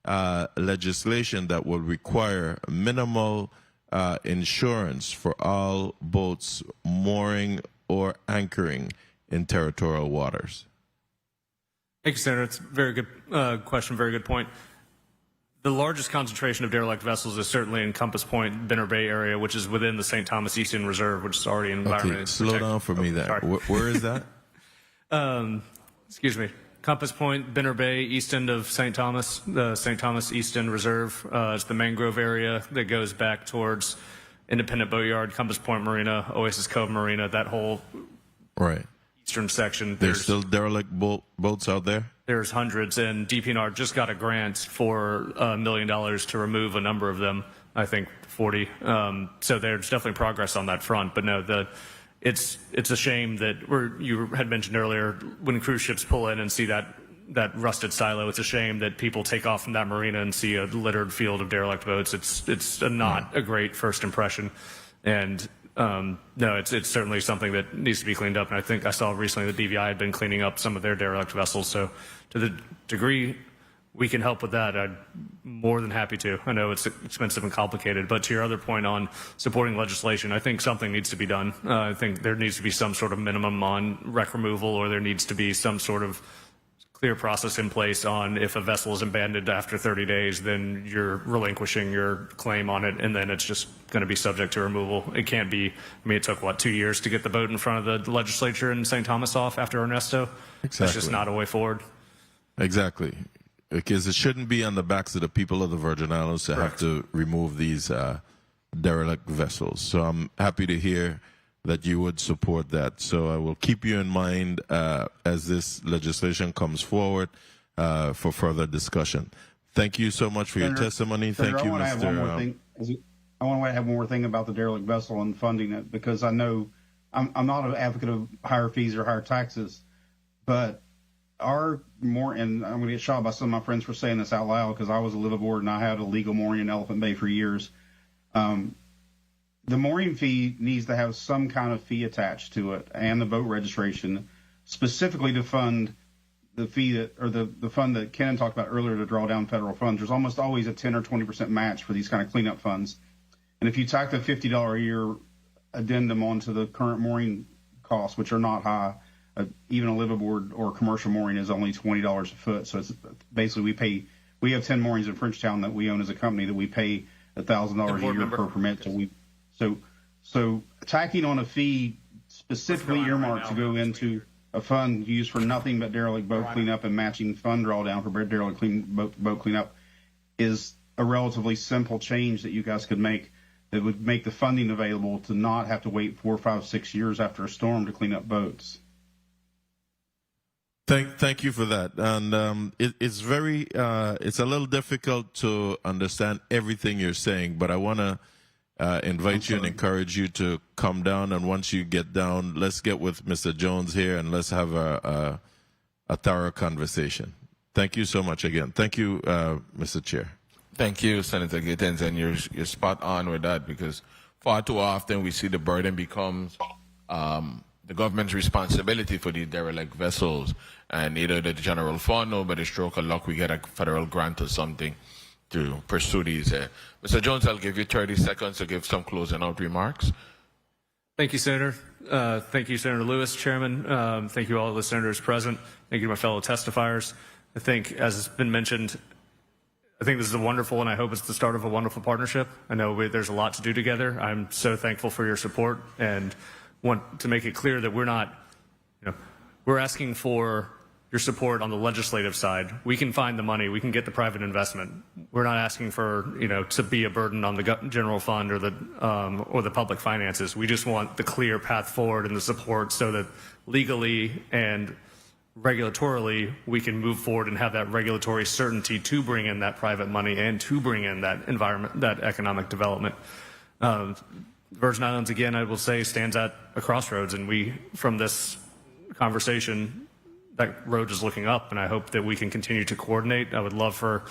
legislation that will require minimal insurance for all boats mooring or anchoring in territorial waters? Thank you, Senator. It's a very good question, very good point. The largest concentration of derelict vessels is certainly in Compass Point, Binner Bay area, which is within the St. Thomas Easton Reserve, which is already environment. Okay, slow down for me there. Where is that? Excuse me. Compass Point, Binner Bay, east end of St. Thomas, the St. Thomas Easton Reserve. It's the mangrove area that goes back towards Independent Boatyard, Compass Point Marina, Oasis Cove Marina, that whole right eastern section. There's still derelict boats out there? There's hundreds, and DPNR just got a grant for $1 million to remove a number of them, I think 40. So there's definitely progress on that front. But no, it's a shame that you had mentioned earlier, when cruise ships pull in and see that rusted silo, it's a shame that people take off from that marina and see a littered field of derelict boats. It's not a great first impression. And no, it's certainly something that needs to be cleaned up. And I think I saw recently that DVI had been cleaning up some of their derelict vessels. So to the degree we can help with that, I'm more than happy to. I know it's expensive and complicated, but to your other point on supporting legislation, I think something needs to be done. I think there needs to be some sort of minimum on wreck removal, or there needs to be some sort of clear process in place on if a vessel is abandoned after 30 days, then you're relinquishing your claim on it, and then it's just going to be subject to removal. It can't be, I mean, it took, 2 years to get the boat in front of the legislature in St. Thomas off after Ernesto? Exactly. That's just not a way forward. Exactly. Because it shouldn't be on the backs of the people of the Virgin Islands to have to remove these derelict vessels. So I'm happy to hear that you would support that. So I will keep you in mind as this legislation comes forward for further discussion. Thank you so much for your testimony. Thank you, Mr. I want to add one more thing about the derelict vessel and funding it, because I know I'm not an advocate of higher fees or higher taxes, but and I'm going to get shot by some of my friends for saying this out loud, because I was a liveaboard and I had a legal mooring in Elephant Bay for years. The mooring fee needs to have some kind of fee attached to it, and the boat registration, specifically to fund the fee the fund that Ken talked about earlier to draw down federal funds. There's almost always a 10 or 20% match for these kind of cleanup funds. And if you tack the $50 a year addendum onto the current mooring costs, which are not high, even a liveaboard or commercial mooring is only $20 a foot. So it's basically we have 10 moorings in Frenchtown that we own as a company that we pay $1,000 a year per permit. So tacking on a fee specifically earmarked to go into a fund used for nothing but derelict boat cleanup and matching fund drawdown for derelict boat cleanup is a relatively simple change that you guys could make that would make the funding available to not have to wait 4, 5, 6 years after a storm to clean up boats. Thank you for that. And it's a little difficult to understand everything you're saying, but I want to invite you and encourage you to come down. And once you get down, let's get with Mr. Jones here and let's have a thorough conversation. Thank you so much again. Thank you, Mr. Chair. Thank you, Senator Gittens, and you're spot on with that, because far too often we see the burden becomes the government's responsibility for these derelict vessels, and either the general fund or by the stroke of luck we get a federal grant or something to pursue these. Mr. Jones, I'll give you 30 seconds to give some closing out remarks. Thank you, Senator. Thank you, Senator Lewis, Chairman. Thank you all the senators present. Thank you to my fellow testifiers. I think, as has been mentioned, I think this is wonderful, and I hope it's the start of a wonderful partnership. I know there's a lot to do together. I'm so thankful for your support, and want to make it clear that we're asking for your support on the legislative side. We can find the money. We can get the private investment. We're not asking for, to be a burden on the general fund or the public finances. We just want the clear path forward and the support so that legally and regulatorily we can move forward and have that regulatory certainty to bring in that private money and to bring in that environment, that economic development. Virgin Islands, again, I will say, stands at a crossroads, and from this conversation, that road is looking up, and I hope that we can continue to coordinate. I would love for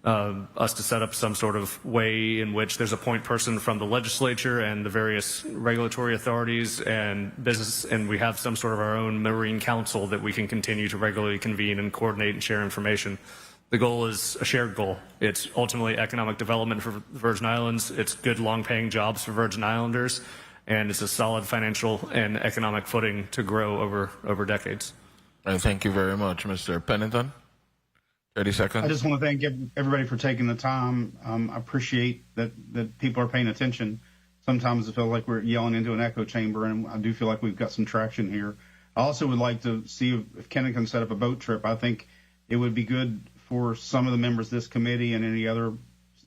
us to set up some sort of way in which there's a point person from the legislature and the various regulatory authorities and business, and we have some sort of our own marine council that we can continue to regularly convene and coordinate and share information. The goal is a shared goal. It's ultimately economic development for the Virgin Islands. It's good long-paying jobs for Virgin Islanders, and it's a solid financial and economic footing to grow over decades. Thank you very much, Mr. Pennington. 30 seconds. I just want to thank everybody for taking the time. I appreciate that people are paying attention. Sometimes I feel like we're yelling into an echo chamber, and I do feel like we've got some traction here. I also would like to see if Ken can set up a boat trip. I think it would be good for some of the members of this committee and any other of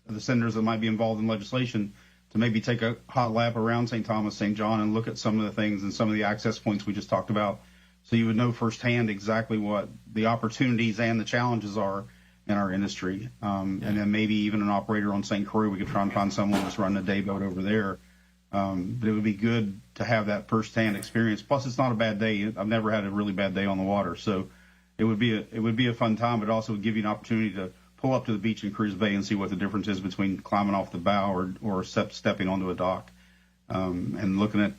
the senators that might be involved in legislation to maybe take a hot lap around St. Thomas, St. John, and look at some of the things and some of the access points we just talked about so you would know firsthand exactly what the opportunities and the challenges are in our industry. And then maybe even an operator on St. Croix, we could try and find someone that's running a day boat over there. But it would be good to have that firsthand experience. Plus, it's not a bad day. I've never had a really bad day on the water, so it would be a fun time. But also would give you an opportunity to pull up to the beach in Cruz Bay and see what the difference is between climbing off the bow or stepping onto a dock, and looking at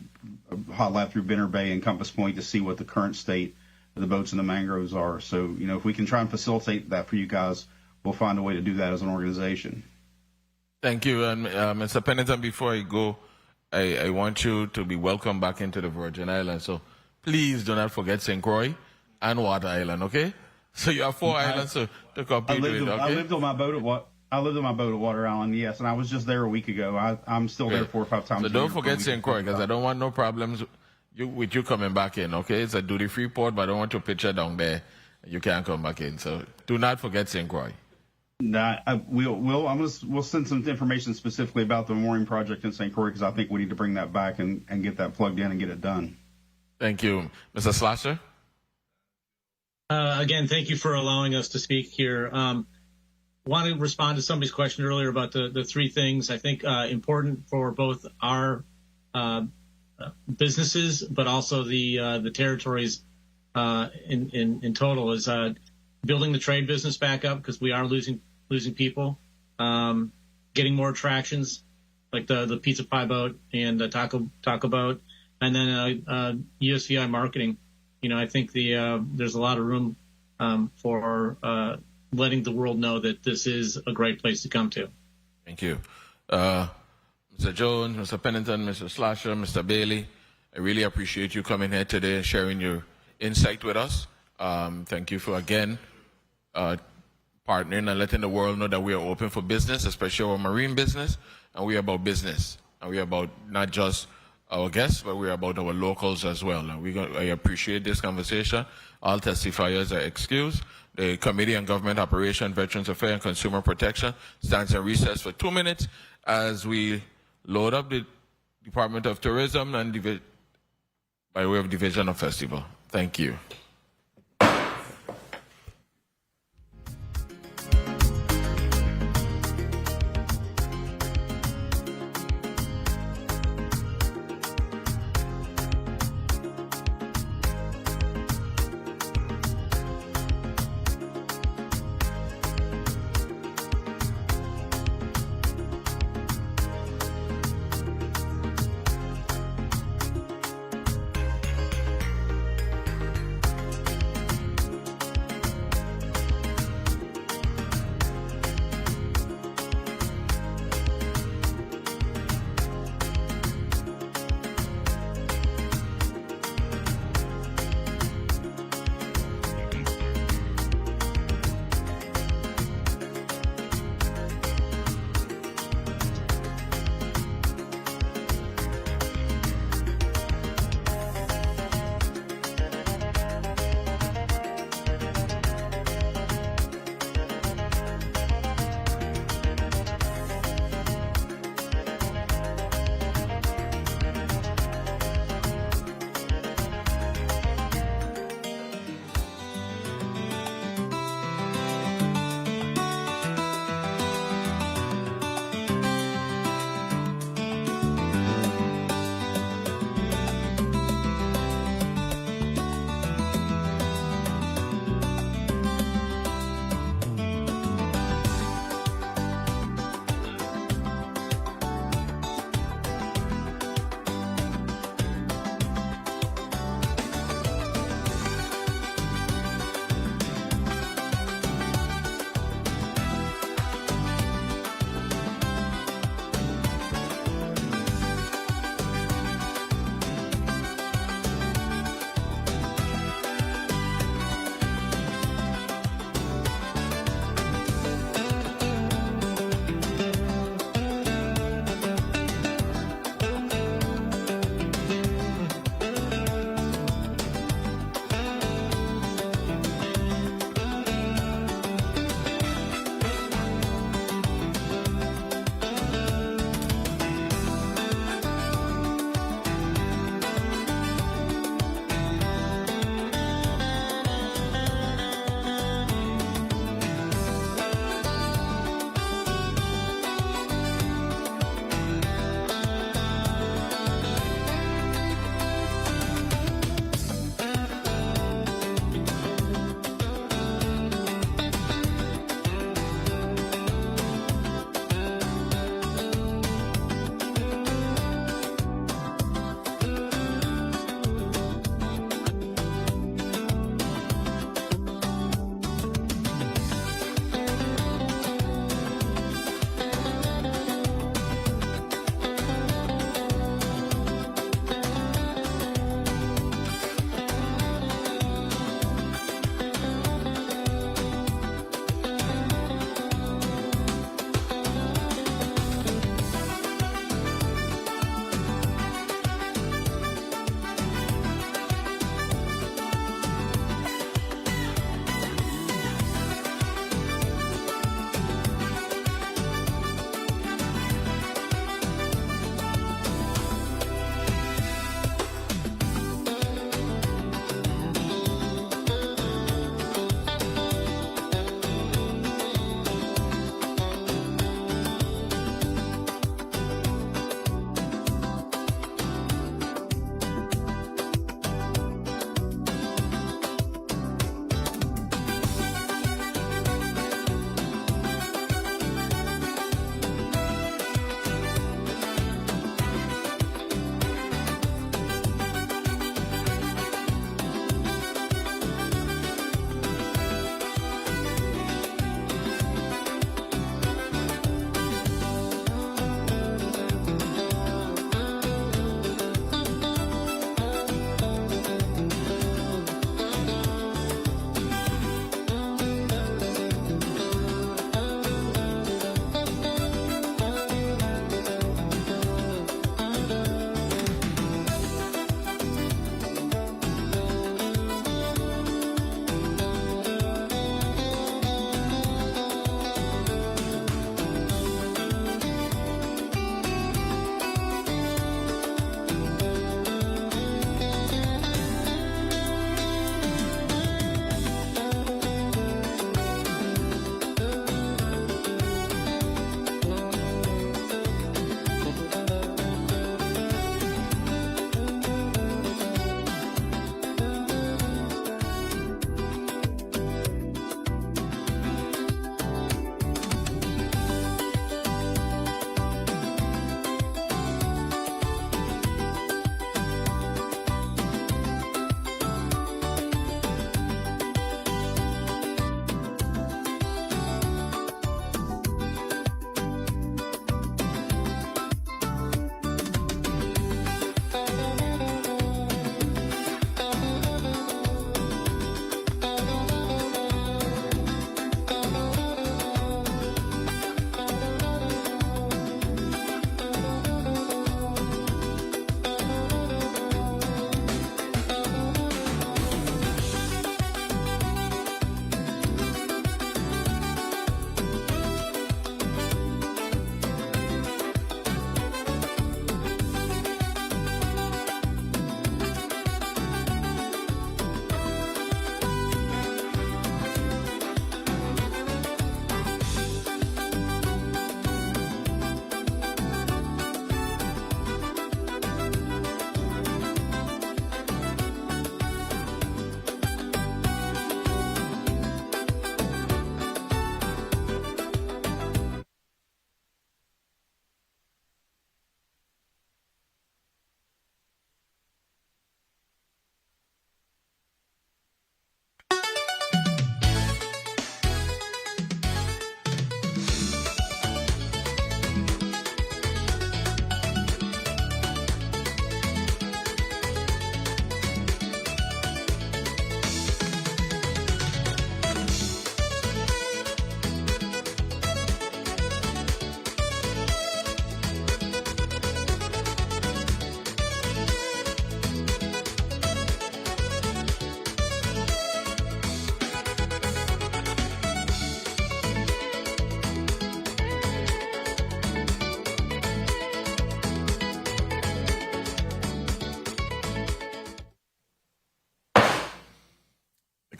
a hot lap through Benner Bay and Compass Point to see what the current state of the boats and the mangroves are. So, if we can try and facilitate that for you guys, we'll find a way to do that as an organization. Thank you. And Mr. Pennington, before I go, I want you to be welcome back into the Virgin Islands. So please do not forget St. Croix and Water Island, okay? So you have 4 islands to compete with, okay? I lived on my boat at Water Island, yes, and I was just there a week ago. I'm still there 4 or 5 times. So don't forget St. Croix, because I don't want no problems with you coming back in, okay? It's a duty-free port, but I don't want your picture down there. You can't come back in. So do not forget St. Croix. Nah, we'll send some information specifically about the mooring project in St. Croix, because I think we need to bring that back and get that plugged in and get it done. Thank you. Mr. Slasher? Again, thank you for allowing us to speak here. Want to respond to somebody's question earlier about the 3 things I think important for both our businesses, but also the territories in total is building the trade business back up, because we are losing people, getting more attractions like the pizza pie boat and the taco boat, and then USVI marketing. I think there's a lot of room for letting the world know that this is a great place to come to. Thank you. Mr. Jones, Mr. Pennington, Mr. Slasher, Mr. Bailey, I really appreciate you coming here today and sharing your insight with us. Thank you for, again, partnering and letting the world know that we are open for business, especially our marine business, and we are about business. And we are about not just our guests, but we are about our locals as well. And I appreciate this conversation. All testifiers are excused. The Committee on Government Operation, Veterans Affairs, and Consumer Protection stands in recess for 2 minutes as we load up the Department of Tourism and by way of Division of Festival. Thank you.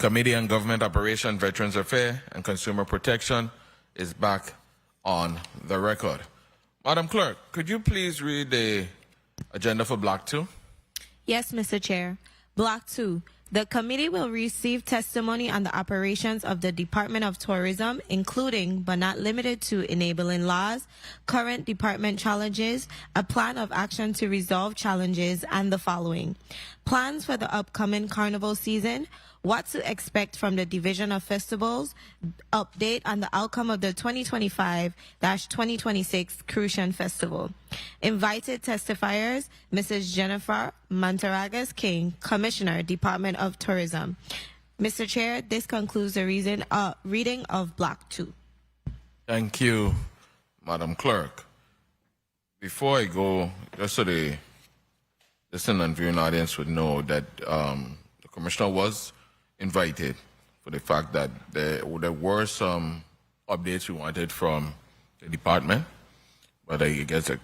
Committee on Government Operations, Veterans Affairs, and Consumer Protection is back on the record. Madam Clerk, could you please read the agenda for Block 2? Yes, Mr. Chair. Block 2. The committee will receive testimony on the operations of the Department of Tourism, including but not limited to enabling laws, current department challenges, a plan of action to resolve challenges, and the following: plans for the upcoming carnival season, what to expect from the Division of Festivals, update on the outcome of the 2025-2026 Crucian Festival. Invited testifiers, Mrs. Jennifer Mantaragas King, Commissioner, Department of Tourism. Mr. Chair, this concludes the reading of Block 2. Thank you, Madam Clerk. Before I go, just so the listening and viewing audience would know that the Commissioner was invited for the fact that there were some updates we wanted from the department, but I guess the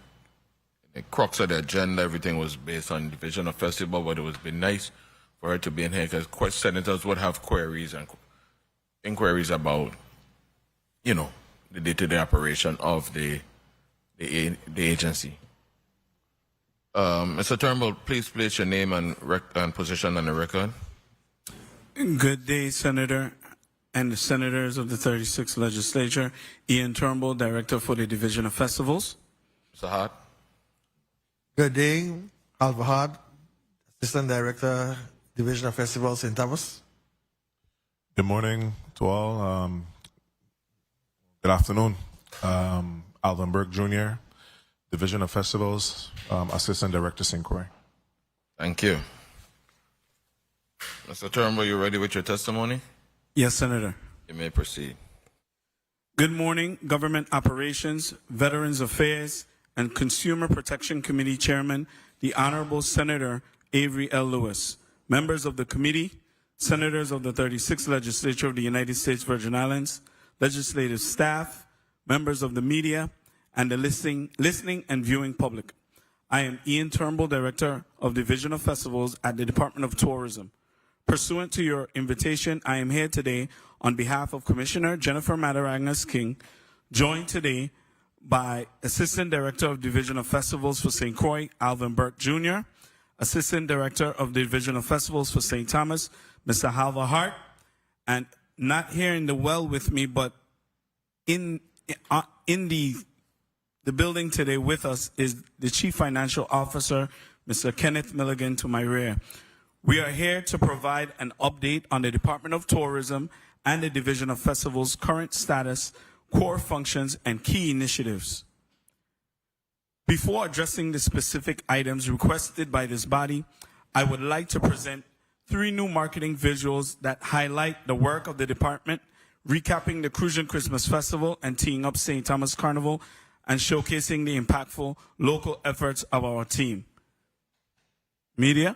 crux of the agenda, everything was based on Division of Festival, but it would be nice for her to be in here because senators would have queries and inquiries about, you know, the day-to-day operation of the agency. Mr. Turnbull, please place your name and position on the record. Good day, Senator and the senators of the 36th Legislature. Ian Turnbull, Director for the Division of Festivals. Mr. Hart. Good day, Alva Hart, Assistant Director, Division of Festivals, St. Thomas. Good morning to all. Good afternoon. Alvin Burke Jr., Division of Festivals, Assistant Director, St. Croix. Thank you. Mr. Turnbull, you ready with your testimony? Yes, Senator. You may proceed. Good morning, Government Operations, Veterans Affairs, and Consumer Protection Committee Chairman, the Honorable Senator Avery L. Lewis, members of the committee, senators of the 36th Legislature of the United States Virgin Islands, legislative staff, members of the media, and the listening and viewing public. I am Ian Turnbull, Director of Division of Festivals at the Department of Tourism. Pursuant to your invitation, I am here today on behalf of Commissioner Jennifer Mantaragas King, joined today by Assistant Director of Division of Festivals for St. Croix, Alvin Burke Jr., Assistant Director of the Division of Festivals for St. Thomas, Mr. Alva Hart, and not here in the well with me, but in the building today with us is the Chief Financial Officer, Mr. Kenneth Milligan, to my rear. We are here to provide an update on the Department of Tourism and the Division of Festivals' current status, core functions, and key initiatives. Before addressing the specific items requested by this body, I would like to present 3 new marketing visuals that highlight the work of the department, recapping the Crucian Christmas Festival and teeing up St. Thomas Carnival, and showcasing the impactful local efforts of our team. Media.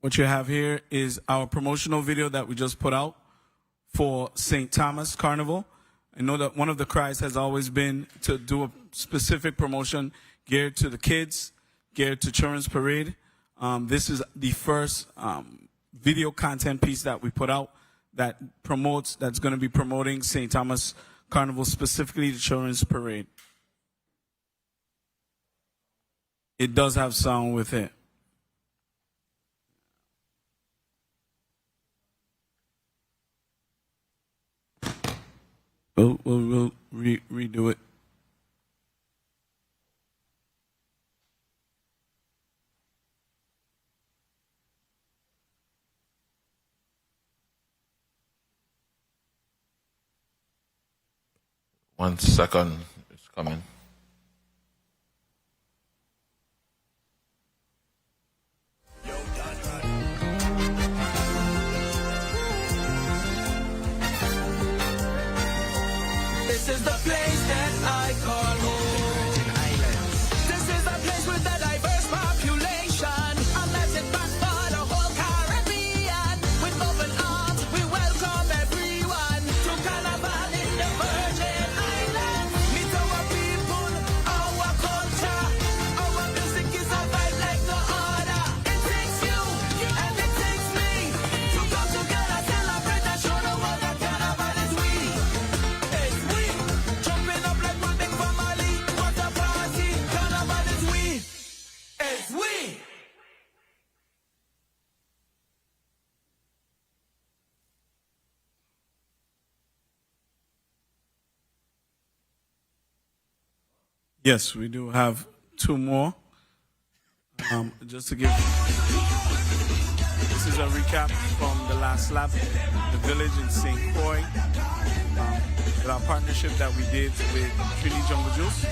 What you have here is our promotional video that we just put out for St. Thomas Carnival. I know that one of the cries has always been to do a specific promotion geared to the kids, geared to Children's Parade. This is the first video content piece that we put out that's going to be promoting St. Thomas Carnival, specifically the Children's Parade. It does have sound with it. We'll redo it. One second, it's coming. This is the place that I call home. This is the place with a diverse population. A melting pot for the whole Caribbean. With open arms, we welcome everyone to Carnival in the Virgin Islands. Meet our Yes, we do have two more. Just to give, this is a recap from the last lap, the village in St. Croix, with our partnership that we did with Trini Jungle Juice.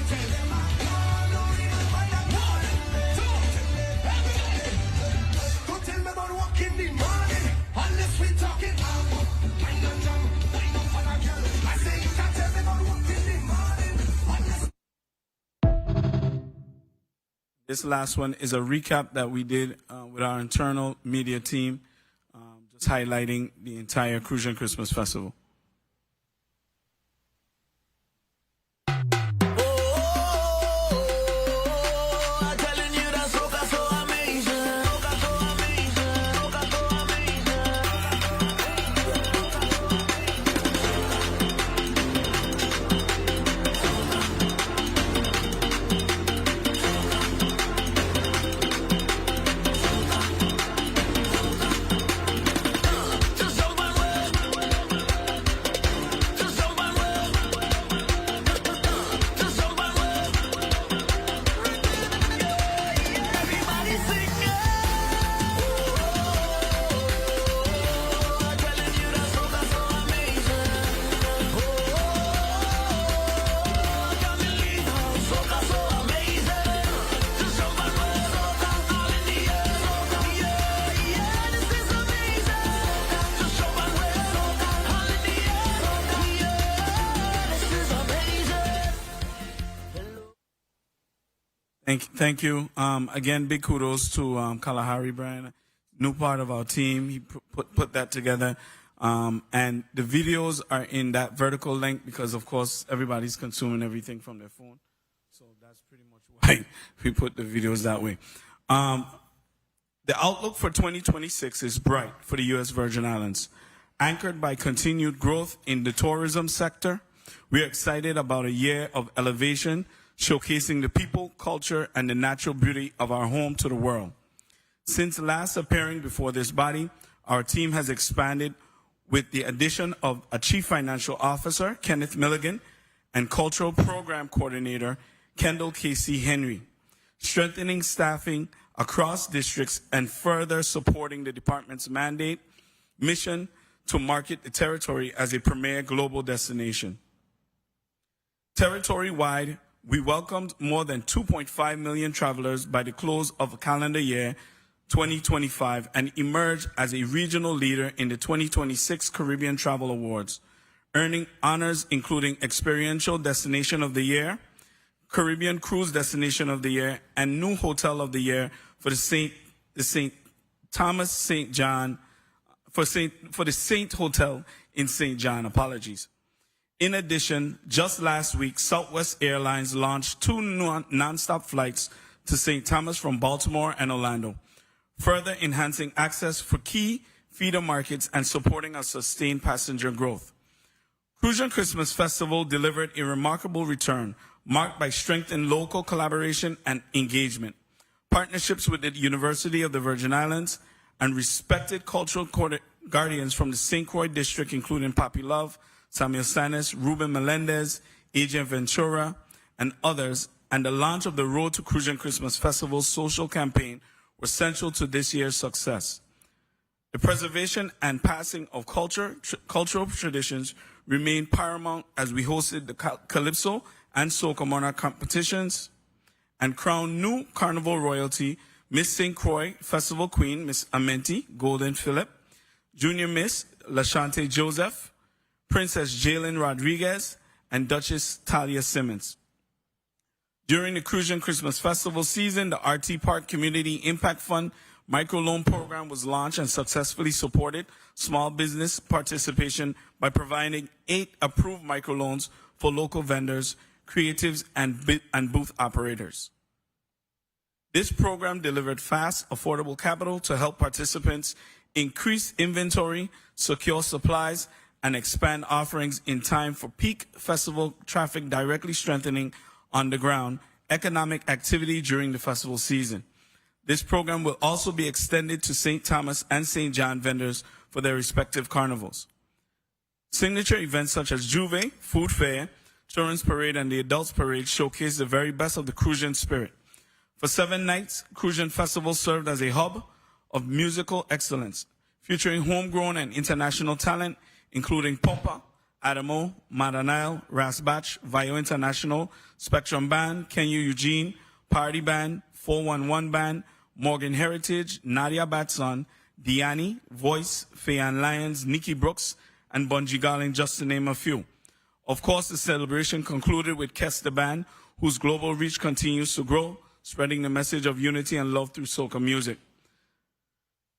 This last one is a recap that we did with our internal media team, just highlighting the entire Crucian Christmas Festival. Thank you. Again, big kudos to Kalahari Brian, new part of our team. He put that together. And the videos are in that vertical link because, of course, everybody's consuming everything from their phone. So that's pretty much why we put the videos that way. The outlook for 2026 is bright for the U.S. Virgin Islands. Anchored by continued growth in the tourism sector, we are excited about a year of elevation, showcasing the people, culture, and the natural beauty of our home to the world. Since last appearing before this body, our team has expanded with the addition of a Chief Financial Officer, Kenneth Milligan, and Cultural Program Coordinator, Kendall Casey Henry, strengthening staffing across districts and further supporting the department's mandate, mission to market the territory as a premier global destination. Territory-wide, we welcomed more than 2.5 million travelers by the close of calendar year 2025 and emerged as a regional leader in the 2026 Caribbean Travel Awards, earning honors including Experiential Destination of the Year, Caribbean Cruise Destination of the Year, and New Hotel of the Year for the St. Thomas St. John, for the St. Hotel in St. John. Apologies. In addition, just last week, Southwest Airlines launched 2 non-stop flights to St. Thomas from Baltimore and Orlando, further enhancing access for key feeder markets and supporting our sustained passenger growth. Crucian Christmas Festival delivered a remarkable return, marked by strengthened local collaboration and engagement, partnerships with the University of the Virgin Islands, and respected cultural guardians from the St. Croix district, including Papi Love, Samuel Sanis, Ruben Melendez, Agent Ventura, and others, and the launch of the Road to Crucian Christmas Festival social campaign were central to this year's success. The preservation and passing of cultural traditions remained paramount as we hosted the Calypso and Soca Monarch competitions and crowned new Carnival royalty, Miss St. Croix Festival Queen, Miss Amenti Golden Phillip, Junior Miss Lashante Joseph, Princess Jalen Rodriguez, and Duchess Talia Simmons. During the Crucian Christmas Festival season, the RT Park Community Impact Fund microloan program was launched and successfully supported small business participation by providing 8 approved microloans for local vendors, creatives, and booth operators. This program delivered fast, affordable capital to help participants increase inventory, secure supplies, and expand offerings in time for peak festival traffic, directly strengthening on-the-ground economic activity during the festival season. This program will also be extended to St. Thomas and St. John vendors for their respective carnivals. Signature events such as Juve, Food Fair, Children's Parade, and the Adults Parade showcased the very best of the Crucian spirit. For 7 nights, Crucian Festival served as a hub of musical excellence, featuring homegrown and international talent, including Popa, Adamo, Madanile, Rasbach, Vio International, Spectrum Band, Kenya Eugene, Party Band, 411 Band, Morgan Heritage, Nadia Batson, Diani, Voice, Fayan Lyons, Nikki Brooks, and Bungie Garland, just to name a few. Of course, the celebration concluded with Kester Band, whose global reach continues to grow, spreading the message of unity and love through soca music.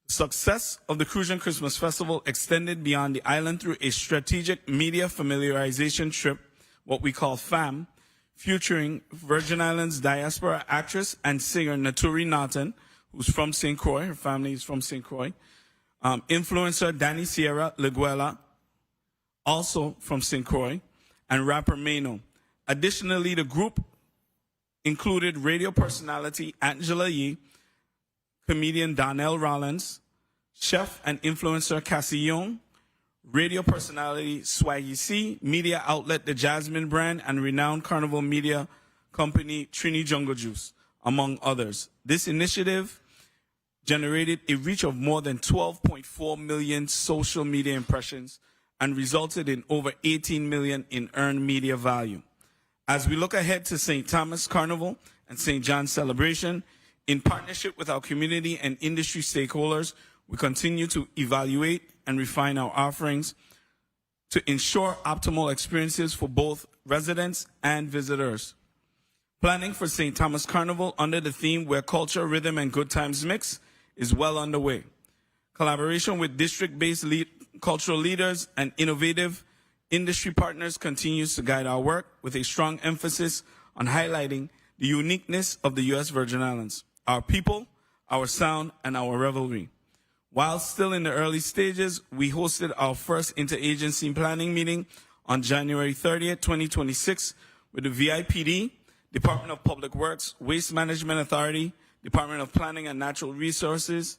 The success of the Crucian Christmas Festival extended beyond the island through a strategic media familiarization trip, what we call FAM, featuring Virgin Islands diaspora actress and singer Naturi Naughton, who's from St. Croix. Her family is from St. Croix. Influencer Danny Sierra Leguela, also from St. Croix, and rapper Mano. Additionally, the group included radio personality Angela Yee, comedian Donnell Rollins, chef and influencer Cassie Young, radio personality Swaggy C, media outlet The Jasmine Brand, and renowned carnival media company Trini Jungle Juice, among others. This initiative generated a reach of more than 12.4 million social media impressions and resulted in over 18 million in earned media value. As we look ahead to St. Thomas Carnival and St. John's Celebration, in partnership with our community and industry stakeholders, we continue to evaluate and refine our offerings to ensure optimal experiences for both residents and visitors. Planning for St. Thomas Carnival under the theme Where Culture, Rhythm, and Good Times Mix is well underway. Collaboration with district-based cultural leaders and innovative industry partners continues to guide our work with a strong emphasis on highlighting the uniqueness of the U.S. Virgin Islands, our people, our sound, and our revelry. While still in the early stages, we hosted our first interagency planning meeting on January 30th, 2026 with the VIPD, Department of Public Works, Waste Management Authority, Department of Planning and Natural Resources,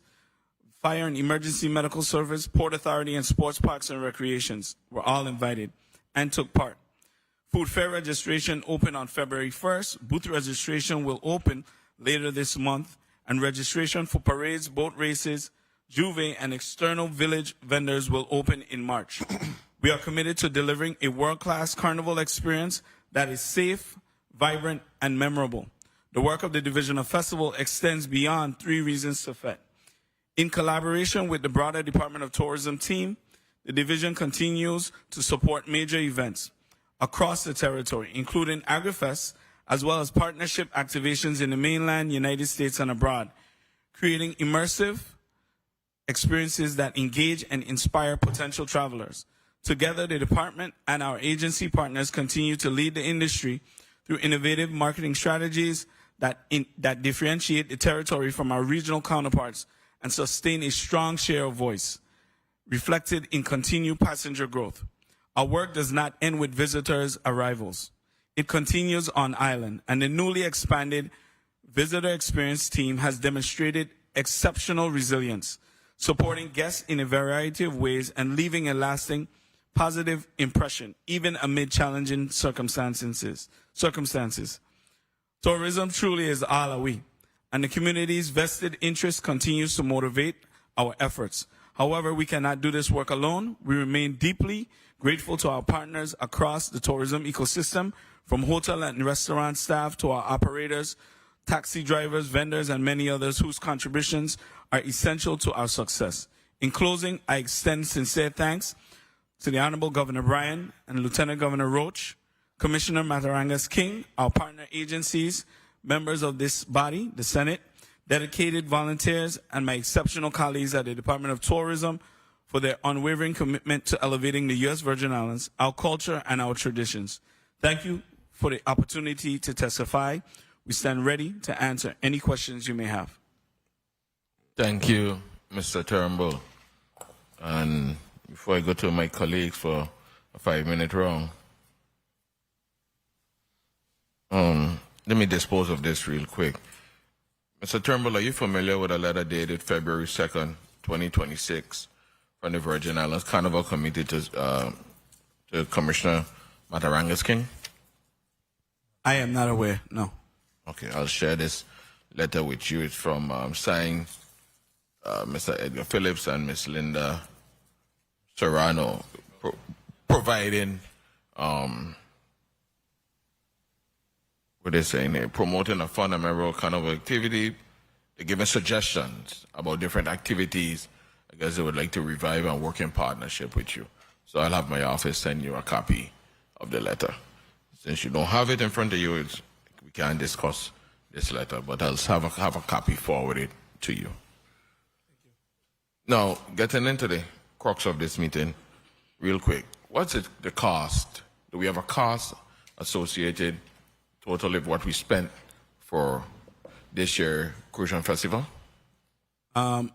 Fire and Emergency Medical Service, Port Authority, and Sports Parks and Recreations were all invited and took part. Food fair registration opened on February 1st. Booth registration will open later this month, and registration for parades, boat races, Juve, and external village vendors will open in March. We are committed to delivering a world-class carnival experience that is safe, vibrant, and memorable. The work of the Division of Festival extends beyond 3 Reasons to Fet. In collaboration with the broader Department of Tourism team, the division continues to support major events across the territory, including AgriFest, as well as partnership activations in the mainland, United States, and abroad, creating immersive experiences that engage and inspire potential travelers. Together, the department and our agency partners continue to lead the industry through innovative marketing strategies that differentiate the territory from our regional counterparts and sustain a strong share of voice, reflected in continued passenger growth. Our work does not end with visitors' arrivals. It continues on island, and the newly expanded visitor experience team has demonstrated exceptional resilience, supporting guests in a variety of ways and leaving a lasting positive impression, even amid challenging circumstances. Tourism truly is all we, and the community's vested interest continues to motivate our efforts. However, we cannot do this work alone. We remain deeply grateful to our partners across the tourism ecosystem, from hotel and restaurant staff to our operators, taxi drivers, vendors, and many others whose contributions are essential to our success. In closing, I extend sincere thanks to the Honorable Governor Bryan and Lieutenant Governor Roach, Commissioner Matarangas King, our partner agencies, members of this body, the Senate, dedicated volunteers, and my exceptional colleagues at the Department of Tourism for their unwavering commitment to elevating the U.S. Virgin Islands, our culture, and our traditions. Thank you for the opportunity to testify. We stand ready to answer any questions you may have. Thank you, Mr. Turnbull. And before I go to my colleagues for a 5-minute round, let me dispose of this real quick. Mr. Turnbull, are you familiar with a letter dated February 2nd, 2026 from the Virgin Islands Carnival Committee to Commissioner Matarangas King? I am not aware, no. Okay, I'll share this letter with you. It's from signed Mr. Edgar Phillips and Miss Linda Serrano, providing what they're saying, they're promoting a fun and memorable kind of activity. They're giving suggestions about different activities. I guess they would like to revive and work in partnership with you. So I'll have my office send you a copy of the letter. Since you don't have it in front of you, we can't discuss this letter, but I'll have a copy forwarded to you. Now, getting into the crux of this meeting, real quick, what's the cost? Do we have a cost associated total of what we spent for this year Crucian Festival?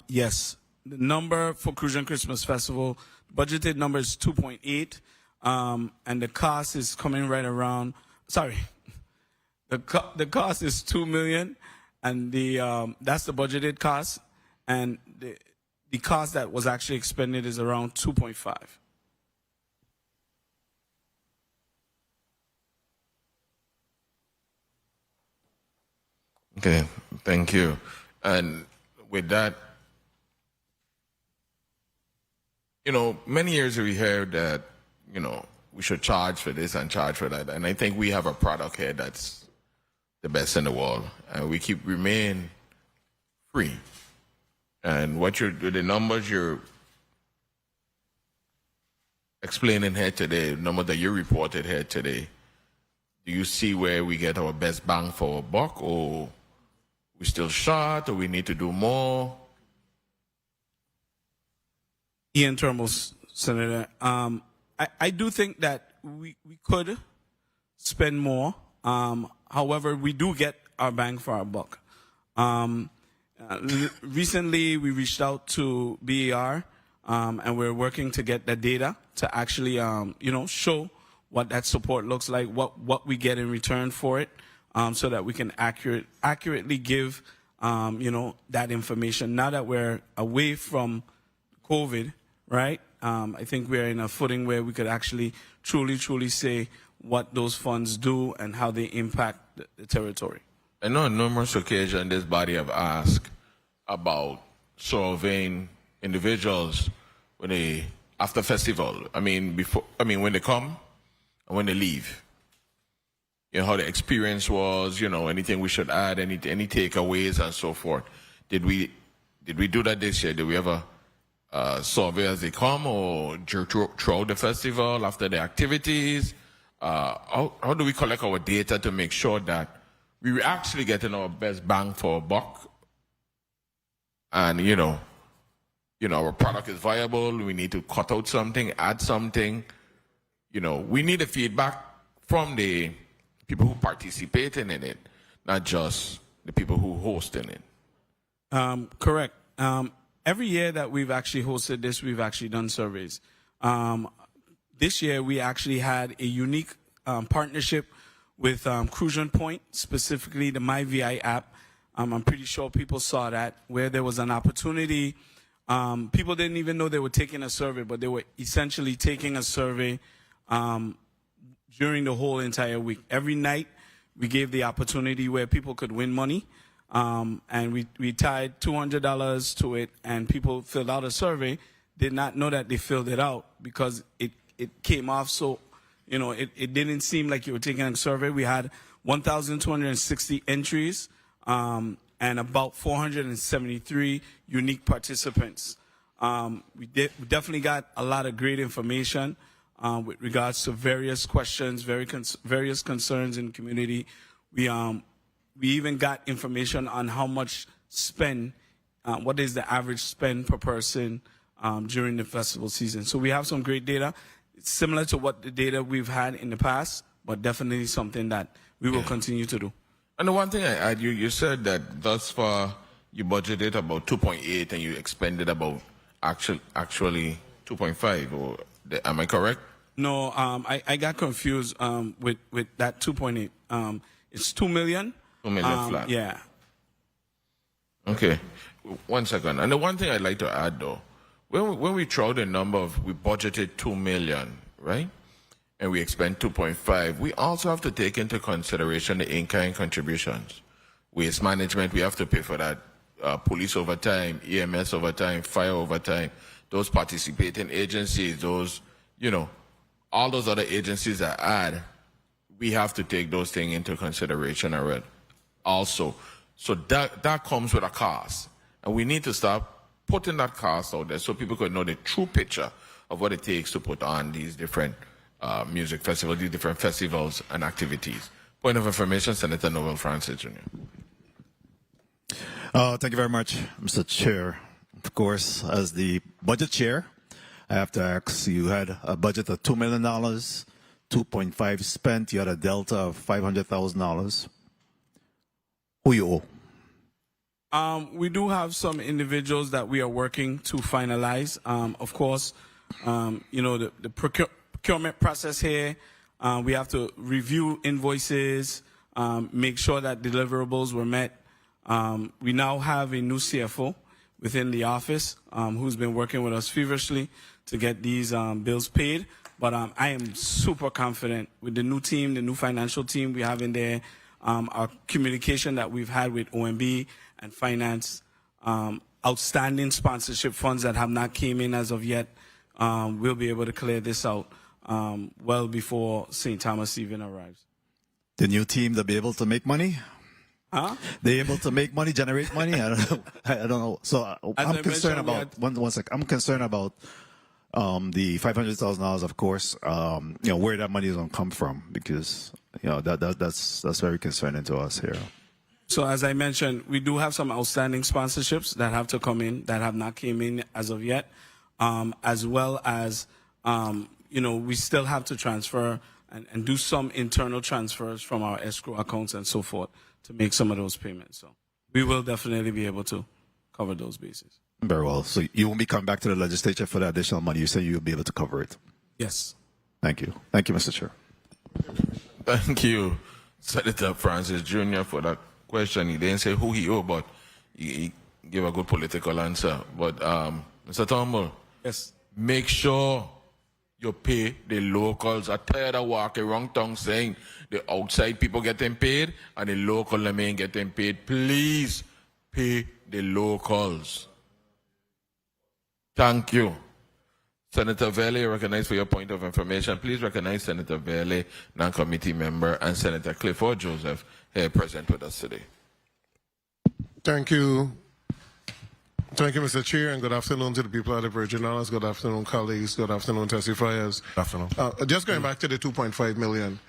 Yes. The number for Crucian Christmas Festival, budgeted number is 2.8, and the cost is coming right around, the cost is 2 million, and that's the budgeted cost, and the cost that was actually expended is around 2.5. Okay, thank you. And with that, many years we heard that, we should charge for this and charge for that. And I think we have a product here that's the best in the world. And we remain free. And the numbers you're explaining here today, the number that you reported here today, do you see where we get our best bang for our buck, or we still short, or we need to do more? Ian Turnbull, Senator. I do think that we could spend more. However, we do get our bang for our buck. Recently, we reached out to BER, and we're working to get the data to actually, show what that support looks like, what we get in return for it, so that we can accurately give, that information. Now that we're away from COVID, right? I think we're in a footing where we could actually truly say what those funds do and how they impact the territory. I know on numerous occasions this body have asked about surveying individuals after festival. When they come and when they leave. How the experience was, anything we should add, any takeaways and so forth. Did we do that this year? Did we ever survey as they come, or throughout the festival, after the activities? How do we collect our data to make sure that we're actually getting our best bang for our buck? And, our product is viable. We need to cut out something, add something. We need the feedback from the people who participating in it, not just the people who hosting it. Correct. Every year that we've actually hosted this, we've actually done surveys. This year, we actually had a unique partnership with Crucian Point, specifically the MyVI app. I'm pretty sure people saw that, where there was an opportunity. People didn't even know they were taking a survey, but they were essentially taking a survey during the whole entire week. Every night, we gave the opportunity where people could win money. And we tied $200 to it, and people filled out a survey, did not know that they filled it out because it came off so, it didn't seem like you were taking a survey. We had 1,260 entries, and about 473 unique participants. We definitely got a lot of great information with regards to various questions, various concerns in the community. We even got information on how much spend, what is the average spend per person during the festival season. So we have some great data. It's similar to what the data we've had in the past, but definitely something that we will continue to do. And the one thing I add, you said that thus far you budgeted about 2.8 and you expended about actually 2.5. Or am I correct? No, I got confused with that 2.8. It's 2 million. 2 million flat. Yeah. Okay. 1 second. And the one thing I'd like to add, though, when we throw the number of, we budgeted 2 million, right? and we expend 2.5, we also have to take into consideration the in-kind contributions. Waste management, we have to pay for that. Police overtime, EMS overtime, fire overtime, those participating agencies, those, all those other agencies that add, we have to take those things into consideration already. Also, so that comes with a cost. And we need to start putting that cost out there so people could know the true picture of what it takes to put on these different music festivals, these different festivals and activities. Point of information, Senator Noel Francis Jr. Thank you very much, Mr. Chair. Of course, as the budget chair, I have to ask, you had a budget of $2 million, 2.5 spent, you had a delta of $500,000. Who you owe? We do have some individuals that we are working to finalize. Of course, the procurement process here, we have to review invoices, make sure that deliverables were met. We now have a new CFO within the office who's been working with us feverishly to get these bills paid. But I am super confident with the new team, the new financial team we have in there, our communication that we've had with OMB and finance, outstanding sponsorship funds that have not came in as of yet. We'll be able to clear this out well before St. Thomas even arrives. The new team, they'll be able to make money? Huh? They're able to make money, generate money? I don't know. So I'm concerned about, one sec, I'm concerned about the $500,000, of course, where that money is going to come from, because, that's very concerning to us here. So as I mentioned, we do have some outstanding sponsorships that have to come in that have not came in as of yet, as well as, we still have to transfer and do some internal transfers from our escrow accounts and so forth to make some of those payments. So we will definitely be able to cover those bases. Very well. So you won't be coming back to the legislature for the additional money. You say you'll be able to cover it. Yes. Thank you. Thank you, Mr. Chair. Thank you, Senator Francis Jr. for that question. He didn't say who he owed, but he gave a good political answer. But Mr. Turnbull, yes, make sure you pay the locals. I'm tired of walking around town saying the outside people getting paid and the local them ain't getting paid. Please pay the locals. Thank you. Senator Vele, recognized for your point of information. Please recognize Senator Vele, non-committee member, and Senator Clifford Joseph here present with us today. Thank you. Thank you, Mr. Chair, and good afternoon to the people of the Virgin Islands. Good afternoon, colleagues. Good afternoon, testifiers. Good afternoon. Just going back to the $2.5 million.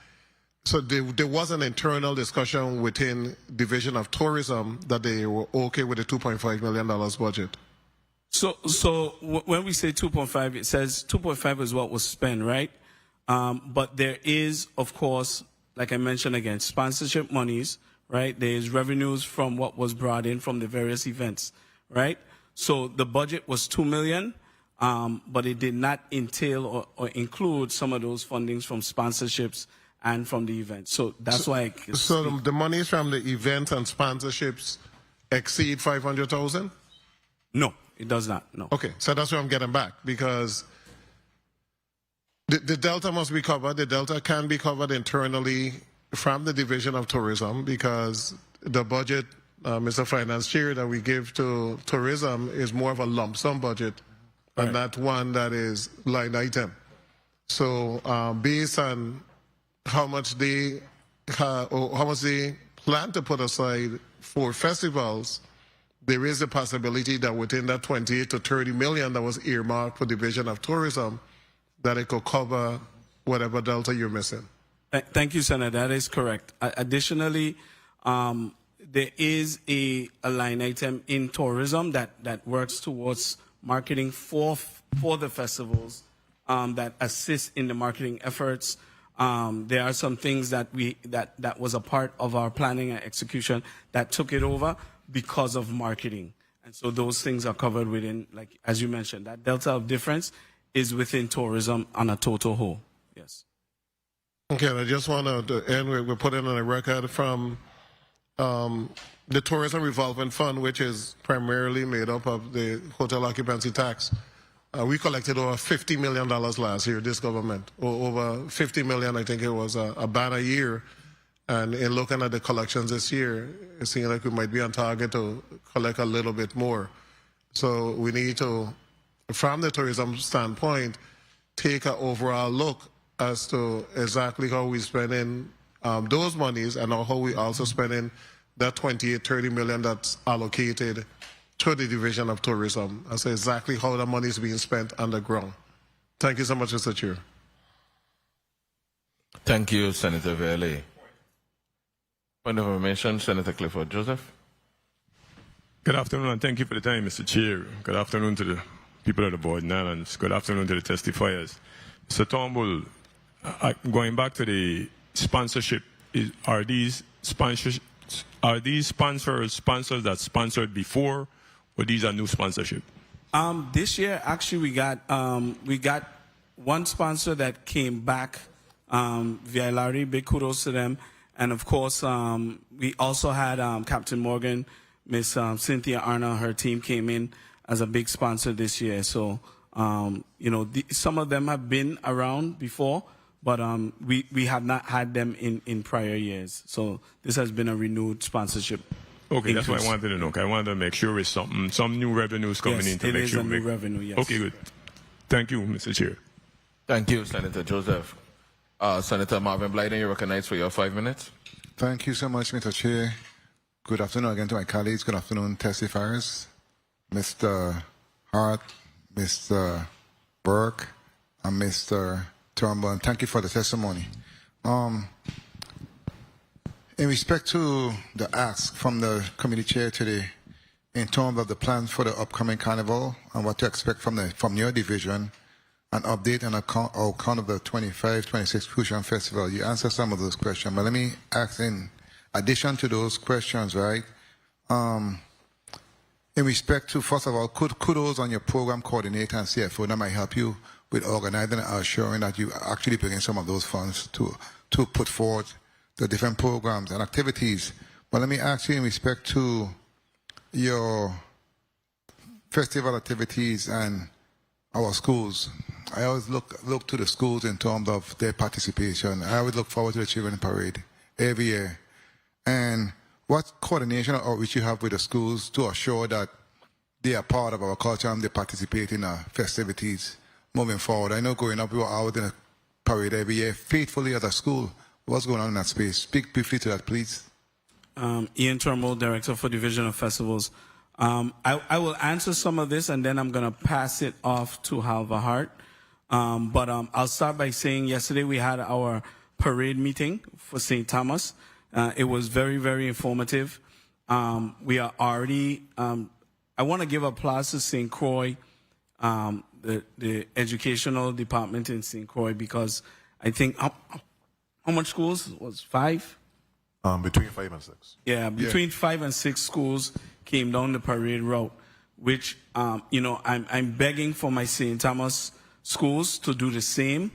So there was an internal discussion within Division of Tourism that they were okay with the $2.5 million budget. So when we say 2.5, it says 2.5 is what was spent, right? But there is, of course, like I mentioned again, sponsorship monies, right? There's revenues from what was brought in from the various events, right? So the budget was $2 million, but it did not entail or include some of those fundings from sponsorships and from the event. So that's why. So the monies from the events and sponsorships exceed $500,000? No, it does not. No. Okay, so that's where I'm getting back, because the delta must be covered. The delta can be covered internally from the Division of Tourism, because the budget, Mr. Finance Chair, that we give to tourism is more of a lump sum budget, and not one that is line item. So based on how much they plan to put aside for festivals, there is a possibility that within that 28 to 30 million that was earmarked for Division of Tourism, that it could cover whatever delta you're missing. Thank you, Senator. That is correct. Additionally, there is a line item in tourism that works towards marketing for the festivals, that assist in the marketing efforts. There are some things that was a part of our planning and execution that took it over because of marketing. And so those things are covered within, like, as you mentioned, that delta of difference is within tourism on a total whole. Yes. Okay, and I just want to end, we're putting on a record from the Tourism Revolving Fund, which is primarily made up of the hotel occupancy tax. we collected over $50 million last year, this government. Over $50 million, I think it was a banner year. And in looking at the collections this year, it seems like we might be on target to collect a little bit more. So we need to, from the tourism standpoint, take an overall look as to exactly how we spending those monies and how we also spending that 28-30 million that's allocated to the Division of Tourism. That's exactly how the money is being spent on the ground. Thank you so much, Mr. Chair. Thank you, Senator Verley. Point of information, Senator Clifford Joseph. Good afternoon, and thank you for the time, Mr. Chair. Good afternoon to the people of the Borden Islands. Good afternoon to the testifiers. Mr. Turnbull, going back to the sponsorship, are these sponsors that sponsored before, or these are new sponsorship? This year, actually, we got one sponsor that came back via Larry. Big kudos to them. And of course, we also had Captain Morgan, Miss Cynthia Arna, her team came in as a big sponsor this year. So, some of them have been around before, but we have not had them in prior years. So this has been a renewed sponsorship. Okay, that's what I wanted to know. I wanted to make sure it's some new revenues coming in to make sure. Yes, it is a new revenue, yes. Okay, good. Thank you, Mr. Chair. Thank you, Senator Joseph. Senator Marvin Blyden, you're recognized for your 5 minutes. Thank you so much, Mr. Chair. Good afternoon again to my colleagues. Good afternoon, testifiers. Mr. Hart, Mr. Burke, and Mr. Turnbull. And thank you for the testimony. In respect to the ask from the committee chair today, in terms of the plans for the upcoming carnival and what to expect from your division, an update and account of the 25-26 Fusion Festival. You answered some of those questions, but let me ask in addition to those questions, right? In respect to, first of all, kudos on your program coordinator and CFO. That might help you with organizing and assuring that you actually bring in some of those funds to put forward the different programs and activities. But let me ask you in respect to your festival activities and our schools. I always look to the schools in terms of their participation. I always look forward to the Children's Parade every year. And what coordination or outreach you have with the schools to assure that they are part of our culture and they participate in our festivities moving forward? I know growing up we were out in a parade every year faithfully at the school. What's going on in that space? Speak briefly to that, please. Ian Turnbull, Director for Division of Festivals. I will answer some of this and then I'm going to pass it off to Halva Hart. But I'll start by saying yesterday we had our parade meeting for St. Thomas. It was very, very informative. We are already, I want to give applause to St. Croix, the educational department in St. Croix, because I think, how much schools? Was 5? Between 5 and 6. Yeah, between 5 and 6 schools came down the parade route, which, I'm begging for my St. Thomas schools to do the same,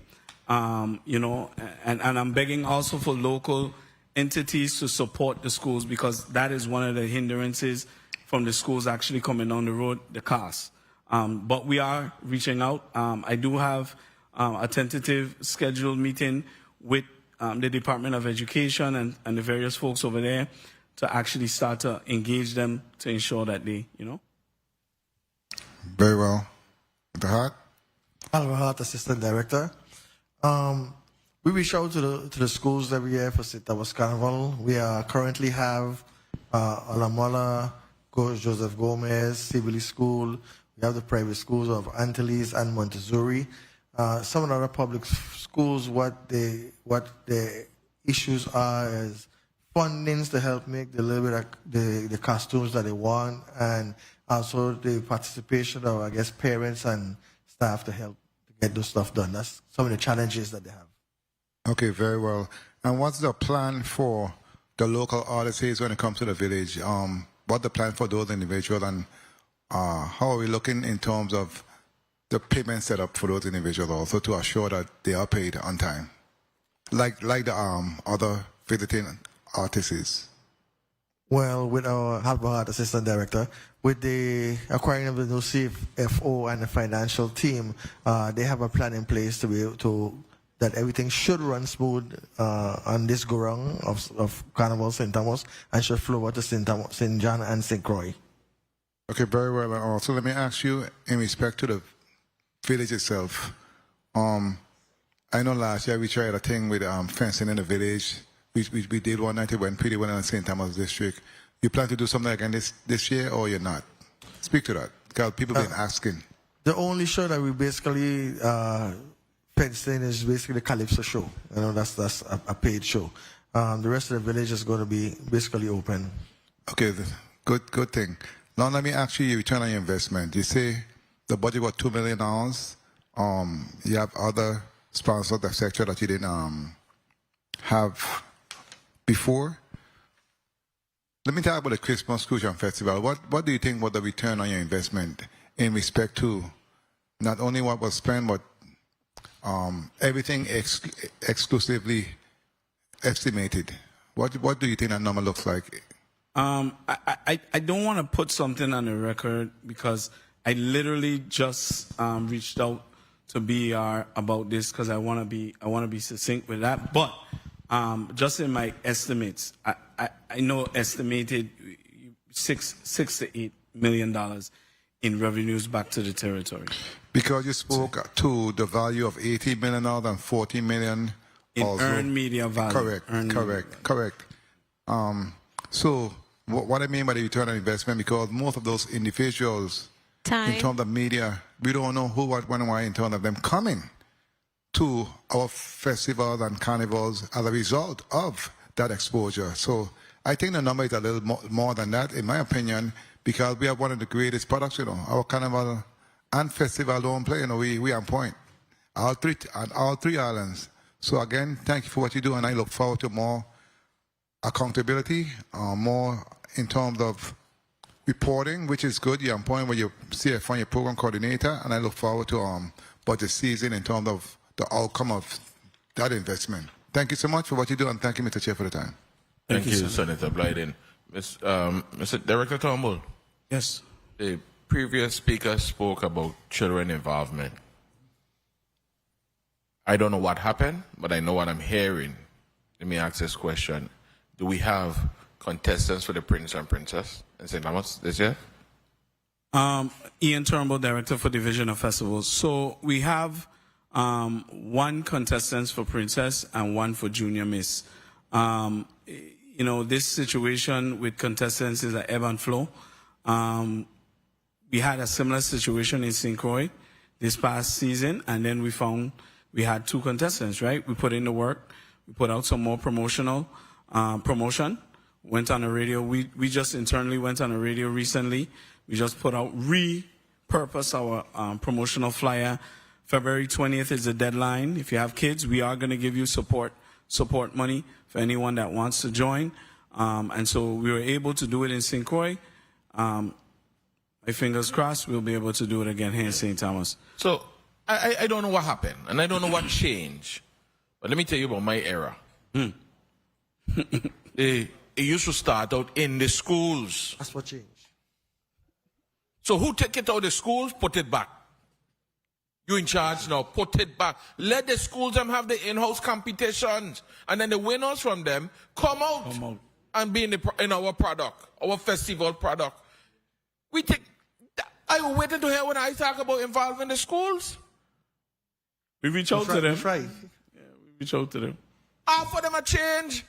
and I'm begging also for local entities to support the schools, because that is one of the hindrances from the schools actually coming down the road, the cost. But we are reaching out. I do have a tentative scheduled meeting with the Department of Education and the various folks over there to actually start to engage them to ensure that they, Very well. Mr. Hart? Alva Hart, Assistant Director. We reach out to the schools every year for St. Thomas Carnival. We currently have Alamola, Joseph Gomez, Sibley School. We have the private schools of Antilles and Montessori. Some of the other public schools, what the issues are is fundings to help make the costumes that they want, and also the participation of, I guess, parents and staff to help to get those stuff done. That's some of the challenges that they have. Okay, very well. And what's the plan for the local artists when it comes to the village? What's the plan for those individuals, and how are we looking in terms of the payment set up for those individuals also to assure that they are paid on time, like the other visiting artists? Well, with our Halbert Assistant Director, with the acquiring of the new CFO and the financial team, they have a plan in place to be able to, that everything should run smooth on this go-round of Carnival St. Thomas and should flow over to St. John and St. Croix. Okay, very well. And also, let me ask you, in respect to the village itself, I know last year we tried a thing with fencing in the village. We did one night, it went pretty well in St. Thomas District. You plan to do something again this year, or you're not? Speak to that, because people have been asking. The only show that we basically fenced in is basically the Calypso show. You know, that's a paid show. The rest of the village is going to be basically open. Okay, good thing. Now let me ask you your return on your investment. You say the budget was $2 million. You have other sponsors of the sector that you didn't have before. Let me talk about the Christmas Crucian Festival. What do you think was the return on your investment in respect to not only what was spent, but everything exclusively estimated? What do you think that number looks like? I don't want to put something on the record because I literally just reached out to BER about this because I want to be succinct with that. But just in my estimates, I know estimated $6 to $8 million in revenues back to the territory. Because you spoke to the value of $80 million and $40 million in also. Earned media value. Correct. So what I mean by the return on investment, because most of those individuals in terms of media, we don't know who, what, when, why in terms of them coming to our festivals and carnivals as a result of that exposure. So I think the number is a little more than that, in my opinion, because we have one of the greatest products, our carnival and festival don't play, we on point. All three islands. So again, thank you for what you do, and I look forward to more accountability, more in terms of reporting, which is good. You're on point where you see a your program coordinator, and I look forward to budget season in terms of the outcome of that investment. Thank you so much for what you do, and thank you, Mr. Chair, for the time. Thank you, Senator Blyden. Mr. Director Turnbull. Yes. The previous speaker spoke about children involvement. I don't know what happened, but I know what I'm hearing. Let me ask this question. Do we have contestants for the Prince and Princess in St. Thomas this year? Ian Turnbull, Director for Division of Festivals. So we have one contestant for Princess and one for Junior Miss. This situation with contestants is an ebb and flow. We had a similar situation in St. Croix this past season, and then we found we had two contestants, right? We put in the work. We put out some more promotion, went on the radio. We just internally went on the radio recently. We just put out, repurpose our promotional flyer. February 20th is the deadline. If you have kids, we are going to give you support money for anyone that wants to join. And so we were able to do it in St. Croix. My fingers crossed, we'll be able to do it again here in St. Thomas. So I don't know what happened, and I don't know what changed. But let me tell you about my era. It used to start out in the schools. That's what changed. So who take it out of the schools, put it back? You in charge now, put it back. Let the schools them have the in-house competitions. And then the winners from them come out and be in our product, our festival product. I waited to hear when I talk about involving the schools. We reach out to them. That's right. Yeah, we reach out to them. Offer them a change.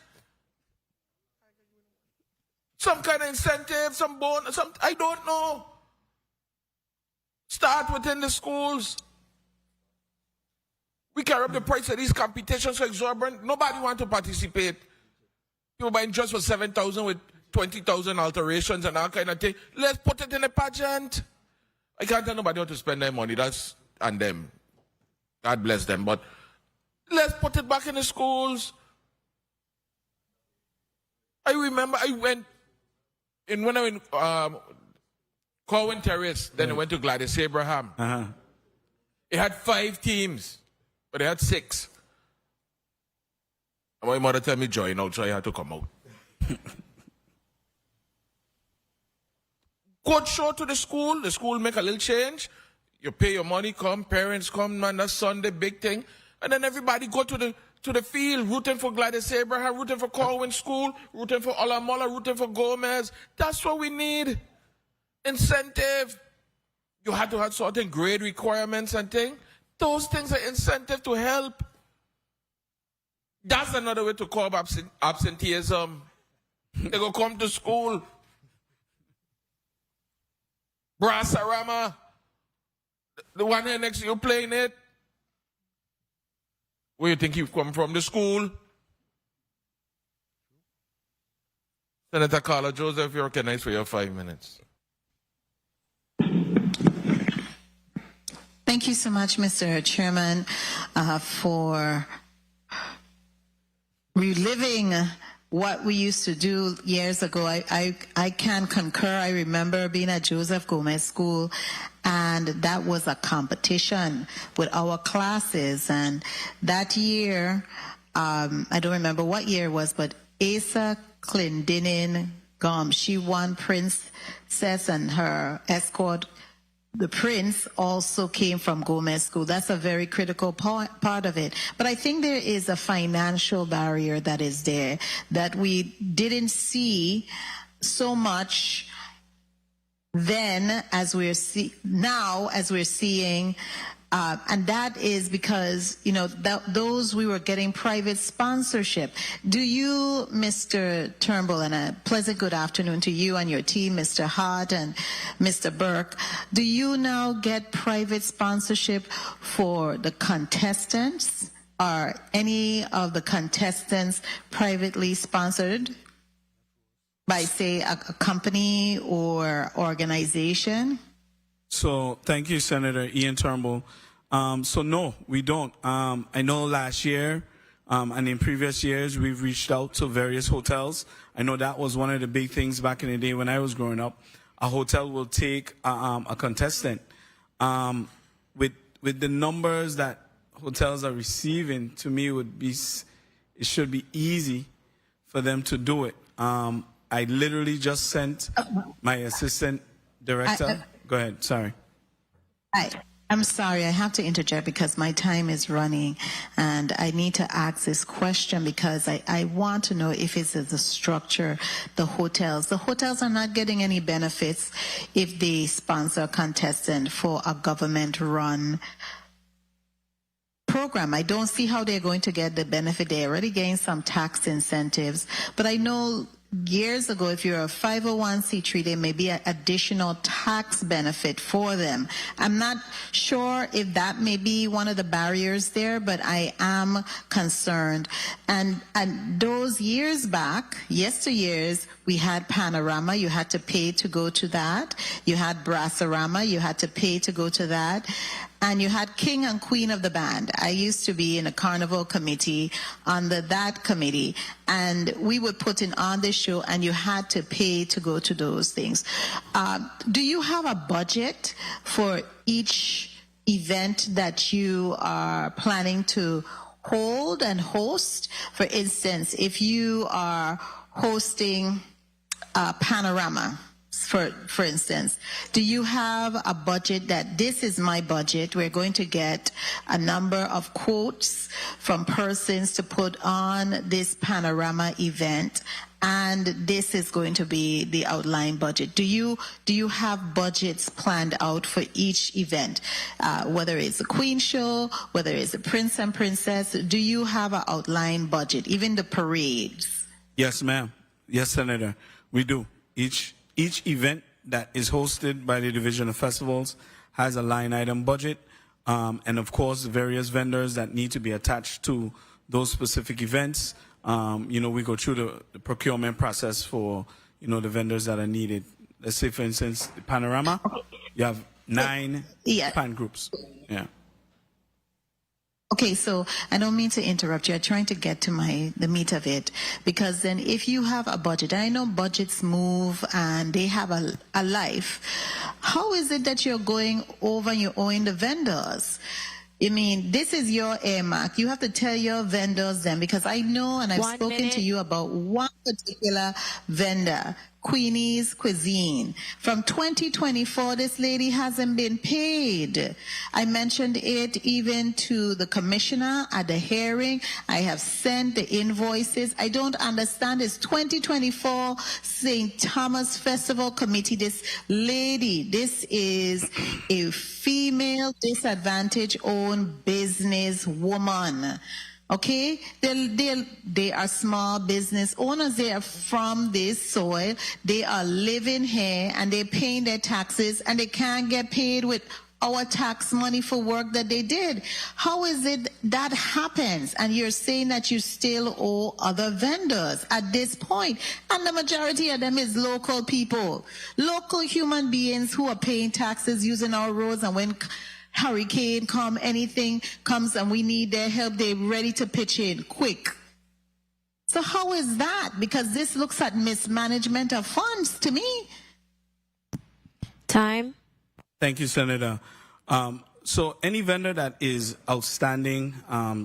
Some kind of incentive, some bonus, I don't know. Start within the schools. We carry up the price of these competitions so exorbitant. Nobody want to participate. People buying dress for $7,000 with 20,000 alterations and all kind of thing. Let's put it in a pageant. I can't tell nobody how to spend their money. That's on them. God bless them. But let's put it back in the schools. I remember I went when I went Corwin Terrace, then I went to Gladys Abraham. It had 5 teams, but it had 6. And my mother told me join out, so I had to come out. Good show to the school make a little change. You pay your money, come, parents come, man, that's Sunday, big thing. And then everybody go to the field, rooting for Gladys Abraham, rooting for Corwin School, rooting for Olamola, rooting for Gomez. That's what we need. Incentive. You had to have certain grade requirements and things. Those things are incentive to help. That's another way to curb absenteeism. They go come to school. Brassarama, the one here next to you playing it. Where you think you've come from? The school? Senator Carla Joseph, you're recognized for your 5 minutes. Thank you so much, Mr. Chairman, for reliving what we used to do years ago. I can concur. I remember being at Joseph Gomez School, and that was a competition with our classes. And that year, I don't remember what year it was, but Asa Clendenin Gom, she won Princess, and her escort, the prince, also came from Gomez School. That's a very critical part of it. But I think there is a financial barrier that is there that we didn't see so much then as we're now as we're seeing. And that is because, you know, those we were getting private sponsorship. Do you, Mr. Turnbull, and a pleasant good afternoon to you and your team, Mr. Hart and Mr. Burke, do you now get private sponsorship for the contestants? Are any of the contestants privately sponsored by, say, a company or organization? So thank you, Senator Ian Turnbull. So no, we don't. I know last year and in previous years we've reached out to various hotels. I know that was one of the big things back in the day when I was growing up. A hotel will take a contestant. With the numbers that hotels are receiving, to me it should be easy for them to do it. I literally just sent my assistant director. Go ahead. Sorry. I'm sorry. I have to interject because my time is running, and I need to ask this question because I want to know if it's the structure, the hotels. The hotels are not getting any benefits if they sponsor a contestant for a government-run program. I don't see how they're going to get the benefit. They already gained some tax incentives, but I know years ago, if you're a 501c3, there may be an additional tax benefit for them. I'm not sure if that may be one of the barriers there, but I am concerned. And those years back, yesteryears, we had Panorama, you had to pay to go to that. You had Brassarama, you had to pay to go to that. And you had King and Queen of the Band. I used to be in a carnival committee under that committee, and we would put in on this show, and you had to pay to go to those things. Do you have a budget for each event that you are planning to hold and host? For instance, if you are hosting Panorama, for instance, do you have a budget that this is my budget? We're going to get a number of quotes from persons to put on this Panorama event, and this is going to be the outline budget. Do you have budgets planned out for each event, whether it's a Queen show, whether it's a Prince and Princess? Do you have an outline budget, even the parades? Yes, ma'am. Yes, Senator. We do. Each event that is hosted by the Division of Festivals has a line item budget, and of course various vendors that need to be attached to those specific events. We go through the procurement process for, the vendors that are needed. Let's say, for instance, the Panorama, you have 9 pan groups. Yeah. Okay, so I don't mean to interrupt you. I'm trying to get to the meat of it, because then if you have a budget, I know budgets move and they have a life. How is it that you're going over and you're owing the vendors? I mean, this is your earmark. You have to tell your vendors then, because I know, and I've spoken to you about one particular vendor Queenie's Cuisine. From 2024, this lady hasn't been paid. I mentioned it even to the commissioner at the hearing. I have sent the invoices. I don't understand. It's 2024 St. Thomas Festival Committee. This lady, this is a female disadvantaged-owned business woman. Okay, they are small business owners. They are from this soil. They are living here and they're paying their taxes, and they can't get paid with our tax money for work that they did. How is it that happens? And you're saying that you still owe other vendors at this point, and the majority of them is local people, local human beings who are paying taxes using our roads, and when hurricane come, anything comes and we need their help, they're ready to pitch in quick. So how is that? Because this looks at mismanagement of funds to me. Time. Thank you, Senator. So any vendor that is outstanding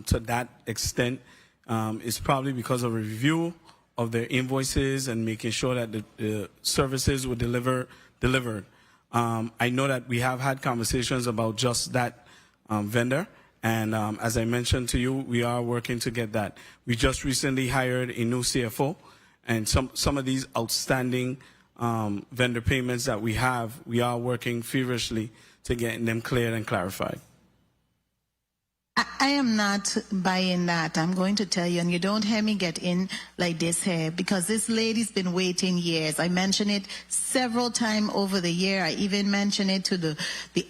to that extent is probably because of a review of their invoices and making sure that the services were delivered. I know that we have had conversations about just that vendor, and as I mentioned to you, we are working to get that. We just recently hired a new CFO, and some of these outstanding vendor payments that we are working feverishly to get them cleared and clarified. I am not buying that. I'm going to tell you, and you don't hear me get in like this here, because this lady's been waiting years. I mentioned it several times over the year. I even mentioned it to the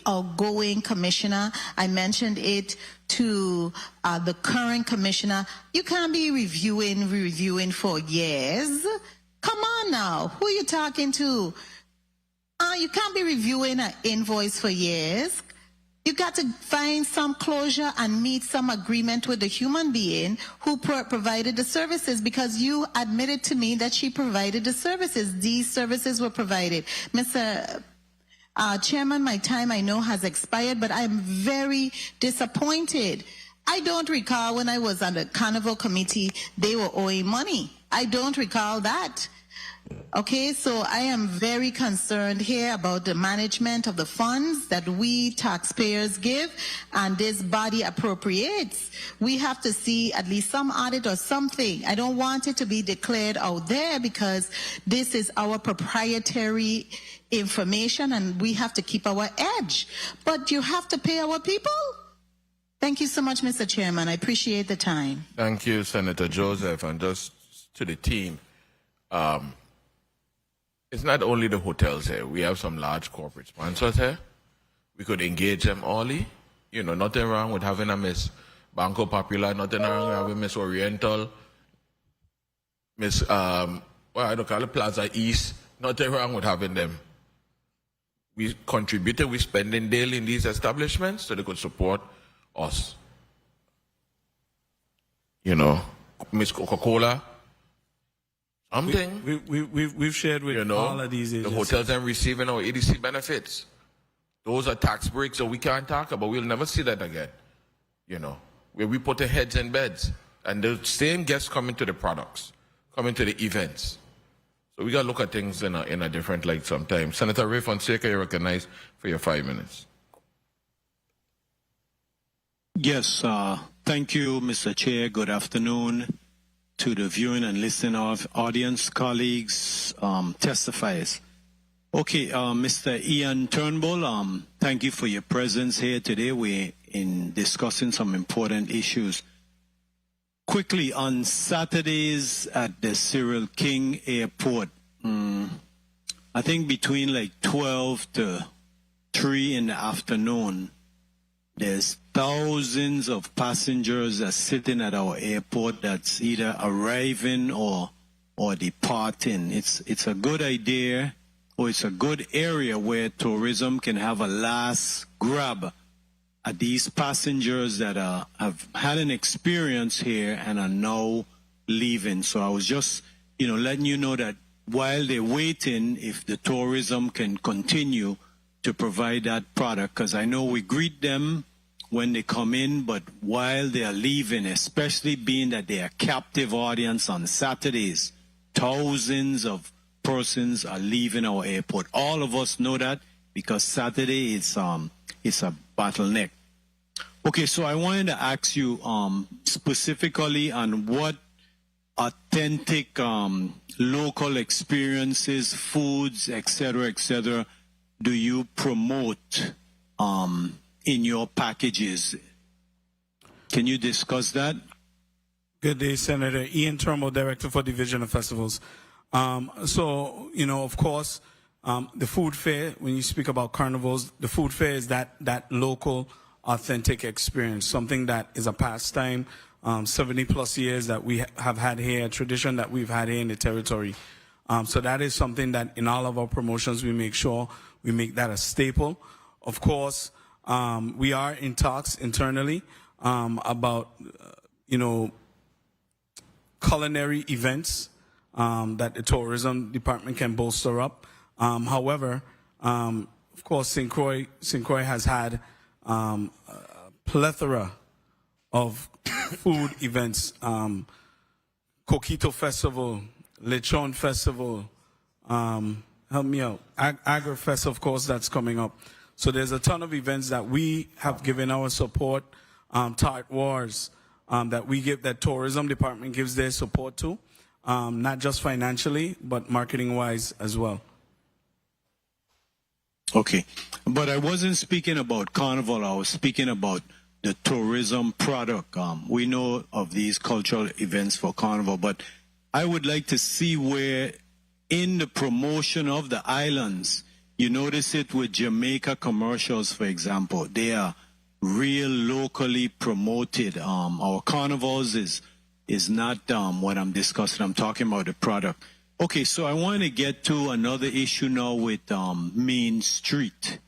outgoing commissioner. I mentioned it to the current commissioner. You can't be reviewing for years. Come on now. Who are you talking to? You can't be reviewing an invoice for years. You got to find some closure and meet some agreement with the human being who provided the services, because you admitted to me that she provided the services. These services were provided. Mr. Chairman, my time I know has expired, but I'm very disappointed. I don't recall when I was on the Carnival Committee, they were owing money. I don't recall that. Okay, so I am very concerned here about the management of the funds that we taxpayers give and this body appropriates. We have to see at least some audit or something. I don't want it to be declared out there, because this is our proprietary information and we have to keep our edge. But you have to pay our people. Thank you so much, Mr. Chairman. I appreciate the time. Thank you, Senator Joseph. And just to the team, it's not only the hotels here. We have some large corporate sponsors here. We could engage them early. You know, nothing wrong with having a Miss Banco Popular, nothing wrong with having Miss Oriental, Miss, I don't call it Plaza East. Nothing wrong with having them. We contributed, we spending daily in these establishments so they could support us. You know, Miss Coca-Cola. Something. We've shared with all of these agencies. The hotels are receiving our EDC benefits. Those are tax breaks that we can't talk about. We'll never see that again. You know, where we put the heads in beds. And the same guests coming to the products, coming to the events. So we got to look at things in a different light sometimes. Senator Ray Fonseca, you're recognized for your 5 minutes. Yes, thank you, Mr. Chair. Good afternoon to the viewing and listening audience, colleagues, testifiers. Okay, Mr. Ian Turnbull, thank you for your presence here today. We're discussing some important issues. Quickly, on Saturdays at the Cyril King Airport, I think between like 12 to 3 in the afternoon, there's thousands of passengers that are sitting at our airport that's either arriving or departing. It's a good idea, or it's a good area where tourism can have a last grab at these passengers that have had an experience here and are now leaving. So I was just, letting you know that while they're waiting, if the tourism can continue to provide that product, because I know we greet them when they come in, but while they are leaving, especially being that they are captive audience on Saturdays, thousands of persons are leaving our airport. All of us know that because Saturday it's a bottleneck. Okay, so I wanted to ask you specifically on what authentic local experiences, foods, etc., do you promote in your packages? Can you discuss that? Good day, Senator. Ian Turnbull, Director for Division of Festivals. So, you know, of course, the food fair, when you speak about carnivals, the food fair is that local, authentic experience, something that is a pastime, 70 plus years that we have had here, a tradition that we've had here in the territory. So that is something that in all of our promotions, we make sure we make that a staple. Of course, we are in talks internally about, you know, culinary events that the tourism department can bolster up. However, of course, St. Croix has had a plethora of food events, Coquito Festival, Lechon Festival, help me out, AgriFest, of course, that's coming up. So there's a ton of events that we have given our support, Tart Wars, that tourism department gives their support to, not just financially, but marketing-wise as well. Okay, but I wasn't speaking about carnival. I was speaking about the tourism product. We know of these cultural events for carnival, but I would like to see where in the promotion of the islands, you notice it with Jamaica commercials, for example. They are real locally promoted. Our carnivals is not what I'm discussing. I'm talking about the product. Okay, so I want to get to another issue now with Main Street.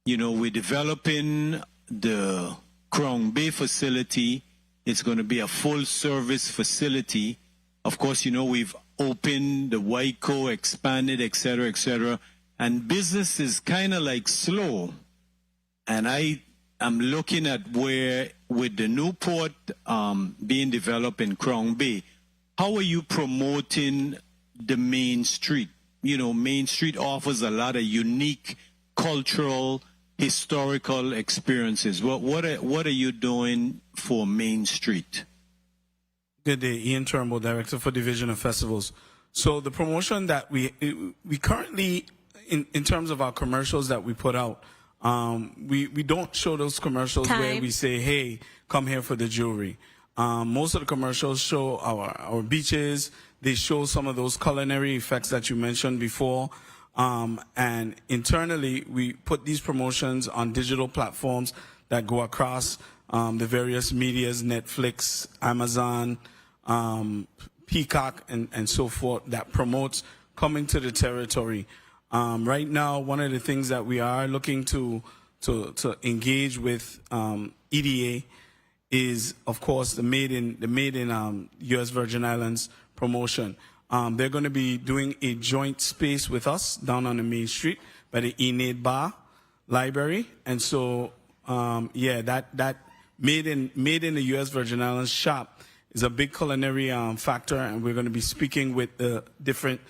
You know, we're developing the Crown Bay facility. It's going to be a full-service facility. Of course, you know, we've opened the Waiko, expanded, etc., and business is kind of like slow. And I'm looking at where, with the new port being developed in Crown Bay, how are you promoting the Main Street? You know, Main Street offers a lot of unique cultural, historical experiences. What are you doing for Main Street? Good day, Ian Turnbull, Director for Division of Festivals. So the promotion that we currently, in terms of our commercials that we put out, we don't show those commercials where we say, hey, come here for the jewelry. Most of the commercials show our beaches. They show some of those culinary effects that you mentioned before. And internally, we put these promotions on digital platforms that go across the various medias, Netflix, Amazon, Peacock, and so forth, that promotes coming to the territory. Right now, one of the things that we are looking to engage with EDA is, of course, the Made in U.S. Virgin Islands promotion. They're going to be doing a joint space with us down on the Main Street by the Enid Bar Library, and so that made in the U.S. Virgin Islands shop is a big culinary factor, and we're going to be speaking with the different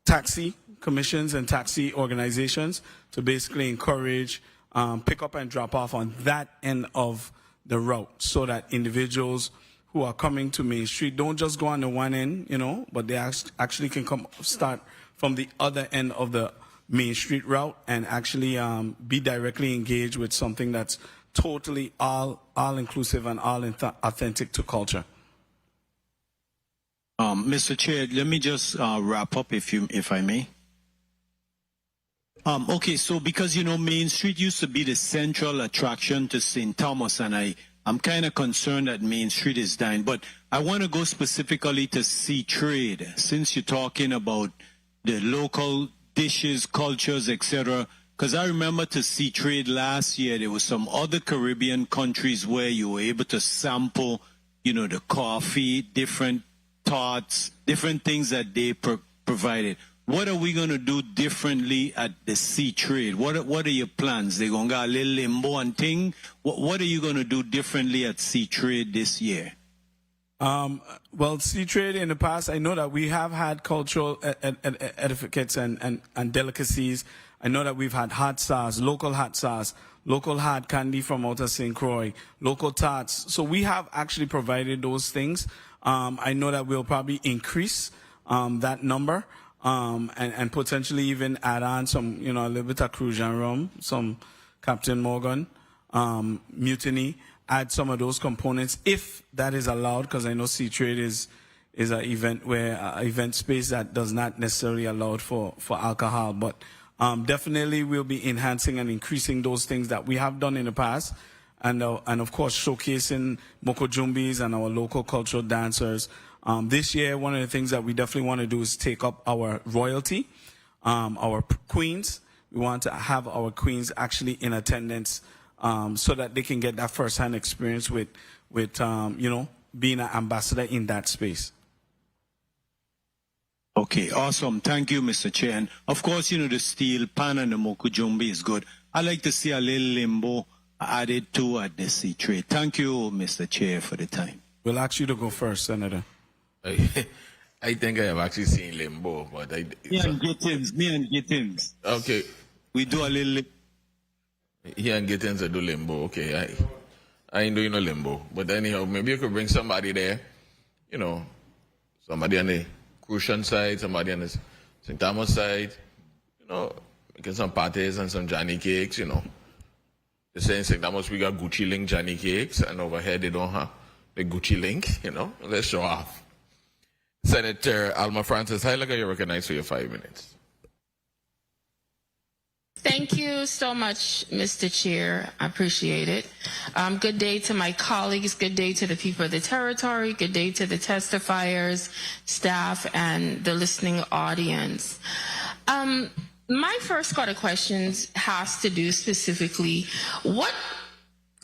taxi commissions and taxi organizations to basically encourage pick up and drop off on that end of the route, so that individuals who are coming to Main Street don't just go on the one end, you know, but they actually can start from the other end of the Main Street route and actually be directly engaged with something that's totally all inclusive and all authentic to culture. Mr. Chair, let me just wrap up if I may. Okay, so because, you know, Main Street used to be the central attraction to St. Thomas, and I'm kind of concerned that Main Street is dying, but I want to go specifically to Sea Trade, since you're talking about the local dishes, cultures, etc. Because I remember to Sea Trade last year, there were some other Caribbean countries where you were able to sample, you know, the coffee, different tarts, different things that they provided. What are we going to do differently at the Sea Trade? What are your plans? They're going to get a little limbo and thing. What are you going to do differently at Sea Trade this year? Well, C-Trade in the past, I know that we have had cultural edificates and delicacies. I know that we've had hot sauce, local hard candy from Outer St. Croix, local tarts. So we have actually provided those things. I know that we'll probably increase that number and potentially even add on some, a little bit of Crucian rum, some Captain Morgan, Mutiny, add some of those components if that is allowed, because I know C-Trade is an event where event space that does not necessarily allow for alcohol, but definitely we'll be enhancing and increasing those things that we have done in the past, and of course showcasing Moko Jumbis and our local cultural dancers. This year, one of the things that we definitely want to do is take up our royalty, our queens. We want to have our queens actually in attendance, so that they can get that first-hand experience with being an ambassador in that space. Okay, awesome. Thank you, Mr. Chair. And of course, the steel pan and the Moko Jumbi is good. I'd like to see a little limbo added too at the C-Trade. Thank you, Mr. Chair, for the time. We'll ask you to go first, Senator. I think I have actually seen limbo, but Me and Gittins. Okay. We do a little. Here and Gittins do limbo. Okay, I ain't doing no limbo. But anyhow, maybe you could bring somebody there, somebody on the Crucian side, somebody on the St. Thomas side, making some parties and some Johnny cakes, They're saying St. Thomas we got Gucci Link Johnny cakes, and over here they don't have the Gucci Link, Let's show off. Senator Alma Francis Heilager, you're recognized for your 5 minutes. Thank you so much, Mr. Chair. I appreciate it. Good day to my colleagues. Good day to the people of the territory. Good day to the testifiers, staff, and the listening audience. My first set of questions has to do specifically, what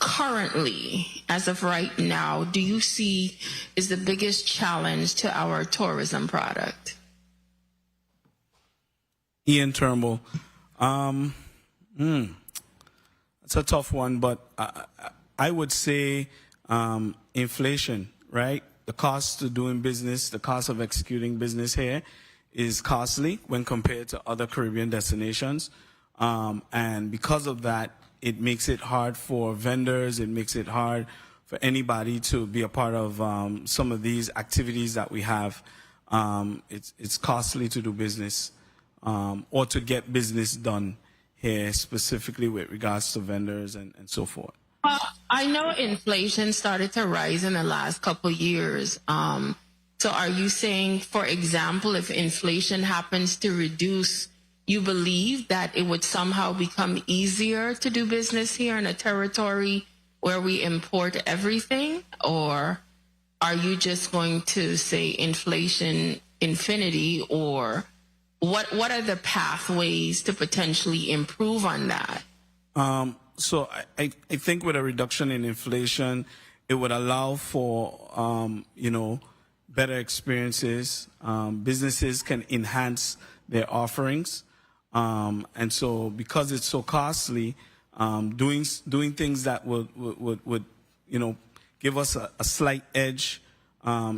currently, as of right now, do you see is the biggest challenge to our tourism product? Ian Turnbull. It's a tough one, but I would say inflation, right? The cost of doing business, the cost of executing business here is costly when compared to other Caribbean destinations. And because of that, it makes it hard for vendors. It makes it hard for anybody to be a part of some of these activities that we have. It's costly to do business or to get business done here, specifically with regards to vendors and so forth. I know inflation started to rise in the last couple years. So are you saying, for example, if inflation happens to reduce, you believe that it would somehow become easier to do business here in a territory where we import everything? Or are you just going to say inflation infinity, or what are the pathways to potentially improve on that? So I think with a reduction in inflation, it would allow for, better experiences. Businesses can enhance their offerings. And so because it's so costly, doing things that would give us a slight edge,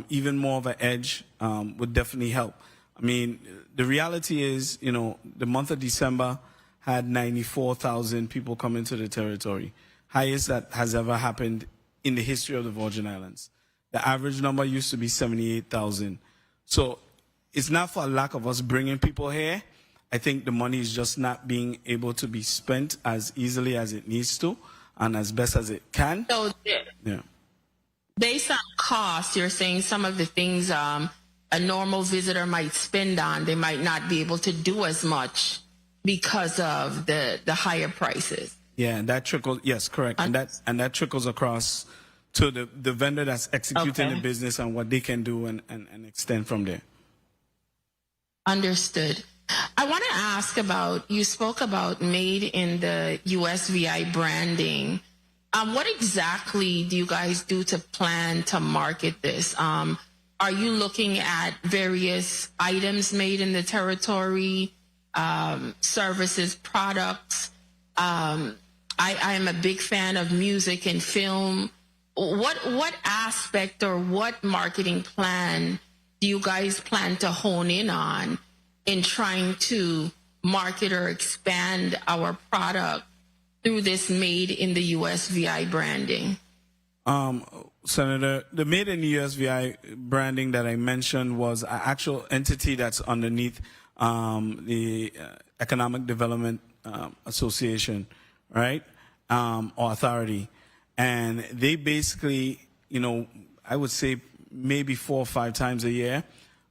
even more of an edge, would definitely help. I mean, the reality is, the month of December had 94,000 people come into the territory, highest that has ever happened in the history of the Virgin Islands. The average number used to be 78,000. So it's not for a lack of us bringing people here. I think the money is just not being able to be spent as easily as it needs to and as best as it can. So based on cost, you're saying some of the things a normal visitor might spend on, they might not be able to do as much because of the higher prices. Yeah, and that trickles, yes, correct. And that trickles across to the vendor that's executing the business and what they can do and extend from there. Understood. I want to ask about, you spoke about made in the USVI branding. What exactly do you guys do to plan to market this? Are you looking at various items made in the territory, services, products? I am a big fan of music and film. what aspect or what marketing plan do you guys plan to hone in on in trying to market or expand our product through this Made in the USVI branding? Senator, the Made in the USVI branding that I mentioned was an actual entity that's underneath the Economic Development Association, right? Or authority. And they basically, I would say maybe 4 or 5 times a year,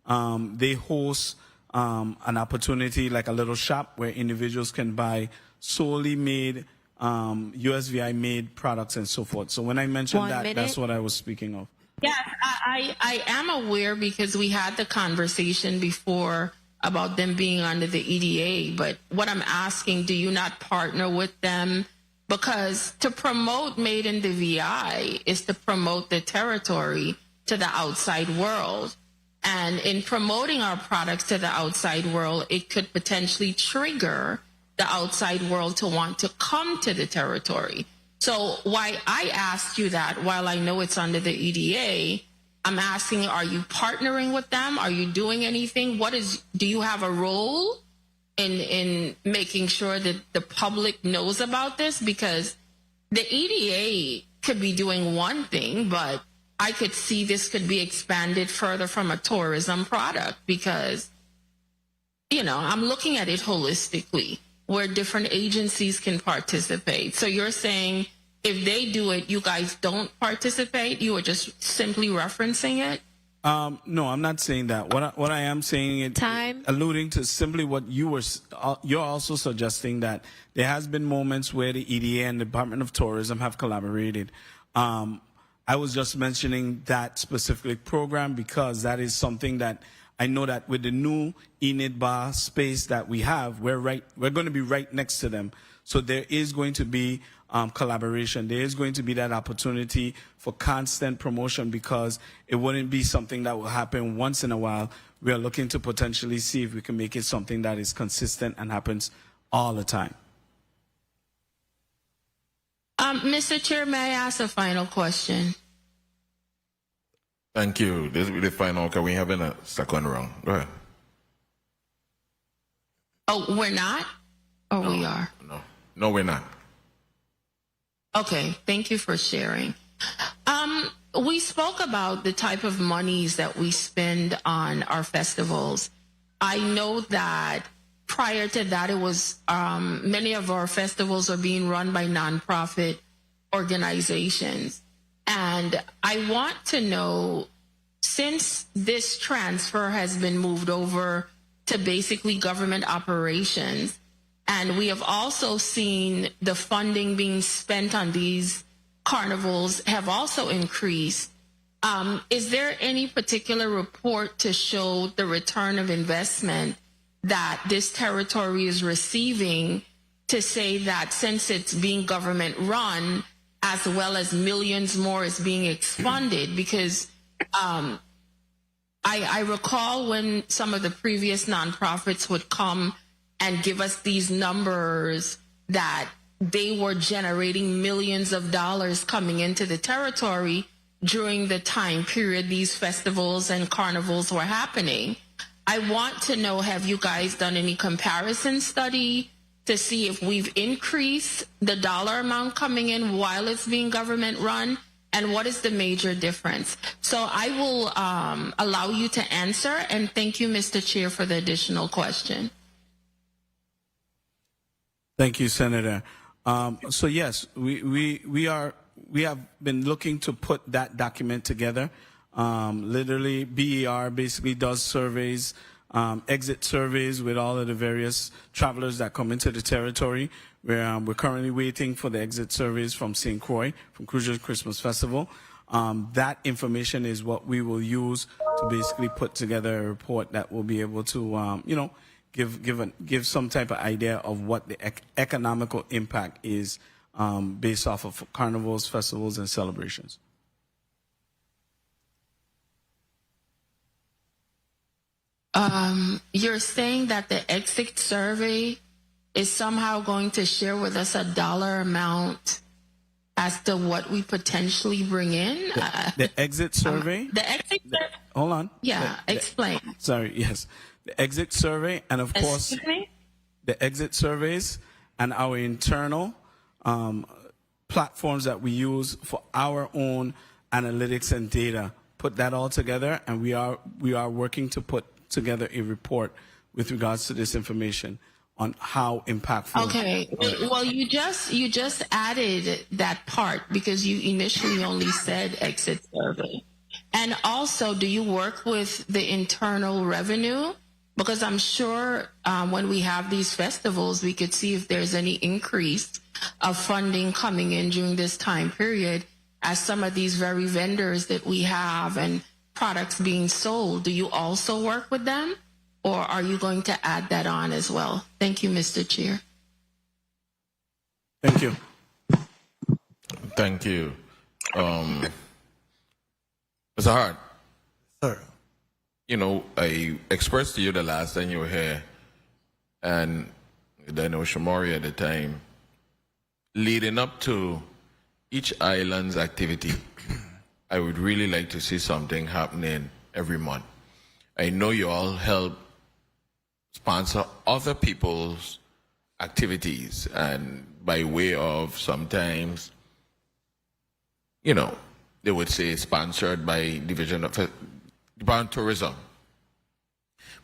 they host an opportunity, like a little shop where individuals can buy solely made USVI made products and so forth. So when I mentioned that's what I was speaking of. Yes, I am aware because we had the conversation before about them being under the EDA. But what I'm asking, do you not partner with them? Because to promote Made in the VI is to promote the territory to the outside world. And in promoting our products to the outside world, it could potentially trigger the outside world to want to come to the territory. So why I asked you that, while I know it's under the EDA, I'm asking, are you partnering with them? Are you doing anything? Do you have a role in making sure that the public knows about this? Because the EDA could be doing one thing, but I could see this could be expanded further from a tourism product because, I'm looking at it holistically, where different agencies can participate. So you're saying if they do it, you guys don't participate? You are just simply referencing it? No, I'm not saying that. What I am saying is alluding to simply what you're also suggesting, that there has been moments where the EDA and the Department of Tourism have collaborated. I was just mentioning that specific program because that is something that I know that with the new Enid Bar space that we have, we're going to be right next to them. So there is going to be collaboration. There is going to be that opportunity for constant promotion because it wouldn't be something that will happen once in a while. We are looking to potentially see if we can make it something that is consistent and happens all the time. Mr. Chair, may I ask a final question? Thank you. This will be the final. Okay, we have in a second round. Go ahead. Oh, we're not? Or we are? No, we're not. Okay, thank you for sharing. We spoke about the type of monies that we spend on our festivals. I know that prior to that, it was many of our festivals are being run by nonprofit organizations. And I want to know, since this transfer has been moved over to basically government operations, and we have also seen the funding being spent on these carnivals have also increased, is there any particular report to show the return of investment that this territory is receiving to say that since it's being government run, as well as millions more is being expended? Because I recall when some of the previous nonprofits would come and give us these numbers that they were generating millions of dollars coming into the territory during the time period these festivals and carnivals were happening. I want to know, have you guys done any comparison study to see if we've increased the dollar amount coming in while it's being government run? And what is the major difference? So I will allow you to answer, and thank you, Mr. Chair, for the additional question. Thank you, Senator. So yes, we have been looking to put that document together. Literally, BER basically does surveys, exit surveys with all of the various travelers that come into the territory. We're currently waiting for the exit surveys from St. Croix, from Cruiser Christmas Festival. That information is what we will use to basically put together a report that will be able to, give some type of idea of what the economical impact is based off of carnivals, festivals, and celebrations. You're saying that the exit survey is somehow going to share with us a dollar amount as to what we potentially bring in? The exit survey. The exit. Hold on. Yeah, explain. Sorry. Yes, the exit survey, and of course, Excuse me? the exit surveys and our internal platforms that we use for our own analytics and data. Put that all together, and we are working to put together a report with regards to this information on how impactful. Okay. Well, you just added that part because you initially only said exit survey. And also, do you work with the internal revenue? Because I'm sure when we have these festivals, we could see if there's any increase of funding coming in during this time period as some of these very vendors that we have and products being sold. Do you also work with them? Or are you going to add that on as well? Thank you, Mr. Chair. Thank you. Thank you. Mr. Hart. Sir. You know, I expressed to you the last time you were here, and then Oshamori at the time, leading up to each island's activity, I would really like to see something happening every month. I know you all help sponsor other people's activities, and by way of sometimes, you know, they would say sponsored by Division of Department of Tourism.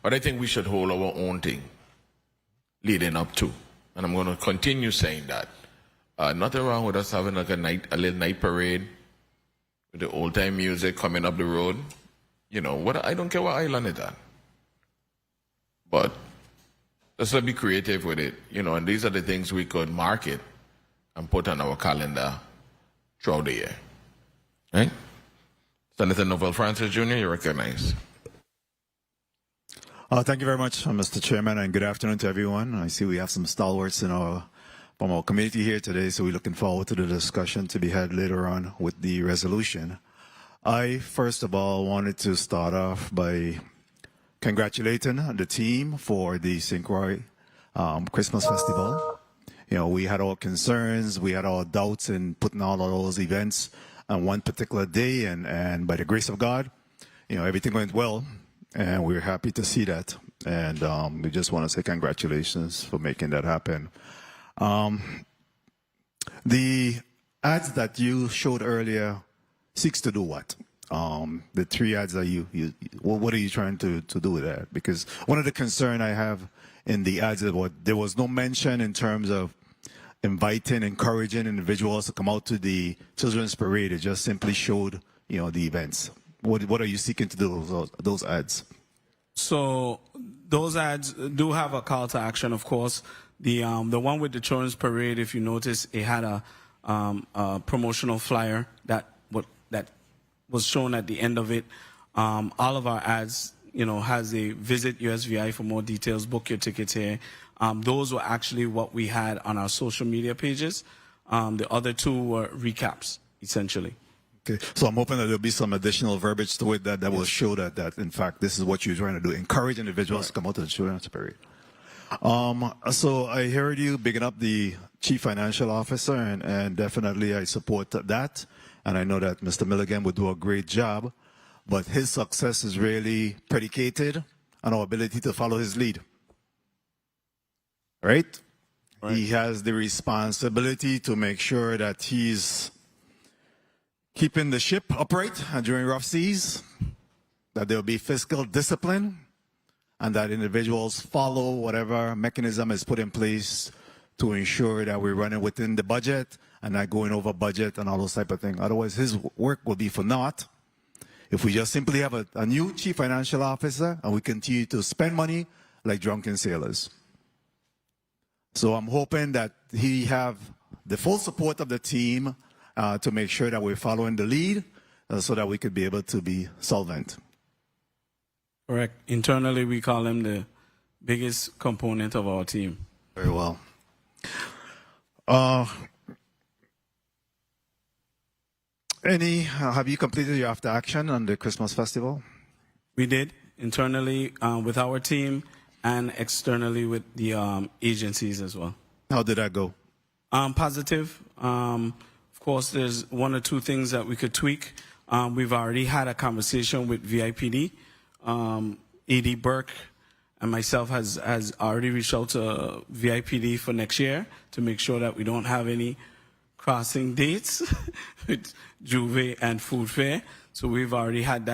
But I think we should hold our own thing leading up to, and I'm going to continue saying that. Nothing wrong with us having like a little night parade with the old time music coming up the road. You know, I don't care what island it's at. But let's be creative with it, you know, and these are the things we could market and put on our calendar throughout the year. Right? Senator Novel Francis Jr., you recognize. Thank you very much, Mr. Chairman, and good afternoon to everyone. I see we have some stalwarts from our community here today, so we're looking forward to the discussion to be had later on with the resolution. I, first of all, wanted to start off by congratulating the team for the St. Croix Christmas Festival. You know, we had our concerns, we had our doubts in putting all of those events on one particular day, and by the grace of God, you know, everything went well, and we're happy to see that. And we just want to say congratulations for making that happen. The ads that you showed earlier seeks to do what? The three ads that what are you trying to do with that? Because one of the concerns I have in the ads is there was no mention in terms of inviting, encouraging individuals to come out to the children's parade. It just simply showed, you know, the events. What are you seeking to do with those ads? So those ads do have a call to action, of course. The one with the children's parade, if you notice, it had a promotional flyer that was shown at the end of it. All of our ads, you know, has a visit USVI for more details, book your tickets here. Those were actually what we had on our social media pages. The other two were recaps, essentially. Okay, so I'm hoping that there'll be some additional verbiage to it that will show that in fact, this is what you're trying to do, encourage individuals to come out to the children's parade. So I heard you bigging up the Chief Financial Officer, and definitely I support that. And I know that Mr. Milligan would do a great job, but his success is really predicated on our ability to follow his lead. Right? He has the responsibility to make sure that he's keeping the ship upright during rough seas, that there'll be fiscal discipline, and that individuals follow whatever mechanism is put in place to ensure that we're running within the budget and not going over budget and all those type of things. Otherwise, his work will be for naught if we just simply have a new Chief Financial Officer and we continue to spend money like drunken sailors. So I'm hoping that he have the full support of the team to make sure that we're following the lead so that we could be able to be solvent. Correct. Internally, we call him the biggest component of our team. Very well. Have you completed your after action on the Christmas festival? We did internally with our team and externally with the agencies as well. How did that go? Positive. Of course, there's one or two things that we could tweak. We've already had a conversation with VIPD. AD Burke and myself has already reached out to VIPD for next year to make sure that we don't have any crossing dates with Juve and Food Fair. So we've already had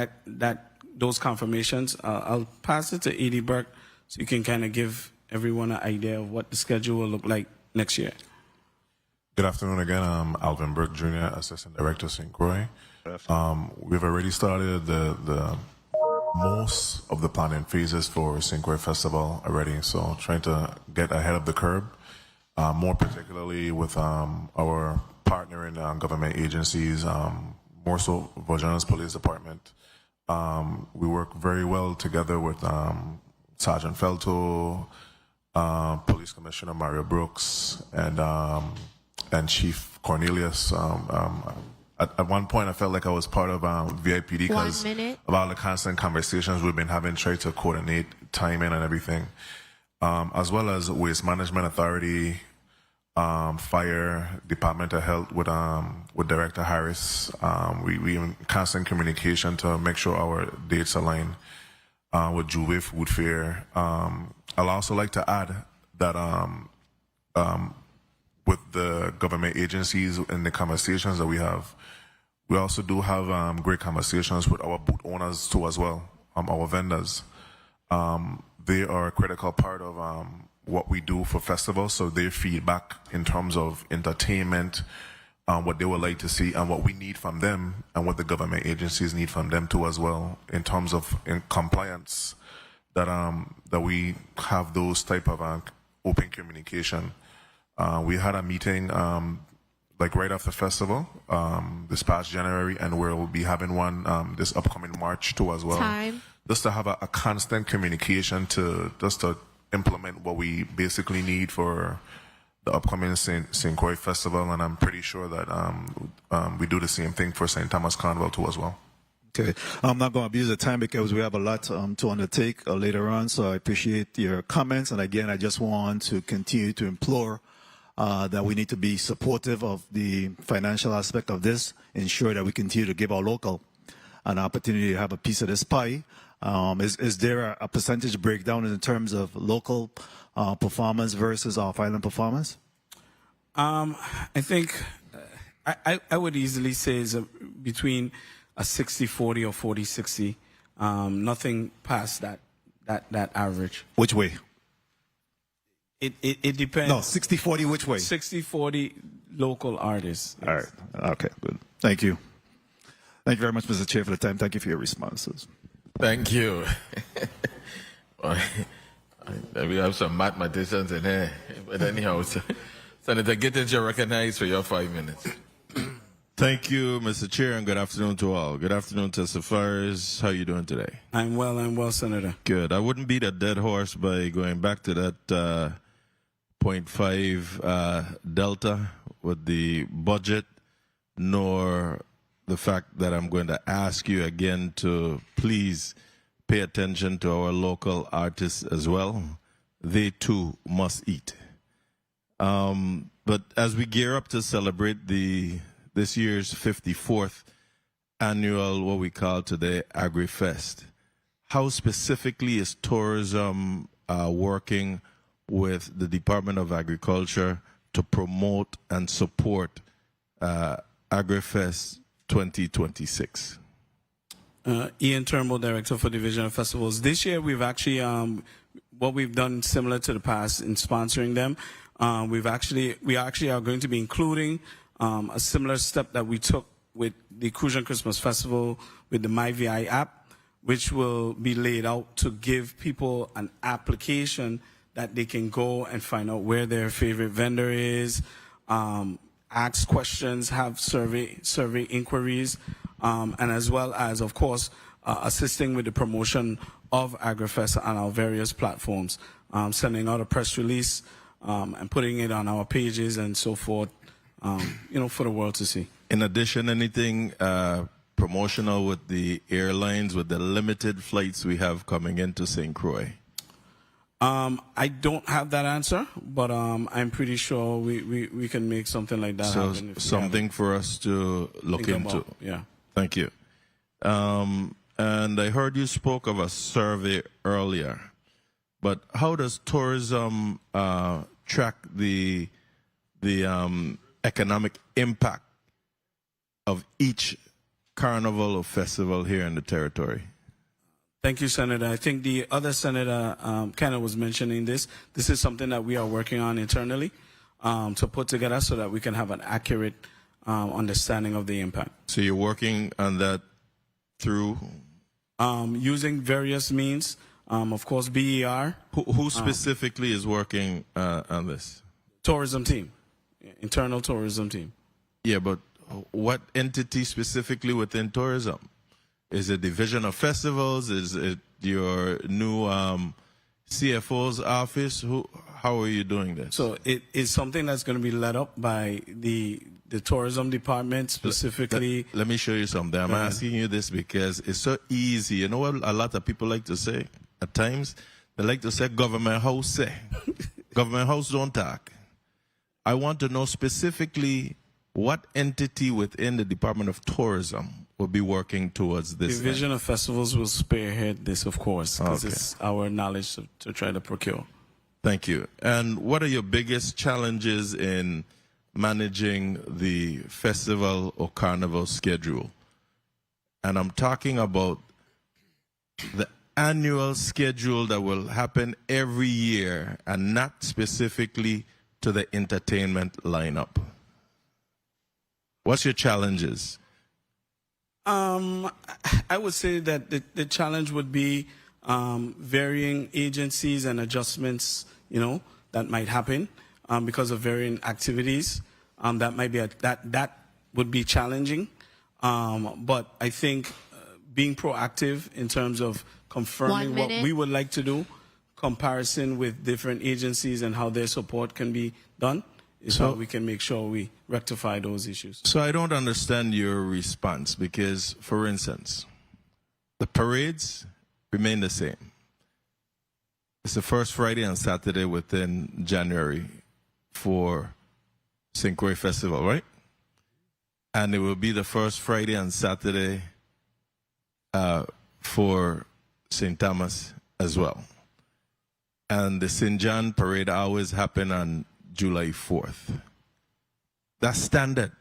those confirmations. I'll pass it to AD Burke so you can kind of give everyone an idea of what the schedule will look like next year. Good afternoon again. I'm Alvin Burke, Jr., Assistant Director, St. Croix. We've already started the most of the planning phases for St. Croix Festival already, so trying to get ahead of the curve, more particularly with our partner in government agencies, more so Virgin Islands Police Department. We work very well together with Sergeant Felto, Police Commissioner Mario Brooks, and Chief Cornelius. At one point, I felt like I was part of VIPD because of all the constant conversations we've been having, trying to coordinate timing and everything, as well as Waste Management Authority, Fire, Department of Health with Director Harris. We in constant communication to make sure our dates align with Juve Food Fair. I'll also like to add that with the government agencies and the conversations that we have, we also do have great conversations with our booth owners too as well, our vendors. They are a critical part of what we do for festivals, so their feedback in terms of entertainment, what they would like to see and what we need from them and what the government agencies need from them too as well in terms of compliance, that we have those type of open communication. We had a meeting like right after festival this past January, and we'll be having one this upcoming March too as well. Just to have a constant communication to implement what we basically need for the upcoming St. Croix Festival, and I'm pretty sure that we do the same thing for St. Thomas Carnival too as well. Okay, I'm not going to abuse the time because we have a lot to undertake later on, so I appreciate your comments. And again, I just want to continue to implore that we need to be supportive of the financial aspect of this, ensure that we continue to give our local an opportunity to have a piece of this pie. Is there a percentage breakdown in terms of local performance versus off-island performance? I think I would easily say is between a 60-40 or 40-60. Nothing past that average. Which way? It depends. No, 60-40 which way? 60-40 local artists. All right. Okay, good. Thank you. Thank you very much, Mr. Chair, for the time. Thank you for your responses. Thank you. We have some mathematicians in here. But anyhow, Senator Gittins, you're recognized for your 5 minutes. Thank you, Mr. Chair, and good afternoon to all. Good afternoon, testifiers. How are you doing today? I'm well, Senator. Good. I wouldn't beat a dead horse by going back to that 0.5 delta with the budget, nor the fact that I'm going to ask you again to please pay attention to our local artists as well. They too must eat. But as we gear up to celebrate this year's 54th annual, what we call today, AgriFest, how specifically is tourism working with the Department of Agriculture to promote and support AgriFest 2026? Ian Turnbull, Director for Division of Festivals. This year, we've actually, what we've done similar to the past in sponsoring them, we actually are going to be including a similar step that we took with the Crucian Christmas Festival with the MyVI app, which will be laid out to give people an application that they can go and find out where their favorite vendor is, ask questions, have survey inquiries, and as well as, of course, assisting with the promotion of AgriFest on our various platforms, sending out a press release and putting it on our pages and so forth, for the world to see. In addition, anything promotional with the airlines, with the limited flights we have coming into St. Croix? I don't have that answer, but I'm pretty sure we can make something like that So happen. something for us to look Think into. about, yeah. Thank you. And I heard you spoke of a survey earlier, but how does tourism track the economic impact of each carnival or festival here in the territory? Thank you, Senator. I think the other senator kind of was mentioning this. This is something that we are working on internally to put together so that we can have an accurate understanding of the impact. So you're working on that through? Using various means. Of course, BER. Who specifically is working on this? Tourism team. Internal tourism team. Yeah, but what entity specifically within tourism? Is it Division of Festivals? Is it your new CFO's office? How are you doing this? So it is something that's going to be led up by the tourism department specifically. Let me show you something. I'm asking you this because it's so easy. You know what a lot of people like to say at times? They like to say government house say. Government house don't talk. I want to know specifically what entity within the Department of Tourism will be working towards this. Division of Festivals will spearhead this, of course, because Okay. it's our knowledge to try to procure. Thank you. And what are your biggest challenges in managing the festival or carnival schedule? And I'm talking about the annual schedule that will happen every year and not specifically to the entertainment lineup. What's your challenges? I would say that the challenge would be varying agencies and adjustments, that might happen because of varying activities. That might be that would be challenging. But I think being proactive in terms of confirming what we would like to do, comparison with different agencies and how their support can be done, is how we can make sure we rectify those issues. So I don't understand your response because, for instance, the parades remain the same. It's the first Friday and Saturday within January for St. Croix Festival, right? And it will be the first Friday and Saturday for St. Thomas as well. And the St. John parade always happen on July 4th. That's standard.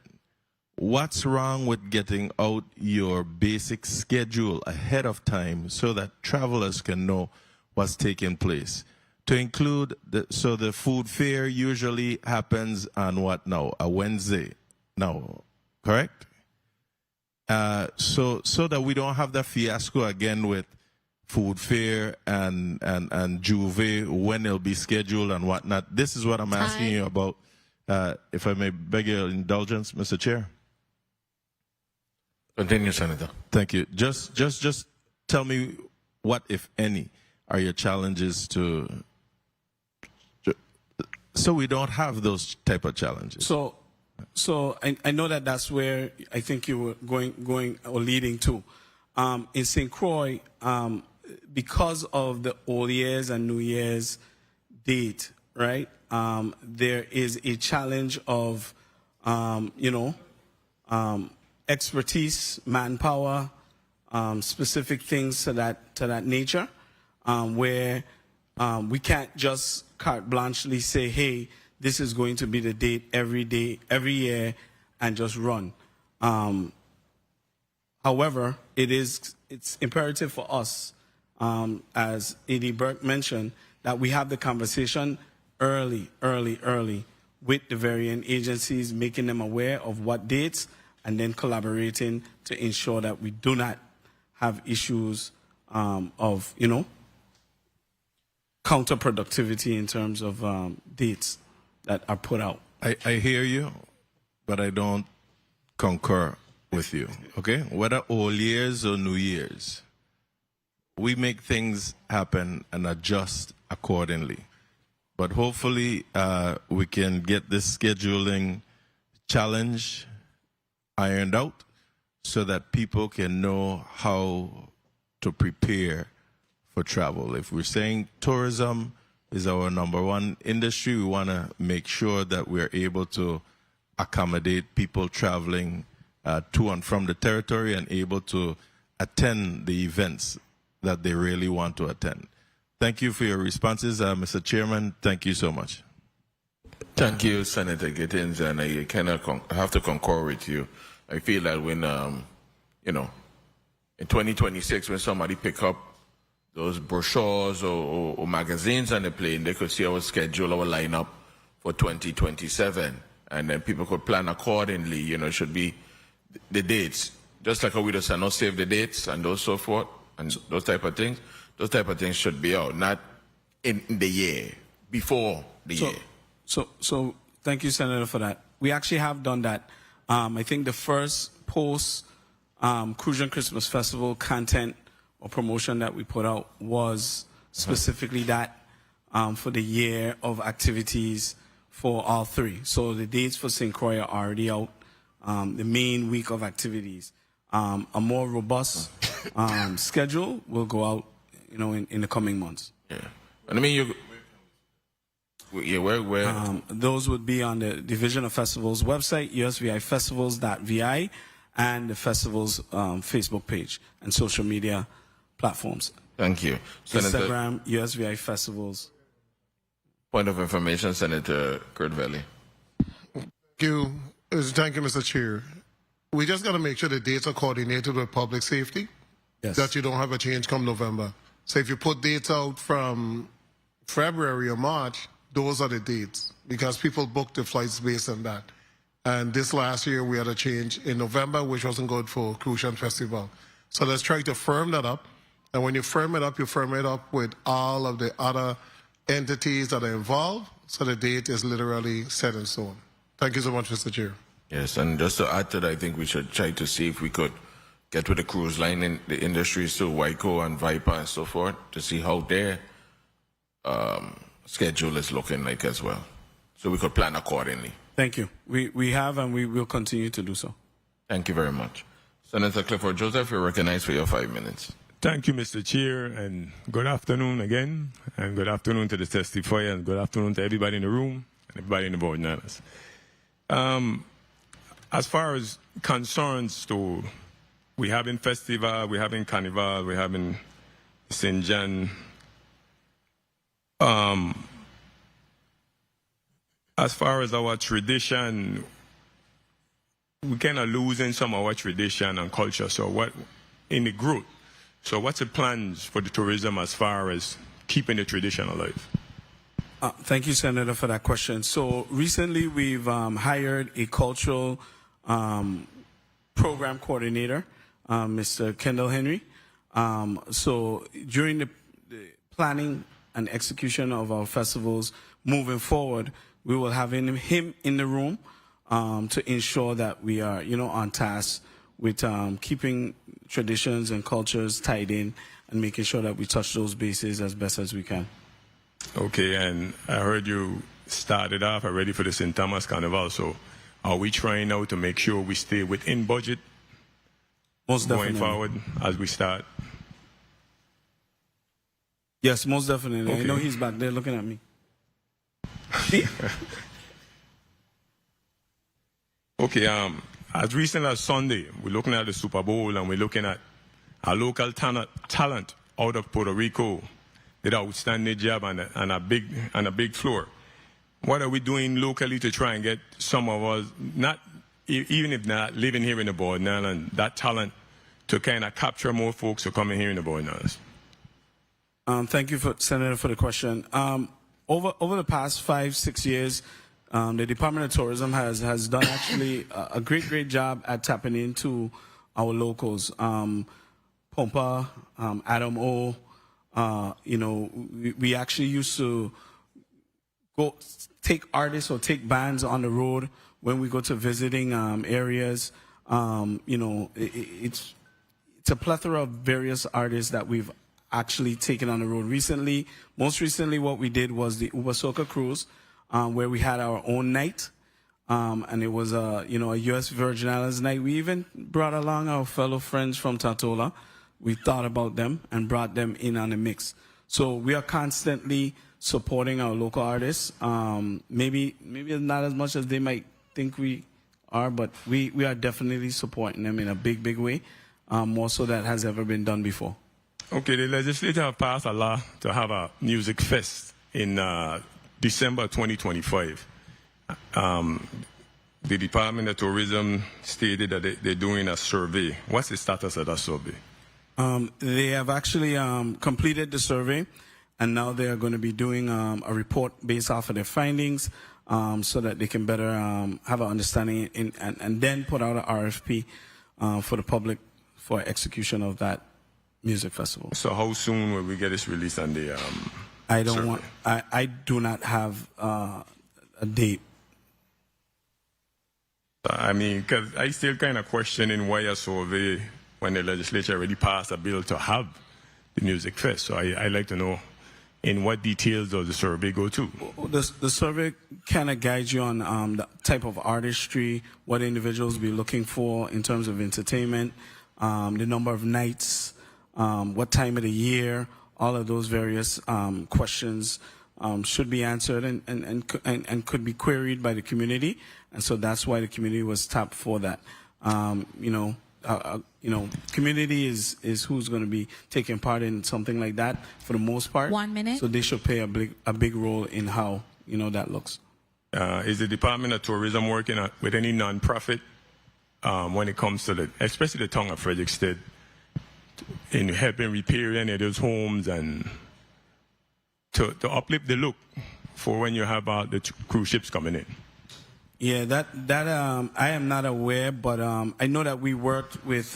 What's wrong with getting out your basic schedule ahead of time so that travelers can know what's taking place? To include, the food fair usually happens on what now? A Wednesday now, correct? So that we don't have that fiasco again with food fair and Juve, when it'll be scheduled and whatnot. This is what I'm asking you about. If I may beg your indulgence, Mr. Chair. Continue, Senator. Thank you. Just tell me what, if any, are your challenges so we don't have those type of challenges. So I know that's where I think you were going or leading to. In St. Croix, because of the Old Year's and New Year's date, right? There is a challenge of, expertise, manpower, specific things to that nature, where we can't just carte blanchely say, hey, this is going to be the date every every year, and just run. However, it's imperative for us, as A.D. Burke mentioned, that we have the conversation early with the varying agencies, making them aware of what dates, and then collaborating to ensure that we do not have issues of, counterproductivity in terms of dates that are put out. I hear you, but I don't concur with you, okay? Whether Old Year's or New Year's, we make things happen and adjust accordingly. But hopefully we can get this scheduling challenge ironed out so that people can know how to prepare for travel. If we're saying tourism, is our number one industry. We want to make sure that we're able to accommodate people traveling to and from the territory and able to attend the events that they really want to attend. Thank you for your responses, Mr. Chairman. Thank you so much. Thank you, Senator Gittins, and I kind of have to concur with you. I feel that when, in 2026, when somebody pick up those brochures or magazines on the plane, they could see our schedule, our lineup for 2027, and then people could plan accordingly. It should be the dates, just like how we just not save the dates and those so forth, and those type of things. Those type of things should be out, not in the year, before the year. So thank you, Senator, for that. We actually have done that. I think the first post Crucian Christmas Festival content or promotion that we put out was specifically that for the year of activities for all three. So the dates for St. Croix are already out. The main week of activities. A more robust schedule will go out, in the coming months. Yeah, and I mean where? Those would be on the Division of Festivals website, usvifestivals.vi, and the festival's Facebook page and social media platforms. Thank you. Senator, Instagram, USVI Festivals. Point of information, Senator Kurt Valley. Thank you, Mr. Chair. We just got to make sure the dates are coordinated with public safety, that you don't have a change come November. So if you put dates out from February or March, those are the dates, because people book the flights based on that. And this last year, we had a change in November, which wasn't good for Crucian Festival. So let's try to firm that up. And when you firm it up with all of the other entities that are involved, so the date is literally set in stone. Thank you so much, Mr. Chair. Yes, and just to add to that, I think we should try to see if we could get with the cruise line in the industry, so Waiko and Viper and so forth, to see how their schedule is looking like as well, so we could plan accordingly. Thank you. We have, and we will continue to do so. Thank you very much. Senator Clifford Joseph, you're recognized for your 5 minutes. Thank you, Mr. Chair, and good afternoon again, and good afternoon to the testifier, and good afternoon to everybody in the room and everybody in the board. As far as concerns to, we having festival, we having carnival, we having St. John. As far as our tradition, we kind of losing some of our tradition and culture. So what in the group? So what's the plans for the tourism as far as keeping the tradition alive? Thank you, Senator, for that question. So recently we've hired a cultural program coordinator, Mr. Kendall Henry. So during the planning and execution of our festivals moving forward, we will have him in the room to ensure that we are, on task with keeping traditions and cultures tied in and making sure that we touch those bases as best as we can. Okay, and I heard you started off already for the St. Thomas Carnival, so are we trying now to make sure we stay within budget most going definitely forward as we start? Yes, most definitely. Okay. I know he's back there looking at me. Okay, as recent as Sunday, we're looking at the Super Bowl and we're looking at our local talent out of Puerto Rico did an outstanding job and a big floor. What are we doing locally to try and get some of us, even if not living here in the Borden Island, that talent to kind of capture more folks to come in here in the Borden Islands? Thank you, Senator, for the question. Over the past 5-6 years, the Department of Tourism has done actually a great job at tapping into our locals. Pompa, Adam O. We actually used to go take artists or take bands on the road when we go to visiting areas. It's a plethora of various artists that we've actually taken on the road recently. Most recently, what we did was the Uber Soca Cruise, where we had our own night, and it was a U.S. Virgin Islands night. We even brought along our fellow friends from Tatola. We thought about them and brought them in on the mix. So we are constantly supporting our local artists. Maybe not as much as they might think we are, but we are definitely supporting them in a big way, more so that has ever been done before. Okay, the legislature have passed a law to have a music fest in December 2025. The Department of Tourism stated that they're doing a survey. What's the status of that survey? They have actually completed the survey, and now they are going to be doing a report based off of their findings, so that they can better have an understanding and then put out an RFP for the public for execution of that music festival. So how soon will we get this released on the survey? I do not have a date. I mean, because I still kind of questioning why a survey when the legislature already passed a bill to have the music fest. So I like to know in what details does the survey go to? The survey kind of guides you on the type of artistry, what individuals be looking for in terms of entertainment, the number of nights, what time of the year, all of those various questions should be answered and could be queried by the community. And so that's why the community was tapped for that. Community is who's going to be taking part in something like that for the most part. 1 minute. So they should play a big role in how that looks. Is the Department of Tourism working with any nonprofit when it comes to especially the town of Frederiksted, in helping repair any of those homes and to uplift the look for when you have the cruise ships coming in? Yeah, that I am not aware, but I know that we worked with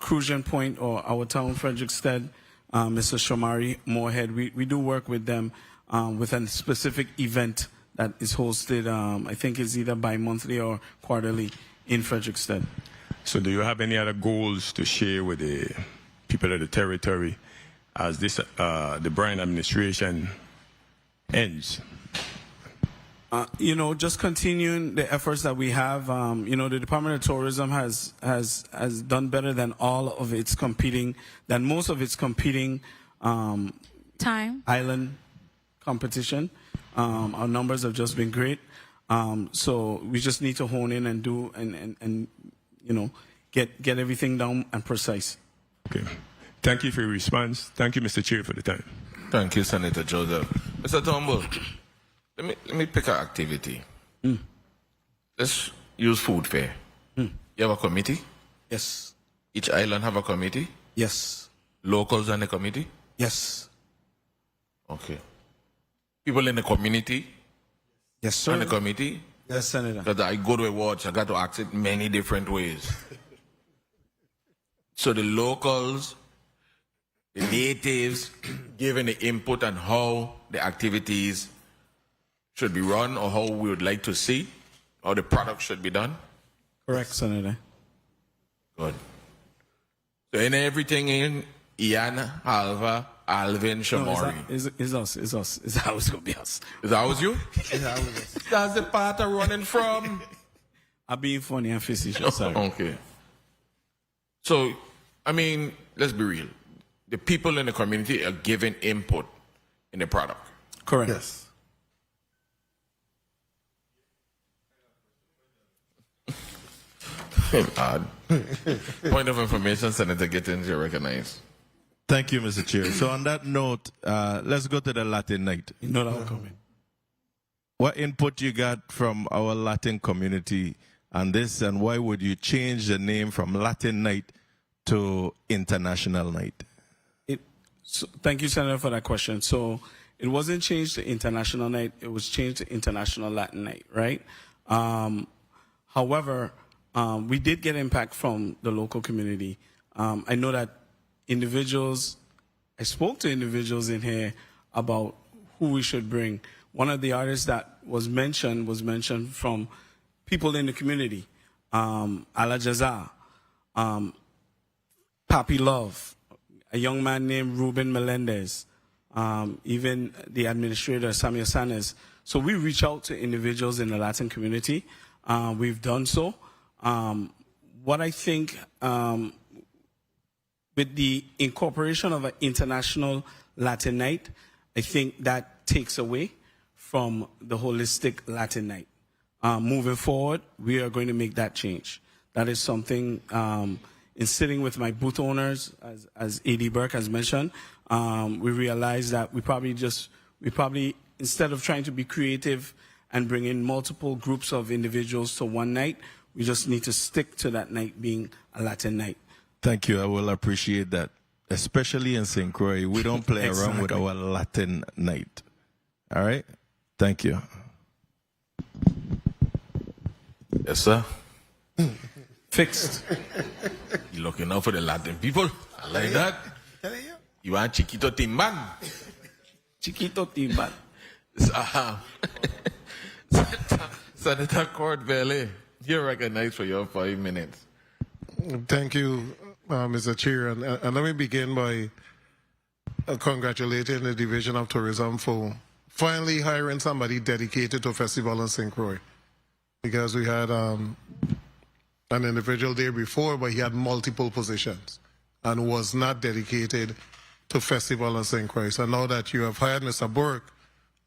Crucian Point or our town, Frederiksted, Mr. Shamari Moorhead. We do work with them with a specific event that is hosted, I think it's either bi-monthly or quarterly in Frederiksted. So do you have any other goals to share with the people of the territory as this the Bryan administration ends? Just continuing the efforts that we have. The Department of Tourism has done better than most of its competing island competition. Our numbers have just been great. So we just need to hone in and do and get everything down and precise. Okay. Thank you for your response. Thank you, Mr. Chair, for the time. Thank you, Senator Joseph. Mr. Turnbull, let me pick an activity. Let's use food fair. You have a committee? Yes. Each island have a committee? Yes. Locals on the committee? Yes. Okay. People in the community? Yes, sir. On the committee? Yes, Senator. Because I go to a watch, I got to ask it many different ways. So the locals, the natives, giving the input on how the activities should be run or how we would like to see, how the product should be done? Correct, Senator. Good. So in everything in Ian, Alva, Alvin, Shamari. No, it's us. It's always going to be us. Is always you? That's the part I'm running from. I'm being funny and facetious, sorry. Okay. So, let's be real. The people in the community are giving input in the product. Correct. Yes. Odd. Point of information, Senator Gittins, you're recognized. Thank you, Mr. Chair. So on that note, let's go to the Latin night. What input you got from our Latin community on this, and why would you change the name from Latin night to International night? Thank you, Senator, for that question. So it wasn't changed to International night. It was changed to International Latin night, right? However, we did get impact from the local community. I know that I spoke to individuals in here about who we should bring. One of the artists that was mentioned from people in the community. Ala Jaza, Papi Love, a young man named Ruben Melendez, even the administrator, Samuel Sanes. So we reach out to individuals in the Latin community. We've done so. What I think with the incorporation of an International Latin Night, I think that takes away from the holistic Latin night. Moving forward, we are going to make that change. That is something, in sitting with my booth owners, as A.D. Burke has mentioned, we realized that we probably, instead of trying to be creative and bring in multiple groups of individuals to one night, we just need to stick to that night being a Latin night. Thank you. I will appreciate that. Especially in St. Croix, we don't play around with our Latin night. All right? Thank you. Yes, sir. Fixed. You looking out for the Latin people? I like that. You want Chiquito Timban? Chiquito Timban. Senator Cord Valley, you're recognized for your 5 minutes. Thank you, Mr. Chair. And let me begin by congratulating the Division of Tourism for finally hiring somebody dedicated to Festival in St. Croix. Because we had an individual there before, but he had multiple positions and was not dedicated to Festival in St. Croix. So now that you have hired Mr. Burke,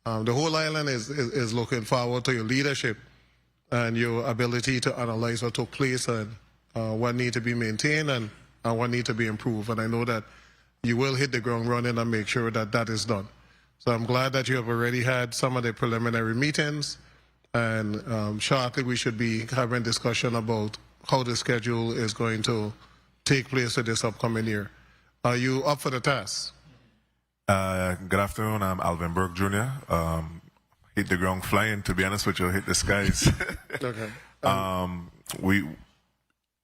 the whole island is looking forward to your leadership and your ability to analyze what took place and what need to be maintained and what need to be improved. And I know that you will hit the ground running and make sure that that is done. So I'm glad that you have already had some of the preliminary meetings, and shortly we should be having discussion about how the schedule is going to take place for this upcoming year. Are you up for the task? Good afternoon. I'm Alvin Burke Jr. Hit the ground flying, to be honest with you, hit the skies. Okay. We,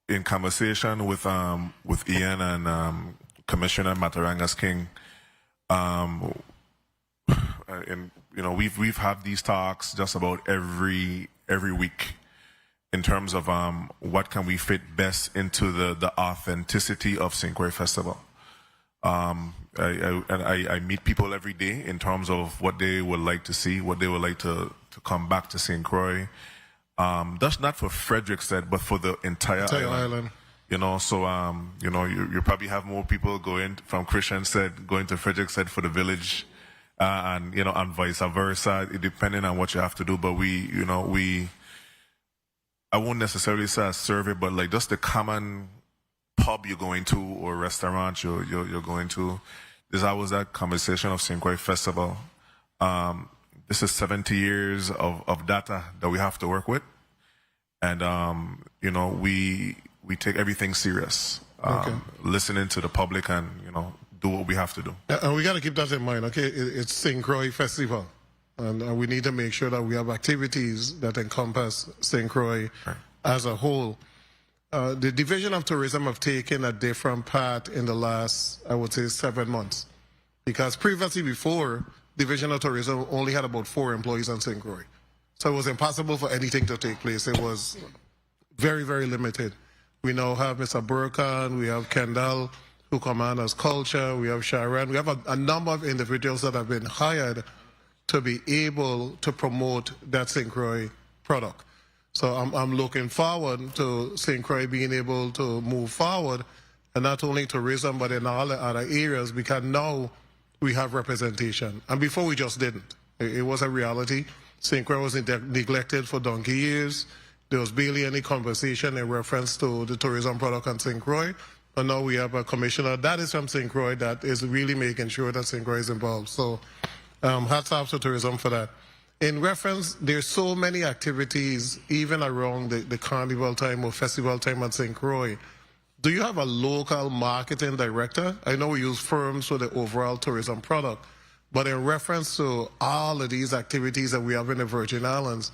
in conversation with Ian and Commissioner Matarangas King, and we've had these talks just about every week in terms of what can we fit best into the authenticity of St. Croix Festival. I meet people every day in terms of what they would like to see, what they would like to come back to St. Croix. That's not for Frederickstead, but for the entire island. So you probably have more people going from Christiansted going to Frederickstead for the village, and vice versa, depending on what you have to do. But I won't necessarily say a survey, but like just the common pub you're going to or restaurant you're going to, there's always that conversation of St. Croix Festival. This is 70 years of data that we have to work with, and we take everything serious. Listening to the public and do what we have to do. And we got to keep that in mind. Okay, it's St. Croix Festival, and we need to make sure that we have activities that encompass St. Croix as a whole. The Division of Tourism have taken a different path in the last, I would say, 7 months. Because previously before, Division of Tourism only had about 4 employees on St. Croix. So it was impossible for anything to take place. It was very, very limited. We now have Mr. Burkhan, we have Kendall, who command as culture, we have Sharon. We have a number of individuals that have been hired to be able to promote that St. Croix product. So I'm looking forward to St. Croix being able to move forward, and not only tourism, but in all the other areas, because now we have representation. And before we just didn't. It was a reality. St. Croix was neglected for donkey years. There was barely any conversation in reference to the tourism product on St. Croix. And now we have a commissioner that is from St. Croix that is really making sure that St. Croix is involved. So hats off to tourism for that. In reference, there's so many activities, even around the carnival time or festival time at St. Croix. Do you have a local marketing director? I know we use firms for the overall tourism product, but in reference to all of these activities that we have in the Virgin Islands,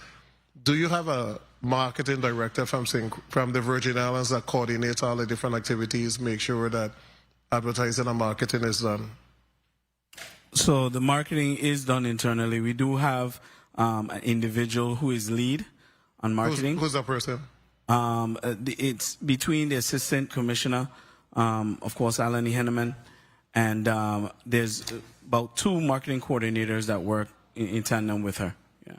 do you have a marketing director from the Virgin Islands that coordinates all the different activities, make sure that advertising and marketing is done? So the marketing is done internally. We do have an individual who is lead on marketing. Who's that person? It's between the assistant commissioner, of course, Alan Henneman, and there's about 2 marketing coordinators that work in tandem with her. Yeah.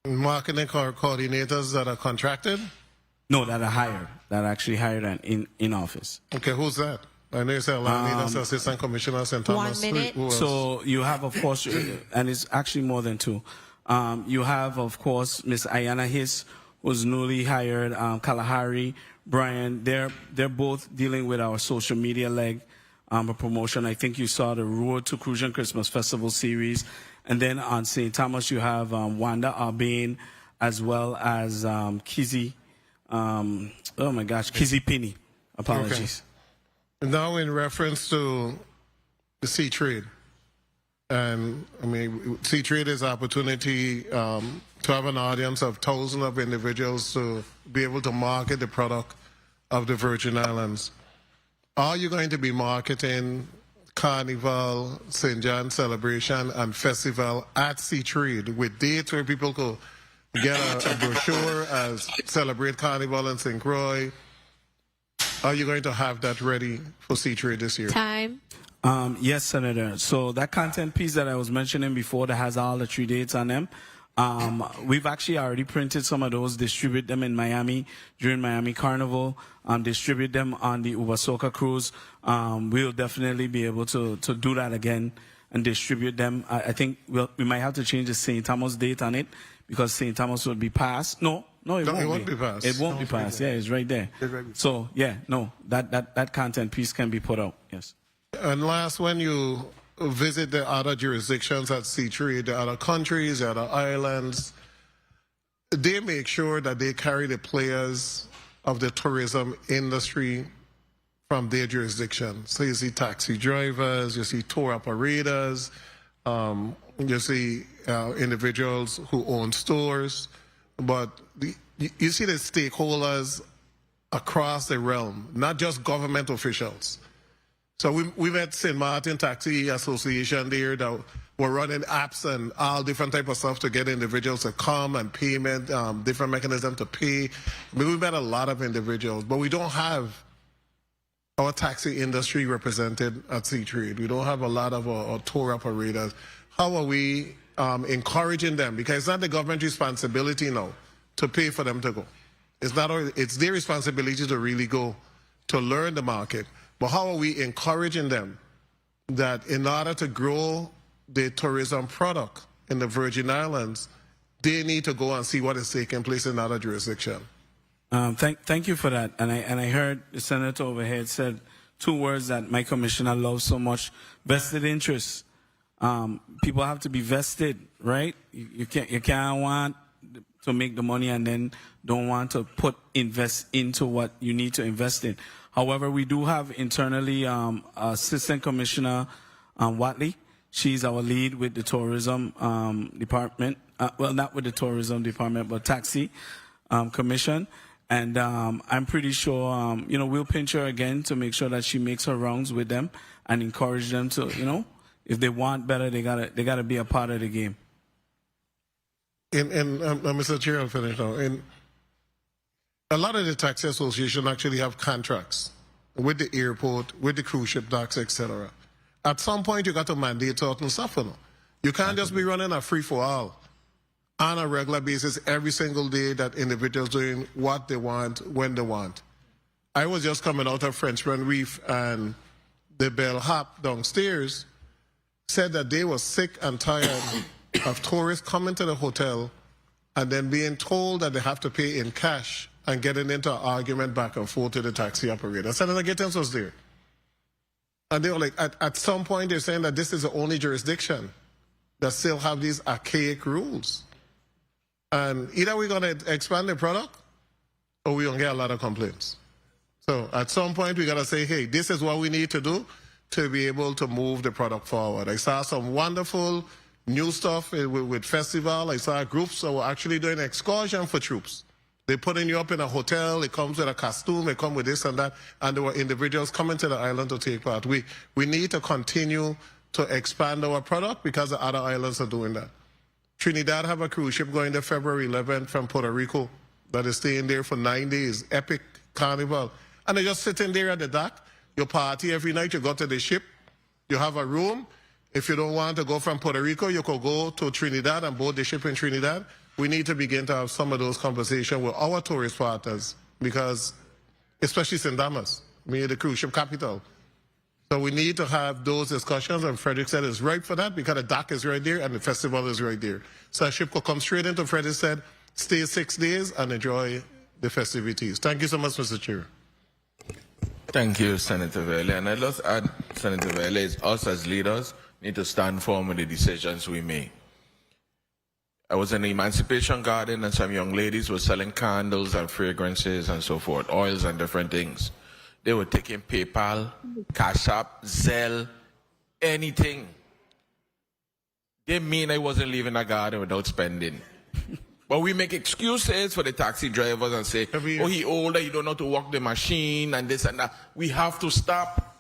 Marketing coordinators that are contracted? No, that are hired. That are actually hired in office. Okay, who's that? I know you said Alani, Assistant Commissioner St. Thomas. 1 minute. Who else? So you have, of course, and it's actually more than two. You have, of course, Miss Ayana Hiss, who's newly hired, Kalahari, Brian. They're both dealing with our social media leg, a promotion. I think you saw the Road to Crucian Christmas Festival series. And then on St. Thomas, you have Wanda Arbane, as well as Kizzy, Kizzy Pinney. Apologies. Okay. Now in reference to the sea trade, and I mean, sea trade is an opportunity to have an audience of thousands of individuals to be able to market the product of the Virgin Islands. Are you going to be marketing Carnival, St. John Celebration, and Festival at Sea Trade with dates where people could get a brochure as Celebrate Carnival in St. Croix? Are you going to have that ready for Sea Trade this year? Time. Yes, Senator. So that content piece that I was mentioning before that has all the 3 dates on them, we've actually already printed some of those, distribute them in Miami during Miami Carnival, distribute them on the Ubasoka cruise. We'll definitely be able to do that again and distribute them. I think we might have to change the St. Thomas date on it because St. Thomas would be passed. No, it won't be passed. It won't be passed. Yeah, it's right there. So yeah, no, that content piece can be put out. Yes. And last, when you visit the other jurisdictions at Sea Trade, the other countries, the other islands, they make sure that they carry the players of the tourism industry from their jurisdiction. So you see taxi drivers, you see tour operators, you see individuals who own stores, but you see the stakeholders across the realm, not just government officials. So we met St. Martin Taxi Association there that were running apps and all different type of stuff to get individuals to come and payment, different mechanism to pay. I mean, we met a lot of individuals, but we don't have our taxi industry represented at Sea Trade. We don't have a lot of our tour operators. How are we encouraging them? Because it's not the government's responsibility now to pay for them to go. It's their responsibility to really go to learn the market. But how are we encouraging them that in order to grow the tourism product in the Virgin Islands, they need to go and see what is taking place in other jurisdictions? Thank you for that. And I heard the senator overhead said 2 words that my commissioner loves so much: vested interests. People have to be vested, right? You can't want to make the money and then don't want to invest into what you need to invest in. However, we do have internally Assistant Commissioner Watley. She's our lead with the tourism department. Well, not with the tourism department, but taxi commission. And I'm pretty sure, we'll pinch her again to make sure that she makes her rounds with them and encourage them to, if they want better, they gotta be a part of the game. Mr. Chair, I'll finish now. A lot of the taxi association actually have contracts with the airport, with the cruise ship docks, etc. At some point, you got to mandate certain stuff. You can't just be running a free-for-all on a regular basis every single day that individuals doing what they want, when they want. I was just coming out of Frenchman Reef, and the bellhop downstairs said that they were sick and tired of tourists coming to the hotel and then being told that they have to pay in cash and getting into an argument back and forth to the taxi operator. Senator Gittins was there. And they were like, at some point, they're saying that this is the only jurisdiction that still have these archaic rules. And either we're going to expand the product or we're going to get a lot of complaints. So at some point, we got to say, hey, this is what we need to do to be able to move the product forward. I saw some wonderful new stuff with festival. I saw groups that were actually doing excursion for troops. They're putting you up in a hotel, it comes with a costume, it comes with this and that, and there were individuals coming to the island to take part. We need to continue to expand our product because the other islands are doing that. Trinidad have a cruise ship going there February 11th from Puerto Rico that is staying there for 9 days, epic carnival. And they're just sitting there at the dock. You party every night, you go to the ship, you have a room. If you don't want to go from Puerto Rico, you could go to Trinidad and board the ship in Trinidad. We need to begin to have some of those conversations with our tourist partners because, especially St. Thomas, the cruise ship capital, So we need to have those discussions, and Frederick said it's right for that because the dock is right there and the festival is right there. So a ship could come straight into Frederick said, stay 6 days and enjoy the festivities. Thank you so much, Mr. Chair. Thank you, Senator Vele. And I'd just add, Senator Vele, is us as leaders need to stand firm with the decisions we make. I was in the Emancipation Garden and some young ladies were selling candles and fragrances and so forth, oils and different things. They were taking PayPal, Cash App, Zelle, anything. They mean I wasn't leaving a garden without spending. But we make excuses for the taxi drivers and say, oh, he older, he don't know how to walk the machine and this and that. We have to stop.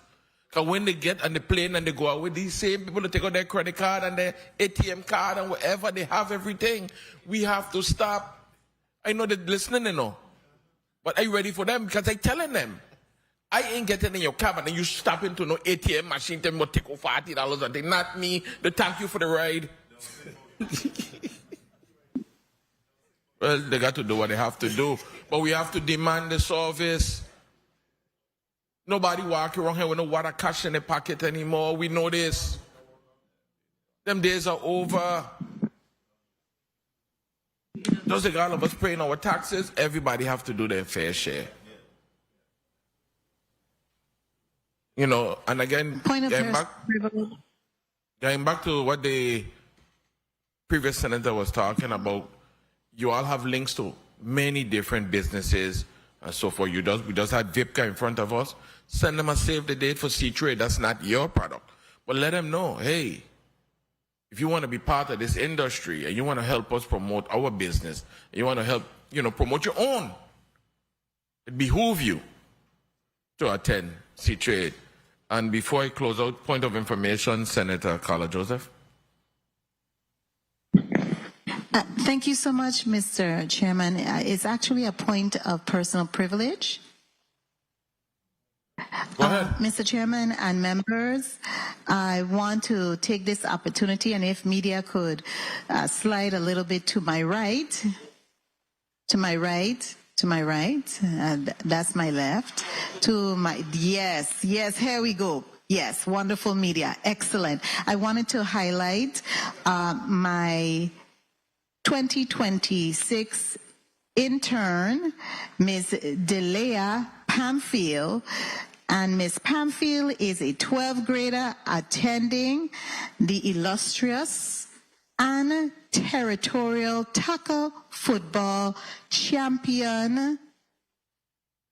Because when they get on the plane and they go out with these same people to take out their credit card and their ATM card and whatever, they have everything. We have to stop. I know they're listening, you know. But are you ready for them? Because I'm telling them, I ain't getting in your cab and then you stop into no ATM machine, tell me take off $40 and they not me. They thank you for the ride. Well, they got to do what they have to do. But we have to demand the service. Nobody walking around here with no water cash in their pocket anymore. We know this. Them days are over. Just like all of us paying our taxes, everybody have to do their fair share. You know, and again, going back to what the previous senator was talking about, you all have links to many different businesses and so forth. We just had VIPCA in front of us. Send them a save the date for C-Trade. That's not your product. But let them know, hey, if you want to be part of this industry and you want to help us promote our business, and you want to help, promote your own, it behooves you to attend C-Trade. And before I close out, point of information, Senator Carla Joseph. Thank you so much, Mr. Chairman. It's actually a point of personal privilege. Go ahead. Mr. Chairman and members, I want to take this opportunity, and if media could slide a little bit to my right, that's my left, yes, here we go. Yes, wonderful media, excellent. I wanted to highlight my 2026 intern, Ms. Delea Pamphile, and Ms. Pamphile is a 12th grader attending the illustrious and territorial tackle football champion,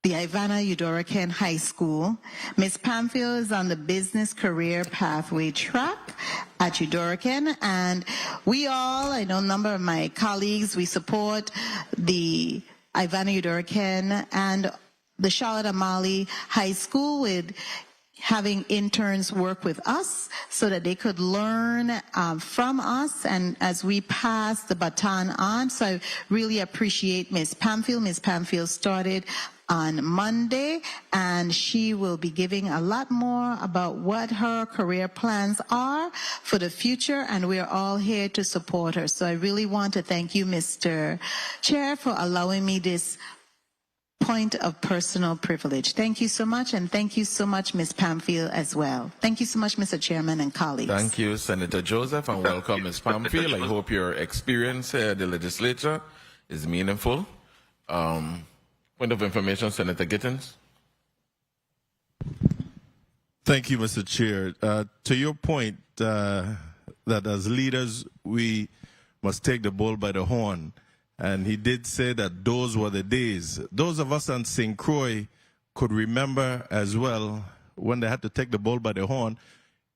the Ivana Udoraken High School. Ms. Pamphile is on the business career pathway track at Udoraken, and we all, I know a number of my colleagues, we support the Ivana Udoraken and the Charlotte Amalie High School with having interns work with us so that they could learn from us and as we pass the baton on. So I really appreciate Ms. Pamphile. Ms. Pamphile started on Monday, and she will be giving a lot more about what her career plans are for the future, and we're all here to support her. So I really want to thank you, Mr. Chair, for allowing me this point of personal privilege. Thank you so much, and thank you so much, Ms. Pamphile, as well. Thank you so much, Mr. Chairman and colleagues. Thank you, Senator Joseph, and welcome, Ms. Pamphile. I hope your experience here at the legislature is meaningful. Point of information, Senator Gittins. Thank you, Mr. Chair. To your point that as leaders, we must take the bull by the horn. And he did say that those were the days. Those of us on St. Croix could remember as well when they had to take the bull by the horn.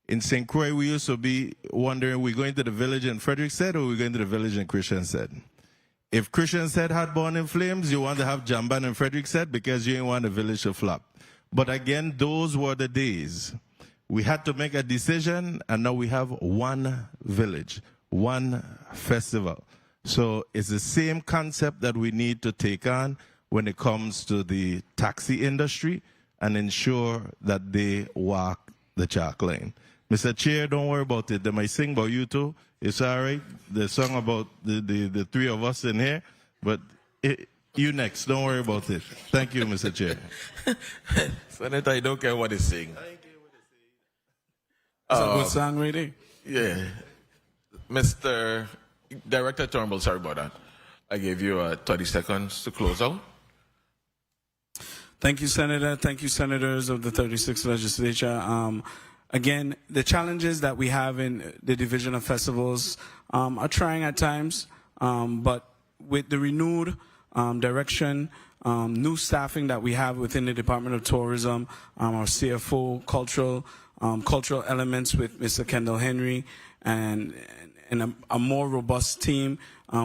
In St. Croix, we used to be wondering, we're going to the village in Frederick said, or we're going to the village in Christian said. If Christian said had born in flames, you want to have Jamban and Frederick said because you didn't want the village to flop. But again, those were the days. We had to make a decision, and now we have one village, one festival. So it's the same concept that we need to take on when it comes to the taxi industry and ensure that they walk the chalk lane. Mr. Chair, don't worry about it. They might sing about you too. It's all right. The song about the three of us in here, but you next. Don't worry about it. Thank you, Mr. Chair. Senator, I don't care what they sing. That's a good song, really. Yeah. Mr. Director Turnbull, sorry about that. I gave you 30 seconds to close out. Thank you, Senator. Thank you, Senators of the 36th Legislature. Again, the challenges that we have in the Division of Festivals are trying at times, but with the renewed direction, new staffing that we have within the Department of Tourism, our CFO, cultural elements with Mr. Kendall Henry, and a more robust team,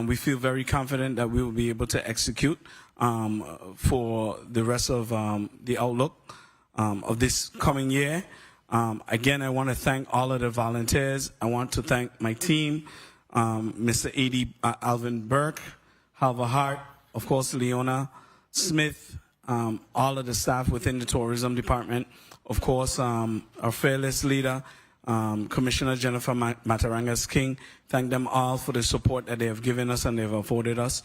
we feel very confident that we will be able to execute for the rest of the outlook of this coming year. Again, I want to thank all of the volunteers. I want to thank my team, Mr. A.D. Alvin Burke, Halva Hart, of course, Leona Smith, all of the staff within the tourism department, of course, our fearless leader, Commissioner Jennifer Matarangas King. Thank them all for the support that they have given us and they've afforded us.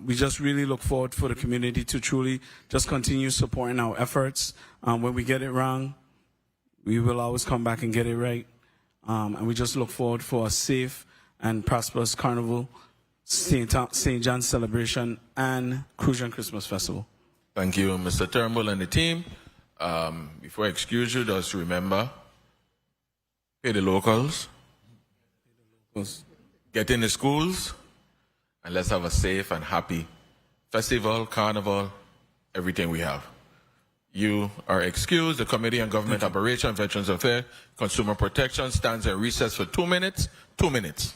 We just really look forward for the community to truly just continue supporting our efforts. When we get it wrong, we will always come back and get it right. And we just look forward for a safe and prosperous Carnival, St. John's celebration, and Crucian Christmas Festival. Thank you, Mr. Turnbull and the team. Before I excuse you, just remember, pay the locals, get in the schools, and let's have a safe and happy festival, carnival, everything we have. You are excused. The Committee on Government Operations, Veterans Affairs, Consumer Protection stands in recess for 2 minutes. 2 minutes.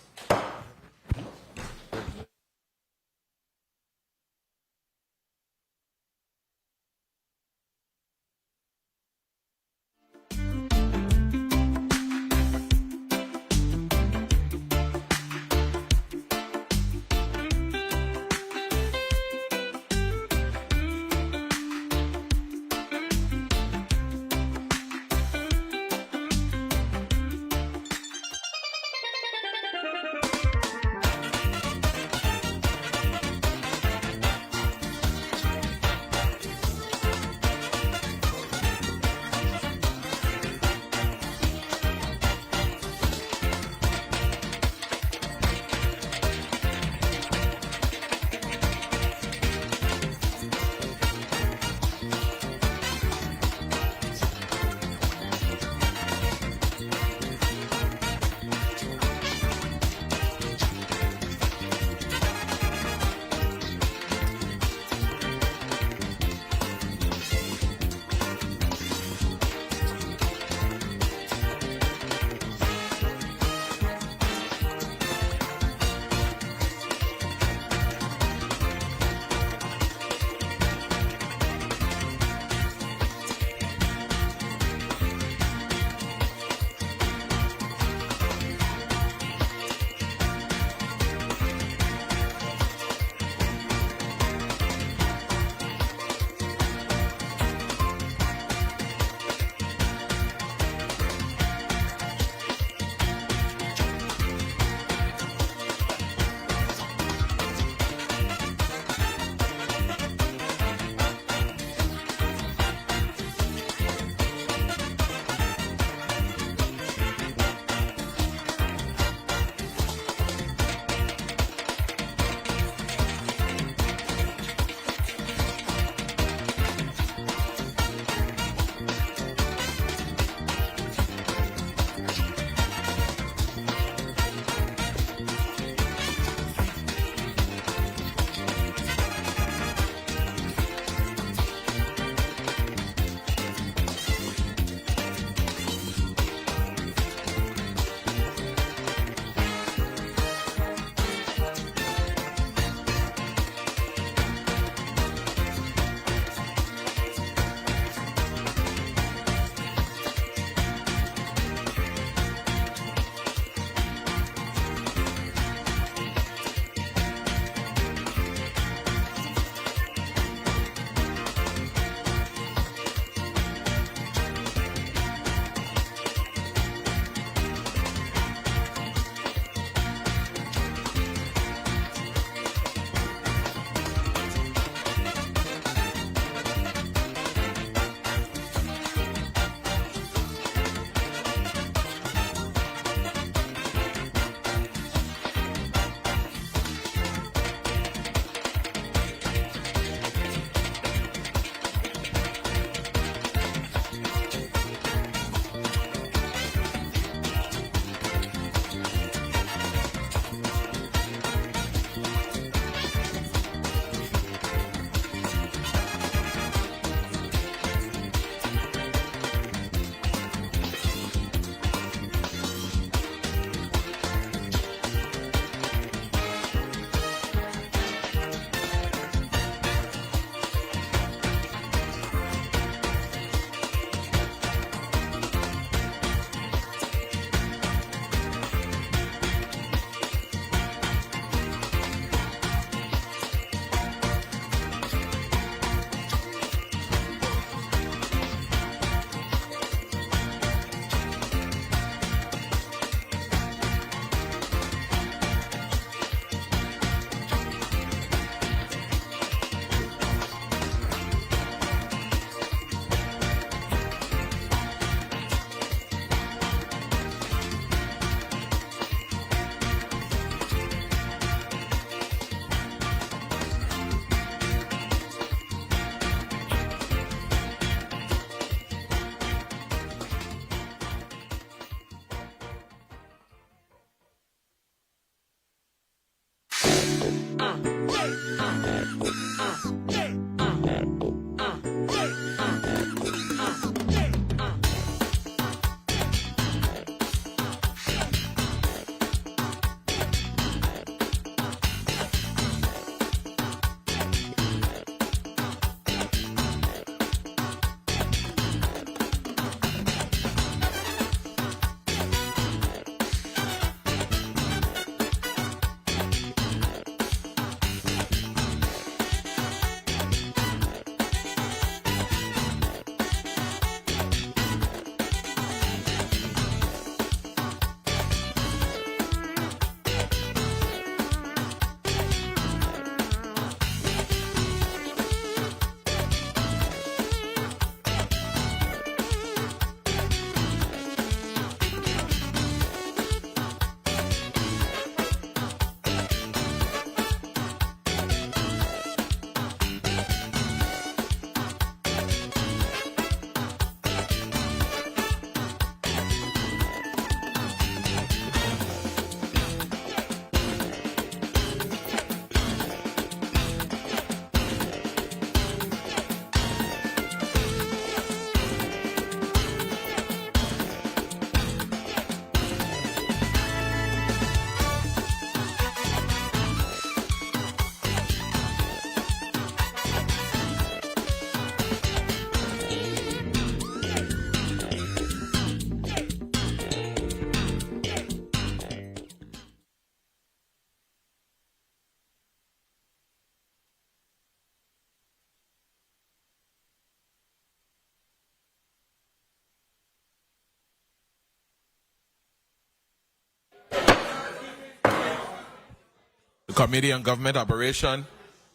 The Committee on Government Operation,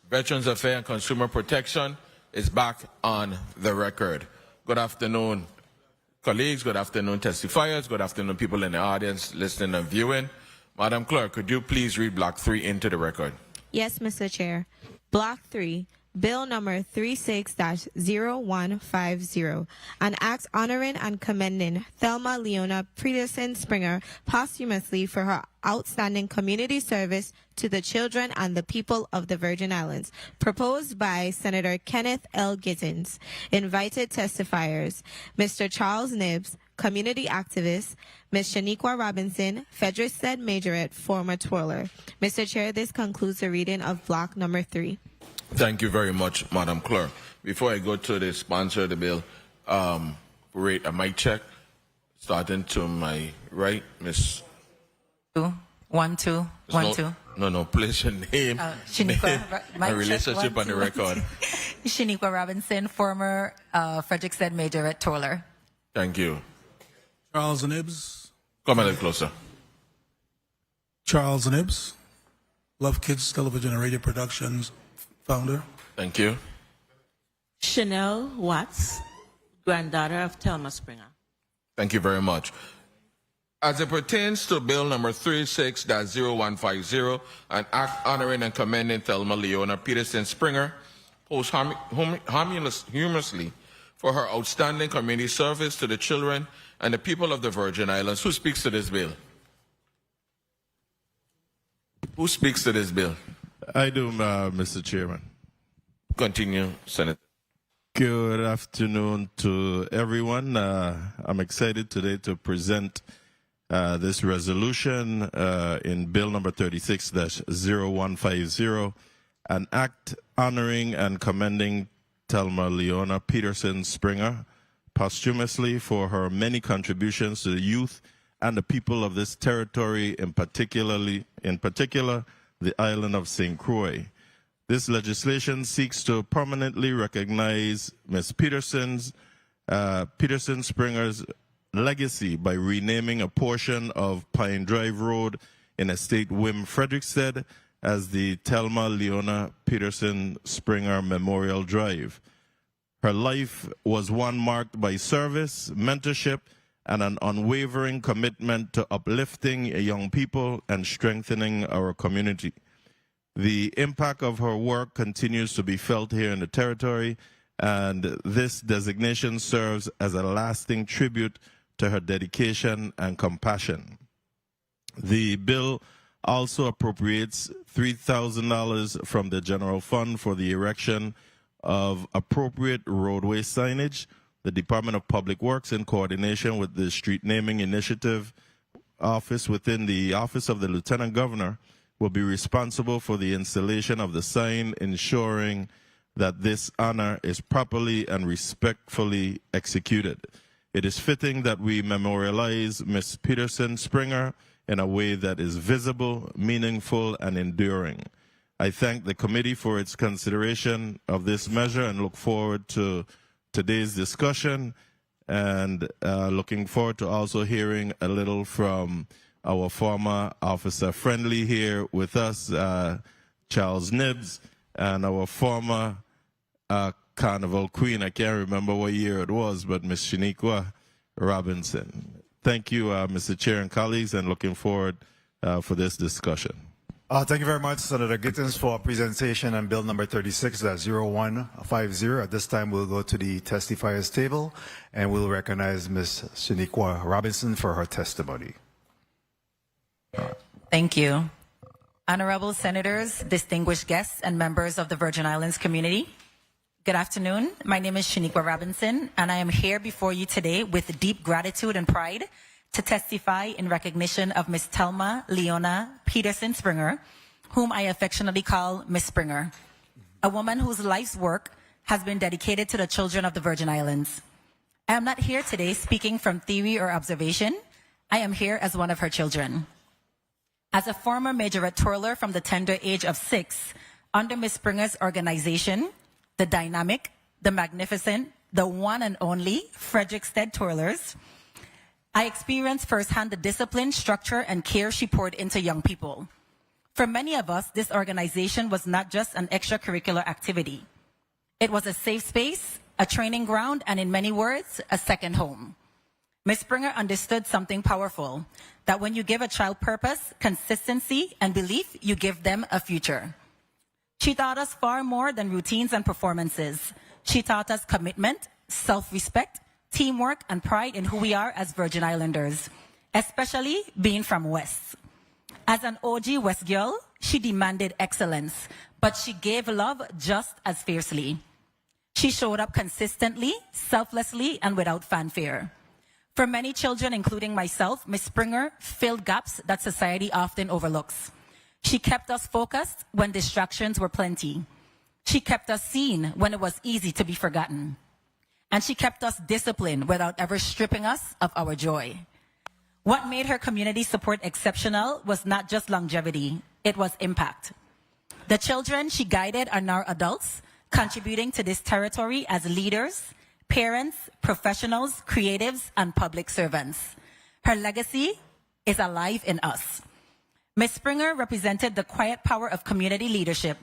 Veterans Affairs and Consumer Protection is back on the record. Good afternoon, colleagues. Good afternoon, testifiers. Good afternoon, people in the audience listening and viewing. Madam Clerk, could you please read Block 3 into the record? Yes, Mr. Chair. Block 3, Bill number 36-0150, an act honoring and commending Thelma Leona Peterson Springer posthumously for her outstanding community service to the children and the people of the Virgin Islands, proposed by Senator Kenneth L. Gittins. Invited testifiers, Mr. Charles Nibbs, community activist, Ms. Shaniqua Robinson, Frederick-Stead Majorette, former twirler. Mr. Chair, this concludes the reading of block number 3. Thank you very much, Madam Clerk. Before I go to the sponsor of the bill, rate a mic check. Starting to my right, Ms. 1 2 1 2. No, place your name, Shaniqua, and relationship on the record. Shaniqua Robinson, former Frederick-Stead Majorette twirler. Thank you. Charles Nibbs. Come a little closer. Charles Nibbs, Love Kids Television and Radio Productions founder. Thank you. Chanel Watts, granddaughter of Thelma Springer. Thank you very much. As it pertains to Bill number 36-0150, an act honoring and commending Thelma Leona Peterson Springer, posthumously for her outstanding community service to the children and the people of the Virgin Islands. Who speaks to this bill? Who speaks to this bill? I do, Mr. Chairman. Continue, Senator. Good afternoon to everyone. I'm excited today to present this resolution in Bill number 36-0150, an act honoring and commending Thelma Leona Peterson Springer posthumously for her many contributions to the youth and the people of this territory, in particular the island of St. Croix. This legislation seeks to permanently recognize Ms. Peterson Springer's legacy by renaming a portion of Pine Drive Road in Estate Wim Frederick-Stead as the Thelma Leona Peterson Springer Memorial Drive. Her life was one marked by service, mentorship, and an unwavering commitment to uplifting young people and strengthening our community. The impact of her work continues to be felt here in the territory, and this designation serves as a lasting tribute to her dedication and compassion. The bill also appropriates $3,000 from the general fund for the erection of appropriate roadway signage. The Department of Public Works, in coordination with the Street Naming Initiative Office within the Office of the Lieutenant Governor, will be responsible for the installation of the sign, ensuring that this honor is properly and respectfully executed. It is fitting that we memorialize Ms. Peterson Springer in a way that is visible, meaningful, and enduring. I thank the committee for its consideration of this measure and look forward to today's discussion, and looking forward to also hearing a little from our former officer friendly here with us, Charles Nibbs, and our former Carnival Queen. I can't remember what year it was, but Ms. Shaniqua Robinson. Thank you, Mr. Chair and colleagues, and looking forward for this discussion. Thank you very much, Senator Gittins, for our presentation on Bill number 36-0150. At this time, we'll go to the testifiers table, and we'll recognize Ms. Shaniqua Robinson for her testimony. Thank you. Honorable Senators, distinguished guests, and members of the Virgin Islands community, good afternoon. My name is Shaniqua Robinson, and I am here before you today with deep gratitude and pride to testify in recognition of Ms. Thelma Leona Peterson Springer, whom I affectionately call Ms. Springer, a woman whose life's work has been dedicated to the children of the Virgin Islands. I am not here today speaking from theory or observation. I am here as one of her children. As a former majorette twirler from the tender age of 6, under Ms. Springer's organization, the dynamic, the magnificent, the one and only Frederick-Stead Twirlers, I experienced firsthand the discipline, structure, and care she poured into young people. For many of us, this organization was not just an extracurricular activity. It was a safe space, a training ground, and in many words, a second home. Ms. Springer understood something powerful, that when you give a child purpose, consistency, and belief, you give them a future. She taught us far more than routines and performances. She taught us commitment, self-respect, teamwork, and pride in who we are as Virgin Islanders, especially being from West. As an OG West girl, she demanded excellence, but she gave love just as fiercely. She showed up consistently, selflessly, and without fanfare. For many children, including myself, Ms. Springer filled gaps that society often overlooks. She kept us focused when distractions were plenty. She kept us seen when it was easy to be forgotten. And she kept us disciplined without ever stripping us of our joy. What made her community support exceptional was not just longevity, it was impact. The children she guided are now adults, contributing to this territory as leaders, parents, professionals, creatives, and public servants. Her legacy is alive in us. Ms. Springer represented the quiet power of community leadership,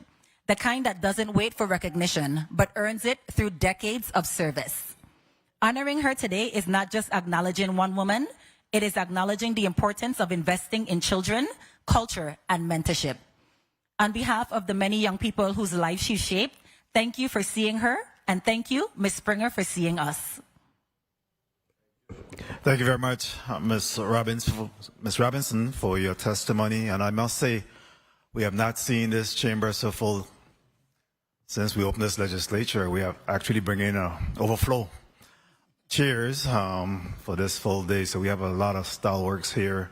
the kind that doesn't wait for recognition, but earns it through decades of service. Honoring her today is not just acknowledging one woman, it is acknowledging the importance of investing in children, culture, and mentorship. On behalf of the many young people whose lives she shaped, thank you for seeing her, and thank you, Ms. Springer, for seeing us. Thank you very much, Ms. Robinson, for your testimony. And I must say, we have not seen this chamber so full since we opened this legislature. We have actually bring in an overflow. Cheers for this full day. So we have a lot of stalwarts here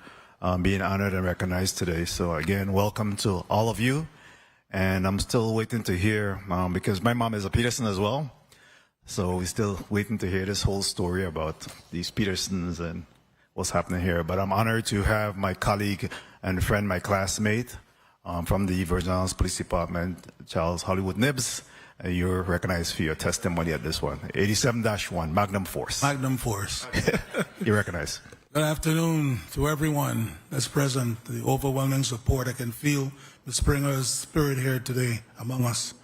being honored and recognized today. So again, welcome to all of you. And I'm still waiting to hear, because my mom is a Peterson as well. So we're still waiting to hear this whole story about these Petersons and what's happening here. But I'm honored to have my colleague and friend, my classmate from the Virgin Islands Police Department, Charles Hollywood Nibs. You're recognized for your testimony at this one. 87-1, Magnum Force. Magnum Force. You're recognized. Good afternoon to everyone that's present. The overwhelming support I can feel, Ms. Springer's spirit here today among us.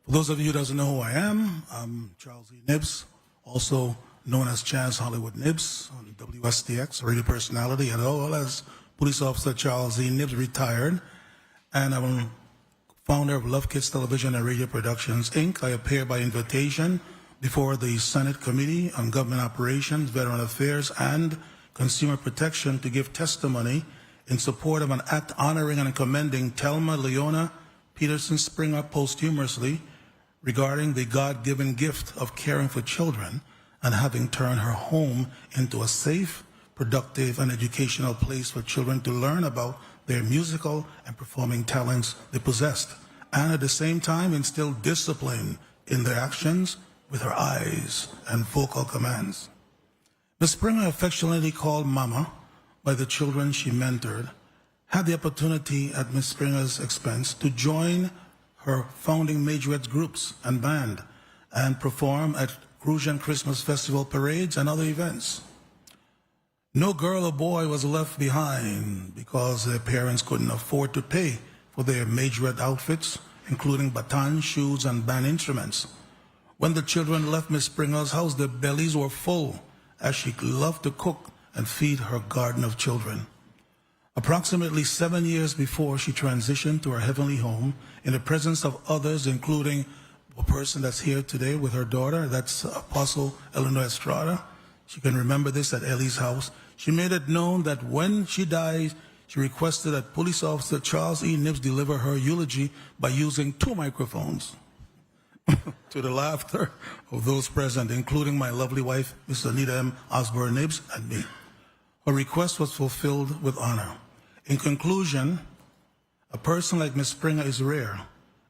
For those of you who doesn't know who I am, I'm Charles E. Nibs, also known as Chaz Hollywood Nibs on WSTX, radio personality, as well as Police Officer Charles E. Nibs, retired. And I'm founder of Love Kids Television and Radio Productions, Inc. I appear by invitation before the Senate Committee on Government Operations, Veteran Affairs, and Consumer Protection to give testimony in support of an act honoring and commending Thelma Leona Peterson Springer posthumously regarding the God-given gift of caring for children and having turned her home into a safe, productive, and educational place for children to learn about their musical and performing talents they possessed, and at the same time instill discipline in their actions with her eyes and vocal commands. Ms. Springer, affectionately called Mama by the children she mentored, had the opportunity at Ms. Springer's expense to join her founding majorettes groups and band and perform at Crucian Christmas Festival parades and other events. No girl or boy was left behind because their parents couldn't afford to pay for their majorette outfits, including batons, shoes, and band instruments. When the children left Ms. Springer's house, their bellies were full, as she loved to cook and feed her garden of children. Approximately 7 years before she transitioned to her heavenly home, in the presence of others, including a person that's here today with her daughter, that's Apostle Eleanor Estrada. She can remember this at Ellie's house. She made it known that when she died, she requested that Police Officer Charles E. Nibs deliver her eulogy by using 2 microphones. To the laughter of those present, including my lovely wife, Miss Anita M. Osborne Nibs, and me. Her request was fulfilled with honor. In conclusion, a person like Ms. Springer is rare,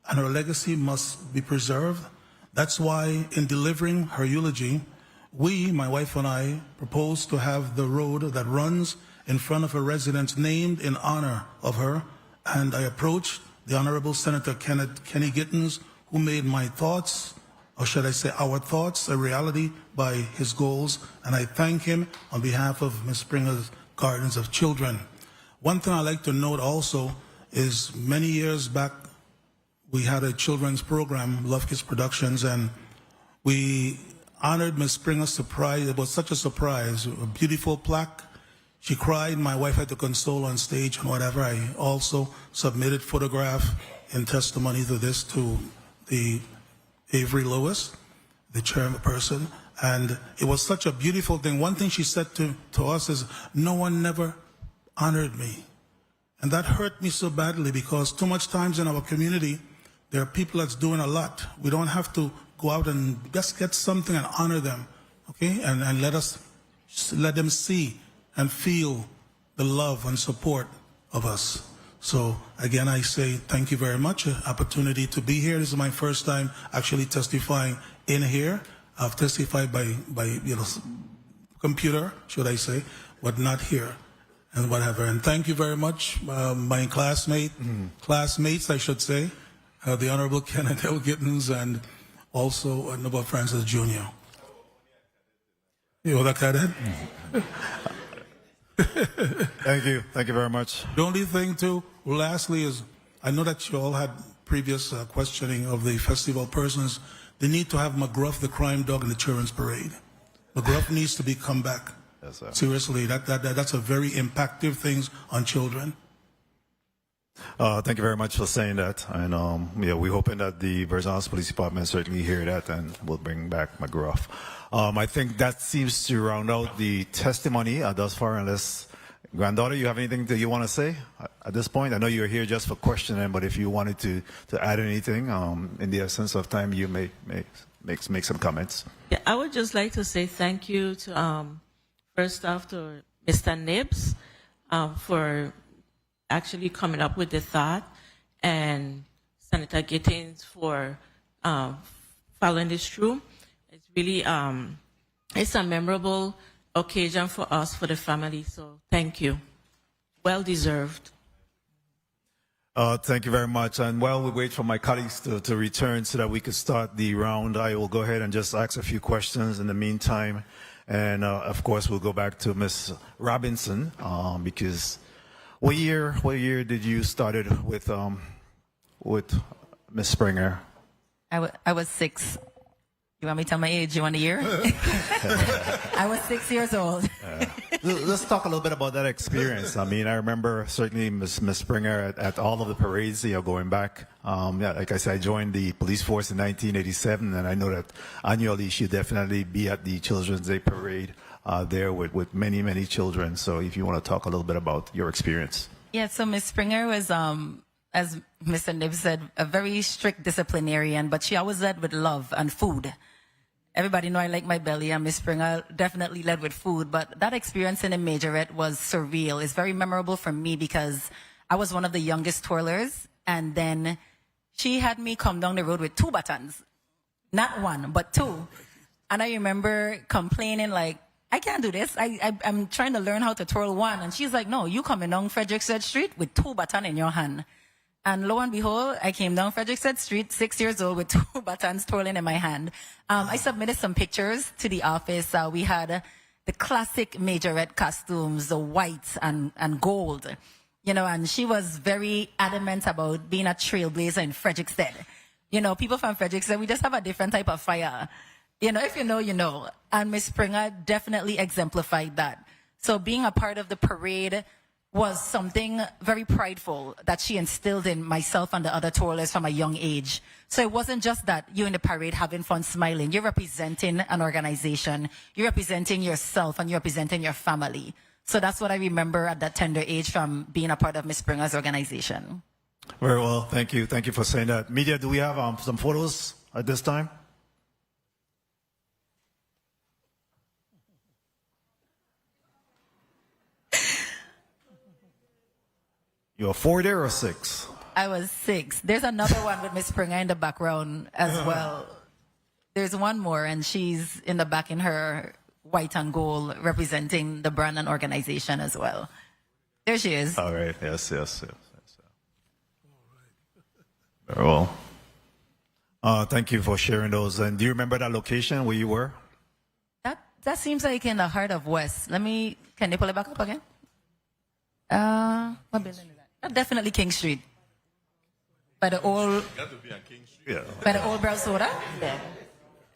and her legacy must be preserved. That's why, in delivering her eulogy, we, my wife and I, propose to have the road that runs in front of her residence named in honor of her, and I approached the Honorable Senator Kenny Gittens, who made my thoughts, or should I say our thoughts, a reality by his goals, and I thank him on behalf of Ms. Springer's Gardens of Children. One thing I'd like to note also, is many years back, we had a children's program, Love Kids Productions, and we honored Miss Springer's surprise. It was such a surprise, a beautiful plaque. She cried. My wife had to console on stage and whatever. I also submitted photograph in testimony to this to the Avery Lewis, the chairperson, and it was such a beautiful thing. One thing she said to us is, no one never honored me. And that hurt me so badly because too much times in our community, there are people that's doing a lot. We don't have to go out and just get something and honor them, okay? And let them see and feel the love and support of us. So again, I say thank you very much. An opportunity to be here. This is my first time actually testifying in here. I've testified by computer, should I say, but not here and whatever. And thank you very much, my classmates, I should say, the Honorable Kenneth L. Gittins and also Noble Francis Jr. You like that? Thank you. Thank you very much. The only thing, too, lastly, is I know that you all had previous questioning of the festival persons. They need to have McGruff, the crime dog, in the children's parade. McGruff needs to be come back. Yes, sir. Seriously, that's a very impactful thing on children. Thank you very much for saying that. And yeah, we're hoping that the Virgin Islands Police Department certainly hear that and will bring back McGruff. I think that seems to round out the testimony thus far, unless, granddaughter, you have anything that you want to say at this point? I know you're here just for questioning, but if you wanted to add anything in the essence of time, you may make some comments. Yeah, I would just like to say thank you to, first off, to Mr. Nibbs for actually coming up with the thought, and Senator Gittins for following this through. It's really it's a memorable occasion for us, for the family. So thank you. Well deserved. Thank you very much. And while we wait for my colleagues to return so that we could start the round, I will go ahead and just ask a few questions in the meantime. And of course, we'll go back to Ms. Robinson because what year did you started with Ms. Springer? I was 6. You want me to tell my age? You want a year? I was 6 years old. Let's talk a little bit about that experience. I mean, I remember certainly Ms. Springer at all of the parades, going back. Yeah, like I said, I joined the police force in 1987, and I know that annually she'd definitely be at the Children's Day parade there with many, many children. So if you want to talk a little bit about your experience. Yeah, so Ms. Springer was, as Mr. Nibbs said, a very strict disciplinarian, but she always led with love and food. Everybody know I like my belly, and Ms. Springer definitely led with food, but that experience in a majorette was surreal. It's very memorable for me because I was one of the youngest twirlers, and then she had me come down the road with 2 batons. Not 1, but 2. And I remember complaining like, I can't do this. I'm trying to learn how to twirl 1. And she's like, no, you coming down Frederickstead Street with 2 batons in your hand. And lo and behold, I came down Frederickstead Street, 6 years old, with 2 batons twirling in my hand. I submitted some pictures to the office. We had the classic majorette costumes, the white and gold, and she was very adamant about being a trailblazer in Frederickstead. People from Frederickstead, we just have a different type of fire. If you know, you know. And Ms. Springer definitely exemplified that. So being a part of the parade was something very prideful that she instilled in myself and the other twirlers from a young age. So it wasn't just that you're in the parade having fun, smiling. You're representing an organization. You're representing yourself, and you're representing your family. So that's what I remember at that tender age from being a part of Ms. Springer's organization. Very well. Thank you. Thank you for saying that. Media, do we have some photos at this time? You were 4 there or 6? I was 6. There's another one with Miss Springer in the background as well. There's one more, and she's in the back in her white and gold, representing the brand and organization as well. There she is. All right. Yes. Very well. Thank you for sharing those. And do you remember that location where you were? That seems like in the heart of West. Can they pull it back up again? What building is that? Definitely King Street. By the old. Got to be on King Street. Yeah. By the old brown soda. Yeah.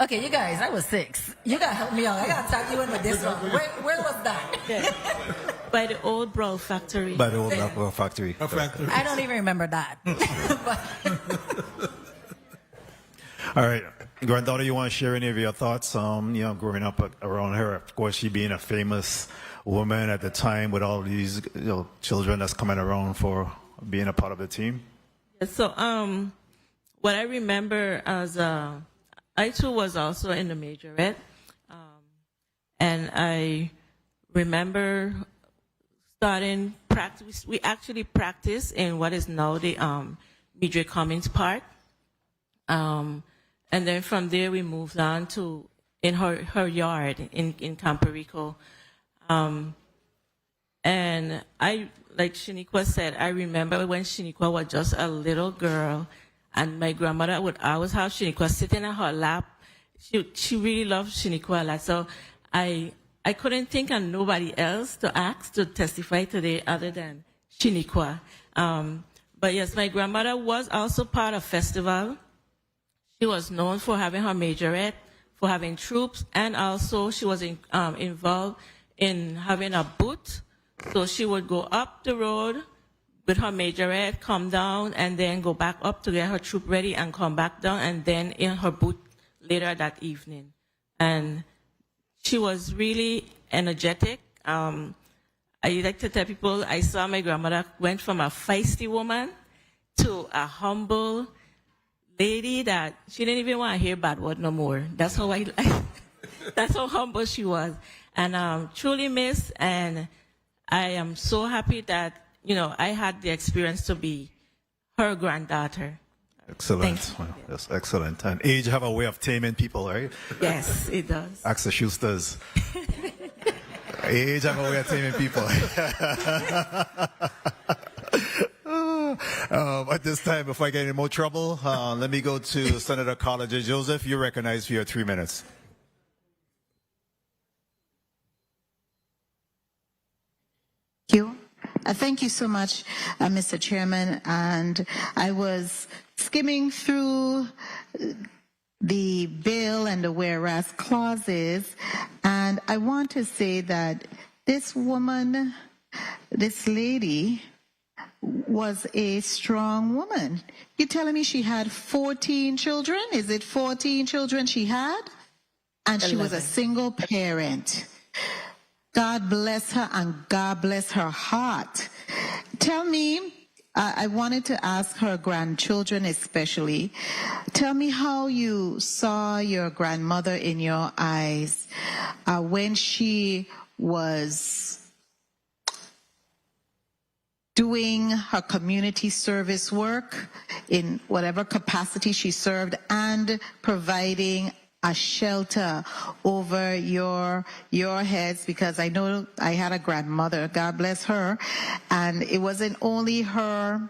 Okay, you guys, I was 6. You gotta help me out. I gotta tag you in with this one. Where was that? By the old Brown factory. By the old Brown factory. I don't even remember that. All right. Granddaughter, you want to share any of your thoughts? Growing up around her, of course, she being a famous woman at the time with all these children that's coming around for being a part of the team. So, what I remember as I too was also in the majorette, and I remember starting practice. We actually practiced in what is now the Midre Cummings Park. And then from there we moved on to in her yard in Campo Rico. And I, like Shaniqua said, I remember when Shaniqua was just a little girl and my grandmother would always have Shaniqua sitting on her lap. She really loved Shaniqua a lot. So I couldn't think of nobody else to ask to testify today other than Shaniqua. But yes, my grandmother was also part of festival. She was known for having her majorette, for having troops, and also she was involved in having a boot. So she would go up the road with her majorette, come down, and then go back up to get her troop ready and come back down, and then in her boot later that evening. And she was really energetic. I like to tell people I saw my grandmother went from a feisty woman to a humble lady that she didn't even want to hear bad word no more. That's how that's how humble she was. And truly miss, and I am so happy that, I had the experience to be her granddaughter. Excellent. That's excellent. And age have a way of taming people, right? Yes, it does. Ask the Schusters. Age have a way of taming people. At this time, before I get in more trouble, let me go to Senator Carla J. Joseph. You're recognized for your 3 minutes. Thank you. Thank you so much, Mr. Chairman. And I was skimming through the bill and the whereas clauses, and I want to say that this woman, this lady, was a strong woman. You're telling me she had 14 children? Is it 14 children she had? And she was a single parent. God bless her and God bless her heart. Tell me, I wanted to ask her grandchildren especially, tell me how you saw your grandmother in your eyes when she was doing her community service work in whatever capacity she served and providing a shelter over your heads, because I know I had a grandmother, God bless her, and it wasn't only her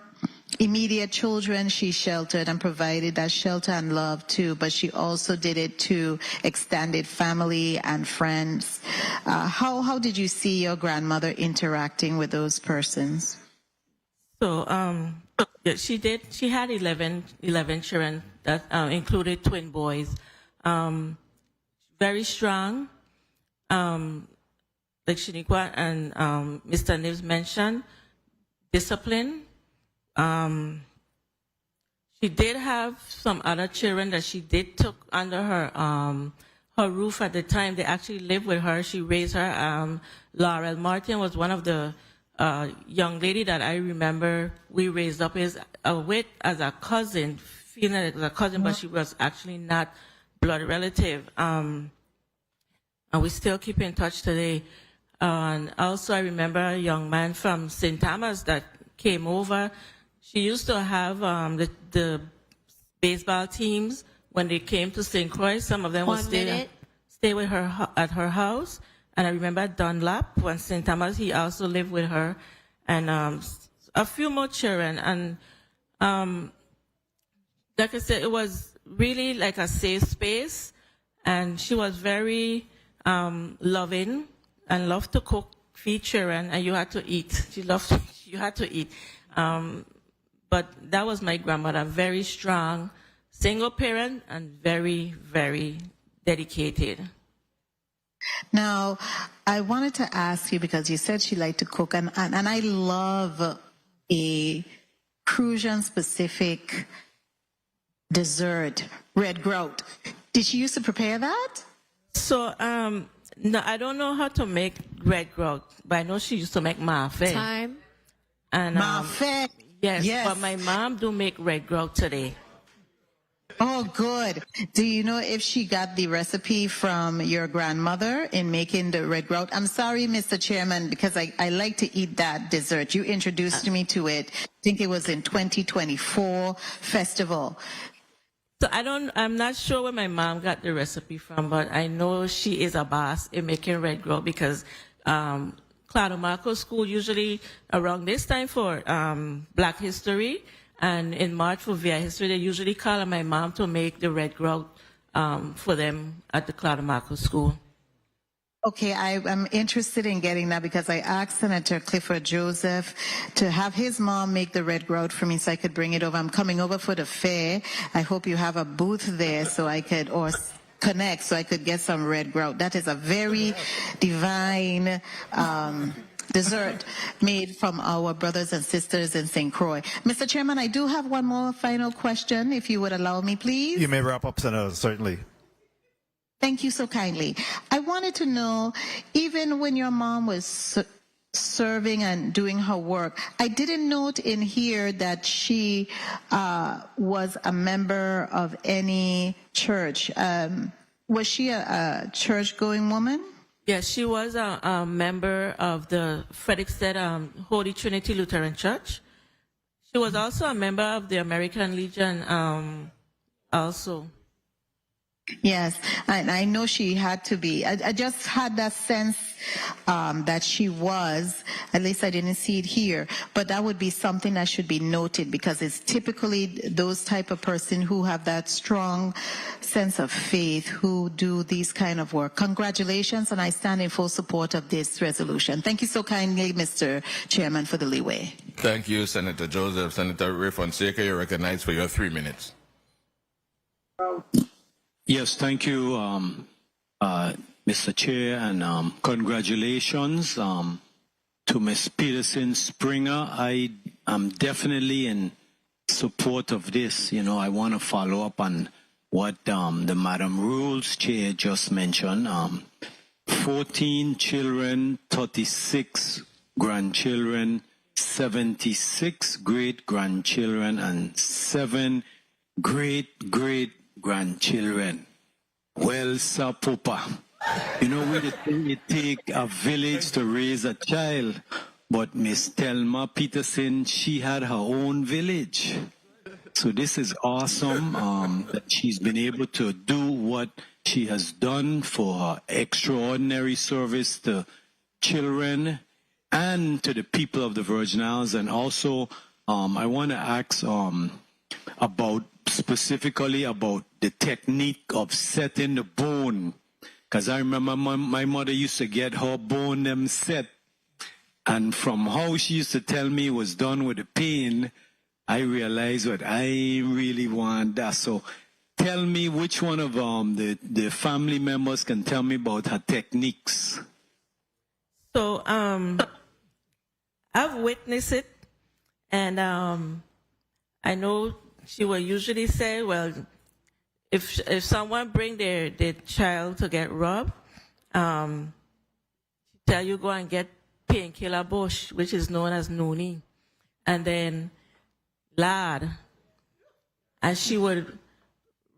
immediate children she sheltered and provided that shelter and love to, but she also did it to extended family and friends. How did you see your grandmother interacting with those persons? So yeah, she did. She had 11 children that included twin boys. Very strong, like Shaniqua and Mr. Nibs mentioned, discipline. She did have some other children that she did took under her roof at the time. They actually lived with her. She raised her. Laurel Martin was one of the young lady that I remember we raised up with as a cousin, feeling like a cousin, but she was actually not blood relative. And we still keep in touch today. And also I remember a young man from St. Thomas that came over. She used to have the baseball teams when they came to St. Croix. Some of them would stay with her at her house. And I remember Dunlap, when St. Thomas, he also lived with her. And a few more children. And like I said, it was really like a safe space. And she was very loving and loved to cook, feed children, and you had to eat. You had to eat. But that was my grandmother, very strong, single parent, and very, very dedicated. Now, I wanted to ask you, because you said she liked to cook, and I love a Crucian-specific dessert, red grout. Did she used to prepare that? So, no, I don't know how to make red grout, but I know she used to make mafe. Time. And Mafe. yes, but my mom do make red grout today. Oh, good. Do you know if she got the recipe from your grandmother in making the red grout? I'm sorry, Mr. Chairman, because I like to eat that dessert. You introduced me to it. I think it was in 2024 festival. So I'm not sure where my mom got the recipe from, but I know she is a boss in making red grout, because Claudio School usually around this time for Black History, and in March for VI History, they usually call on my mom to make the red grout for them at the Claudio School. Okay, I'm interested in getting that, because I asked Senator Clifford Joseph to have his mom make the red grout for me so I could bring it over. I'm coming over for the fair. I hope you have a booth there so I could, or connect so I could get some red grout. That is a very divine dessert made from our brothers and sisters in St. Croix. Mr. Chairman, I do have one more final question, if you would allow me, please. You may wrap up, Senator, certainly. Thank you so kindly. I wanted to know, even when your mom was serving and doing her work, I didn't note in here that she was a member of any church. Was she a church-going woman? Yes, she was a member of the Frederiksted Holy Trinity Lutheran Church. She was also a member of the American Legion also. Yes, and I know she had to be. I just had that sense that she was, at least I didn't see it here, but that would be something that should be noted, because it's typically those type of person who have that strong sense of faith who do these kind of work. Congratulations, and I stand in full support of this resolution. Thank you so kindly, Mr. Chairman, for the leeway. Thank you, Senator Joseph. Senator Ray Fonseca, you're recognized for your 3 minutes. Yes, thank you, Mr. Chair, and congratulations to Ms. Peterson Springer. I am definitely in support of this. You know, I want to follow up on what the Madam Rules Chair just mentioned. 14 children, 36 grandchildren, 76 great-grandchildren, and 7 great-great-grandchildren. Well, Sir Papa, you know, it take a village to raise a child, but Miss Thelma Peterson, she had her own village. So this is awesome that she's been able to do what she has done for her extraordinary service to children and to the people of the Virgin Islands. And also, I want to ask specifically about the technique of setting the bone. Because I remember my mother used to get her bone them set. And from how she used to tell me it was done with the pain, I realized what I really want that. So tell me which one of the family members can tell me about her techniques. So I've witnessed it, and I know she will usually say, well, if someone bring their child to get rubbed, she tell you go and get painkiller bush, which is known as noni, and then lard, and she would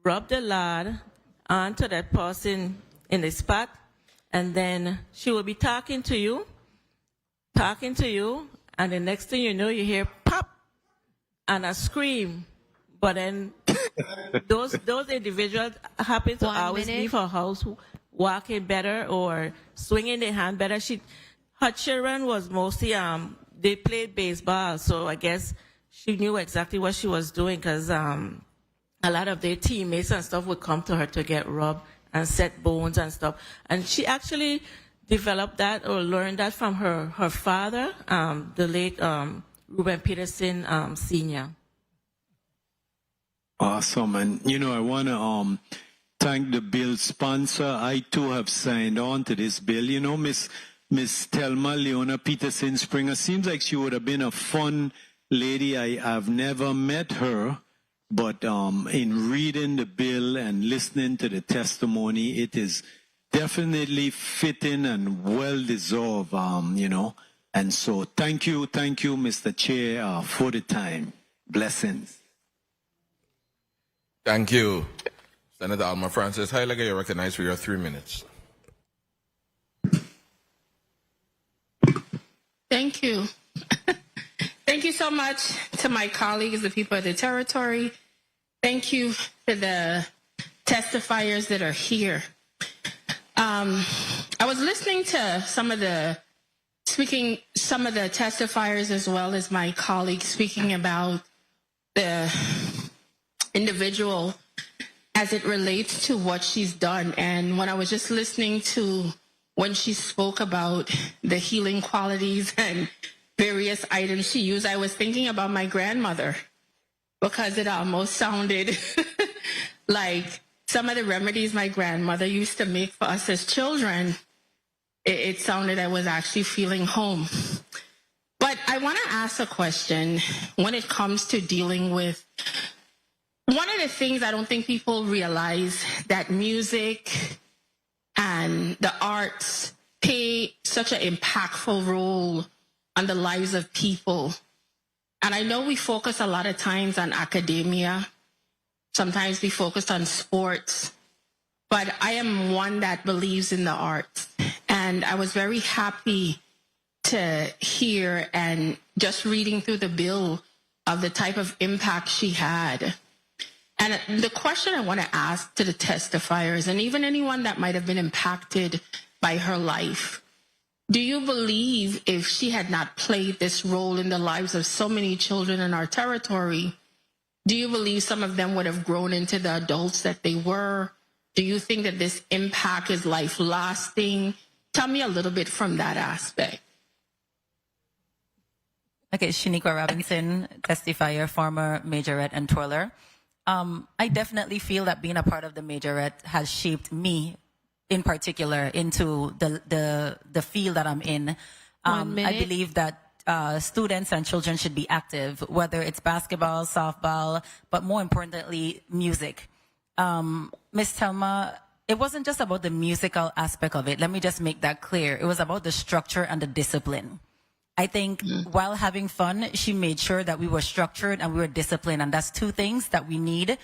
rub the lard onto that person in the spot, and then she will be talking to you, and the next thing you know, you hear pop and a scream. But then those individuals happen to always leave her house walking better or swinging their hand better. Her children was mostly they played baseball, so I guess she knew exactly what she was doing, because a lot of their teammates and stuff would come to her to get rubbed and set bones and stuff. And she actually developed that or learned that from her father, the late Ruben Peterson Sr. Awesome. And, you know, I want to thank the bill sponsor. I, too, have signed on to this bill. You know, Miss Thelma Leona Peterson Springer seems like she would have been a fun lady. I've never met her, but in reading the bill and listening to the testimony, it is definitely fitting and well-deserved, you know. And so thank you, Mr. Chair, for the time. Blessings. Thank you. Senator Alma Francis Heilige, you're recognized for your 3 minutes. Thank you. Thank you so much to my colleagues, the people of the territory. Thank you to the testifiers that are here. I was listening to some of the testifiers as well as my colleagues speaking about the individual as it relates to what she's done. And when I was just listening to when she spoke about the healing qualities and various items she used, I was thinking about my grandmother, because it almost sounded like some of the remedies my grandmother used to make for us as children. It sounded I was actually feeling home. But I want to ask a question when it comes to dealing with one of the things I don't think people realize, that music and the arts play such an impactful role on the lives of people. And I know we focus a lot of times on academia. Sometimes we focus on sports. But I am one that believes in the arts. And I was very happy to hear and just reading through the bill of the type of impact she had. And the question I want to ask to the testifiers, and even anyone that might have been impacted by her life, do you believe if she had not played this role in the lives of so many children in our territory, do you believe some of them would have grown into the adults that they were? Do you think that this impact is life-lasting? Tell me a little bit from that aspect. Okay, Shaniqua Robinson, testifier, former majorette and twirler. I definitely feel that being a part of the majorette has shaped me in particular into the field that I'm in. I believe that students and children should be active, whether it's basketball, softball, but more importantly, music. Ms. Thelma, it wasn't just about the musical aspect of it. Let me just make that clear. It was about the structure and the discipline. I think while having fun, she made sure that we were structured and we were disciplined. And that's two things that we need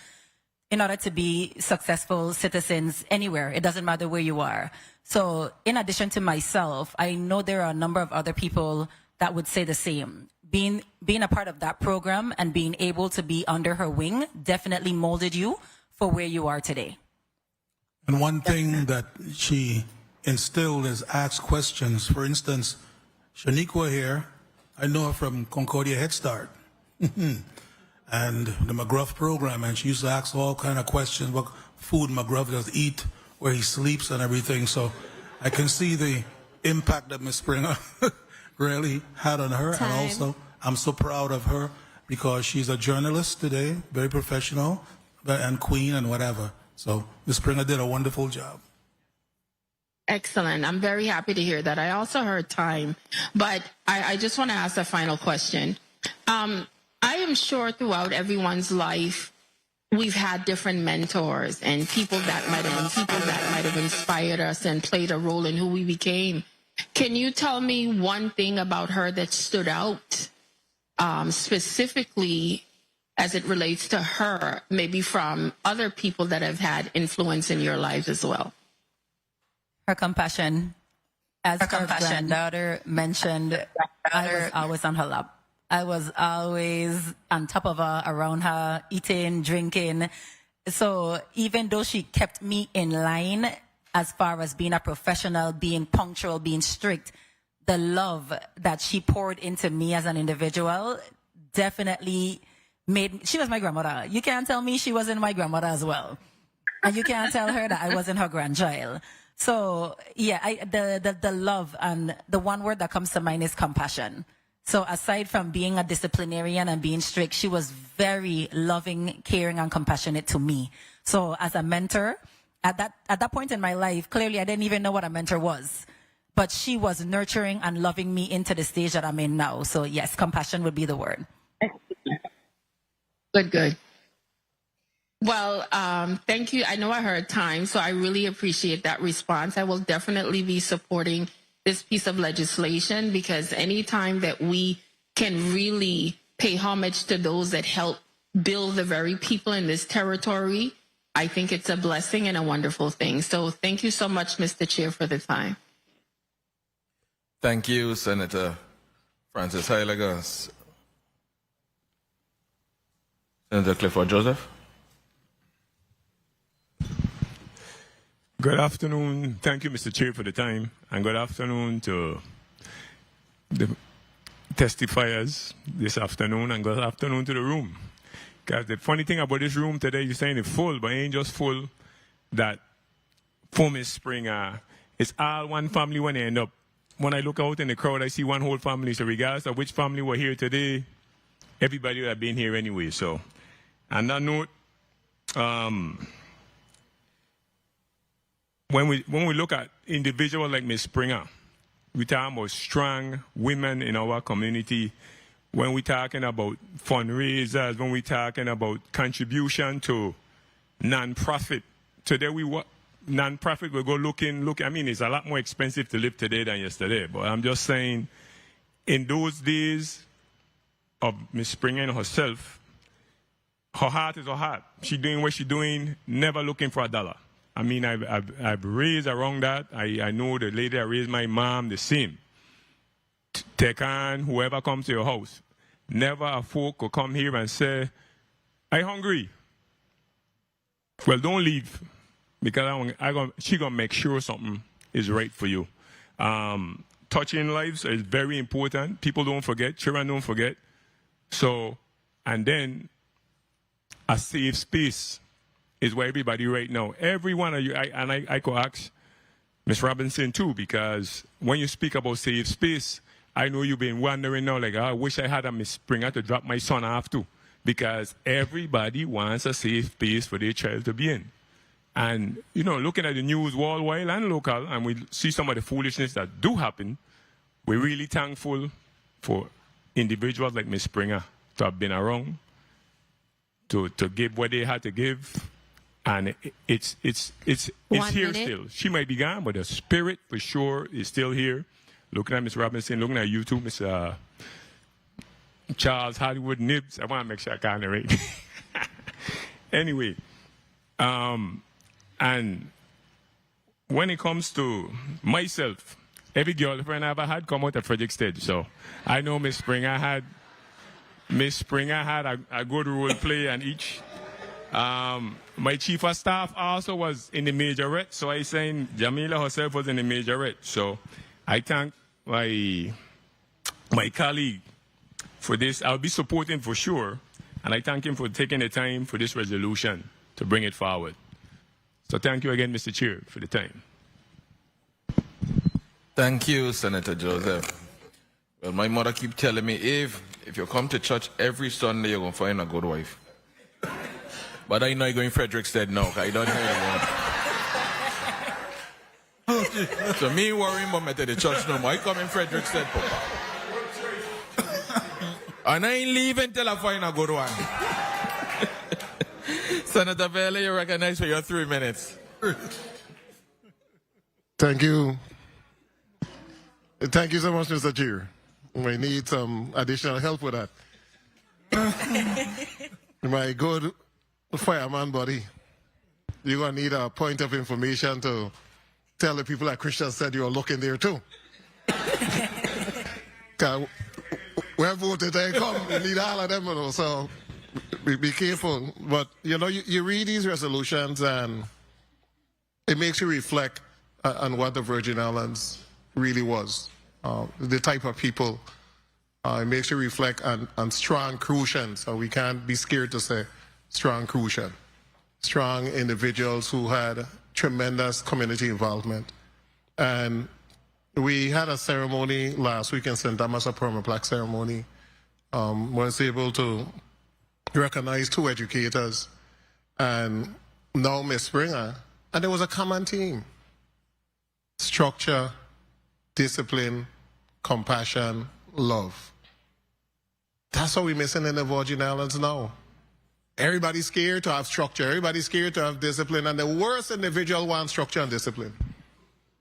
in order to be successful citizens anywhere. It doesn't matter where you are. So in addition to myself, I know there are a number of other people that would say the same. Being a part of that program and being able to be under her wing definitely molded you for where you are today. And one thing that she instilled is ask questions. For instance, Shaniqua here, I know her from Concordia Head Start and the McGruff program, and she used to ask all kind of questions, what food McGruff does eat, where he sleeps and everything. So I can see the impact that Ms. Springer really had on her. And also, I'm so proud of her because she's a journalist today, very professional, and queen and whatever. So Ms. Springer did a wonderful job. Excellent. I'm very happy to hear that. I also heard time, but I just want to ask a final question. I am sure throughout everyone's life, we've had different mentors and people that might have inspired us and played a role in who we became. Can you tell me one thing about her that stood out, specifically as it relates to her, maybe from other people that have had influence in your lives as well? Her compassion. As her granddaughter mentioned, I was always on her lap. I was always on top of her, around her, eating, drinking. So even though she kept me in line as far as being a professional, being punctual, being strict, the love that she poured into me as an individual definitely she was my grandmother. You can't tell me she wasn't my grandmother as well. And you can't tell her that I wasn't her grandchild. So yeah, the love, and the one word that comes to mind is compassion. So aside from being a disciplinarian and being strict, she was very loving, caring, and compassionate to me. So as a mentor, at that point in my life, clearly I didn't even know what a mentor was. But she was nurturing and loving me into the stage that I'm in now. So yes, compassion would be the word. Good. Well, thank you. I know I heard time, so I really appreciate that response. I will definitely be supporting this piece of legislation, because anytime that we can really pay homage to those that help build the very people in this territory, I think it's a blessing and a wonderful thing. So thank you so much, Mr. Chair, for the time. Thank you, Senator Francis Heiliger. Senator Clifford Joseph. Good afternoon. Thank you, Mr. Chair, for the time. And good afternoon to the testifiers this afternoon, and good afternoon to the room. Because the funny thing about this room today, you're saying it's full, but it ain't just full. That for Ms. Springer, it's all one family when they end up. When I look out in the crowd, I see one whole family. So regardless of which family were here today, everybody would have been here anyway. So, on that note, when we look at individuals like Ms. Springer, we talk about strong women in our community. When we're talking about fundraisers, when we're talking about contribution to non-profit, today non-profit will go look. I mean, it's a lot more expensive to live today than yesterday. But I'm just saying, in those days of Ms. Springer and herself, her heart is her heart. She's doing what she's doing, never looking for a dollar. I mean, I've raised around that. I know the lady I raised my mom the same. Take on whoever comes to your house. Never a folk will come here and say, "I'm hungry." Well, don't leave, because she's going to make sure something is right for you. Touching lives is very important. People don't forget. Children don't forget. So, and then a safe space is where everybody right now, every one of you, I could ask Ms. Robinson too, because when you speak about safe space, I know you've been wondering now, like, I wish I had a Ms. Springer to drop my son off to, because everybody wants a safe space for their child to be in. And, you know, looking at the news worldwide and local, and we see some of the foolishness that do happen, we're really thankful for individuals like Ms. Springer to have been around, to give what they had to give. And it's here still. She might be gone, but the spirit for sure is still here. Looking at Ms. Robinson, looking at you too, Mr. Charles Hollywood Nibs. I want to make sure I can't narrate. Anyway, and when it comes to myself, every girlfriend I ever had come out at Frederick Stage. So I know Ms. Springer had a good role play and each. My chief of staff also was in the majorette, so I saying Jamila herself was in the majorette. So I thank my colleague for this. I'll be supporting for sure, and I thank him for taking the time for this resolution to bring it forward. So thank you again, Mr. Chair, for the time. Thank you, Senator Joseph. Well, my mother keep telling me, if you come to church every Sunday, you're going to find a good wife. But I know you're going Frederickstead now. I don't hear the word. So me worrying about me to the church no more. I come in Frederickstead, Papa. And I ain't leaving till I find a good one. Senator Vele, you're recognized for your 3 minutes. Thank you. Thank you so much, Mr. Chair. We need some additional help with that. My good fireman buddy, you're going to need a point of information to tell the people that Christian said you were looking there too. Where voted they come, you need all of them, you know, so be careful. But, you know, you read these resolutions and it makes you reflect on what the Virgin Islands really was, the type of people. It makes you reflect on strong Crucians, so we can't be scared to say strong Crucian. Strong individuals who had tremendous community involvement. And we had a ceremony last week in St. Thomas, a perma-plaque ceremony. Was able to recognize 2 educators and now Miss Springer. And there was a common theme: structure, discipline, compassion, love. That's what we're missing in the Virgin Islands now. Everybody's scared to have structure. Everybody's scared to have discipline. And the worst individual wants structure and discipline.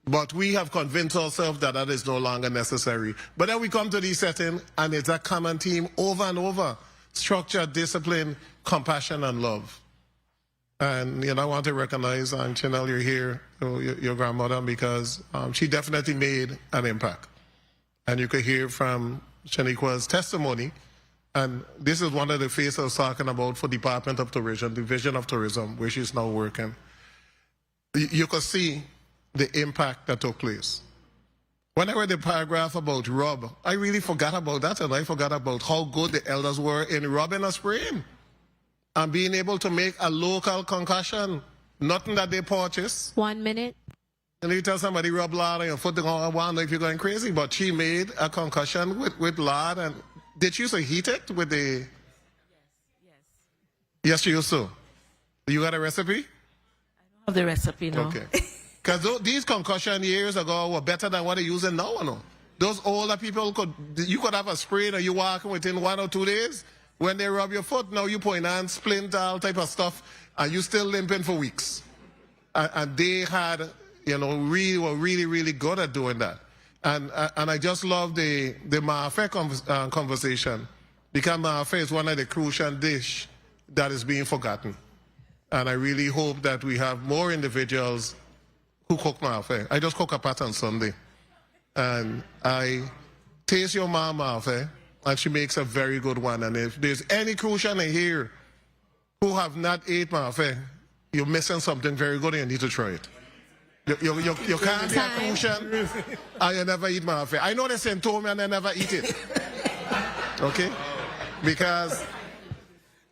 But we have convinced ourselves that that is no longer necessary. But then we come to these settings, and it's a common theme over and over: structure, discipline, compassion, and love. And, I want to recognize, and Chanel, you're here, your grandmother, because she definitely made an impact. And you could hear from Shaniqua's testimony. And this is one of the faces I was talking about for Department of Tourism, Division of Tourism, where she's now working. You could see the impact that took place. When I read the paragraph about rub, I really forgot about that, and I forgot about how good the elders were in rubbing a sprain and being able to make a local concussion, nothing that they purchase. 1 minute. And you tell somebody rub lard on your foot, they're going to wonder if you're going crazy. But she made a concussion with lard. And did she used to heat it with the... Yes, she used to. You got a recipe? I don't have the recipe, no. Okay. Because these concussion years ago were better than what they're using now. No? Those older people, you could have a sprain and you walking within 1 or 2 days. When they rub your foot, now you point on splint, all type of stuff, and you still limping for weeks. And they had, were really good at doing that. And I just love the Mafe conversation, because Mafe is one of the crucial dish that is being forgotten. And I really hope that we have more individuals who cook Mafe. I just cook a pat on Sunday. And I taste your mom Mafe, and she makes a very good one. And if there's any Crucian here who have not ate Mafe, you're missing something very good and you need to try it. You can't be a Crucian and you never eat Mafe. I know they sent to me and they never eat it. Okay? Because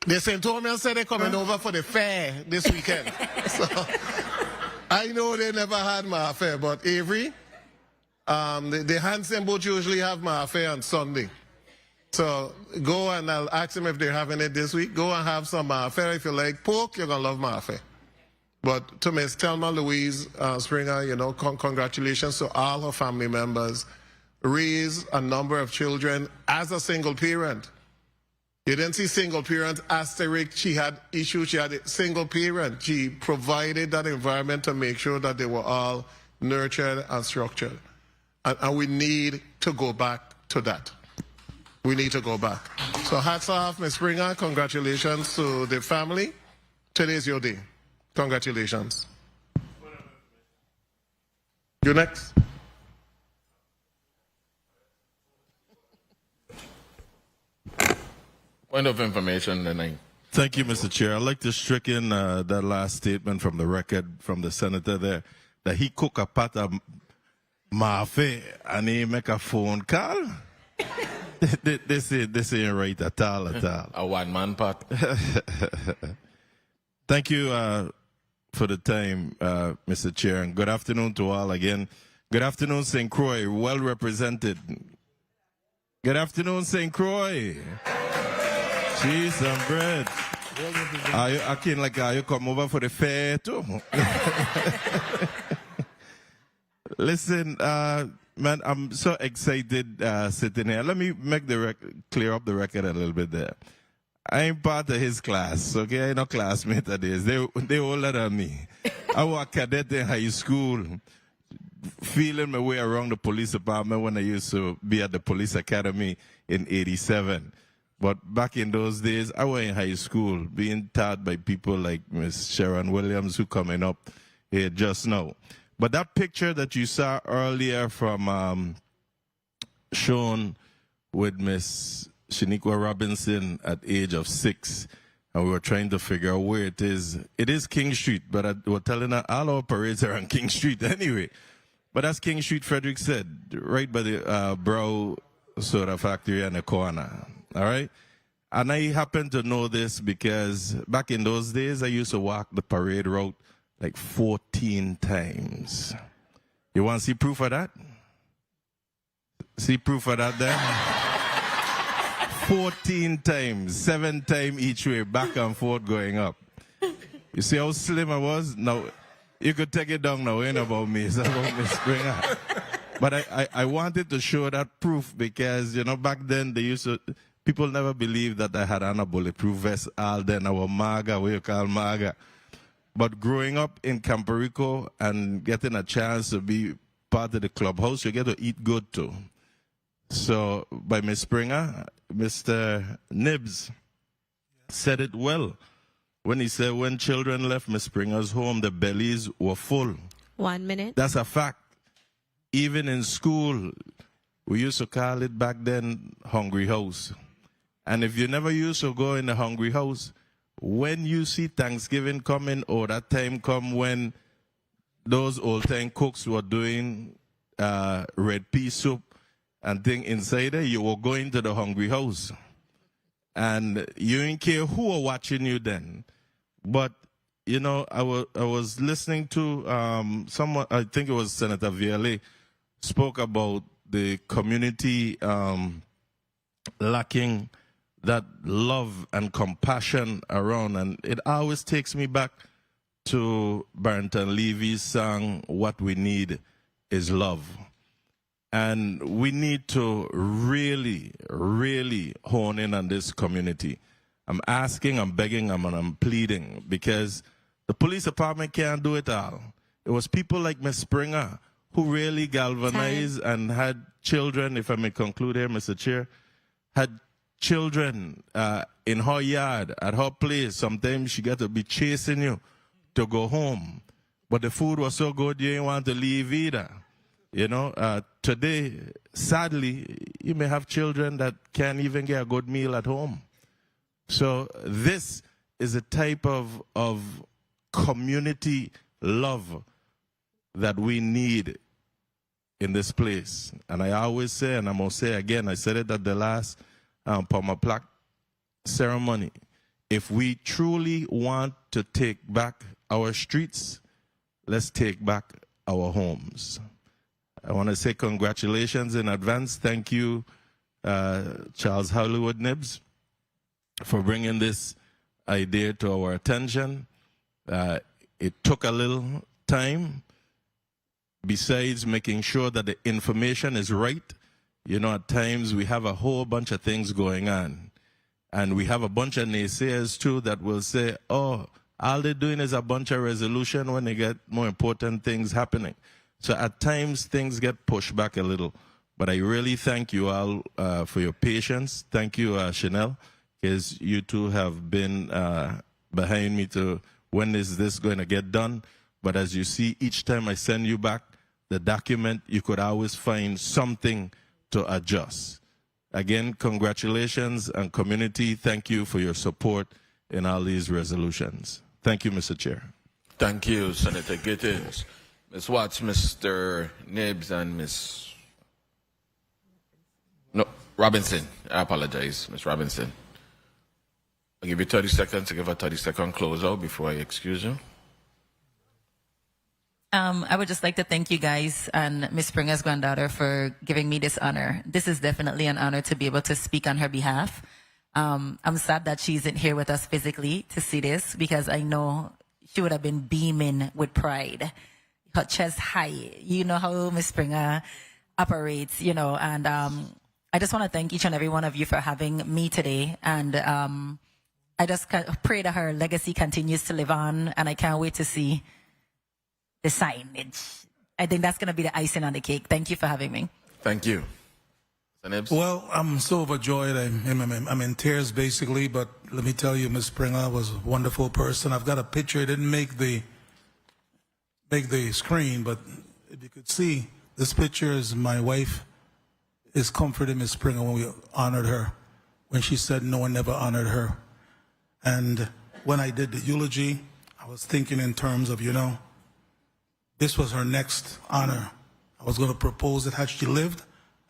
they sent to me and said they're coming over for the fair this weekend. So I know they never had Mafe, but Avery, the Hansen boat usually have Mafe on Sunday. So go and I'll ask them if they're having it this week. Go and have some Mafe. If you like pork, you're going to love Mafe. But to Ms. Thelma Louise Springer, congratulations to all her family members. Raised a number of children as a single parent. You didn't see single parent asterisk. She had issues. She had a single parent. She provided that environment to make sure that they were all nurtured and structured. And we need to go back to that. We need to go back. So hats off, Ms. Springer. Congratulations to the family. Today's your day. Congratulations. You next. Point of information, Lenny. Thank you, Mr. Chair. I'd like to strike in that last statement from the record from the senator there, that he cook a pot of Mafe and he make a phone call. This ain't right at all. A one-man pot. Thank you for the time, Mr. Chair, and good afternoon to all again. Good afternoon, St. Croix, well represented. Good afternoon, St. Croix. Cheese and bread. I can you come over for the fair too. Listen, man, I'm so excited sitting here. Let me make clear up the record a little bit there. I ain't part of his class, okay? I ain't no classmate of his. They older than me. I was a cadet in high school, feeling my way around the police department when I used to be at the police academy in '87. But back in those days, I was in high school, being taught by people like Miss Sharon Williams, who coming up here just now. But that picture that you saw earlier from shown with Miss Shaniqua Robinson at age of 6, and we were trying to figure out where it is. It is King Street, but we're telling her all our parades are on King Street anyway. But that's King Street, Frederick said, right by the Brow Soda Factory and the corner. All right? And I happen to know this because back in those days, I used to walk the parade route like 14 times. You want to see proof of that? See proof of that there? 14 times, 7 times each way, back and forth going up. You see how slim I was? Now, you could take it down now, ain't about me, it's about Miss Springer. But I wanted to show that proof because, you know, back then they used to, people never believed that I had on a bulletproof vest all then, our MAGA, what you call MAGA. But growing up in Campo Rico and getting a chance to be part of the clubhouse, you get to eat good too. So by Miss Springer, Mr. Nibs said it well when he said when children left Miss Springer's home, the bellies were full. 1 minute. That's a fact. Even in school, we used to call it back then Hungry House. And if you never used to go in the Hungry House, when you see Thanksgiving coming or that time come when those old-time cooks were doing red pea soup and thing inside there, you were going to the Hungry House. And you didn't care who were watching you then. But, you know, I was listening to someone, I think it was Senator Viale, spoke about the community lacking that love and compassion around. And it always takes me back to Barrington Levy's song, What We Need Is Love. And we need to really, really hone in on this community. I'm asking, I'm begging, I'm pleading, because the police department can't do it all. It was people like Ms. Springer who really galvanized and had children, if I may conclude here, Mr. Chair, had children in her yard, at her place. Sometimes she got to be chasing you to go home. But the food was so good, you didn't want to leave either. You know, today, sadly, you may have children that can't even get a good meal at home. So this is a type of community love that we need in this place. And I always say, and I'm going to say again, I said it at the last Palmer Plaque ceremony, if we truly want to take back our streets, let's take back our homes. I want to say congratulations in advance. Thank you, Charles Hollywood Nibs, for bringing this idea to our attention. It took a little time, besides making sure that the information is right. You know, at times we have a whole bunch of things going on. And we have a bunch of naysayers too that will say, oh, all they're doing is a bunch of resolution when they get more important things happening. So at times things get pushed back a little. But I really thank you all for your patience. Thank you, Chanel, because you two have been behind me to when is this going to get done. But as you see, each time I send you back the document, you could always find something to adjust. Again, congratulations, and community, thank you for your support in all these resolutions. Thank you, Mr. Chair. Thank you, Senator Gittins. Ms. Watts, Mr. Nibs, and Ms. No, Robinson. I apologize, Ms. Robinson. I'll give you 30 seconds to give a 30-second closeout before I excuse you. I would just like to thank you guys and Miss Springer's granddaughter for giving me this honor. This is definitely an honor to be able to speak on her behalf. I'm sad that she isn't here with us physically to see this, because I know she would have been beaming with pride. Her chest high. You know how Miss Springer operates, you know, and I just want to thank each and every one of you for having me today. And I just pray that her legacy continues to live on, and I can't wait to see the signage. I think that's going to be the icing on the cake. Thank you for having me. Thank you. Well, I'm so overjoyed. I'm in tears, basically. But let me tell you, Ms. Springer was a wonderful person. I've got a picture. It didn't make the screen, but if you could see, this picture is my wife is comforting Ms. Springer when we honored her, when she said no one never honored her. And when I did the eulogy, I was thinking in terms of, you know, this was her next honor. I was going to propose it. Had she lived,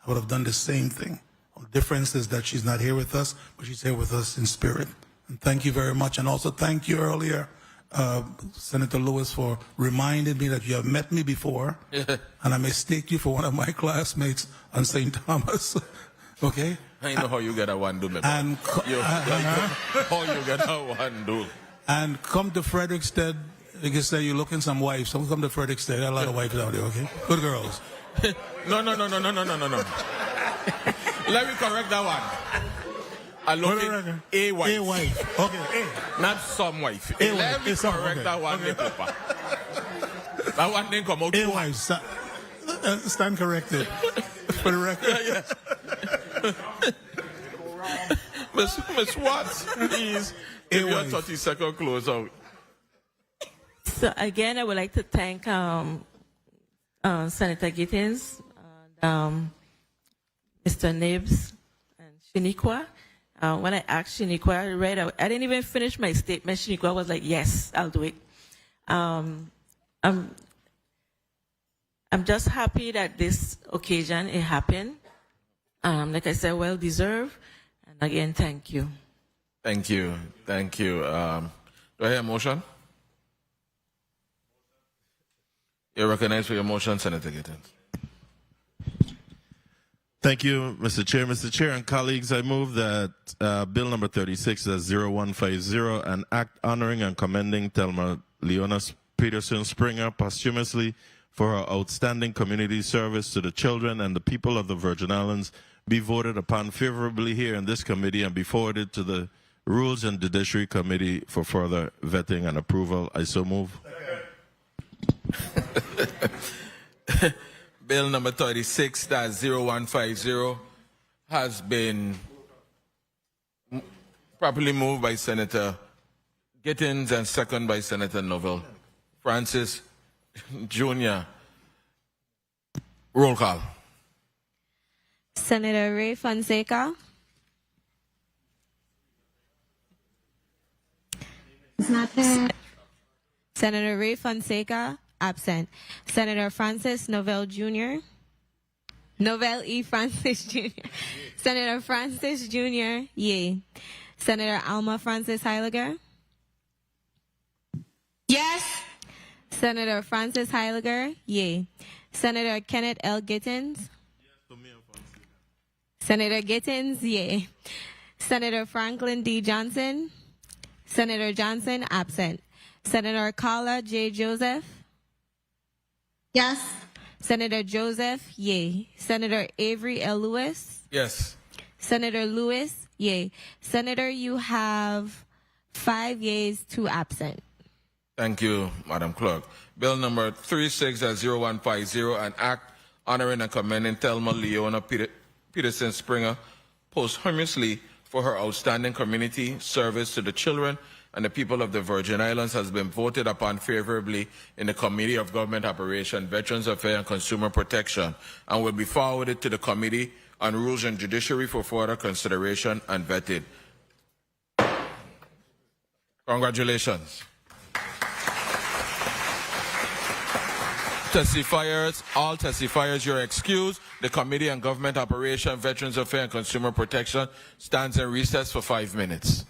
I would have done the same thing. The difference is that she's not here with us, but she's here with us in spirit. And thank you very much. And also thank you earlier, Senator Lewis, for reminding me that you have met me before, and I mistake you for one of my classmates on St. Thomas. Okay? I know how you get a one do, me. And How you get a one do. And come to Frederickstead, like you say, you're looking some wives. So come to Frederickstead. There are a lot of wives out there, okay? Good girls. No. Let me correct that one. I look at a wife. A wife. Okay, A. Not some wife. A Let wife. me A some, correct okay. that one, Okay. Papa. That one didn't come out. A wife. Stand corrected. For the record. Miss Watts, please give your 30-second close out. So again, I would like to thank Senator Gittins, and, Mr. Nibs, and Shaniqua. When I asked Shaniqua, I didn't even finish my statement. Shaniqua was like, "Yes, I'll do it." I'm just happy that this occasion it happened. Like I said, well deserved. And again, thank you. Thank you. Do I hear a motion? You're recognized for your motion, Senator Gittins. Thank you, Mr. Chair. Mr. Chair and colleagues, I move that Bill number 36, that's 0150, an act honoring and commending Thelma Leona Peterson Springer posthumously for her outstanding community service to the children and the people of the Virgin Islands be voted upon favorably here in this committee and be forwarded to the Rules and Judiciary Committee for further vetting and approval. I so move. Bill number 36, that's 0150, has been properly moved by Senator Gittins and second by Senator Novell. Francis Jr. Roll call. Senator Ray Fonseca. It's not there. Senator Ray Fonseca, absent. Senator Francis Novell Jr. Novell E. Francis Jr. Senator Francis Jr., yay. Senator Alma Francis Heiliger. Yes. Senator Francis Heiliger, yay. Senator Kenneth L. Gittins. Senator Gittins, yay. Senator Franklin D. Johnson. Senator Johnson, absent. Senator Carla J. Joseph. Yes. Senator Joseph, yay. Senator Avery L. Lewis. Yes. Senator Lewis, yay. Senator, you have 5 yeas, 2 absent. Thank you, Madam Clerk. Bill number 36, that's 0150, an act honoring and commending Thelma Leona Peterson Springer posthumously for her outstanding community service to the children and the people of the Virgin Islands has been voted upon favorably in the Committee of Government Operation, Veterans Affairs and Consumer Protection and will be forwarded to the Committee on Rules and Judiciary for further consideration and vetted. Congratulations. Testifiers, all testifiers, you're excused. The Committee on Government Operation, Veterans Affairs and Consumer Protection stands in recess for 5 minutes.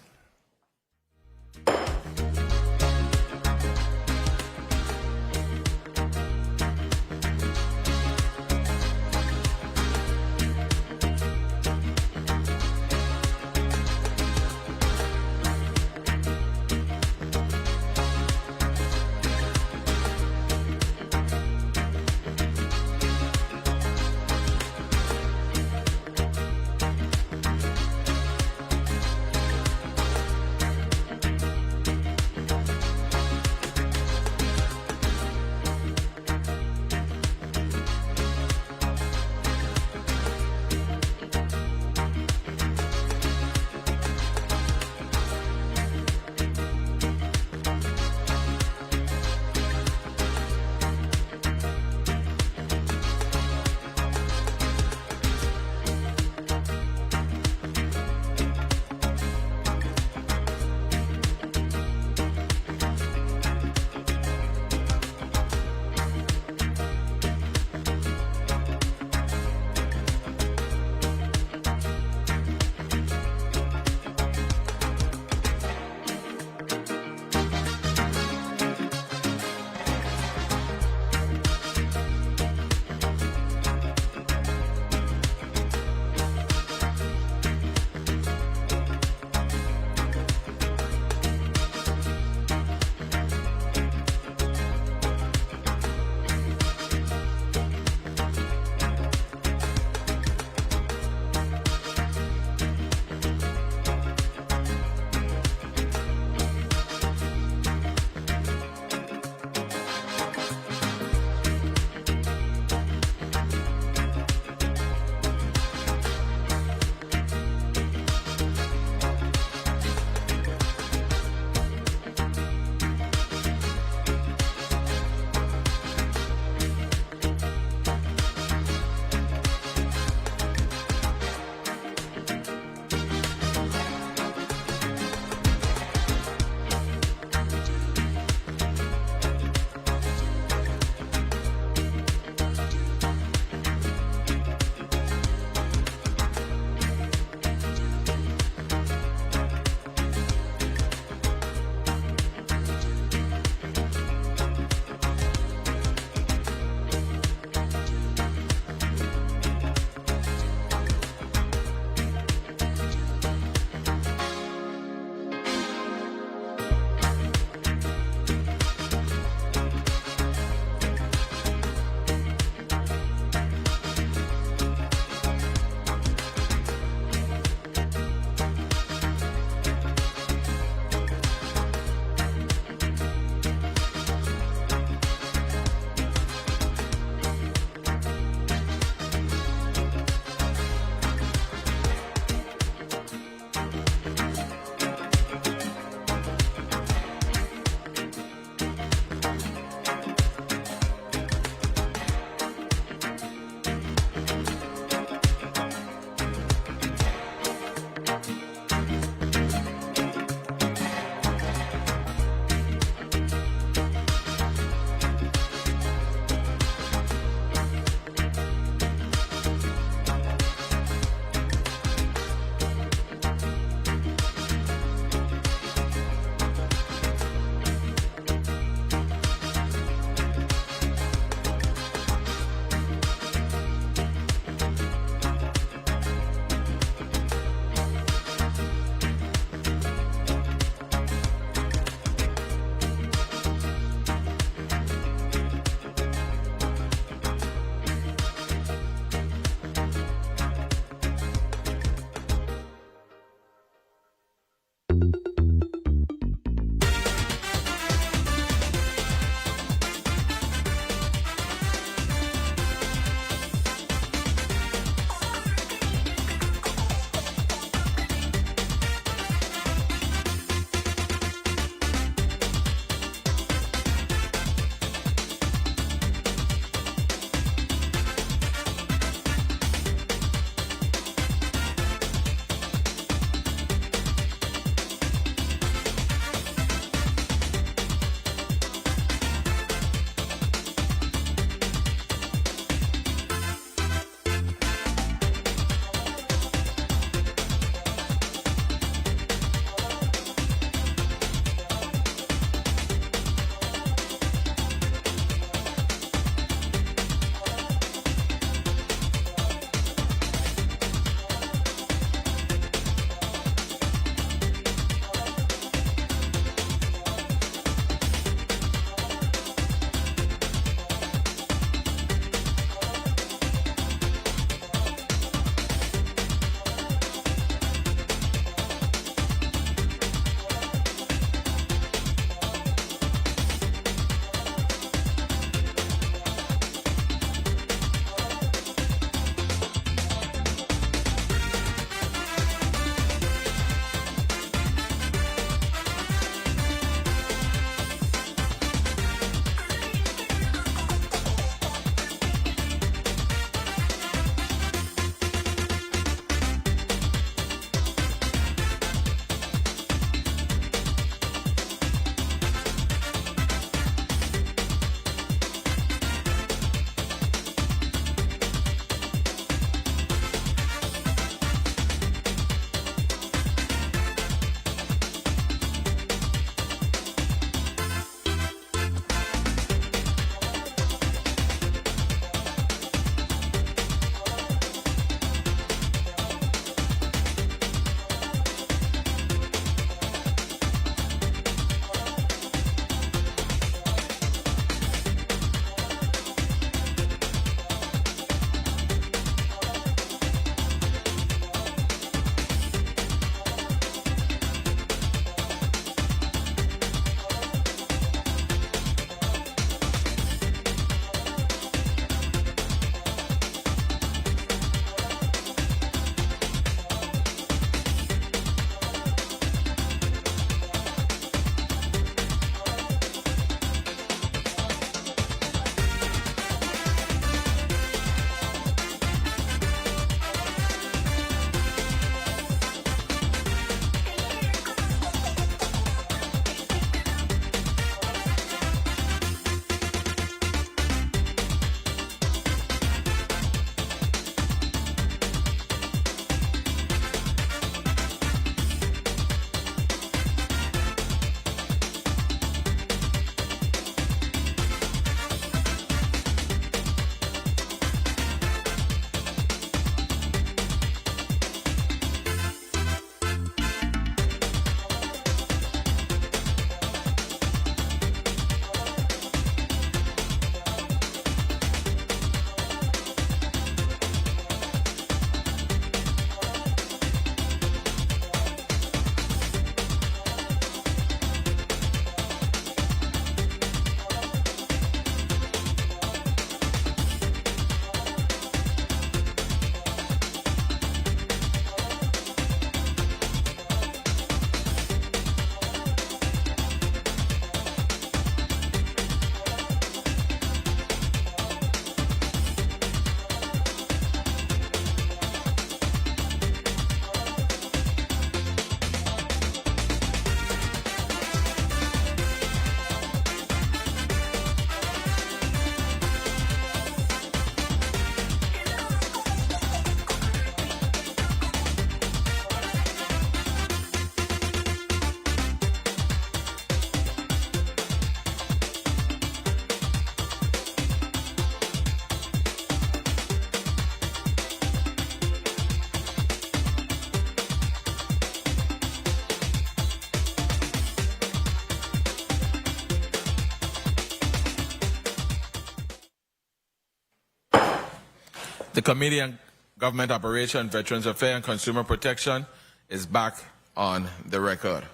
The Committee on Government Operation, Veterans Affairs, and Consumer Protection is back on the record.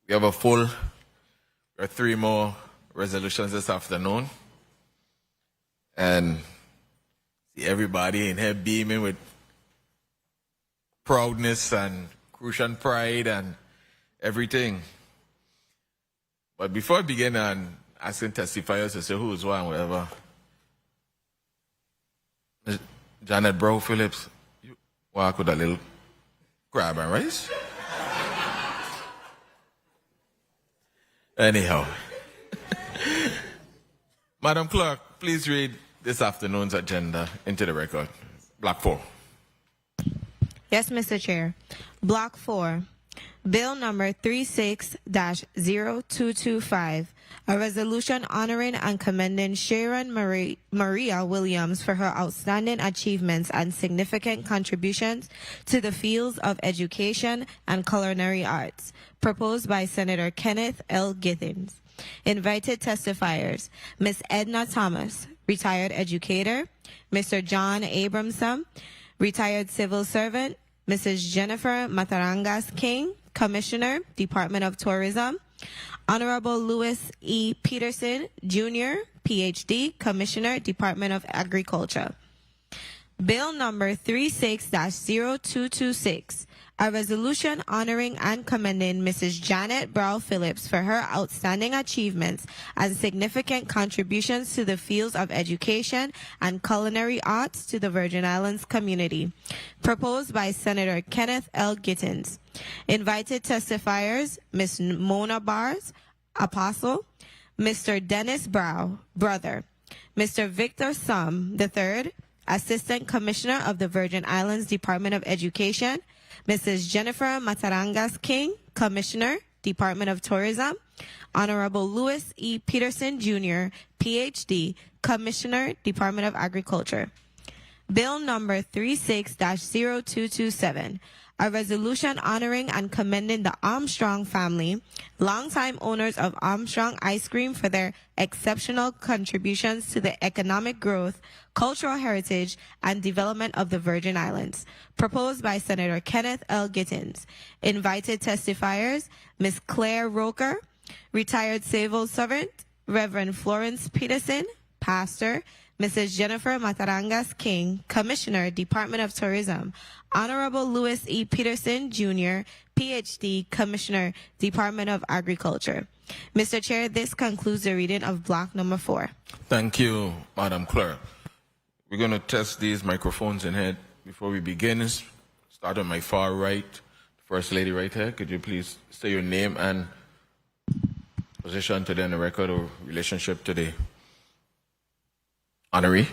We have there are 3 more resolutions this afternoon. And see everybody in here beaming with proudness and Crucian pride and everything. But before I begin and asking testifiers to say who's what and whatever, Janet Brow Phillips, you walk with a little crab and rice? Anyhow. Madam Clerk, please read this afternoon's agenda into the record. Block 4. Yes, Mr. Chair. Block 4. Bill number 36-0225, a resolution honoring and commending Sharon Maria Williams for her outstanding achievements and significant contributions to the fields of education and culinary arts, proposed by Senator Kenneth L. Gittins. Invited testifiers, Ms. Edna Thomas, retired educator, Mr. John Abramson, retired civil servant, Mrs. Jennifer Matarangas King, Commissioner, Department of Tourism, Honorable Louis E. Peterson, Jr., PhD, Commissioner, Department of Agriculture. Bill number 36-0226, a resolution honoring and commending Mrs. Janet Brow Phillips for her outstanding achievements and significant contributions to the fields of education and culinary arts to the Virgin Islands community, proposed by Senator Kenneth L. Gittins. Invited testifiers, Ms. Mona Bars, Apostle, Mr. Dennis Brow, brother, Mr. Victor Sum, III, Assistant Commissioner of the Virgin Islands Department of Education, Mrs. Jennifer Matarangas King, Commissioner, Department of Tourism, Honorable Louis E. Peterson, Jr., PhD, Commissioner, Department of Agriculture. Bill number 36-0227, a resolution honoring and commending the Armstrong family, longtime owners of Armstrong Ice Cream, for their exceptional contributions to the economic growth, cultural heritage, and development of the Virgin Islands, proposed by Senator Kenneth L. Gittins. Invited testifiers, Ms. Claire Roker, retired civil servant, Reverend Florence Peterson, pastor, Mrs. Jennifer Matarangas King, Commissioner, Department of Tourism, Honorable Louis E. Peterson, Jr., PhD, Commissioner, Department of Agriculture. Mr. Chair, this concludes the reading of block number 4. Thank you, Madam Clerk. We're going to test these microphones in here before we begin. Start on my far right. First Lady right here. Could you please say your name and position today in the record or relationship today? Honoree.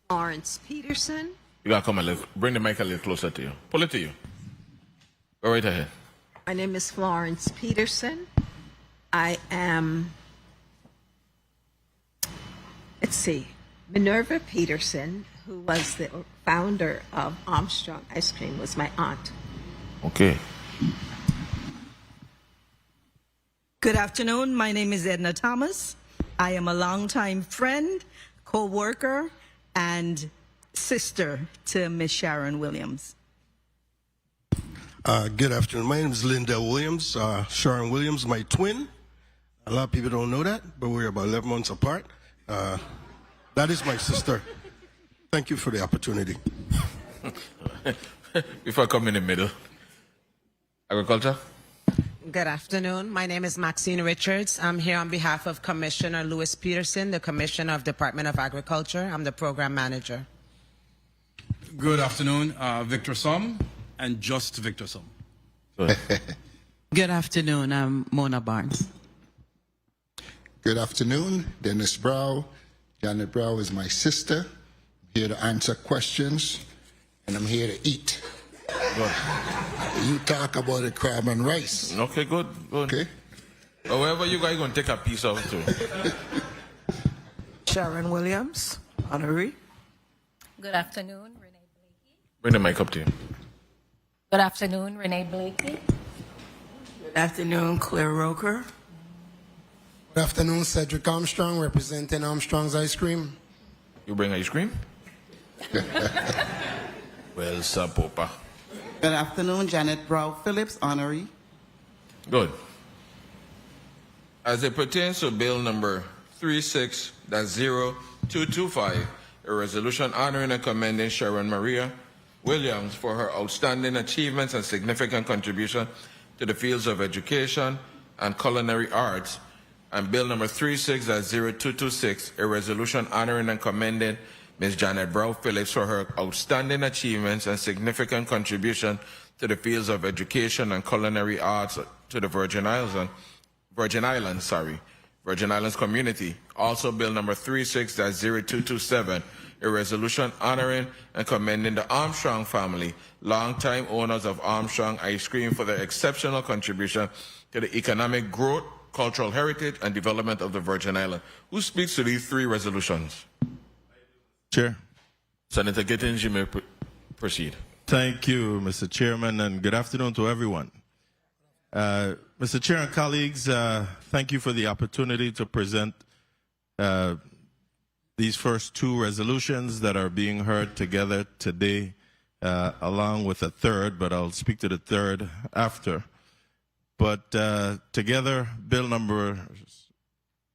Florence Peterson. You gotta come a little, bring the mic a little closer to you. Pull it to you. Go right ahead. My name is Florence Peterson. I am, Minerva Peterson, who was the founder of Armstrong Ice Cream, was my aunt. Okay. Good afternoon. My name is Edna Thomas. I am a longtime friend, co-worker, and sister to Miss Sharon Williams. Good afternoon. My name is Linda Williams. Sharon Williams, my twin. A lot of people don't know that, but we're about 11 months apart. That is my sister. Thank you for the opportunity. Before I come in the middle. Agriculture? Good afternoon. My name is Maxine Richards. I'm here on behalf of Commissioner Louis Peterson, the Commissioner of Department of Agriculture. I'm the Program Manager. Good afternoon. Victor Sum and just Victor Sum. Good afternoon. I'm Mona Barnes. Good afternoon. Dennis Brow. Janet Brow is my sister. I'm here to answer questions, and I'm here to eat. Good. You talk about the crab and rice. Okay, good. Okay. However, you guys going to take a piece of it too. Sharon Williams, honorary. Good afternoon, Renee Blakey. Bring the mic up to you. Good afternoon, Renee Blakey. Good afternoon, Claire Roker. Good afternoon, Cedric Armstrong, representing Armstrong's Ice Cream. You bring ice cream? Well, sir, Popa. Good afternoon, Janet Brow Phillips, honoree. Good. As it pertains to Bill number 36-0225, a resolution honoring and commending Sharon Maria Williams for her outstanding achievements and significant contribution to the fields of education and culinary arts, and Bill number 36-0226, a resolution honoring and commending Ms. Janet Brow Phillips for her outstanding achievements and significant contribution to the fields of education and culinary arts to the Virgin Islands community. Also, Bill number 36-0227, a resolution honoring and commending the Armstrong family, longtime owners of Armstrong Ice Cream, for their exceptional contribution to the economic growth, cultural heritage, and development of the Virgin Islands. Who speaks to these three resolutions? Chair. Senator Gittins, you may proceed. Thank you, Mr. Chairman, and good afternoon to everyone. Mr. Chair and colleagues, thank you for the opportunity to present these first two resolutions that are being heard together today, along with a third, but I'll speak to the third after. But together, Bill number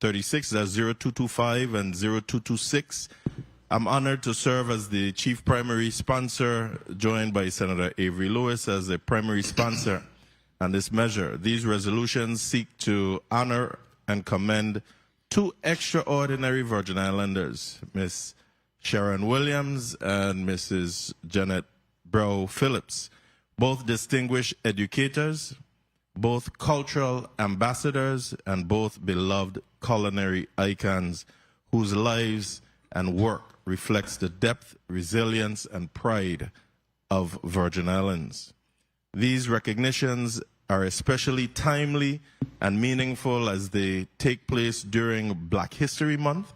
36, that's 0225 and 0226, I'm honored to serve as the chief primary sponsor, joined by Senator Avery Lewis as the primary sponsor on this measure. These resolutions seek to honor and commend two extraordinary Virgin Islanders, Ms. Sharon Williams and Mrs. Janet Brow Phillips, both distinguished educators, both cultural ambassadors, and both beloved culinary icons whose lives and work reflects the depth, resilience, and pride of Virgin Islands. These recognitions are especially timely and meaningful as they take place during Black History Month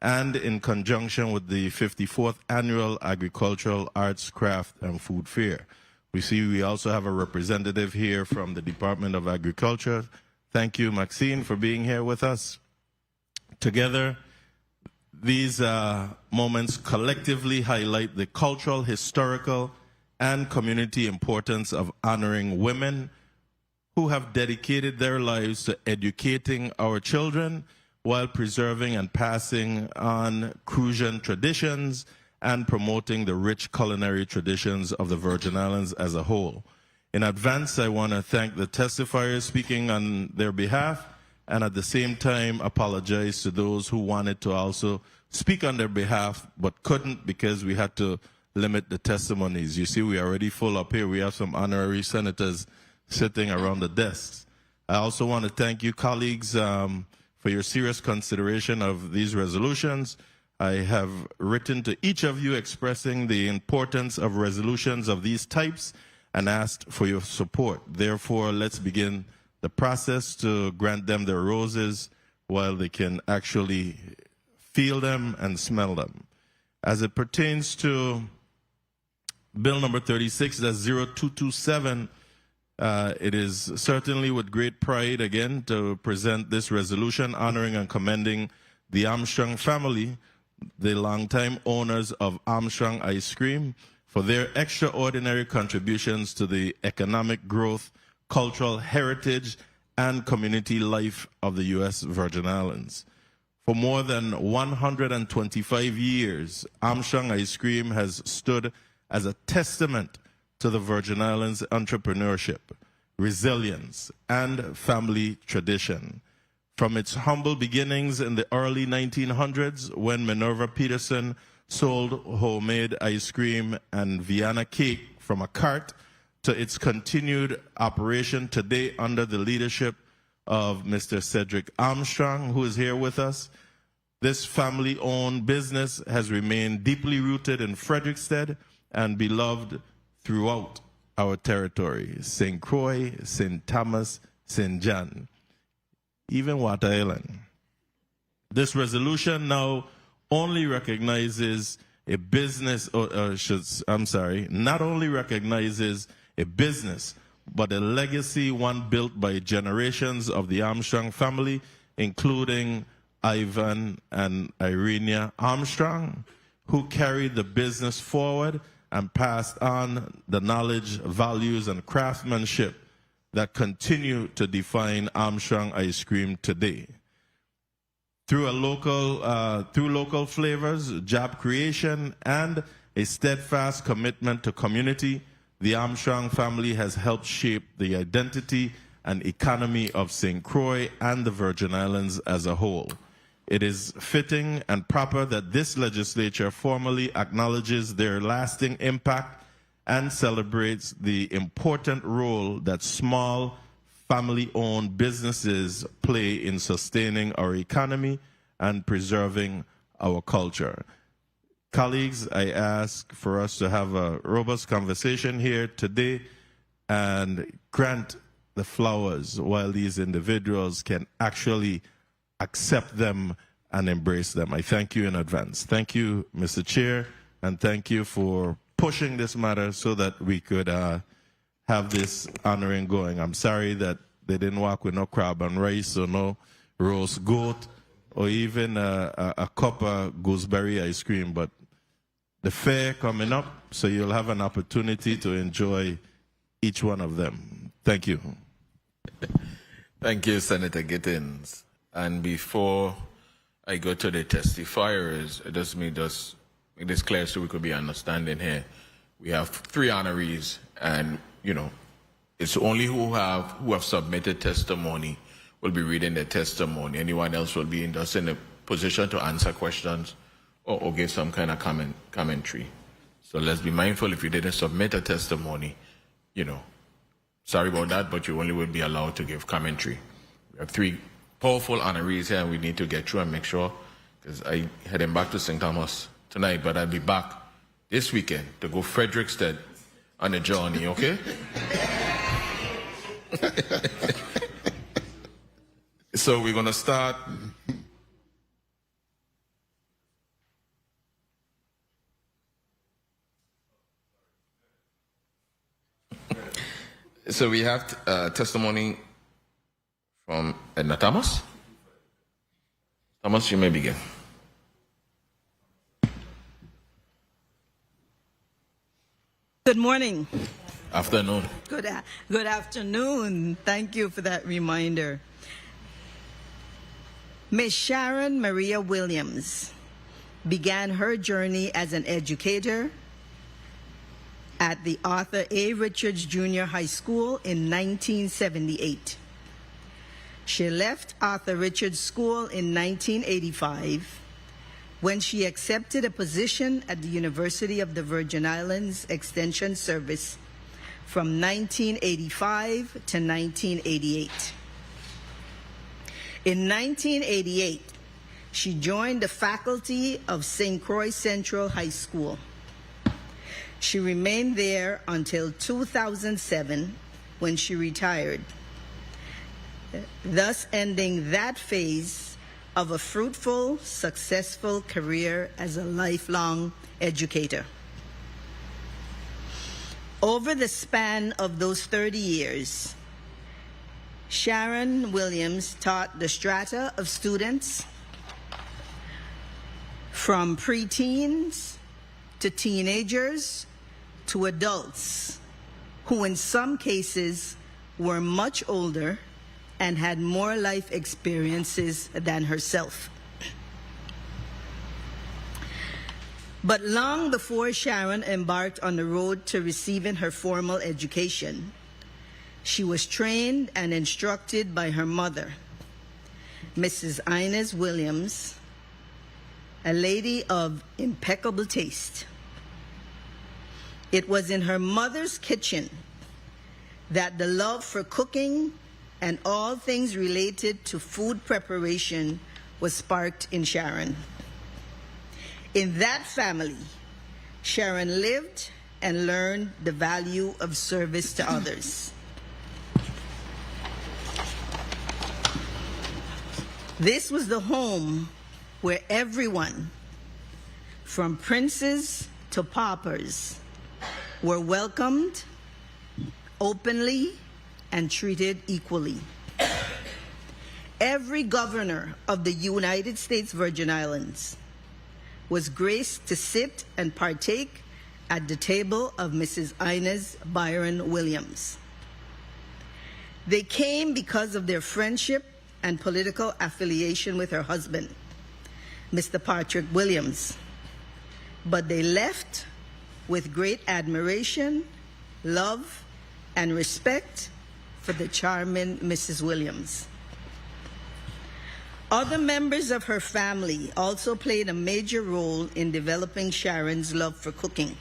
and in conjunction with the 54th Annual Agricultural Arts, Craft, and Food Fair. We also have a representative here from the Department of Agriculture. Thank you, Maxine, for being here with us. Together, these moments collectively highlight the cultural, historical, and community importance of honoring women who have dedicated their lives to educating our children while preserving and passing on Crucian traditions and promoting the rich culinary traditions of the Virgin Islands as a whole. In advance, I want to thank the testifiers speaking on their behalf, and at the same time apologize to those who wanted to also speak on their behalf but couldn't because we had to limit the testimonies. You see, we're already full up here. We have some honorary senators sitting around the desks. I also want to thank you, colleagues, for your serious consideration of these resolutions. I have written to each of you expressing the importance of resolutions of these types and asked for your support. Therefore, let's begin the process to grant them their roses while they can actually feel them and smell them. As it pertains to Bill number 36, that's 0227, it is certainly with great pride again to present this resolution honoring and commending the Armstrong family, the longtime owners of Armstrong Ice Cream, for their extraordinary contributions to the economic growth, cultural heritage, and community life of the U.S. Virgin Islands. For more than 125 years, Armstrong Ice Cream has stood as a testament to the Virgin Islands' entrepreneurship, resilience, and family tradition. From its humble beginnings in the early 1900s, when Minerva Peterson sold homemade ice cream and Vienna cake from a cart, to its continued operation today under the leadership of Mr. Cedric Armstrong, who is here with us. This family-owned business has remained deeply rooted in Frederiksted and beloved throughout our territory, St. Croix, St. Thomas, St. John, even Wat Island. This resolution now only recognizes a business, not only recognizes a business, but a legacy one built by generations of the Armstrong family including Ivan and Irenia Armstrong, who carried the business forward and passed on the knowledge, values, and craftsmanship that continue to define Armstrong ice cream today. Through local flavors, job creation, and a steadfast commitment to community, the Armstrong family has helped shape the identity and economy of St. Croix and the Virgin Islands as a whole. It is fitting and proper that this legislature formally acknowledges their lasting impact and celebrates the important role that small, family-owned businesses play in sustaining our economy and preserving our culture. Colleagues, I ask for us to have a robust conversation here today and grant the flowers while these individuals can actually accept them and embrace them. I thank you in advance. Thank you, Mr. Chair, and thank you for pushing this matter so that we could have this honoring going. I'm sorry that they didn't walk with no crab and rice or no roast goat or even a cup of gooseberry ice cream, but the fair coming up, so you'll have an opportunity to enjoy each one of them. Thank you. Thank you, Senator Gittins. And before I go to the testifiers, just make this clear so we could be understanding here. We have 3 honorees, and it's only who have submitted testimony will be reading their testimony. Anyone else will be just in a position to answer questions or give some kind of commentary. So let's be mindful, if you didn't submit a testimony, sorry about that, but you only will be allowed to give commentary. We have 3 powerful honorees here, and we need to get through and make sure, because I'm heading back to St. Thomas tonight, but I'll be back this weekend to go Frederickstead on a journey, okay? So we're going to start. So we have testimony from Edna Thomas. Thomas, you may begin. Good morning. Afternoon. Good afternoon. Thank you for that reminder. Miss Sharon Maria Williams began her journey as an educator at the Arthur A. Richards Junior High School in 1978. She left Arthur Richards School in 1985 when she accepted a position at the University of the Virgin Islands Extension Service from 1985 to 1988. In 1988, she joined the faculty of St. Croix Central High School. She remained there until 2007 when she retired, thus ending that phase of a fruitful, successful career as a lifelong educator. Over the span of those 30 years, Sharon Williams taught the strata of students from preteens to teenagers to adults who in some cases were much older and had more life experiences than herself. But long before Sharon embarked on the road to receiving her formal education, she was trained and instructed by her mother, Mrs. Inez Williams, a lady of impeccable taste. It was in her mother's kitchen that the love for cooking and all things related to food preparation was sparked in Sharon. In that family, Sharon lived and learned the value of service to others. This was the home where everyone, from princes to paupers, were welcomed openly and treated equally. every governor of the United States Virgin Islands was graced to sit and partake at the table of Mrs. Inez Byron Williams. They came because of their friendship and political affiliation with her husband, Mr. Patrick Williams, but they left with great admiration, love, and respect for the charming Mrs. Williams. Other members of her family also played a major role in developing Sharon's love for cooking.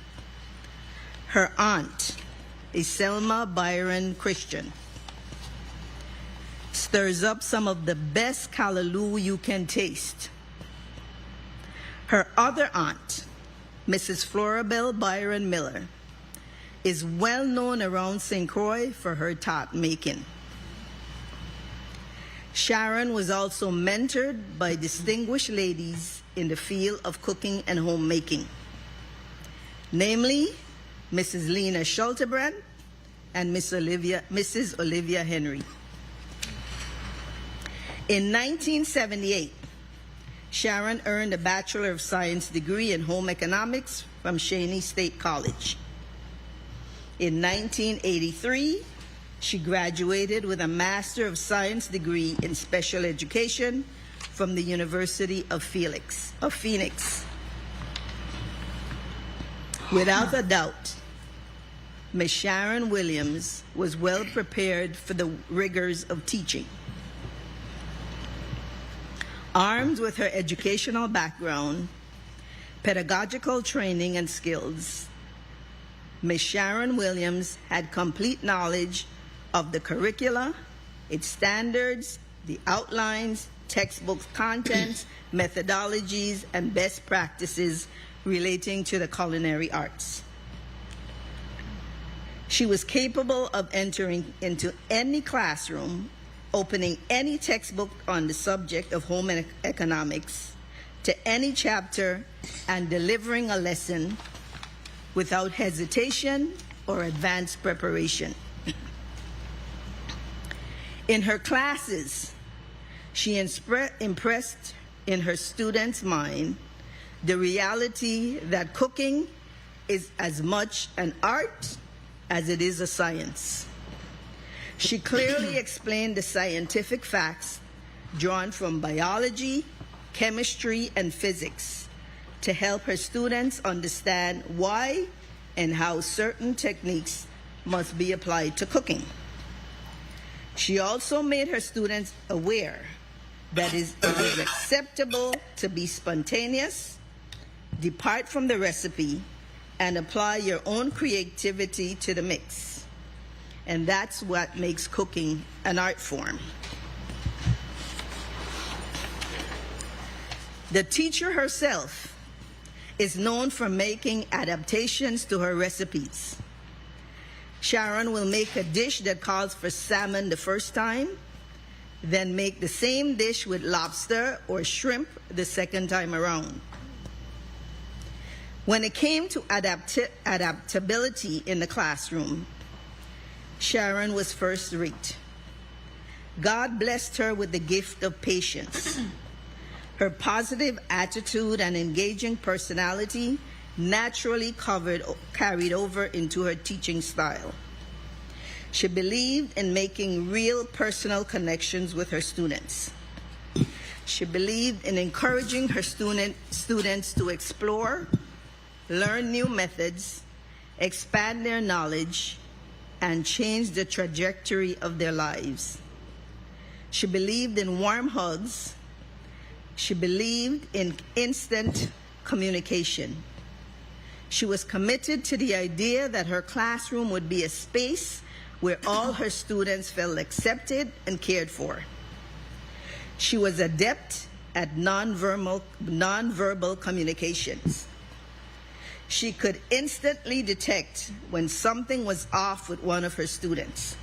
Her aunt, Iselma Byron Christian, stirs up some of the best callaloo you can taste. Her other aunt, Mrs. Florabelle Byron Miller, is well known around St. Croix for her tart making. Sharon was also mentored by distinguished ladies in the field of cooking and homemaking, namely Mrs. Lena Schultebrand and Mrs. Olivia Henry. In 1978, Sharon earned a Bachelor of Science degree in Home Economics from Cheney State College. In 1983, she graduated with a Master of Science degree in Special Education from the University of Phoenix. Without a doubt, Ms. Sharon Williams was well prepared for the rigors of teaching. Armed with her educational background, pedagogical training, and skills, Ms. Sharon Williams had complete knowledge of the curricula, its standards, the outlines, textbook contents, methodologies, and best practices relating to the culinary arts. She was capable of entering into any classroom, opening any textbook on the subject of home economics to any chapter, and delivering a lesson without hesitation or advanced preparation. In her classes, she impressed in her students' mind the reality that cooking is as much an art as it is a science. She clearly explained the scientific facts drawn from biology, chemistry, and physics to help her students understand why and how certain techniques must be applied to cooking. She also made her students aware that it is acceptable to be spontaneous, depart from the recipe, and apply your own creativity to the mix. And that's what makes cooking an art form. The teacher herself is known for making adaptations to her recipes. Sharon will make a dish that calls for salmon the first time, then make the same dish with lobster or shrimp the second time around. When it came to adaptability in the classroom, Sharon was first rate. God blessed her with the gift of patience. Her positive attitude and engaging personality naturally carried over into her teaching style. She believed in making real personal connections with her students. She believed in encouraging her students to explore, learn new methods, expand their knowledge, and change the trajectory of their lives. She believed in warm hugs. She believed in instant communication. She was committed to the idea that her classroom would be a space where all her students felt accepted and cared for. She was adept at nonverbal communications. She could instantly detect when something was off with one of her students.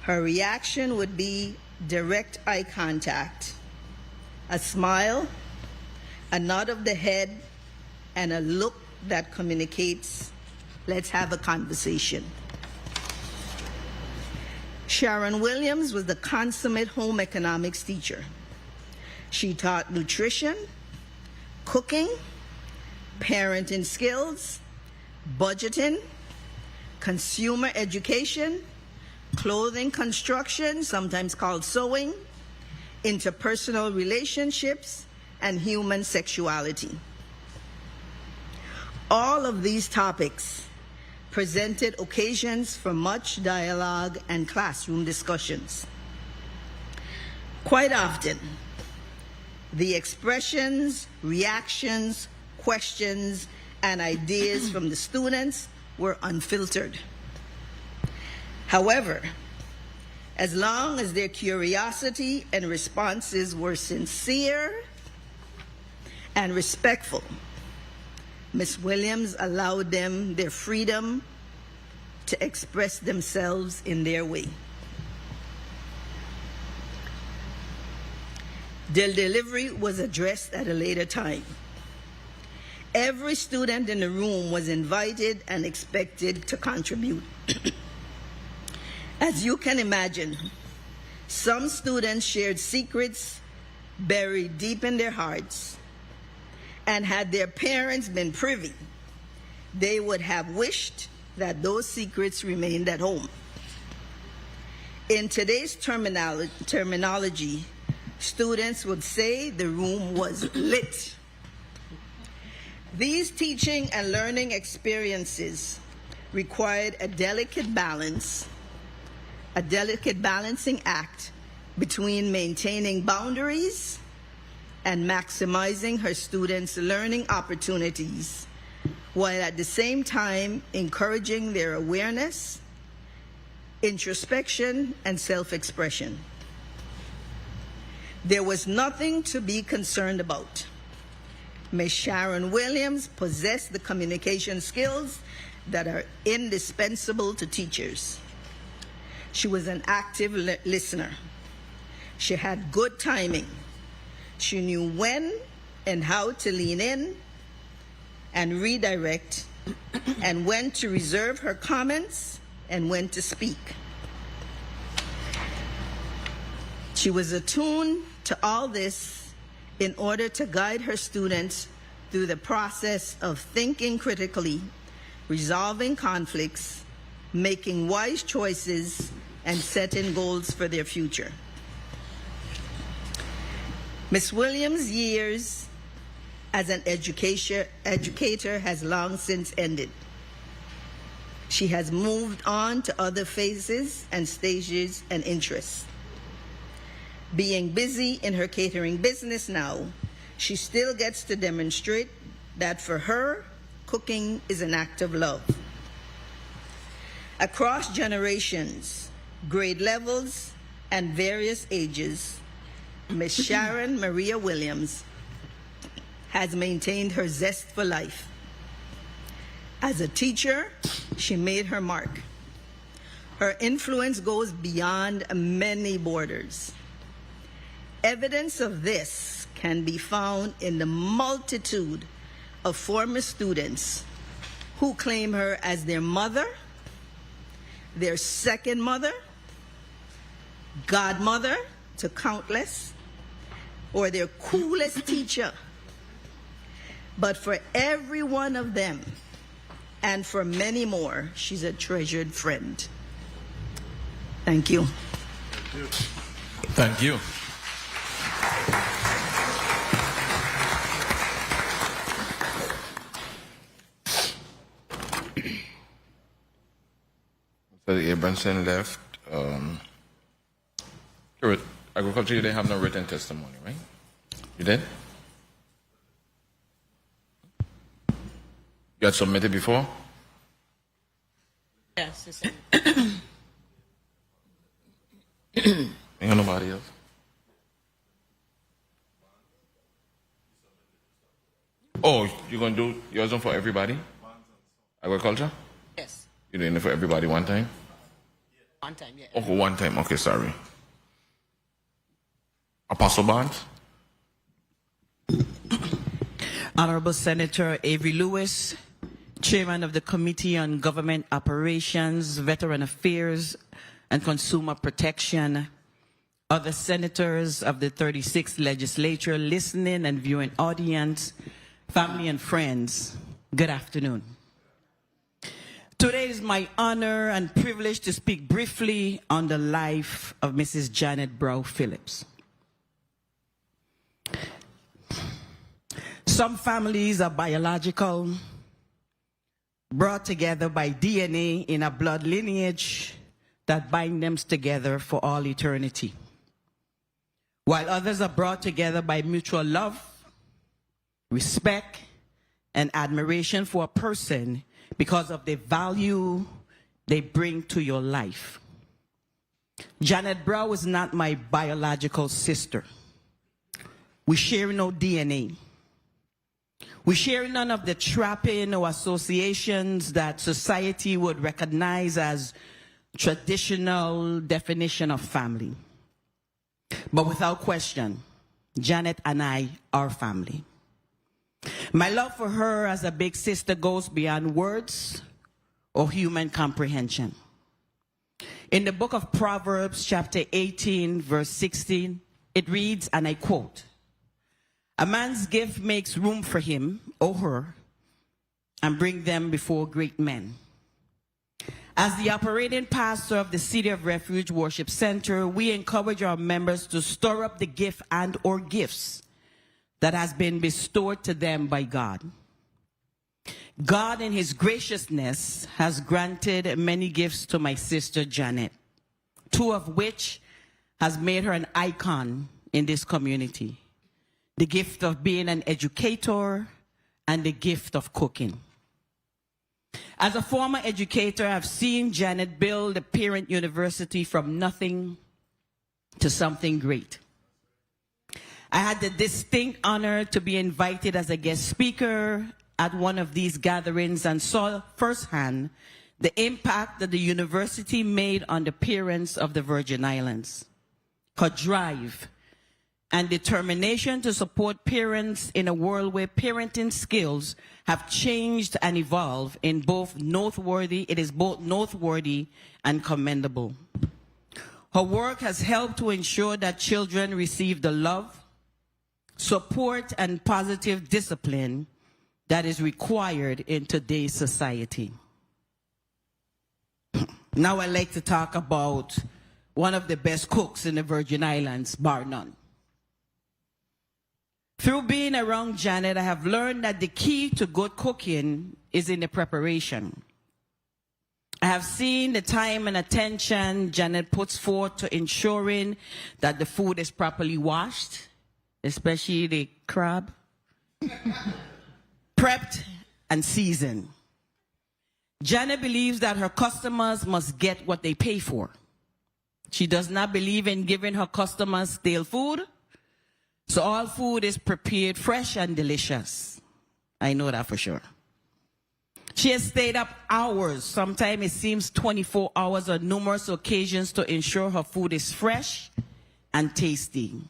Her reaction would be direct eye contact, a smile, a nod of the head, and a look that communicates, let's have a conversation. Sharon Williams was the consummate home economics teacher. She taught nutrition, cooking, parenting skills, budgeting, consumer education, clothing construction, sometimes called sewing, interpersonal relationships, and human sexuality. All of these topics presented occasions for much dialogue and classroom discussions. Quite often, the expressions, reactions, questions, and ideas from the students were unfiltered. However, as long as their curiosity and responses were sincere and respectful, Ms. Williams allowed them their freedom to express themselves in their way. Their delivery was addressed at a later time. Every student in the room was invited and expected to contribute. As you can imagine, some students shared secrets buried deep in their hearts, and had their parents been privy, they would have wished that those secrets remained at home. In today's terminology, students would say the room was lit. These teaching and learning experiences required a delicate balancing act between maintaining boundaries and maximizing her students' learning opportunities, while at the same time encouraging their awareness, introspection, and self-expression. There was nothing to be concerned about. Ms. Sharon Williams possessed the communication skills that are indispensable to teachers. She was an active listener. She had good timing. She knew when and how to lean in and redirect, and when to reserve her comments and when to speak. She was attuned to all this in order to guide her students through the process of thinking critically, resolving conflicts, making wise choices, and setting goals for their future. Ms. Williams' years as an educator has long since ended. She has moved on to other phases and stages and interests. Being busy in her catering business now, she still gets to demonstrate that for her, cooking is an act of love. Across generations, grade levels, and various ages, Ms. Sharon Maria Williams has maintained her zest for life. As a teacher, she made her mark. Her influence goes beyond many borders. Evidence of this can be found in the multitude of former students who claim her as their mother, their second mother, godmother to countless, or their coolest teacher. But for every one of them, and for many more, she's a treasured friend. Thank you. Thank you. Mr. Abramson left. Agriculture, you didn't have no written testimony, right? You did? You had submitted before? Yes. Ain't got nobody else? Oh, you're going to do yours one for everybody? Agriculture? Yes. You're doing it for everybody one time? One time, yeah. Oh, one time. Okay, sorry. Apostle Barnes? Honorable Senator Avery Lewis, Chairman of the Committee on Government Operations, Veteran Affairs, and Consumer Protection, other senators of the 36th legislature, listening and viewing audience, family and friends, good afternoon. Today is my honor and privilege to speak briefly on the life of Mrs. Janet Brough Phillips. Some families are biological, brought together by DNA in a blood lineage that binds them together for all eternity, while others are brought together by mutual love, respect, and admiration for a person because of the value they bring to your life. Janet Brough is not my biological sister. We share no DNA. We share none of the trapping or associations that society would recognize as traditional definition of family. But without question, Janet and I are family. My love for her as a big sister goes beyond words or human comprehension. In the book of Proverbs, chapter 18, verse 16, it reads, and I quote, "A man's gift makes room for him or her and bring them before great men." As the operating pastor of the City of Refuge Worship Center, we encourage our members to store up the gift and or gifts that has been bestowed to them by God. God in his graciousness has granted many gifts to my sister Janet, two of which has made her an icon in this community: the gift of being an educator and the gift of cooking. As a former educator, I've seen Janet build a parent university from nothing to something great. I had the distinct honor to be invited as a guest speaker at one of these gatherings and saw firsthand the impact that the university made on the parents of the Virgin Islands. Her drive and determination to support parents in a world where parenting skills have changed and evolved it is both noteworthy and commendable. Her work has helped to ensure that children receive the love, support, and positive discipline that is required in today's society. Now I'd like to talk about one of the best cooks in the Virgin Islands, bar none. Through being around Janet, I have learned that the key to good cooking is in the preparation. I have seen the time and attention Janet puts forth to ensuring that the food is properly washed, especially the crab, prepped and seasoned. Janet believes that her customers must get what they pay for. She does not believe in giving her customers stale food, so all food is prepared fresh and delicious. I know that for sure. She has stayed up hours, sometimes it seems 24 hours on numerous occasions to ensure her food is fresh and tasty.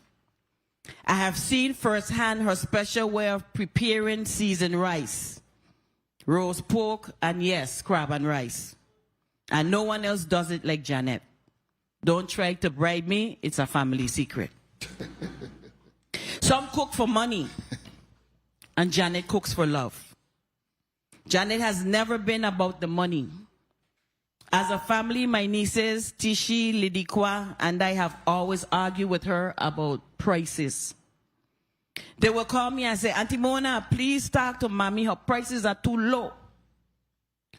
I have seen firsthand her special way of preparing seasoned rice, roast pork, and yes, crab and rice. And no one else does it like Janet. Don't try to bribe me, it's a family secret. Some cook for money, and Janet cooks for love. Janet has never been about the money. As a family, my nieces, Tishi, Lidikwa, and I have always argued with her about prices. They will call me and say, Auntie Mona, please talk to mommy, her prices are too low.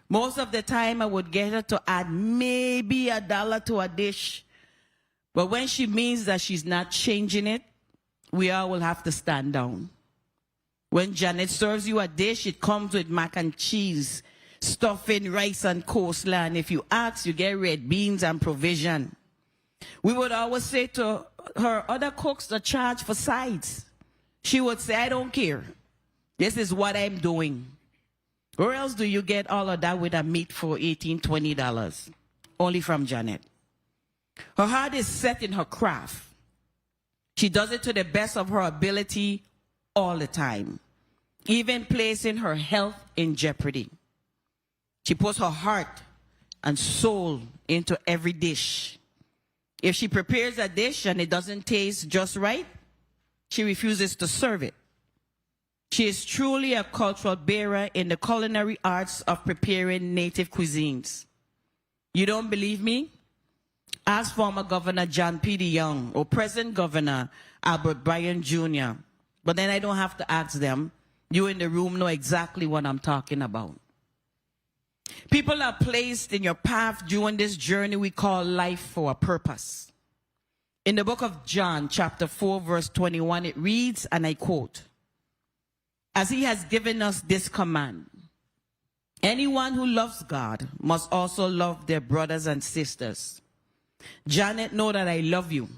Most of the time, I would get her to add maybe $1 to a dish. But when she means that she's not changing it, we all will have to stand down. When Janet serves you a dish, it comes with mac and cheese, stuffing, rice, and coleslaw. And if you ask, you get red beans and provision. We would always say to her, other cooks that charge for sides. She would say, I don't care. This is what I'm doing. Where else do you get all of that with a meat for $18, $20? Only from Janet. Her heart is set in her craft. She does it to the best of her ability all the time, even placing her health in jeopardy. She puts her heart and soul into every dish. If she prepares a dish and it doesn't taste just right, she refuses to serve it. She is truly a cultural bearer in the culinary arts of preparing native cuisines. You don't believe me? Ask former Governor John P. DeYoung or present Governor Albert Bryan Jr. But then I don't have to ask them. You in the room know exactly what I'm talking about. People are placed in your path during this journey we call life for a purpose. In the book of John, chapter 4, verse 21, it reads, and I quote, "As he has given us this command, anyone who loves God must also love their brothers and sisters. Janet, know that I love you,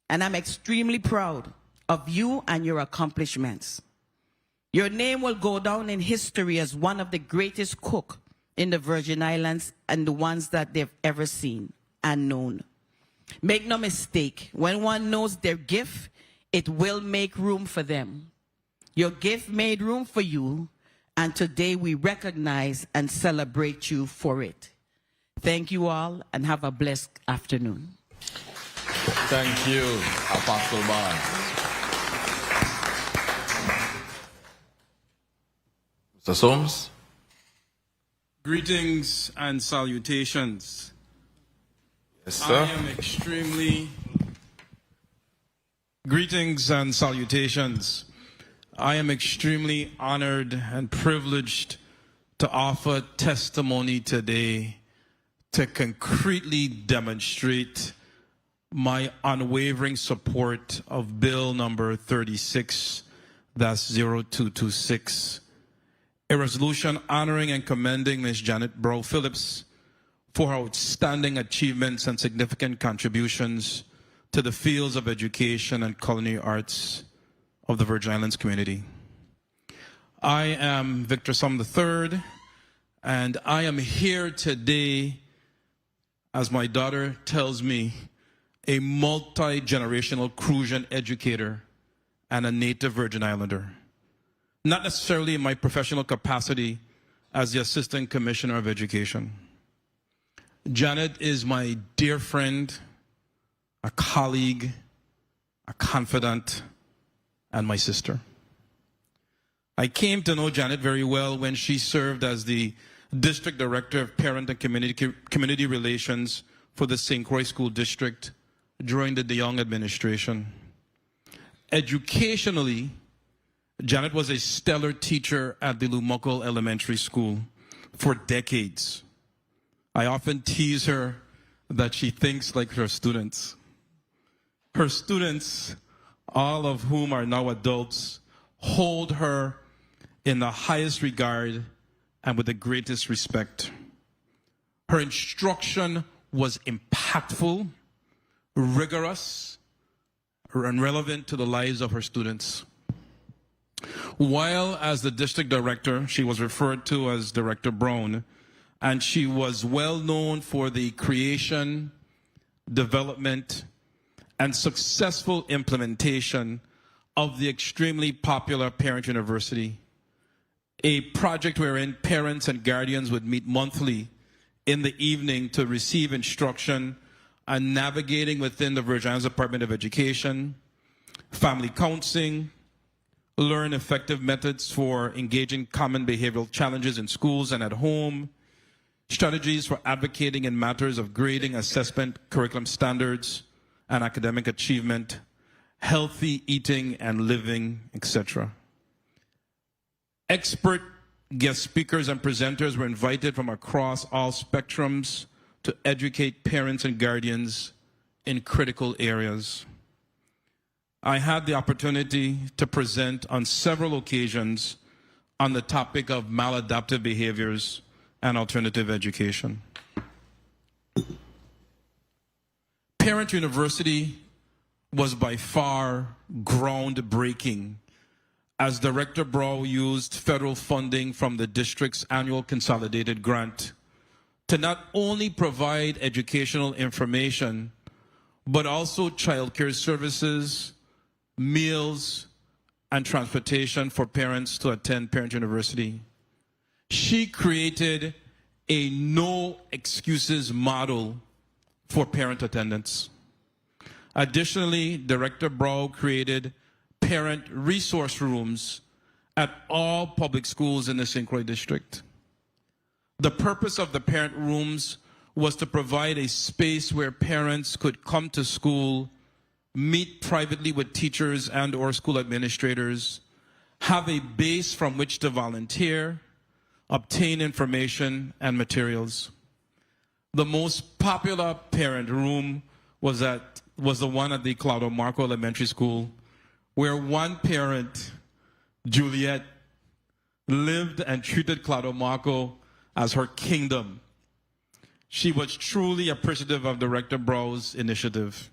and I'm extremely proud of you and your accomplishments. Your name will go down in history as one of the greatest cooks in the Virgin Islands and the ones that they've ever seen and known. Make no mistake, when one knows their gift, it will make room for them. Your gift made room for you, and today we recognize and celebrate you for it. Thank you all, and have a blessed afternoon." Thank you, Apostle Barnes. Mr. Soames? Greetings and salutations. Yes, sir. Greetings and salutations. I am extremely honored and privileged to offer testimony today to concretely demonstrate my unwavering support of Bill number 36-0226, a resolution honoring and commending Ms. Janet Brow Phillips for her outstanding achievements and significant contributions to the fields of education and culinary arts of the Virgin Islands community. I am Victor Sum III, and I am here today, as my daughter tells me, a multi-generational Crucian educator and a native Virgin Islander. Not necessarily in my professional capacity as the Assistant Commissioner of Education. Janet is my dear friend, a colleague, a confidant, and my sister. I came to know Janet very well when she served as the District Director of Parent and Community Relations for the St. Croix School District during the DeYoung administration. Educationally, Janet was a stellar teacher at the Lumokol Elementary School for decades. I often tease her that she thinks like her students. Her students, all of whom are now adults, hold her in the highest regard and with the greatest respect. Her instruction was impactful, rigorous, and relevant to the lives of her students. While as the district director, she was referred to as Director Brown, and she was well known for the creation, development, and successful implementation of the extremely popular Parent University, a project wherein parents and guardians would meet monthly in the evening to receive instruction on navigating within the Virgin Islands Department of Education, family counseling, learn effective methods for engaging common behavioral challenges in schools and at home, strategies for advocating in matters of grading, assessment, curriculum standards, and academic achievement, healthy eating and living, etc. Expert guest speakers and presenters were invited from across all spectrums to educate parents and guardians in critical areas. I had the opportunity to present on several occasions on the topic of maladaptive behaviors and alternative education. Parent University was by far groundbreaking, as Director Brow used federal funding from the district's annual consolidated grant to not only provide educational information, but also childcare services, meals, and transportation for parents to attend Parent University. She created a no excuses model for parent attendance. Additionally, Director Brow created parent resource rooms at all public schools in the St. Croix district. The purpose of the parent rooms was to provide a space where parents could come to school, meet privately with teachers and or school administrators, have a base from which to volunteer, obtain information and materials. The most popular parent room was the one at the Claudio Marco Elementary School, where one parent, Juliet, lived and treated Claudio Marco as her kingdom. She was truly appreciative of Director Brow's initiative.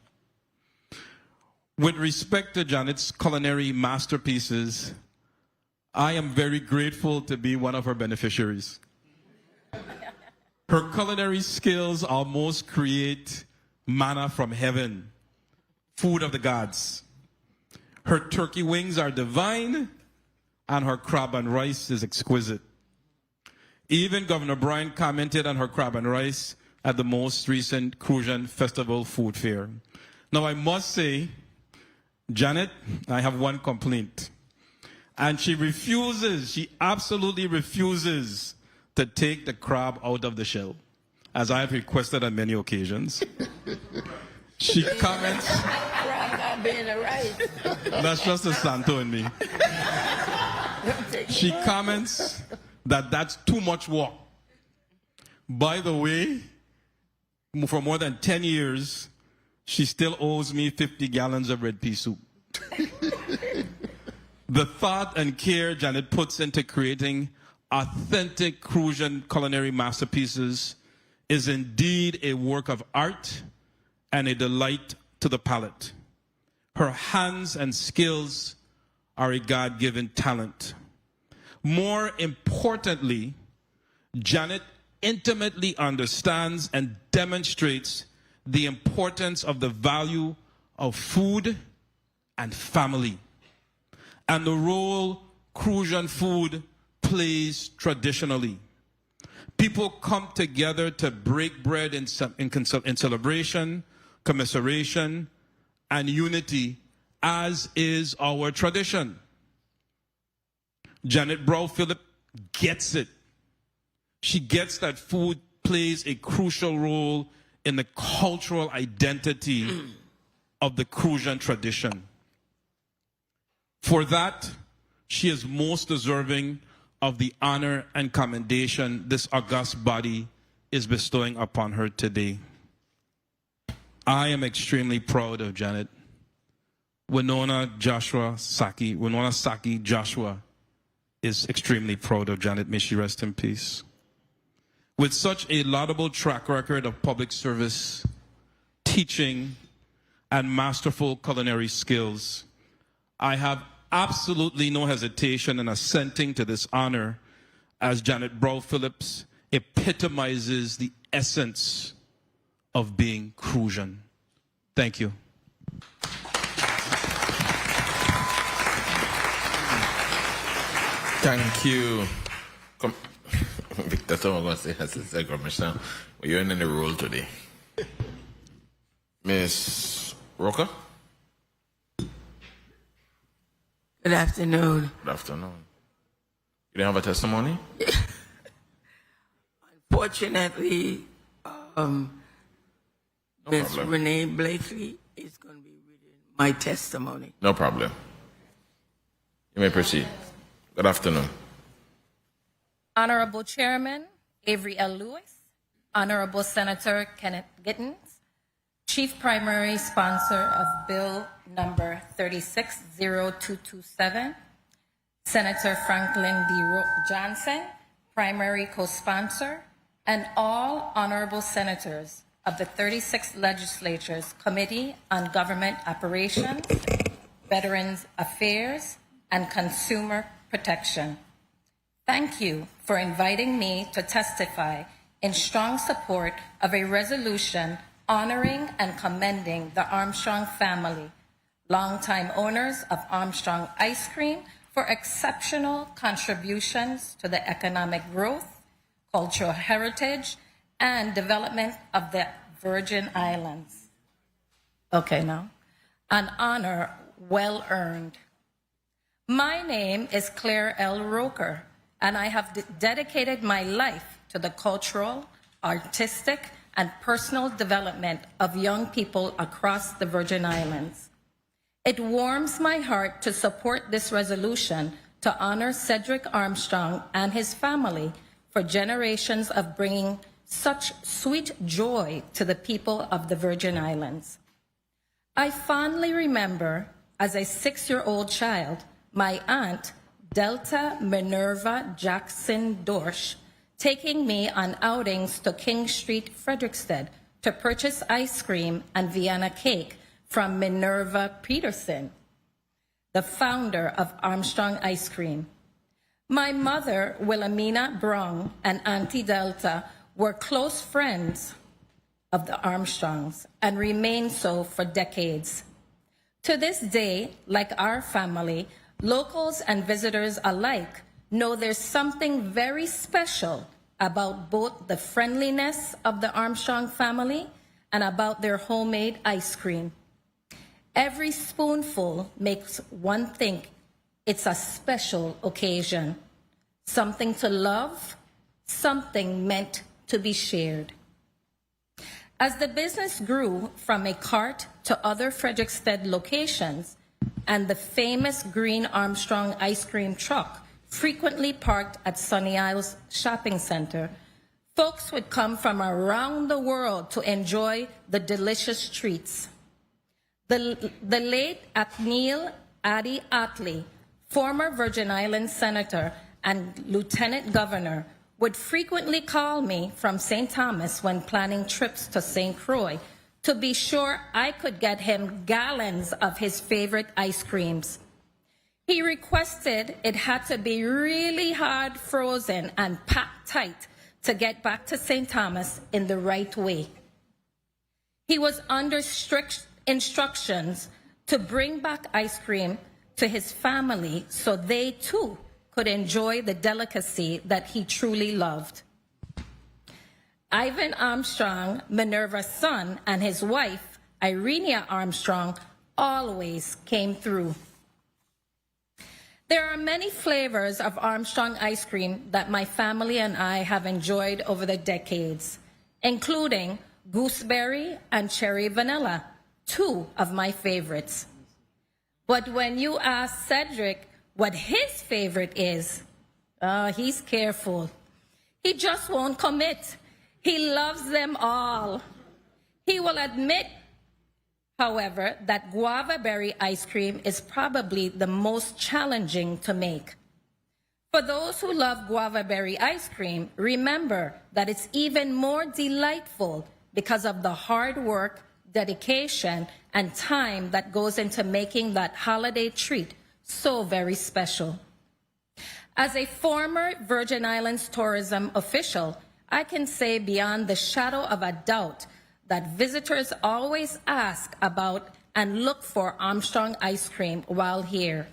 With respect to Janet's culinary masterpieces, I am very grateful to be one of her beneficiaries. Her culinary skills almost create manna from heaven, food of the gods. Her turkey wings are divine, and her crab and rice is exquisite. Even Governor Bryan commented on her crab and rice at the most recent Crucian Festival Food Fair. Now, I must say, Janet, I have one complaint. And she absolutely refuses to take the crab out of the shell, as I have requested on many occasions. She comments... That's just a Santo in me. She comments that that's too much work. By the way, for more than 10 years, she still owes me 50 gallons of red pea soup. The thought and care Janet puts into creating authentic Crucian culinary masterpieces is indeed a work of art and a delight to the palate. Her hands and skills are a God-given talent. More importantly, Janet intimately understands and demonstrates the importance of the value of food and family, and the role Crucian food plays traditionally. People come together to break bread in celebration, commiseration, and unity, as is our tradition. Janet Brow Phillip gets it. She gets that food plays a crucial role in the cultural identity of the Crucian tradition. For that, she is most deserving of the honor and commendation this august body is bestowing upon her today. I am extremely proud of Janet. Winona Saki Joshua is extremely proud of Janet. May she rest in peace. With such a laudable track record of public service, teaching, and masterful culinary skills, I have absolutely no hesitation in assenting to this honor, as Janet Brow Phillips epitomizes the essence of being Crucian. Thank you. Thank you. Victor, so I'm going to say, as a commissioner, you're in the role today. Miss Roca? Good afternoon. Good afternoon. You don't have a testimony? Unfortunately, Ms. Renee Blakely is going to be reading my testimony. No problem. You may proceed. Good afternoon. Honorable Chairman Avery L. Lewis, Honorable Senator Kenneth Gittens, Chief Primary Sponsor of Bill Number 360227, Senator Franklin D. Johnson, Primary Co-Sponsor, and all Honorable Senators of the 36th Legislature's Committee on Government Operations, Veterans Affairs, and Consumer Protection. Thank you for inviting me to testify in strong support of a resolution honoring and commending the Armstrong family, longtime owners of Armstrong Ice Cream, for exceptional contributions to the economic growth, cultural heritage, and development of the Virgin Islands. Okay, now, an honor well earned. My name is Claire L. Roker, and I have dedicated my life to the cultural, artistic, and personal development of young people across the Virgin Islands. It warms my heart to support this resolution to honor Cedric Armstrong and his family for generations of bringing such sweet joy to the people of the Virgin Islands. I fondly remember, as a 6-year-old child, my aunt, Delta Minerva Jackson Dorsch, taking me on outings to King Street, Frederiksted, to purchase ice cream and Vienna cake from Minerva Peterson, the founder of Armstrong Ice Cream. My mother, Wilhelmina Brong, and Auntie Delta were close friends of the Armstrongs and remain so for decades. To this day, like our family, locals and visitors alike know there's something very special about both the friendliness of the Armstrong family and about their homemade ice cream. Every spoonful makes one think it's a special occasion, something to love, something meant to be shared. As the business grew from a cart to other Frederiksted locations, and the famous green Armstrong ice cream truck frequently parked at Sunny Isles Shopping Center, folks would come from around the world to enjoy the delicious treats. The late Athneil Adi Atley, former Virgin Islands Senator and Lieutenant Governor, would frequently call me from St. Thomas when planning trips to St. Croix to be sure I could get him gallons of his favorite ice creams. He requested it had to be really hard frozen and packed tight to get back to St. Thomas in the right way. He was under strict instructions to bring back ice cream to his family so they too could enjoy the delicacy that he truly loved. Ivan Armstrong, Minerva's son, and his wife, Irenia Armstrong, always came through. There are many flavors of Armstrong ice cream that my family and I have enjoyed over the decades, including gooseberry and cherry vanilla, two of my favorites. But when you ask Cedric what his favorite is, he's careful. He just won't commit. He loves them all. He will admit, however, that guava berry ice cream is probably the most challenging to make. For those who love guava berry ice cream, remember that it's even more delightful because of the hard work, dedication, and time that goes into making that holiday treat so very special. As a former Virgin Islands tourism official, I can say beyond the shadow of a doubt that visitors always ask about and look for Armstrong ice cream while here.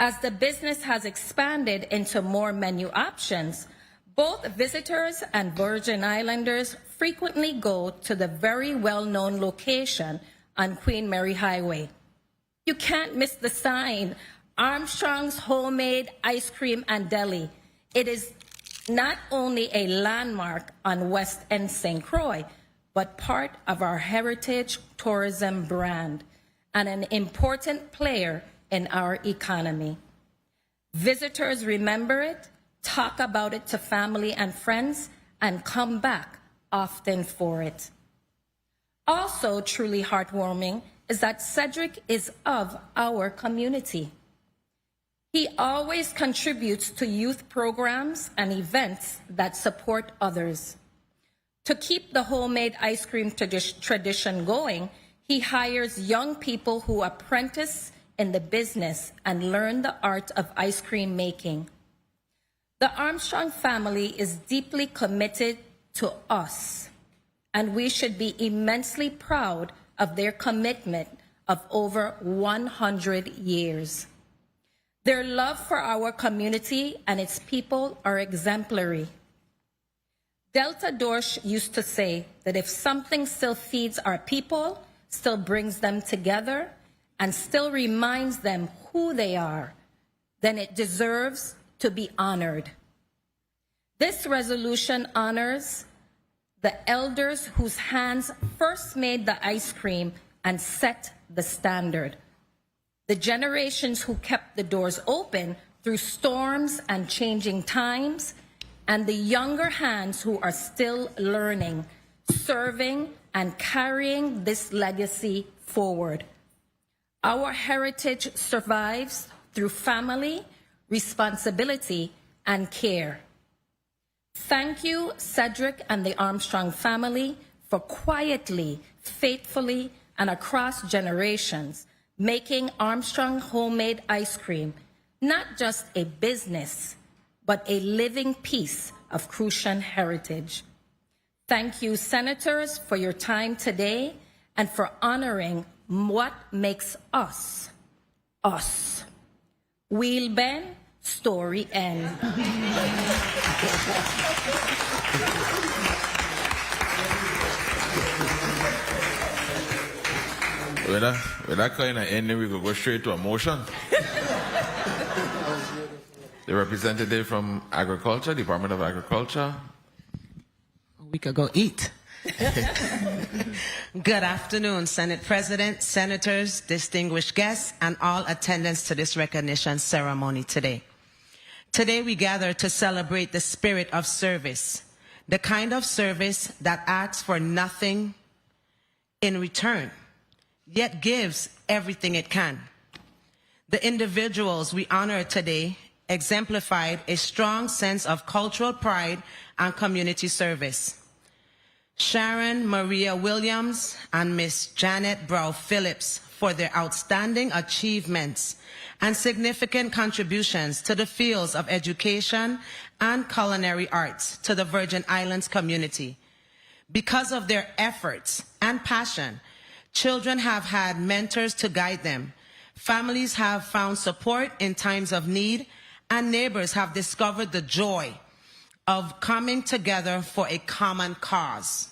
As the business has expanded into more menu options, both visitors and Virgin Islanders frequently go to the very well-known location on Queen Mary Highway. You can't miss the sign, Armstrong's Homemade Ice Cream and Deli. It is not only a landmark on West End St. Croix, but part of our heritage tourism brand and an important player in our economy. Visitors remember it, talk about it to family and friends, and come back often for it. Also truly heartwarming is that Cedric is of our community. He always contributes to youth programs and events that support others. To keep the homemade ice cream tradition going, he hires young people who apprentice in the business and learn the art of ice cream making. The Armstrong family is deeply committed to us, and we should be immensely proud of their commitment of over 100 years. Their love for our community and its people are exemplary. Delta Dorsch used to say that if something still feeds our people, still brings them together, and still reminds them who they are, then it deserves to be honored. This resolution honors the elders whose hands first made the ice cream and set the standard. The generations who kept the doors open through storms and changing times, and the younger hands who are still learning, serving, and carrying this legacy forward. Our heritage survives through family, responsibility, and care. Thank you, Cedric and the Armstrong family, for quietly, faithfully, and across generations, making Armstrong homemade ice cream not just a business, but a living piece of Crucian heritage. Thank you, Senators, for your time today and for honoring what makes us, us. Wheel Ben, story end. With that kind of ending, we could go straight to a motion. The representative from Agriculture, Department of Agriculture. We could go eat. Good afternoon, Senate President, Senators, distinguished guests, and all attendants to this recognition ceremony today. Today we gather to celebrate the spirit of service, the kind of service that asks for nothing in return, yet gives everything it can. The individuals we honor today exemplified a strong sense of cultural pride and community service. Sharon Maria Williams and Miss Janet Brow Phillips for their outstanding achievements and significant contributions to the fields of education and culinary arts to the Virgin Islands community. Because of their efforts and passion, children have had mentors to guide them, families have found support in times of need, and neighbors have discovered the joy of coming together for a common cause.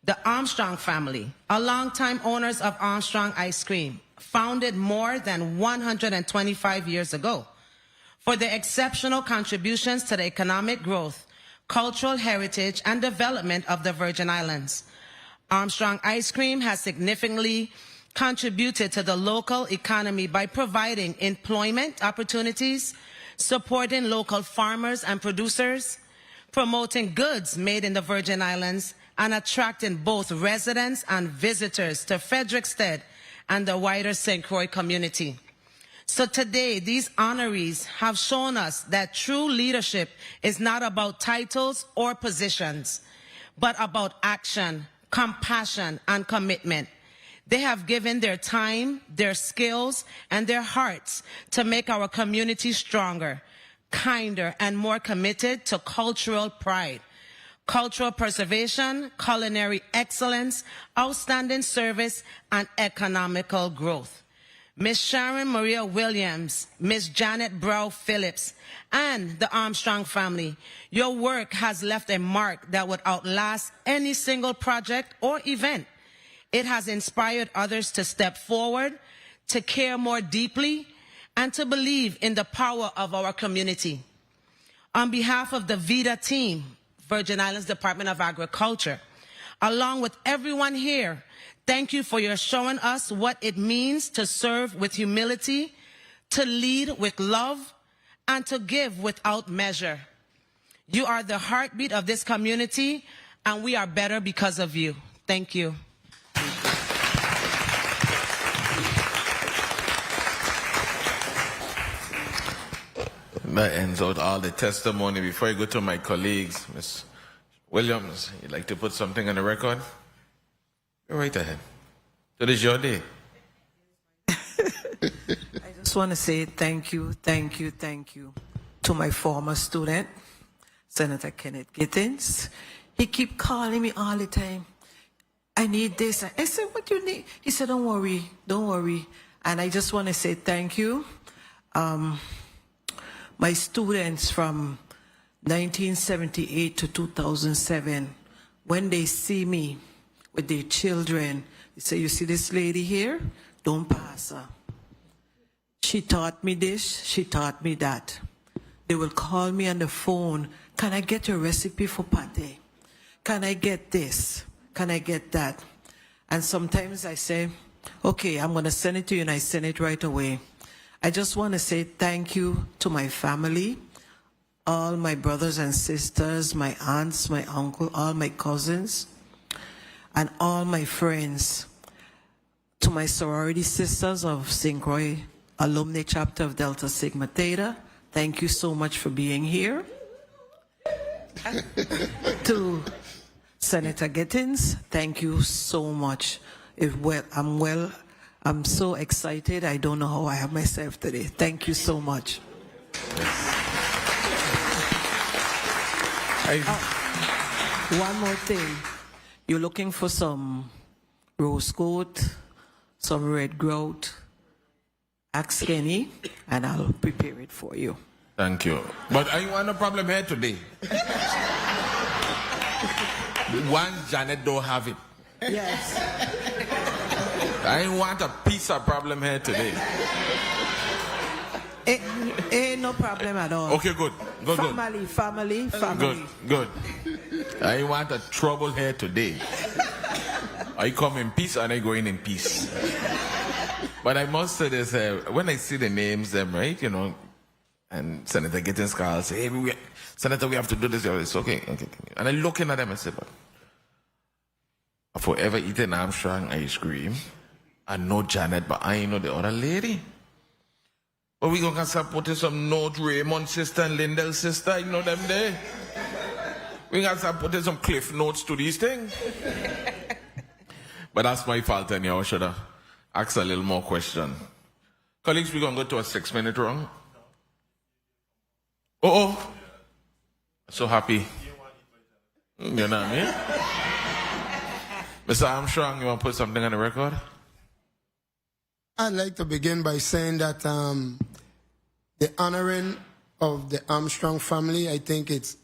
The Armstrong family, a longtime owners of Armstrong Ice Cream, founded more than 125 years ago, for their exceptional contributions to the economic growth, cultural heritage, and development of the Virgin Islands. Armstrong Ice Cream has significantly contributed to the local economy by providing employment opportunities, supporting local farmers and producers, promoting goods made in the Virgin Islands, and attracting both residents and visitors to Frederiksted and the wider St. Croix community. So today, these honorees have shown us that true leadership is not about titles or positions, but about action, compassion, and commitment. They have given their time, their skills, and their hearts to make our community stronger, kinder, and more committed to cultural pride, cultural preservation, culinary excellence, outstanding service, and economical growth. Ms. Sharon Maria Williams, Ms. Janet Brow Phillips, and the Armstrong family, your work has left a mark that would outlast any single project or event. It has inspired others to step forward, to care more deeply, and to believe in the power of our community. On behalf of the VITA team, Virgin Islands Department of Agriculture, along with everyone here, thank you for your showing us what it means to serve with humility, to lead with love, and to give without measure. You are the heartbeat of this community, and we are better because of you. Thank you. That ends out all the testimony. Before I go to my colleagues, Ms. Williams, you'd like to put something on the record? Go right ahead. So this is your day. I just want to say thank you to my former student, Senator Kenneth Gittins. He keep calling me all the time. I need this. I said, what do you need? He said, don't worry. And I just want to say thank you. My students from 1978 to 2007, when they see me with their children, they say, you see this lady here? Don't pass her. She taught me this, she taught me that. They will call me on the phone, can I get a recipe for pate? Can I get this? Can I get that? And sometimes I say, okay, I'm going to send it to you, and I send it right away. I just want to say thank you to my family, all my brothers and sisters, my aunts, my uncle, all my cousins, and all my friends. To my sorority sisters of St. Croix Alumni Chapter of Delta Sigma Theta, thank you so much for being here. To Senator Gittins, thank you so much. I'm so excited. I don't know how I have myself today. Thank you so much. One more thing. You're looking for some rose goat, some red grout. Ask Kenny, and I'll prepare it for you. Thank you. But I want a problem here today. One Janet don't have it. Yes. I want a piece of problem here today. Ain't no problem at all. Okay, good. Good, Family. Good. I want a trouble here today. I come in peace and I go in peace. But I must say this, when I see the names, them, right, you know, and Senator Gittins calls, say, hey, Senator, we have to do this. It's okay. And I'm looking at them and say, but I've forever eaten Armstrong ice cream. I know Janet, but I ain't know the other lady. But we gonna start putting some note Raymond sister and Lindell sister, you know them there. We gonna start putting some cliff notes to these things. But that's my fault anyhow. I should have asked a little more question. Colleagues, we're gonna go to a 6-minute round. Oh, so happy. You know what I mean? Mr. Armstrong, you want to put something on the record? I'd like to begin by saying that the honoring of the Armstrong family, I think it's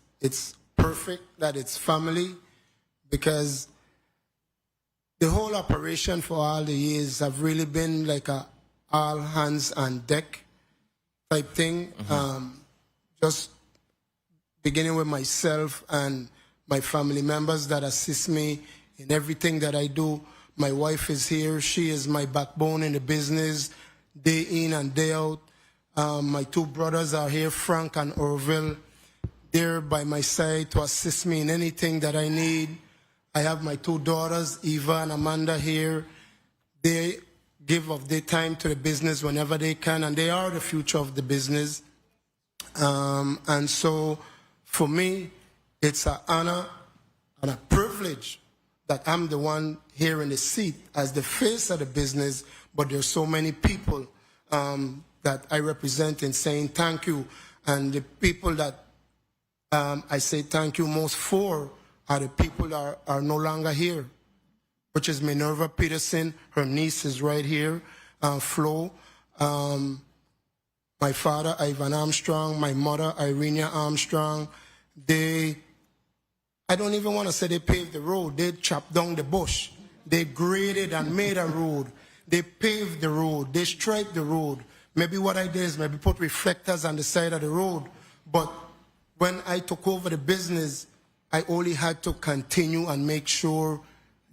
perfect that it's family, because the whole operation for all the years have really been like a all hands on deck type thing. Just beginning with myself and my family members that assist me in everything that I do. My wife is here. She is my backbone in the business, day in and day out. My 2 brothers are here, Frank and Orville. They're by my side to assist me in anything that I need. I have my 2 daughters, Eva and Amanda, here. They give of their time to the business whenever they can, and they are the future of the business. And so for me, it's an honor and a privilege that I'm the one here in the seat as the face of the business, but there's so many people that I represent in saying thank you. And the people that I say thank you most for are the people that are no longer here, which is Minerva Peterson. Her niece is right here, Flo. My father, Ivan Armstrong, my mother, Irenia Armstrong. I don't even want to say they paved the road. They chopped down the bush. They graded and made a road. They paved the road. They striped the road. Maybe what I did is maybe put reflectors on the side of the road. But when I took over the business, I only had to continue and make sure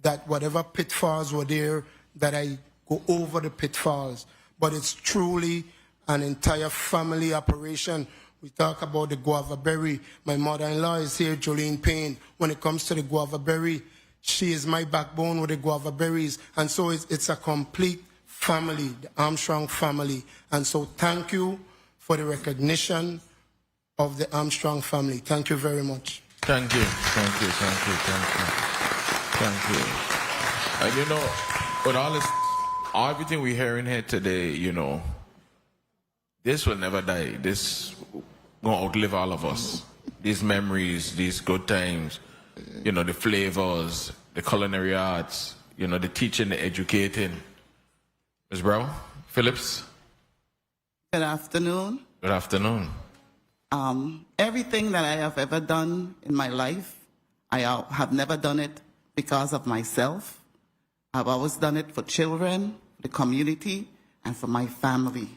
that whatever pitfalls were there, that I go over the pitfalls. But it's truly an entire family operation. We talk about the guava berry. My mother-in-law is here, Jolene Payne. When it comes to the guava berry, she is my backbone with the guava berries. And so it's a complete family, the Armstrong family. And so thank you for the recognition of the Armstrong family. Thank you very much. Thank you. And you know, with all this, everything we're hearing here today, you know, this will never die. This gonna outlive all of us. These memories, these good times, you know, the flavors, the culinary arts, you know, the teaching, the educating. Ms. Brown, Phillips. Good afternoon. Good afternoon. Everything that I have ever done in my life, I have never done it because of myself. I've always done it for children, the community, and for my family.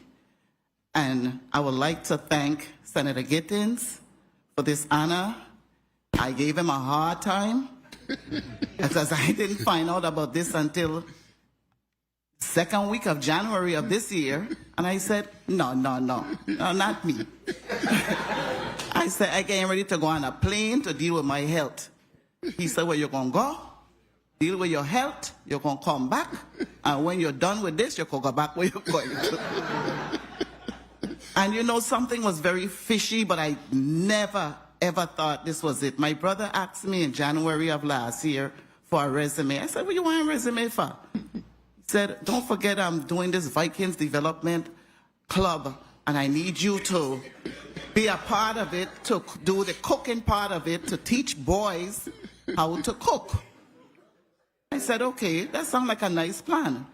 And I would like to thank Senator Gittins for this honor. I gave him a hard time because I didn't find out about this until second week of January of this year. And I said, no, not me. I said, I getting ready to go on a plane to deal with my health. He said, well, you're going to go, deal with your health, you're going to come back, and when you're done with this, you're going to go back where you're going. And you know, something was very fishy, but I never, ever thought this was it. My brother asked me in January of last year for a resume. I said, what do you want a resume for? He said, don't forget I'm doing this Vikings Development Club, and I need you to be a part of it, to do the cooking part of it, to teach boys how to cook. I said, okay, that sounds like a nice plan.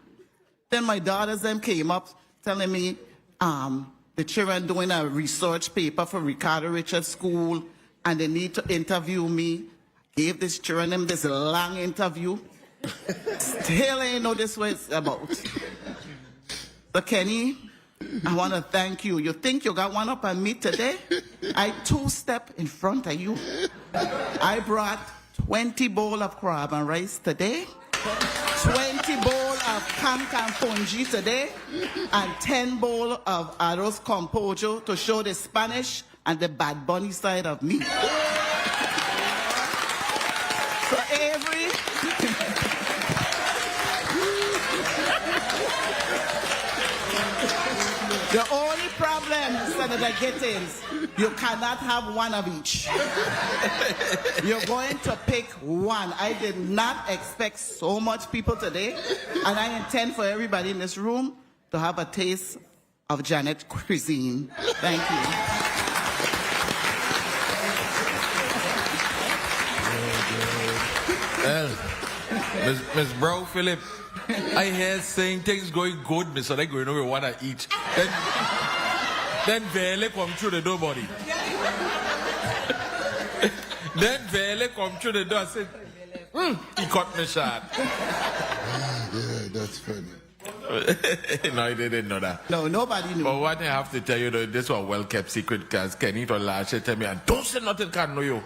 Then my daughters them came up telling me the children doing a research paper for Ricardo Richards School, and they need to interview me. Gave this children them this long interview. Still ain't know this what it's about. So Kenny, I want to thank you. You think you got one up on me today? I two-step in front of you. I brought 20 bowl of crab and rice today, 20 bowl of cancan ponji today, and 10 bowl of arroz con pollo to show the Spanish and the Bad Bunny side of me. So every... The only problem, Senator Gittins, you cannot have one of each. You're going to pick one. I did not expect so much people today, and I intend for everybody in this room to have a taste of Janet cuisine. Thank you. Well, Ms. Brown Philip, I hear saying things going good, Miss so they going over what I eat. Then Vele come through the door, buddy. Then Vele come through the door and said, he caught me short. Yeah, that's funny. No, he didn't know that. No, nobody knew. But what I have to tell you, though, this was a well-kept secret because Kenny told Lashe tell me, don't say nothing, can't know you.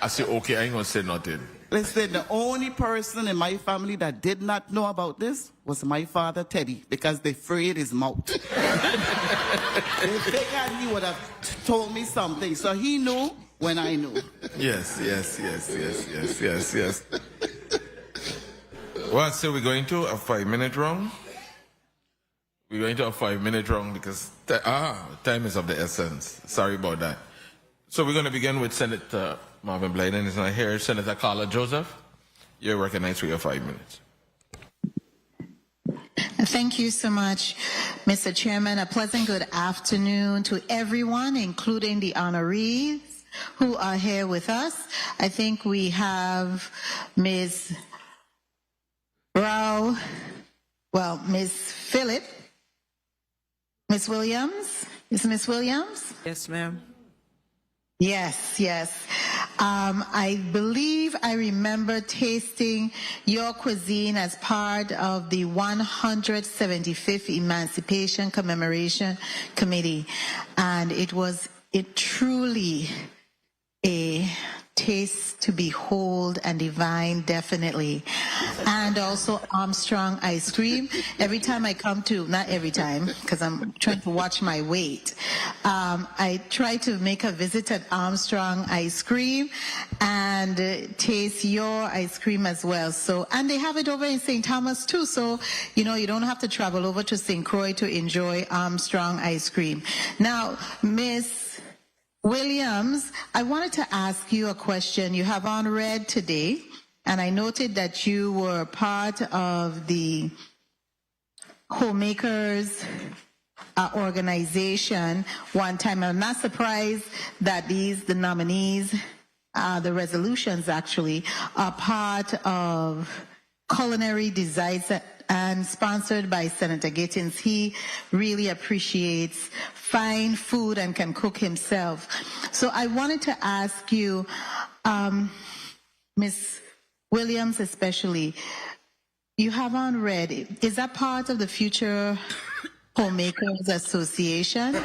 I said, okay, I ain't going to say nothing. Listen, the only person in my family that did not know about this was my father, Teddy, because they freed his mouth. They figured he would have told me something, so he knew when I knew. Yes. Well, so we're going to a 5-minute round. We're going to a 5-minute round because time is of the essence. Sorry about that. So we're going to begin with Senator Marvin Blyden is not here. Senator Carla Joseph, you're recognized for your 5 minutes. Thank you so much, Mr. Chairman. A pleasant good afternoon to everyone, including the honorees who are here with us. I think we have Ms. Rao, Ms. Phillip, Ms. Williams. Is Ms. Williams? Yes, ma'am. Yes. I believe I remember tasting your cuisine as part of the 175th Emancipation Commemoration Committee, and it truly a taste to behold and divine, definitely. And also Armstrong ice cream. Every time I come to, not every time, because I'm trying to watch my weight, I try to make a visit at Armstrong ice cream and taste your ice cream as well. So, and they have it over in St. Thomas too, so you don't have to travel over to St. Croix to enjoy Armstrong ice cream. Now, Ms. Williams, I wanted to ask you a question. You have on red today, and I noted that you were part of the Homemakers organization one time. I'm not surprised that the nominees, the resolutions actually, are part of Culinary and sponsored by Senator Gittins. He really appreciates fine food and can cook himself. So I wanted to ask you, Ms. Williams especially, you have on red. Is that part of the Future Homemakers Association?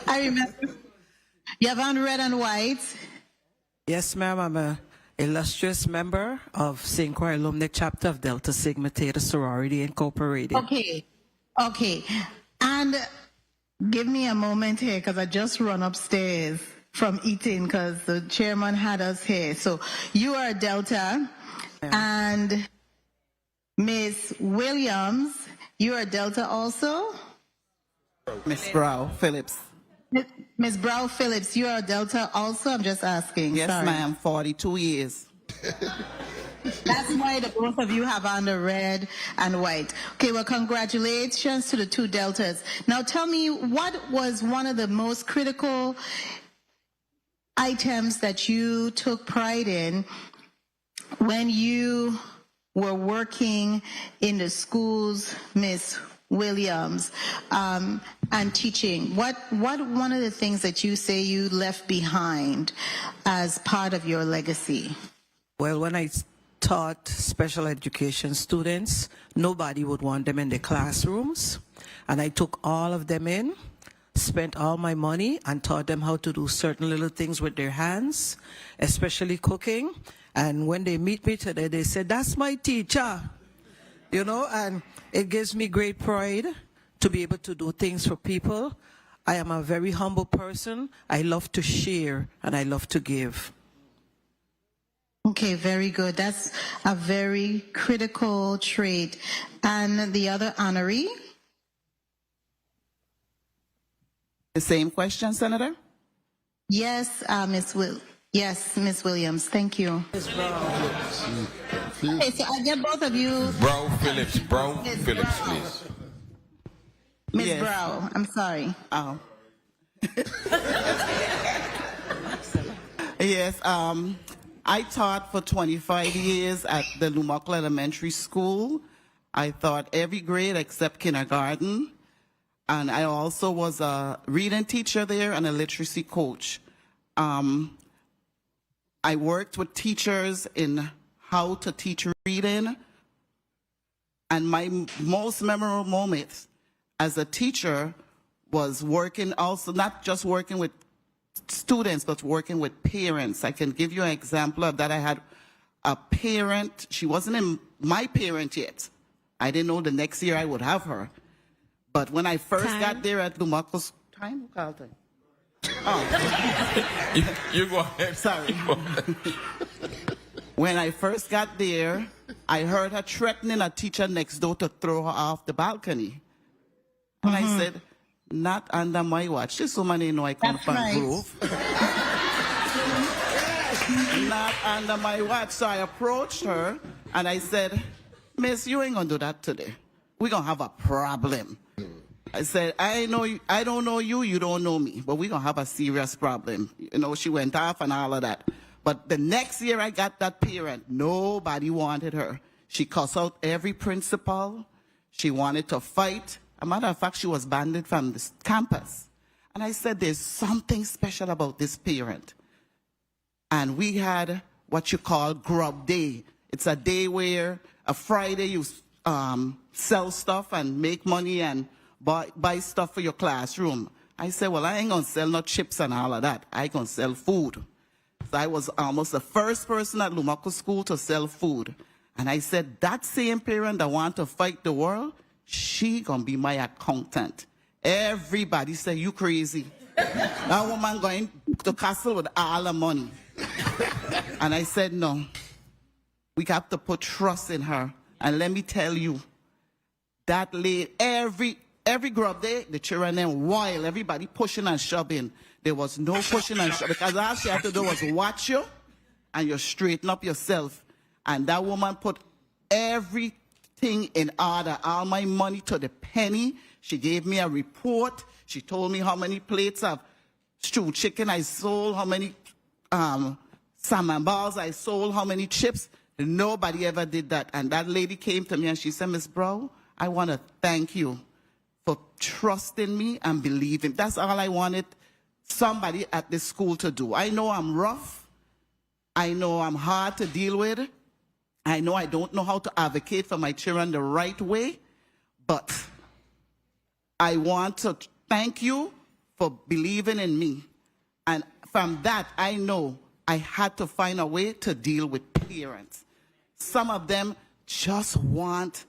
I remember. You have on red and white? Yes, ma'am. I'm an illustrious member of St. Croix Alumni Chapter of Delta Sigma Theta Sorority Incorporated. Okay. Okay. And give me a moment here because I just run upstairs from eating because the chairman had us here. So you are a Delta. And Ms. Williams, you are a Delta also? Miss Brow Phillips. Ms. Brow Phillips, you are a Delta also? I'm just asking. Yes, Sorry. ma'am. 42 years. That's why the both of you have on the red and white. Okay, well, congratulations to the two Deltas. Now tell me, what was one of the most critical items that you took pride in when you were working in the schools, Miss Williams, and teaching? What one of the things that you say you left behind as part of your legacy? Well, when I taught special education students, nobody would want them in the classrooms. And I took all of them in, spent all my money, and taught them how to do certain little things with their hands, especially cooking. And when they meet me today, they say, "That's my teacher." You know, and it gives me great pride to be able to do things for people. I am a very humble person. I love to share and I love to give. Okay, very good. That's a very critical trait. And the other honoree? The same question, Senator? Yes, Ms. Williams. Thank you. Okay, so I get both of you. Brow Phillips, Phillips, please. Ms. Yes. Brow, I'm sorry. Oh. Yes, I taught for 25 years at the Lumaco Elementary School. I taught every grade except kindergarten. And I also was a reading teacher there and a literacy coach. I worked with teachers in how to teach reading. And my most memorable moment as a teacher was working also, not just working with students, but working with parents. I can give you an example of that. I had a parent, she wasn't my parent yet. I didn't know the next year I would have her. But when I first got there at Lumaco's, time, Carlton? Oh. You go ahead. Sorry. When I first got there, I heard her threatening a teacher next door to throw her off the balcony. And I said, "Not under my watch." This woman didn't know I come from Grove. Not under my watch. So I approached her and I said, "Miss, you ain't gonna do that today. We're gonna have a problem." I said, I don't know you, you don't know me, but we're gonna have a serious problem. You know, she went off and all of that. But the next year I got that parent, nobody wanted her. She cussed out every principal. She wanted to fight. As a matter of fact, she was banned from the campus. And I said, there's something special about this parent. And we had what you call Grub Day. It's a day where a Friday you sell stuff and make money and buy stuff for your classroom. I said, well, I ain't gonna sell no chips and all of that. I gonna sell food. So I was almost the first person at Lumaco School to sell food. And I said, that same parent that want to fight the world, she gonna be my accountant. Everybody said, you crazy. That woman going to castle with all the money. And I said, no, we have to put trust in her. And let me tell you, that lady, every grub day, the children then wild, everybody pushing and shoving. There was no pushing and shoving, because all she had to do was watch you and you straighten up yourself. And that woman put everything in order, all my money to the penny. She gave me a report. She told me how many plates of stewed chicken I sold, how many salmon balls. I sold how many chips. Nobody ever did that. And that lady came to me and she said, Miss Brown, I want to thank you for trusting me and believing. That's all I wanted somebody at this school to do. I know I'm rough. I know I'm hard to deal with. I know I don't know how to advocate for my children the right way, but I want to thank you for believing in me. And from that, I know I had to find a way to deal with parents. Some of them just want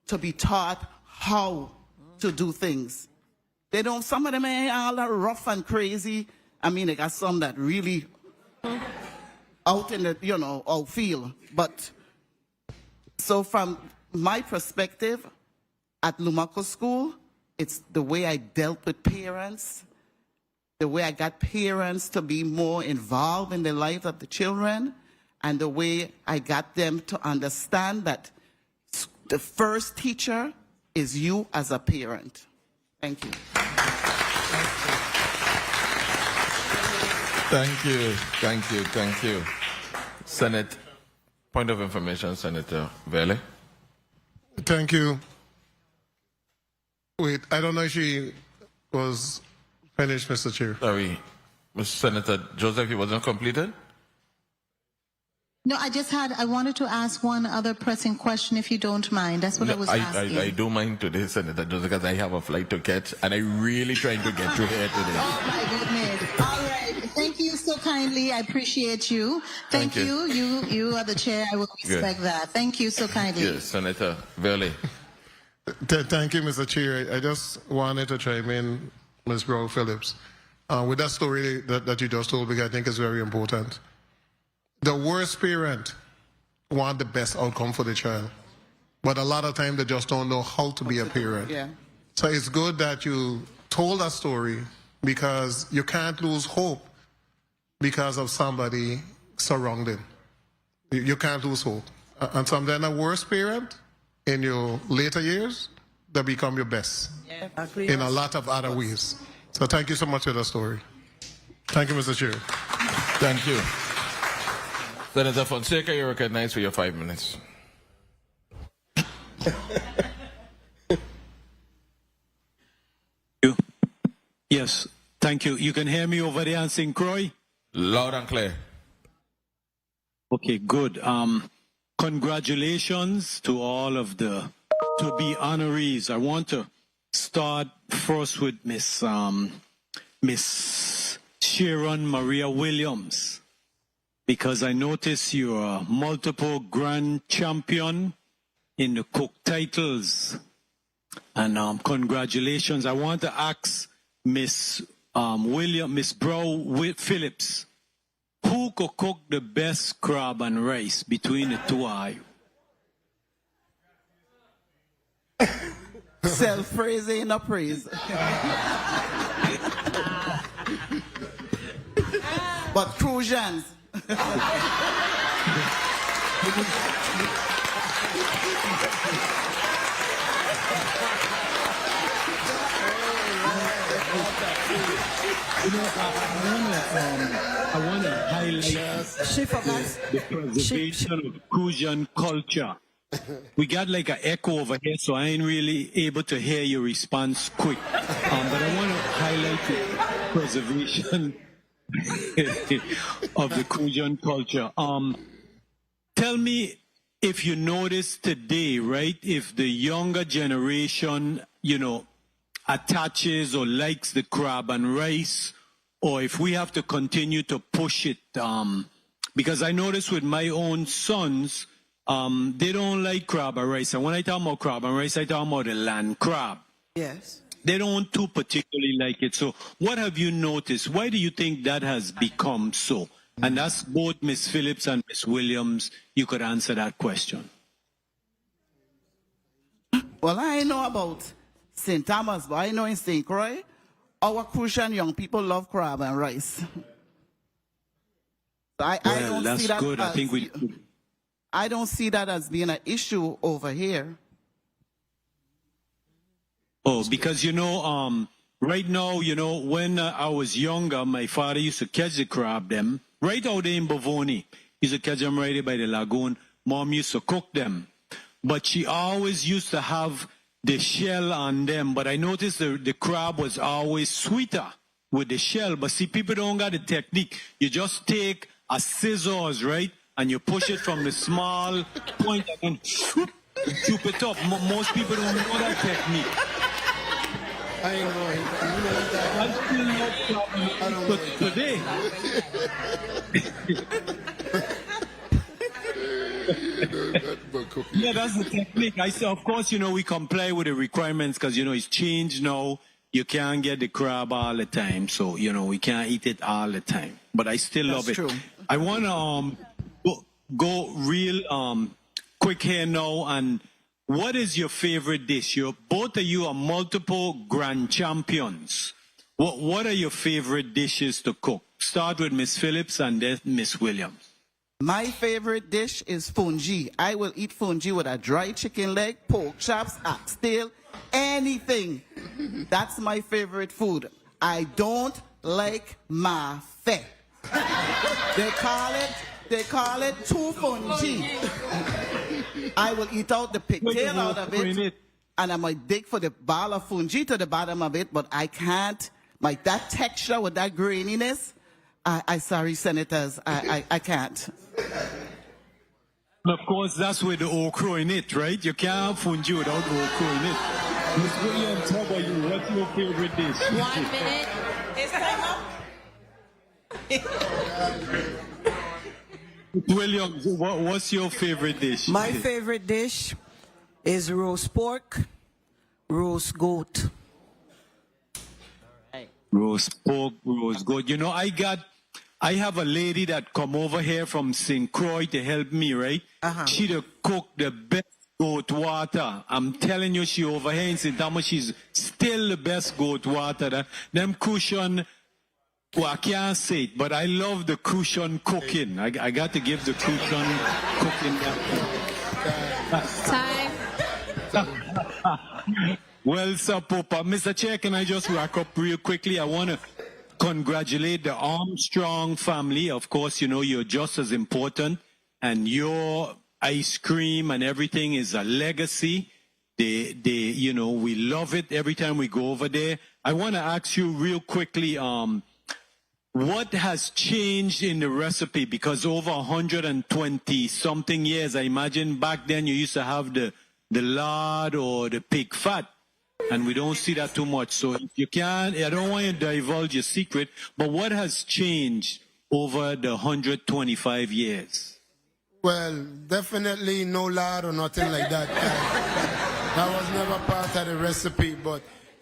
to be taught how to do things. They don't, some of them ain't all that rough and crazy. I mean, they got some that really out in the, outfield. But so from my perspective at Lumaco School, it's the way I dealt with parents, the way I got parents to be more involved in the lives of the children, and the way I got them to understand that the first teacher is you as a parent. Thank you. Thank you. Senate, point of information, Senator Vele. Thank you. Wait, I don't know if she was finished, Mr. Chair. Sorry, Mr. Senator Joseph, it wasn't completed? No, I wanted to ask one other pressing question, if you don't mind. That's what I was asking. I do mind today, Senator Joseph, because I have a flight to catch, and I'm really trying to get to here today. Oh, my goodness. All right. Thank you so kindly. I appreciate you. Thank you. You are the chair. I will respect that. Thank you so kindly. Yes, Senator Vele. Thank you, Mr. Chair. I just wanted to chime in, Ms. Brown Phillips, with that story that you just told, because I think it's very important. The worst parent want the best outcome for the child, but a lot of times they just don't know how to be a parent. Yeah. So it's good that you told that story, because you can't lose hope because of somebody surrounding. You can't lose hope. And sometimes a worst parent in your later years, they become your best in a lot of other ways. So thank you so much for that story. Thank you, Mr. Chair. Thank you. Senator Fonseca, you're recognized for your 5 minutes. Yes, thank you. You can hear me over there in St. Croix? Loud and clear. Okay, good. Congratulations to all of the to-be honorees. I want to start first with Miss Sharon Maria Williams, because I notice you're a multiple grand champion in the cook titles. And congratulations. I want to ask Miss Brown Phillips, who could cook the best crab and rice between the two of you? Self-praise ain't no praise. But Crucians. I want to highlight the preservation of Crucian culture. We got like an echo over here, so I ain't really able to hear your response quick. But I want to highlight the preservation of the Crucian culture. Tell me if you notice today, right, if the younger generation, attaches or likes the crab and rice, or if we have to continue to push it. Because I notice with my own sons, they don't like crab and rice. And when I talk about crab and rice, I talk about the land crab. Yes. They don't too particularly like it. So what have you noticed? Why do you think that has become so? And that's both Miss Phillips and Miss Williams. You could answer that question. Well, I know about St. Thomas, but I know in St. Croix, our Crucian young people love crab and rice. I don't that's see that good. I think I don't see that as being an issue over here. Oh, because right now, you know, when I was younger, my father used to catch the crab them right out there in Bavoni. He used to catch them right there by the lagoon. Mom used to cook them. But she always used to have the shell on them. But I noticed the crab was always sweeter with the shell. But see, people don't got the technique. You just take a scissors, right? And you push it from the small point and then chop it up. Most people don't know that technique. I know it. You know that. I still know crab but today. Yeah, that's the technique. I say, of course, you know, we comply with the requirements because, you know, it's changed now. You can't get the crab all the time. So, you know, we can't eat it all the time. But I still love it. True. I want to go real quick here now. And what is your favorite dish? Both of you are multiple grand champions. What are your favorite dishes to cook? Start with Miss Phillips and then Miss Williams. My favorite dish is fungi. I will eat fungi with a dry chicken leg, pork chops, oxtail, anything. That's my favorite food. I don't like mafe. They call it two fungi. I will eat out the pigtail out of it, and I might dig for the ball of fungi to the bottom of it, but I can't. Like that texture with that graininess, I sorry, senators, I can't. Of course, that's with the okra in it, right? You can't have fungi without okra in it. Miss Williams, how about you? What's your favorite dish? 1 minute. It's time up. Williams, what's your favorite dish? My favorite dish is roast pork, roast goat. Roast pork, roast goat. You know, I have a lady that come over here from St. Croix to help me, right? She to cook the best goat water. I'm telling you, she over here in St. Thomas, she's still the best goat water. Them cushion, well, I can't say it, but I love the cushion cooking. I got to give the cushion cooking Time. Well, Sir Popa, Mr. Chair, can I just wrap up real quickly? I want to congratulate the Armstrong family. Of course, you know, you're just as important, and your ice cream and everything is a legacy. You know, we love it every time we go over there. I want to ask you real quickly, what has changed in the recipe? Because over 120 something years, I imagine back then you used to have the lard or the pig fat. And we don't see that too much. So you can't, I don't want you to divulge your secret, but what has changed over the 125 years? Well, definitely no lard or nothing like that. That was never part of the recipe, but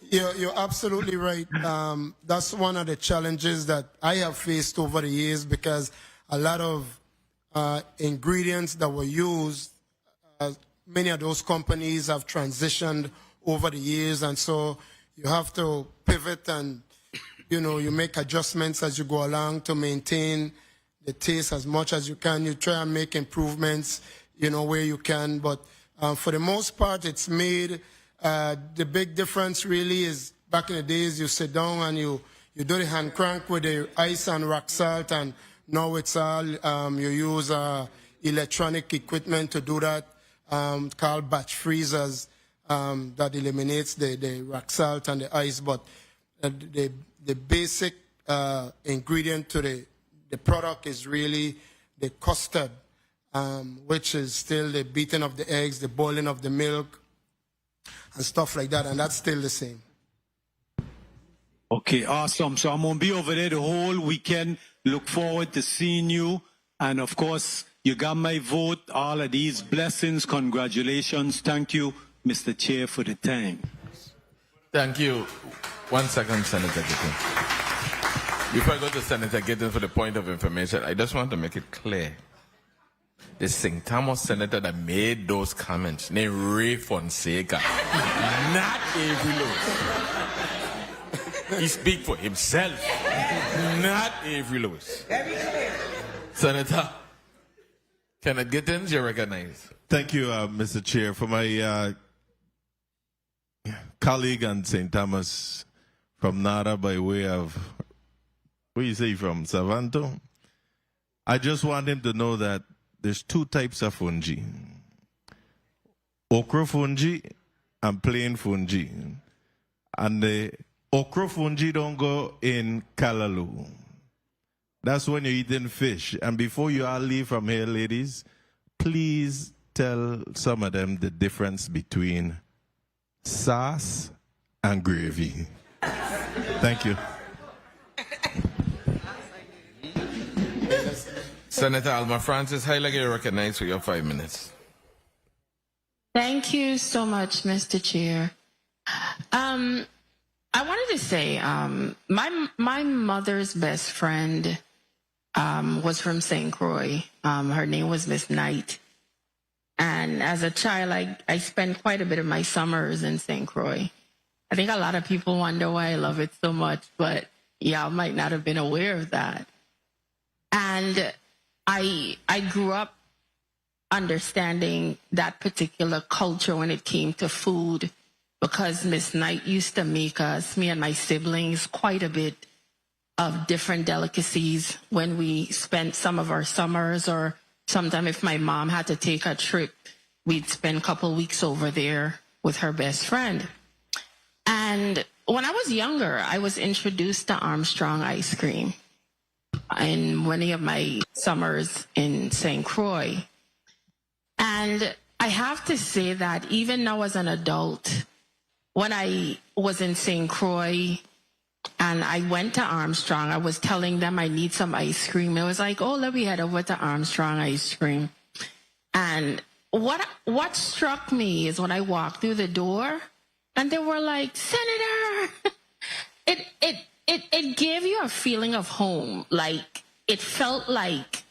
you're absolutely right. That's one of the challenges that I have faced over the years because a lot of ingredients that were used, many of those companies have transitioned over the years, and so you have to pivot and, you know, you make adjustments as you go along to maintain the taste as much as you can. You try and make improvements, you know, where you can, but for the most part, it's made. The big difference really is back in the days you sit down and you do the hand crank with the ice and rock salt, and now it's all, you use electronic equipment to do that, called batch freezers. That eliminates the rock salt and the ice, but the basic ingredient to the product is really the custard, which is still the beating of the eggs, the boiling of the milk, and stuff like that, and that's still the same. Okay, awesome. So I'm going to be over there the whole weekend. Look forward to seeing you. And of course, you got my vote. All of these blessings. Congratulations. Thank you, Mr. Chair, for the time. Thank you. 1 second, Senator Gittins. Before I go to Senator Gittins for the point of information, I just want to make it clear. The St. Thomas senator that made those comments, named Ray Fonseca, not Avery Lewis. He speaks for himself, not Avery Lewis. Senator Kenneth Gittins, you're recognized. Thank you, Mr. Chair. For my colleague on St. Thomas from Nara by way of, where you say from, Savanto. I just want him to know that there's two types of fungi. Okra fungi and plain fungi. And the okra fungi don't go in Callaloo. That's when you're eating fish. And before you all leave from here, ladies, please tell some of them the difference between sauce and gravy. Thank you. Senator Alma Francis, highly recognized for your 5 minutes. Thank you so much, Mr. Chair. I wanted to say, my mother's best friend was from St. Croix. Her name was Miss Knight. And as a child, I spent quite a bit of my summers in St. Croix. I think a lot of people wonder why I love it so much, but y'all might not have been aware of that. And I grew up understanding that particular culture when it came to food, because Miss Knight used to make us, me and my siblings, quite a bit of different delicacies when we spent some of our summers, or sometime if my mom had to take a trip, we'd spend a couple weeks over there with her best friend. And when I was younger, I was introduced to Armstrong ice cream in one of my summers in St. Croix. And I have to say that even now as an adult, when I was in St. Croix and I went to Armstrong, I was telling them I need some ice cream. It was like, oh, let me head over to Armstrong ice cream. And what struck me is when I walked through the door and they were like, Senator, it gave you a feeling of home. Like, it felt like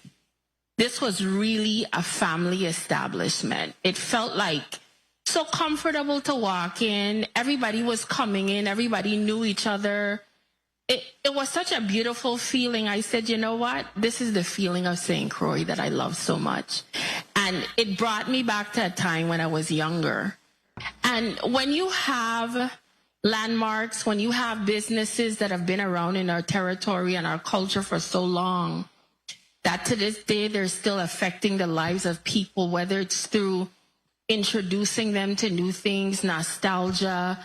this was really a family establishment. It felt like so comfortable to walk in. Everybody was coming in. Everybody knew each other. It was such a beautiful feeling. I said, you know what? This is the feeling of St. Croix that I love so much. And it brought me back to a time when I was younger. And when you have landmarks, when you have businesses that have been around in our territory and our culture for so long, that to this day they're still affecting the lives of people, whether it's through introducing them to new things, nostalgia,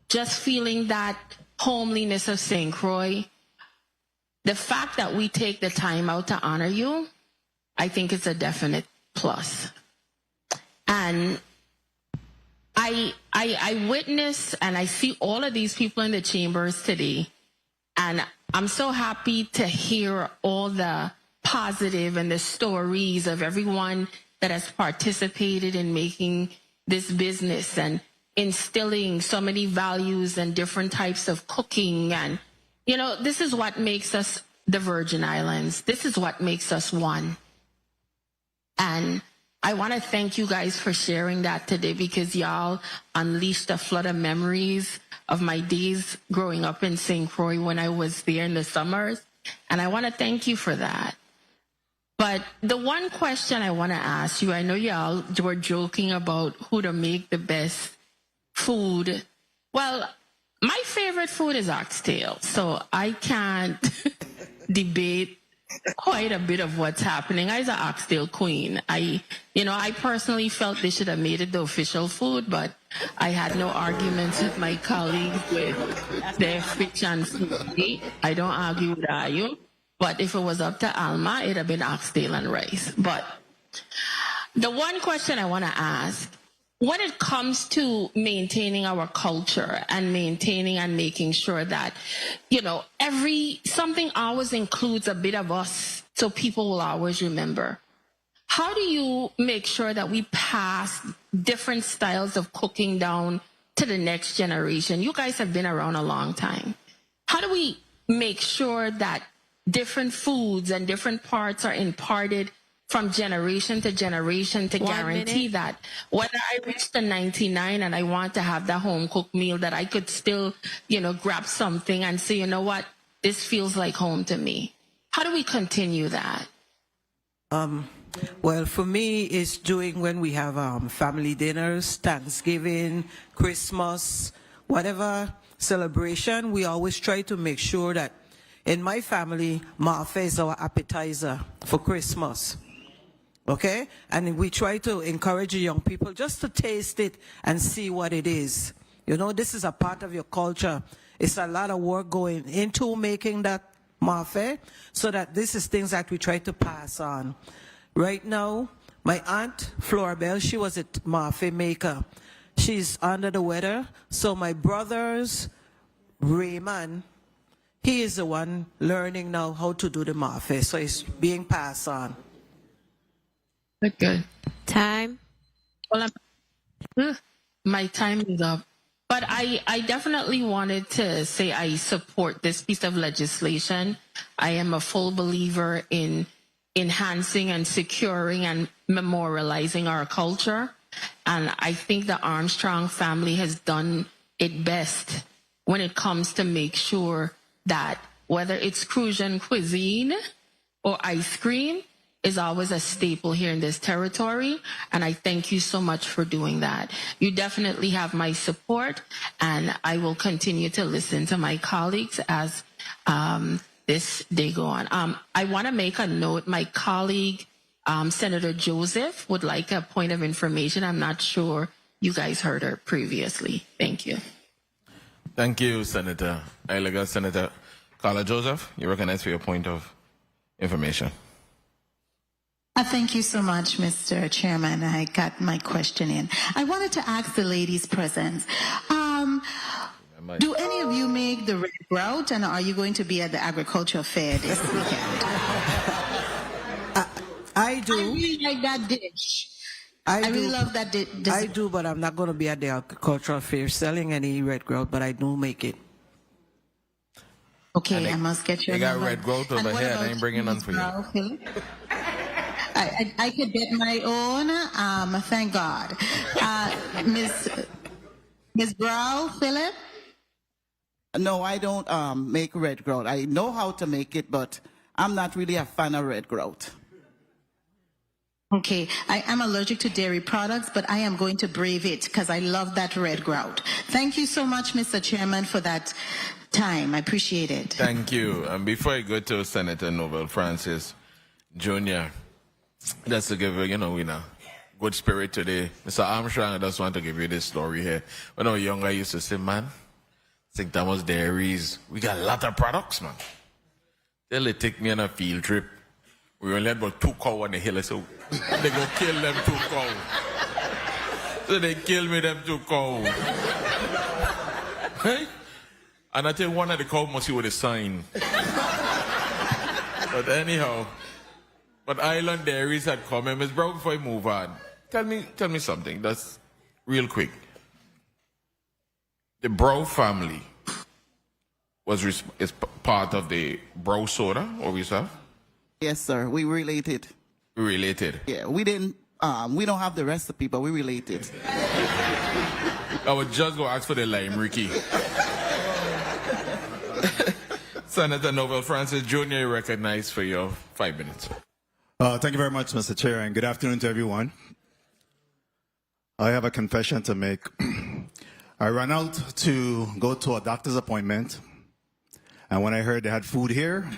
just feeling that homeliness of St. Croix. The fact that we take the time out to honor you, I think it's a definite plus. And I witness and I see all of these people in the chambers today, and I'm so happy to hear all the positive and the stories of everyone that has participated in making this business and instilling so many values and different types of cooking. And, you know, this is what makes us the Virgin Islands. This is what makes us one. And I want to thank you guys for sharing that today, because y'all unleashed a flood of memories of my days growing up in St. Croix when I was there in the summers. And I want to thank you for that. But the one question I want to ask you, I know y'all were joking about who to make the best food. Well, my favorite food is oxtail, so I can't debate quite a bit of what's happening. I was an oxtail queen. I personally felt they should have made it the official food, but I had no arguments with my colleagues with their fish and food. I don't argue with you. But if it was up to Alma, it'd have been oxtail and rice. But the one question I want to ask, when it comes to maintaining our culture and maintaining and making sure that, you know, something always includes a bit of us so people will always remember. How do you make sure that we pass different styles of cooking down to the next generation? You guys have been around a long time. How do we make sure that different foods and different parts are imparted from generation to generation to guarantee that whether I reach the 99 and I want to have that home cooked meal, that I could still, you know, grab something and say, you know what, this feels like home to me. How do we continue that? Well, for me, it's doing when we have family dinners, Thanksgiving, Christmas, whatever celebration, we always try to make sure that in my family, Marfa is our appetizer for Christmas. Okay? And we try to encourage the young people just to taste it and see what it is. You know, this is a part of your culture. It's a lot of work going into making that Marfa, so that this is things that we try to pass on. Right now, my aunt, Florabelle, she was a Marfa maker. She's under the weather. So my brother's Raymond, he is the one learning now how to do the Marfa. So it's being passed on. Good. Time. Well, my time is up. But I definitely wanted to say I support this piece of legislation. I am a full believer in enhancing and securing and memorializing our culture. And I think the Armstrong family has done it best when it comes to make sure that whether it's Crucian cuisine or ice cream is always a staple here in this territory. And I thank you so much for doing that. You definitely have my support, and I will continue to listen to my colleagues as this day go on. I want to make a note. My colleague, Senator Joseph, would like a point of information. I'm not sure you guys heard her previously. Thank you. Thank you, Senator. Senator Carla Joseph, you're recognized for your point of information. Thank you so much, Mr. Chairman. I got my question in. I wanted to ask the ladies present, do any of you make the red grout, and are you going to be at the agricultural fair this weekend? I do. I really like that dish. I really love that dish. I do, but I'm not going to be at the agricultural fair selling any red grout, but I do make it. Okay, I must get your You got number. red growth over here, and I ain't bringing none for you. I could get my own. Thank God. Ms. Brow, Philip? No, I don't make red grout. I know how to make it, but I'm not really a fan of red grout. Okay, I am allergic to dairy products, but I am going to brave it because I love that red grout. Thank you so much, Mr. Chairman, for that time. I appreciate it. Thank you. And before I go to Senator Nobel Francis Jr., just to give you, good spirit today. Mr. Armstrong, I just want to give you this story here. When I was younger, I used to say, man, St. Thomas Dairies, we got a lot of products, man. They take me on a field trip. We only had about 2 cows on the hill, so they go kill them 2 cows. So they kill me them 2 cows. Hey? And I think one of the cows must see with a sign. But anyhow, but Island Dairies had come. And Ms. Brown, before I move on, tell me something. That's real quick. The Brow family is part of the Brow soda, or yourself? Yes, sir. We related. We related. Yeah, we didn't. We don't have the recipe, but we related. I would just go ask for the lime, Ricky. Senator Nobel Francis Jr., recognized for your 5 minutes. Thank you very much, Mr. Chair, and good afternoon to everyone. I have a confession to make. I ran out to go to a doctor's appointment, and when I heard they had food here,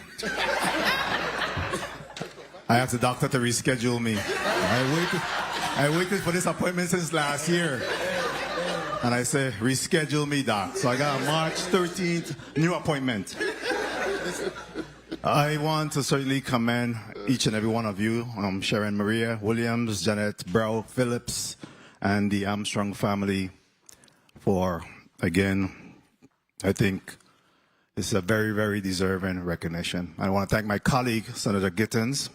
I asked the doctor to reschedule me. I waited for this appointment since last year. And I said, reschedule me, doc. So I got a March 13th new appointment. I want to certainly commend each and every one of you, Sharon Maria Williams, Janet Brow Phillips, and the Armstrong family for, again, I think it's a very, very deserving recognition. I want to thank my colleague, Senator Gittins,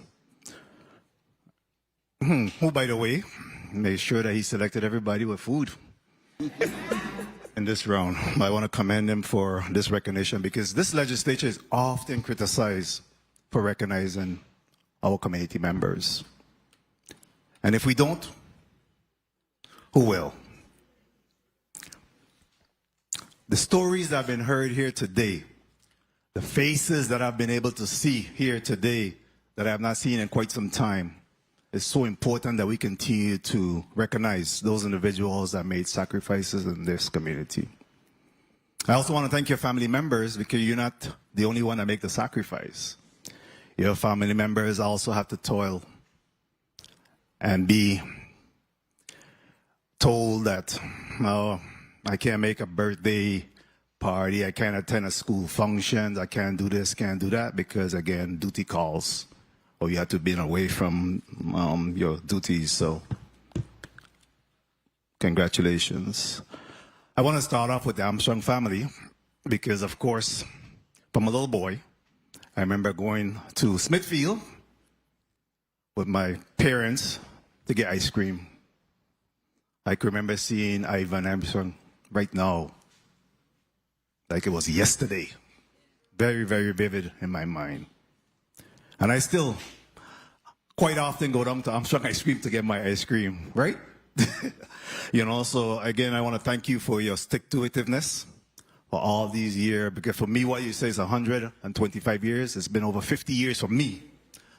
who, by the way, made sure that he selected everybody with food in this round. I want to commend him for this recognition because this legislature is often criticized for recognizing our community members. And if we don't, who will? The stories that have been heard here today, the faces that I've been able to see here today that I have not seen in quite some time, it's so important that we continue to recognize those individuals that made sacrifices in this community. I also want to thank your family members because you're not the only one that make the sacrifice. Your family members also have to toil and be told that, no, I can't make a birthday party, I can't attend a school function, I can't do this, can't do that, because again, duty calls, or you have to be away from your duties. So, congratulations. I want to start off with the Armstrong family, because of course, from a little boy, I remember going to Smithfield with my parents to get ice cream. I can remember seeing Ivan Armstrong right now, like it was yesterday. Very, very vivid in my mind. And I still quite often go down to Armstrong Ice Cream to get my ice cream, right? You know, so again, I want to thank you for your stick-to-itiveness for all these years, because for me, what you say is 125 years. It's been over 50 years for me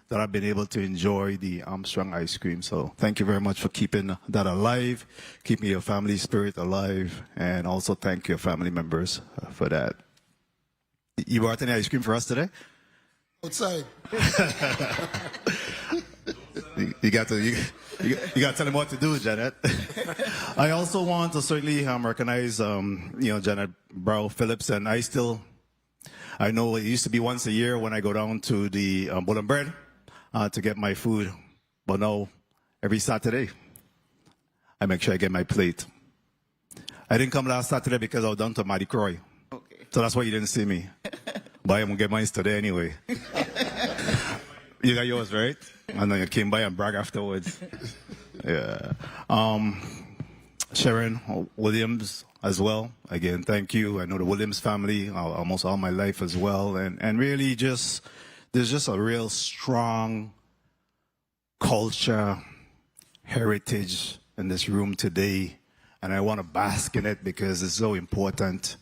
that I've been able to enjoy the Armstrong ice cream. So thank you very much for keeping that alive, keeping your family spirit alive, and also thank your family members for that. You brought any ice cream for us today? Outside. You got to tell him what to do, Janet. I also want to certainly recognize, Janet Brow Phillips, and I know it used to be once a year when I go down to the Bull and Bread to get my food, but now every Saturday I make sure I get my plate. I didn't come last Saturday because I was down to Maddie Croy, so that's why you didn't see me. But I'm gonna get mine today anyway. You got yours, right? And then you came by and brag afterwards. Yeah. Sharon Williams as well. Again, thank you. I know the Williams family almost all my life as well. And really there's just a real strong culture, heritage in this room today. And I want to bask in it because it's so important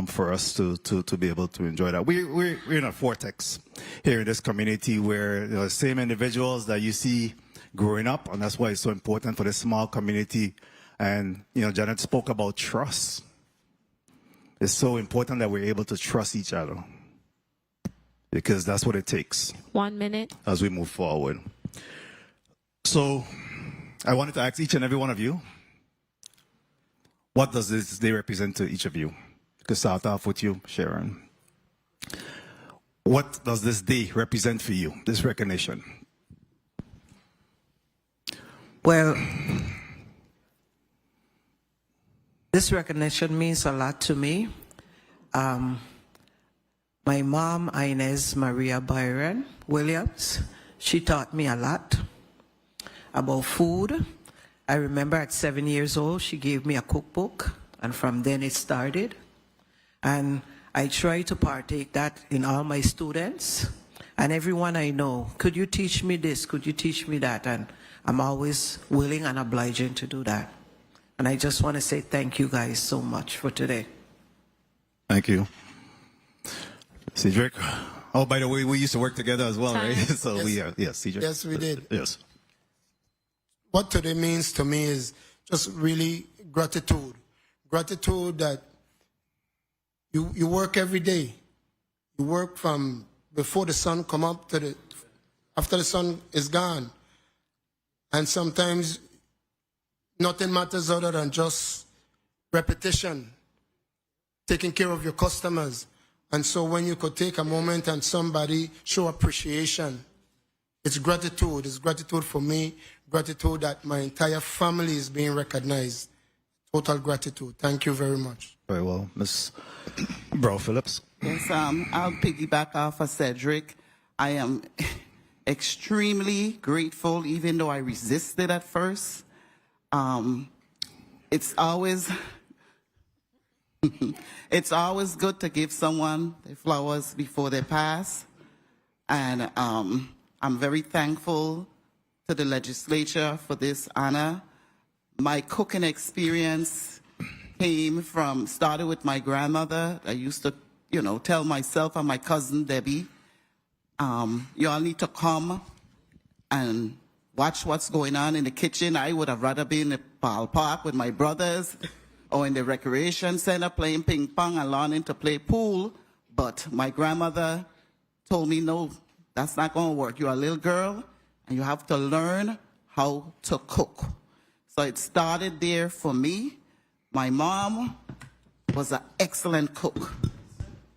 for us to be able to enjoy that. We're in a vortex here in this community where the same individuals that you see growing up, and that's why it's so important for this small community. And, Janet spoke about trust. It's so important that we're able to trust each other because that's what it takes. 1 minute. As we move forward. So I wanted to ask each and every one of you, what does this day represent to each of you? To start off with you, Sharon. What does this day represent for you, this recognition? Well, this recognition means a lot to me. My mom, Inez Maria Byron Williams, she taught me a lot about food. I remember at 7 years old, she gave me a cookbook, and from then it started. And I try to partake that in all my students and everyone I know. Could you teach me this? Could you teach me that? And I'm always willing and obliging to do that. And I just want to say thank you guys so much for today. Thank you. Cedric. Oh, by the way, we used to work together as well, right? So yes, Cedric. Yes, we did. Yes. What today means to me is just really gratitude. Gratitude that you work every day. You work from before the sun come up to after the sun is gone. And sometimes nothing matters other than just repetition, taking care of your customers. And so when you could take a moment and somebody show appreciation, it's gratitude. It's gratitude for me, gratitude that my entire family is being recognized. Total gratitude. Thank you very much. Very well. Ms. Brow Phillips. Yes, I'll piggyback off of Cedric. I am extremely grateful, even though I resisted at first. It's always good to give someone the flowers before they pass. And I'm very thankful to the legislature for this honor. My cooking experience started with my grandmother. I used to, tell myself and my cousin Debbie, you all need to come and watch what's going on in the kitchen. I would have rather been in the ballpark with my brothers or in the recreation center playing ping pong and learning to play pool. But my grandmother told me, no, that's not going to work. You're a little girl and you have to learn how to cook. So it started there for me. My mom was an excellent cook.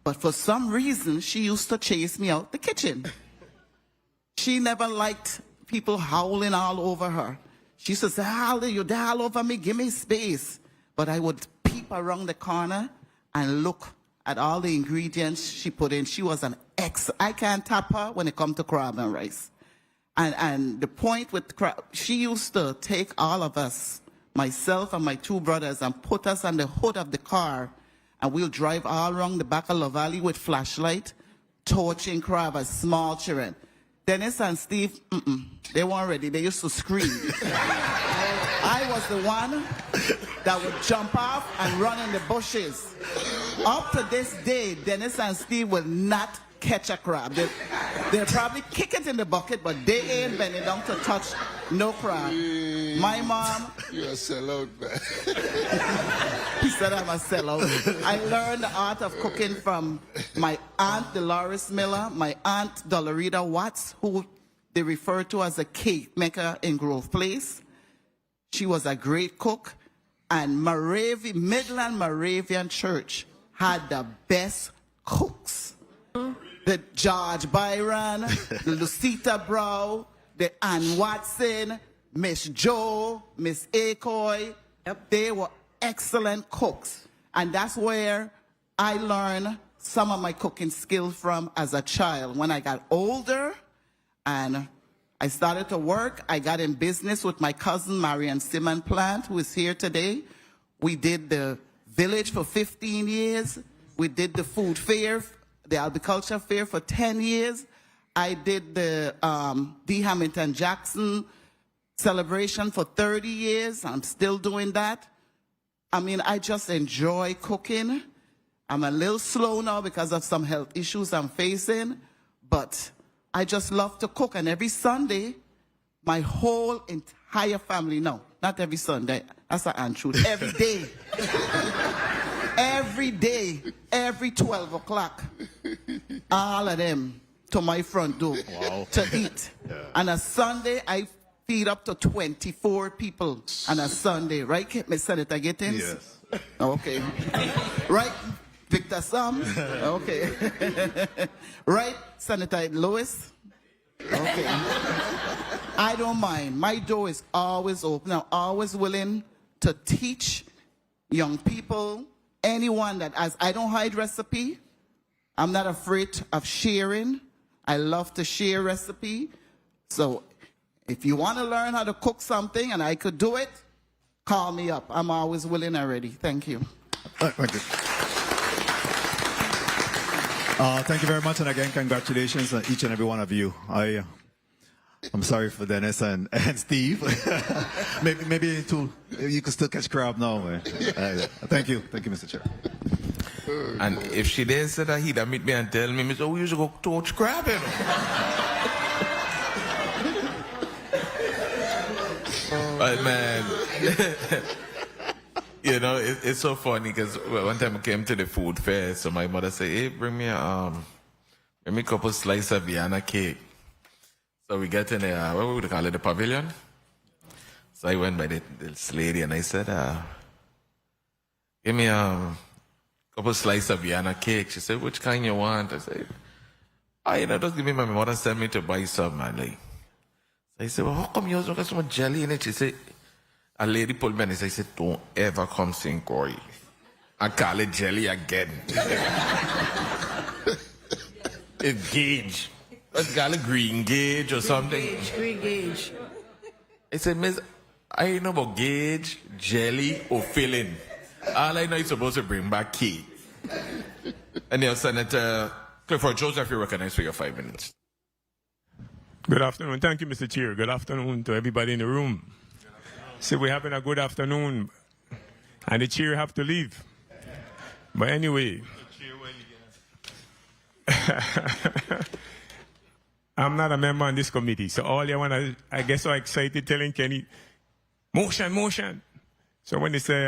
But for some reason, she used to chase me out the kitchen. She never liked people howling all over her. She used to say, Holly, you all over me, give me space. But I would peep around the corner and look at all the ingredients she put in. She was an I can't tap her when it comes to crab and rice. And the point with crab, she used to take all of us, myself and my two brothers, and put us on the hood of the car, and we'll drive all around the back of La Valley with flashlight, torching crab as small children. Dennis and Steve, they weren't ready. They used to scream. I was the one that would jump off and run in the bushes. Up to this day, Dennis and Steve will not catch a crab. They'll probably kick it in the bucket, but they ain't bending down to touch no crab. My mom... You're a sellout, man. He said I'm a sellout. I learned the art of cooking from my aunt Dolores Miller, my aunt Dolorita Watts, who they refer to as a cake maker in Grove Place. She was a great cook. And Midland Moravian Church had the best cooks. The George Byron, the Lucita Brow, the Ann Watson, Miss Joe, Miss Acoy. They were excellent cooks. And that's where I learned some of my cooking skills from as a child. When I got older and I started to work, I got in business with my cousin, Marian Simon Plant, who is here today. We did the village for 15 years. We did the food fair, the Albiculture Fair for 10 years. I did the D. Hamilton Jackson celebration for 30 years. I'm still doing that. I mean, I just enjoy cooking. I'm a little slow now because of some health issues I'm facing, but I just love to cook. And every Sunday, my whole entire family, no, not every Sunday, that's an untruth, every day. Every day, every 12 o'clock, all of them to my front door to eat. Yeah. And a Sunday, I feed up to 24 people on a Sunday. Right, Miss Senator Gittins? Yes. Okay. Right, Victor Sam? Okay. Right, Senator Lewis? Okay. I don't mind. My door is always open. I'm always willing to teach young people, anyone that I don't hide recipe. I'm not afraid of sharing. I love to share recipe. So if you want to learn how to cook something and I could do it, call me up. I'm always willing and ready. Thank you. Thank you. Thank you very much, and again, congratulations on each and every one of you. I'm sorry for Dennis and Steve. maybe you can still catch crab now. Thank you, Mr. Chair. And if she didn't say that, he'd meet me and tell me, Mr. We used to go torch crab. But man, you know, it's so funny because one time I came to the food fair, so my mother said, hey, bring me a couple slices of Vienna cake. So we get in a, what would we call it, the pavilion? So I went by this lady and I said, give me a couple slices of Vienna cake. She said, which kind you want? I said, just give me, my mother sent me to buy some, man. Like, so I said, well, how come yours don't got so much jelly in it? She said, a lady pulled me and I said, don't ever come St. Croix. I call it jelly again. It's gauge. Let's call it green gauge or something. Green gauge. I said, Miss, I ain't know about gauge, jelly, or filling. All I know is supposed to bring back key. And your Senator Clifford Joseph, you're recognized for your 5 minutes. Good afternoon. Thank you, Mr. Chair. Good afternoon to everybody in the room. So we're having a good afternoon, and the chair have to leave. But anyway, I'm not a member on this committee, so all you want to, I get so excited telling Kenny, motion. So when they say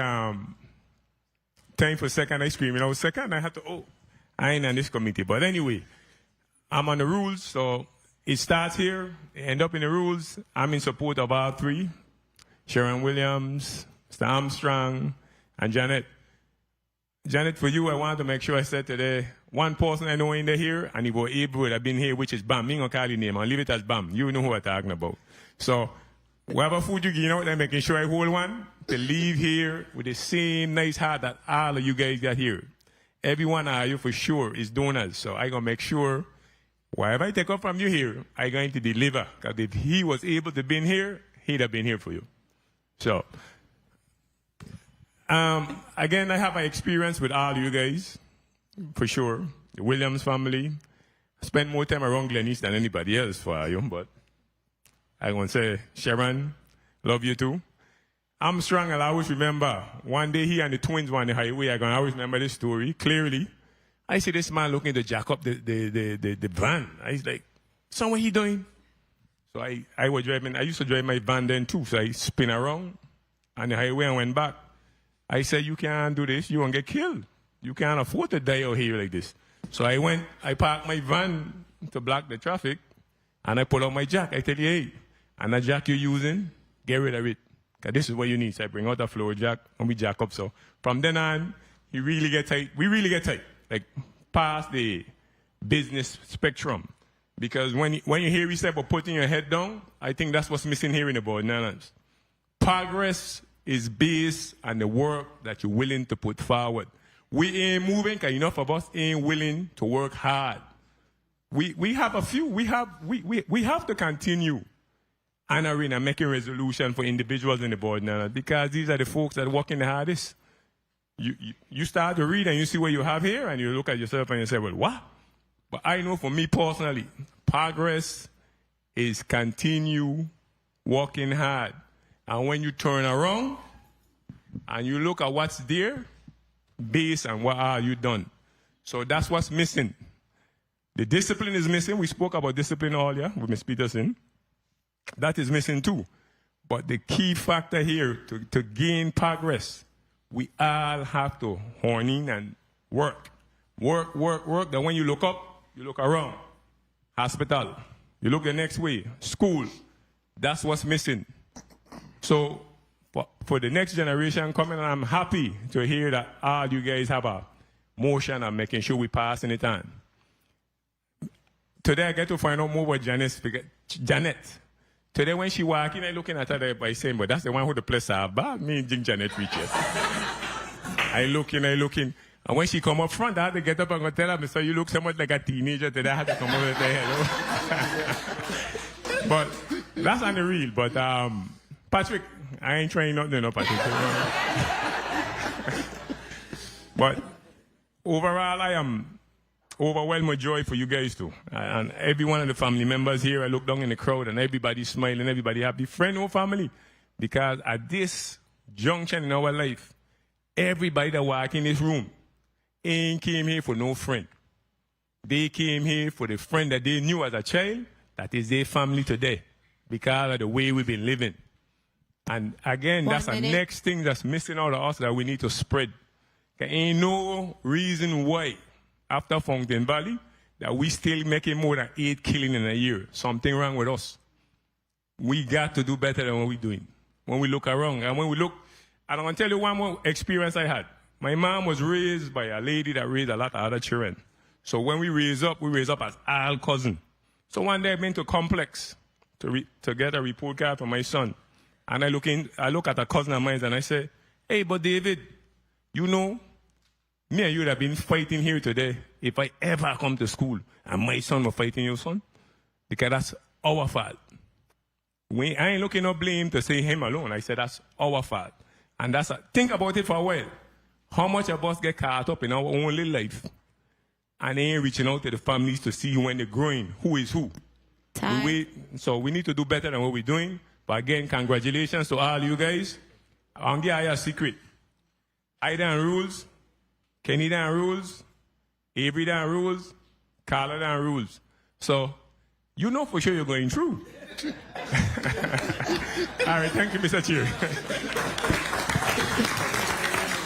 time for second. I screaming out second. I had to, I ain't on this committee. But anyway, I'm on the rules, so it starts here, end up in the rules. I'm in support of all three. Sharon Williams, Mr. Armstrong, and Janet. Janet, for you, I want to make sure I said today, one person I know in there here, and he was able to have been here, which is Bam. I'm going to call his name. I'll leave it as Bam. You know who I'm talking about. So, whatever food you get out there, making sure I hold one, to leave here with the same nice heart that all of you guys got here. Every one of you, for sure, is donors. So, I'm going to make sure, whatever I take up from you here, I'm going to deliver. Because if he was able to be here, he'd have been here for you. So, again, I have an experience with all you guys, for sure. The Williams family. I spent more time around Glennis than anybody else for you, but I'm going to say, Sharon, love you too. Armstrong, I'll always remember, one day he and the twins were on the highway. I'm going to always remember this story clearly. I see this man looking to jack up the van. I was like, son, what he doing? So I was driving, I used to drive my van then too, so I spin around on the highway and went back. I said, you can't do this, you won't get killed. You can't afford to die out here like this. So I parked my van to block the traffic, and I pull out my jack. I tell you, hey, and the jack you're using, get rid of it. Because this is what you need. So I bring out a floor jack, and we jack up. So from then on, we really get tight, like past the business spectrum. Because when you hear we say about putting your head down, I think that's what's missing here in the board. Progress is based on the work that you're willing to put forward. We ain't moving because enough of us ain't willing to work hard. We have a few. We have to continue honoring and making resolution for individuals in the board now, because these are the folks that are working the hardest. You start to read and you see what you have here, and you look at yourself and you say, well, what? But I know for me personally, progress is continue working hard. And when you turn around and you look at what's there, based on what are you done. So that's what's missing. The discipline is missing. We spoke about discipline earlier with Ms. Peterson. That is missing too. But the key factor here to gain progress, we all have to horn in and work. Work. That when you look up, you look around. Hospital. You look the next way. School. That's what's missing. So for the next generation coming, I'm happy to hear that all you guys have a motion and making sure we pass in the time. Today I get to find out more about Janet. Today when she walk in, I looking at her by saying, but that's the one who the place are bad. Me and Janet reaches. I looking. And when she come up front, I had to get up and go tell her, Mr. You look so much like a teenager today. I had to come over and say hello. But that's on the real. But Patrick, I ain't trying nothing, Patrick. But overall, I am overwhelmed with joy for you guys too. And every one of the family members here, I look down in the crowd and everybody's smiling, everybody happy. Friend or family. Because at this junction in our life, everybody that walk in this room ain't came here for no friend. They came here for the friend that they knew as a child, that is their family today, because of the way we've been living. And again, that's the next thing that's missing out of us that we need to spread. There ain't no reason why, after Fountain Valley, that we still making more than 8 killings in a year. Something wrong with us. We got to do better than what we're doing. When we look around, and when we look, I don't want to tell you one more experience I had. My mom was raised by a lady that raised a lot of other children. So when we raise up as all cousin. So one day I went to Complex to get a report card for my son. And I look at a cousin of mine and I say, hey, but David, you know, me and you would have been fighting here today if I ever come to school and my son was fighting your son. Because that's our fault. I ain't looking no blame to say him alone. I said that's our fault. And think about it for a while. How much of us get caught up in our own little life and they ain't reaching out to the families to see when they're growing, who is who. So we need to do better than what we're doing. But again, congratulations to all you guys. I'll give you a secret. I done rules, Kenny done rules, Avery done rules, Carla done rules. So you know for sure you're going through. All right, thank you, Mr. Chair.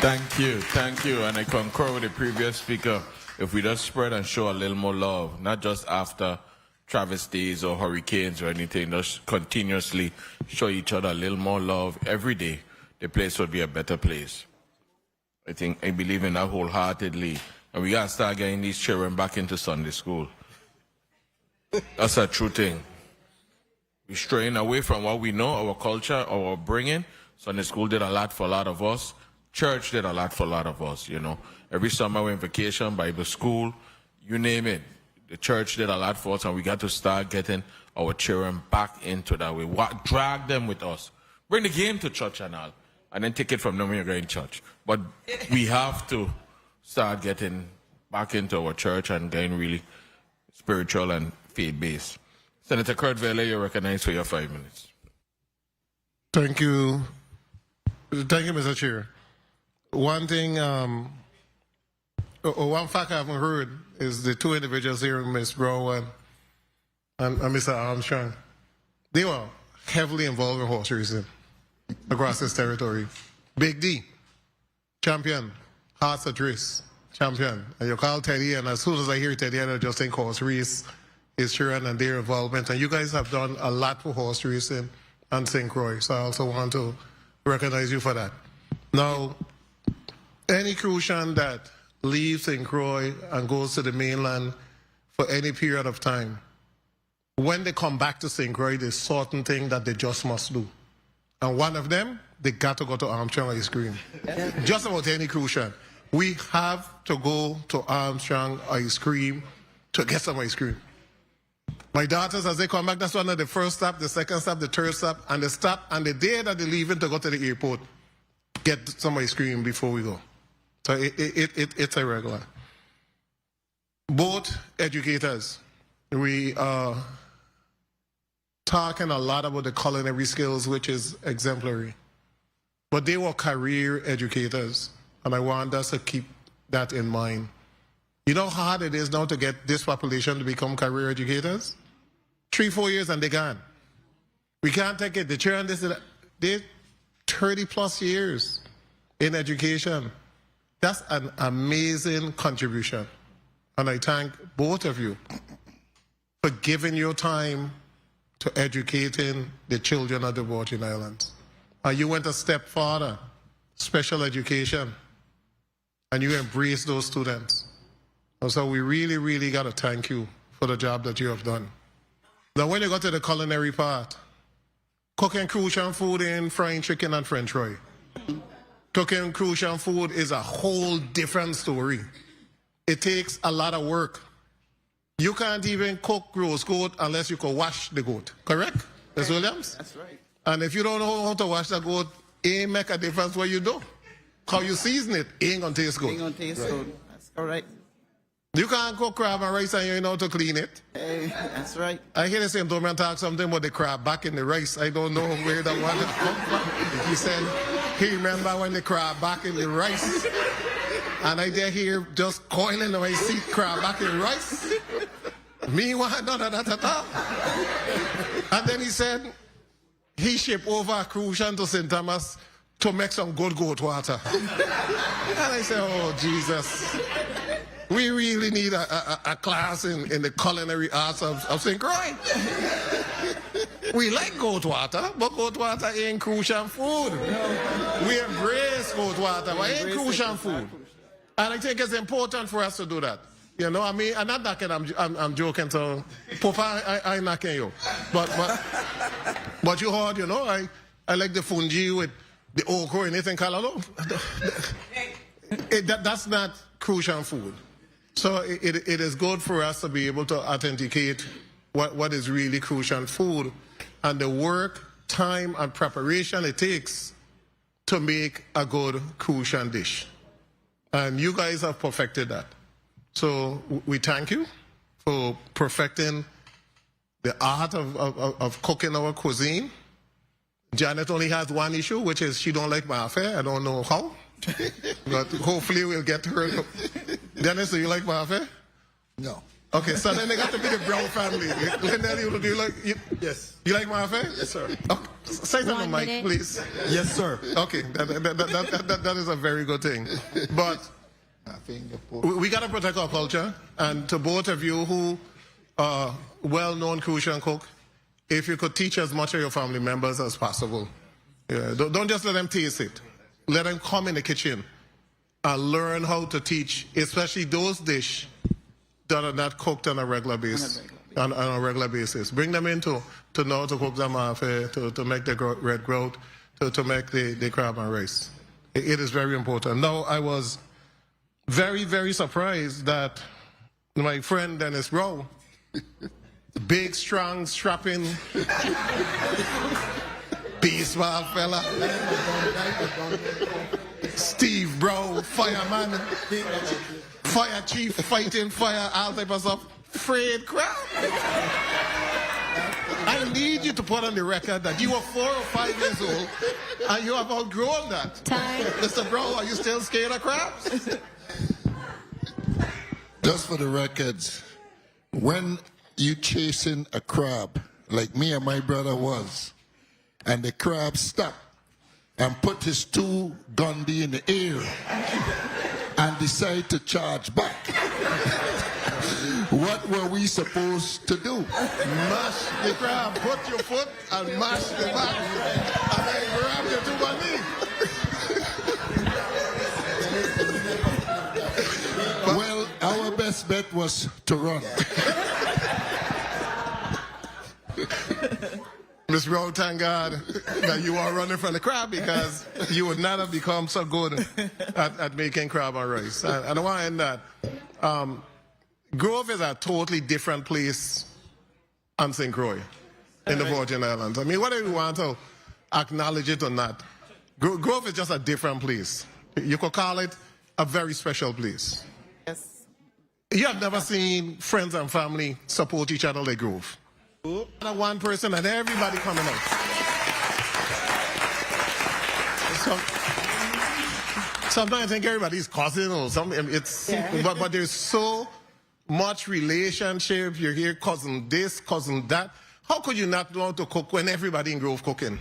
Thank you. And I concur with the previous speaker. If we just spread and show a little more love, not just after travesties or hurricanes or anything, just continuously show each other a little more love every day, the place would be a better place. I believe in that wholeheartedly. And we gotta start getting these children back into Sunday school. That's a true thing. We're straying away from what we know, our culture, our upbringing. Sunday school did a lot for a lot of us. Church did a lot for a lot of us, you know. Every summer we're in vacation, Bible school, you name it. The church did a lot for us, and we got to start getting our children back into that way. Drag them with us. Bring the game to church and all, and then take it from them when you're going to church. But we have to start getting back into our church and getting really spiritual and faith-based. Senator Kurt Vele, you're recognized for your 5 minutes. Thank you. Thank you, Mr. Chair. One thing, one fact I haven't heard is the two individuals here, Ms. Brown and Mr. Armstrong. They were heavily involved in horse racing across this territory. Big D, champion. Hearts at Race, champion. And you call Teddy, and as soon as I hear Teddy, I just think horse race is children and their involvement. And you guys have done a lot for horse racing and St. Croix. So I also want to recognize you for that. Now, any Crucian that leaves St. Croix and goes to the mainland for any period of time, when they come back to St. Croix, there's certain things that they just must do. And one of them, they got to go to Armstrong Ice Cream. Just about any Crucian. We have to go to Armstrong Ice Cream to get some ice cream. My daughters, as they come back, that's one of the first stop, the second stop, the third stop, and the stop, and the day that they're leaving to go to the airport, get some ice cream before we go. So it's a regular. Both educators, we are talking a lot about the culinary skills, which is exemplary. But they were career educators, and I want us to keep that in mind. You know how hard it is now to get this population to become career educators? 3-4 years and they're gone. We can't take it. The children, they're 30+ years in education. That's an amazing contribution. And I thank both of you for giving your time to educating the children of the Virgin Islands. And you went a step further, special education, and you embraced those students. And so we really, really got to thank you for the job that you have done. Now, when you got to the culinary part, cooking Crucian food in frying chicken and French fry. Cooking Crucian food is a whole different story. It takes a lot of work. You can't even cook roast goat unless you can wash the goat. Correct, Ms. Williams? That's right. And if you don't know how to wash the goat, it ain't make a difference what you do. How you season it ain't gonna taste good. Ain't gonna taste good. That's all right. You can't cook crab and rice and you know how to clean it. Hey, that's right. I hear the same gentleman talk something about the crab back in the rice. I don't know where that one come from. He said he remember when the crab back in the rice. And I dare hear just coiling my seat crab back in rice. Me want none of that at all. And then he said he shipped over a Crucian to St. Thomas to make some good goat water. And I said, oh, Jesus. We really need a class in the culinary arts of St. Croix. We like goat water, but goat water ain't Crucian food. We embrace goat water, but it ain't Crucian food. And I think it's important for us to do that. You know, I mean, I'm not knocking, I'm joking, so Papa, I ain't knocking you. But you heard, you know, I like the fungi with the okra and anything called. That's not Crucian food. So it is good for us to be able to authenticate what is really Crucian food and the work, time, and preparation it takes to make a good Crucian dish. And you guys have perfected that. So we thank you for perfecting the art of cooking our cuisine. Janet only has one issue, which is she don't like mafe. I don't know how. But hopefully we'll get her. Dennis, do you like mafe? No. Okay, so then they got to be the Brown family. Lindell, do you like? Yes. You like my affair? Yes, sir. Okay. Say something on the mic, please. Yes, sir. Okay, that is a very good thing. But we got to protect our culture. And to both of you who are well-known Crucian cook, if you could teach as much of your family members as possible. Yeah, don't just let them taste it. Let them come in the kitchen and learn how to teach, especially those dishes that are not cooked on a regular basis. On a regular basis. Bring them in to know to cook them to make the red grout, to make the crab and rice. It is very important. Now, I was very, very surprised that my friend Dennis Brow, big, strong, strapping, baseball fella, Steve Brow, fireman, fire chief, fighting fire, all type of stuff. Fred Crab. I need you to put on the record that you were 4 or 5 years old and you have outgrown that. Time. Mr. Brown, are you still scared of crabs? Just for the records, when you chasing a crab, like me and my brother was, and the crab stopped and put his 2 gundy in the air and decided to charge back, what were we supposed to do? Mash the crab, put your foot and mash the back, and then grab your 2 gundy. Well, our best bet was to run. Ms. Brown, thank God that you are running from the crab, because you would not have become so good at making crab and rice. And I want to end that. Grove is a totally different place on St. Croix in the Virgin Islands. I mean, whether you want to acknowledge it or not, Grove is just a different place. You could call it a very special place. Yes. You have never seen friends and family support each other like Grove. Not one person and everybody coming out. Sometimes I think everybody's cousin or something. But there's so much relationship. You hear cousin this, cousin that. How could you not know how to cook when everybody in Grove cooking?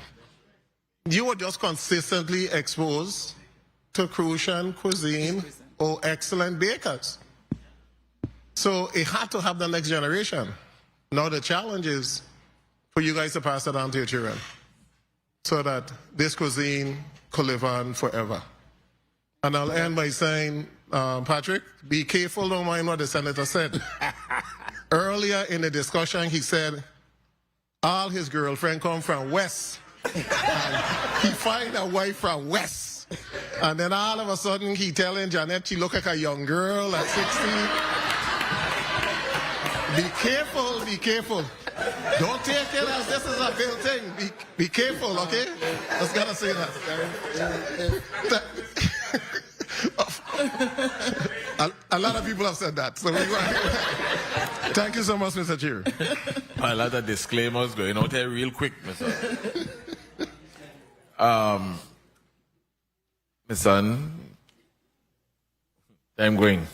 You were just consistently exposed to Crucian cuisine or excellent bakers. So it had to have the next generation. Now the challenge is for you guys to pass it on to your children so that this cuisine could live on forever. And I'll end by saying, Patrick, be careful, don't mind what the senator said. Earlier in the discussion, he said all his girlfriend come from West. He find a wife from West. And then all of a sudden, he telling Janet she look like a young girl at 16. Be careful, be careful. Don't take it as this is a built thing. Be careful, okay? I just gotta say that. A lot of people have said that. So thank you so much, Mr. Chair. A lot of disclaimers going out here real quick, Mr. My son, I'm going.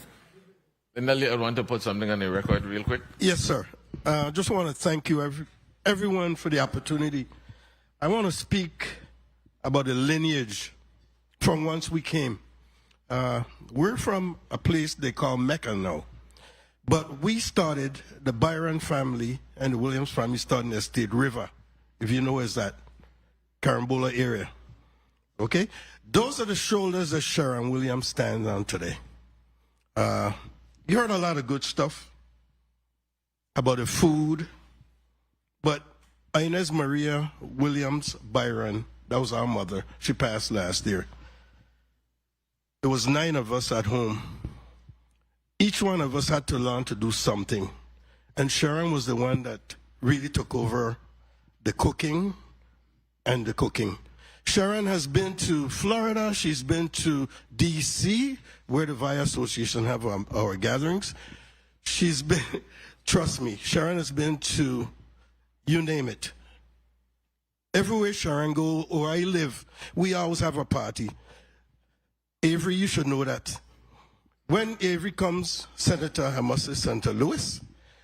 Lindell, I want to put something on the record real quick. Yes, sir. Just want to thank you, everyone, for the opportunity. I want to speak about the lineage from whence we came. We're from a place they call Mecca now. But we started, the Byron family and the Williams family started in the Estate River, if you know where's that, Carambola area. Okay? Those are the shoulders that Sharon Williams stands on today. You heard a lot of good stuff about the food, but Inez Maria Williams Byron, that was our mother, she passed last year. There was 9 of us at home. Each one of us had to learn to do something. And Sharon was the one that really took over the cooking and the cooking. Sharon has been to Florida. She's been to D.C., where the VIA Association have our gatherings. She's been, trust me, Sharon has been to, you name it. Everywhere Sharon go, or I live, we always have a party. Avery, you should know that. when Avery comes, Senator, I must say Senator Lewis,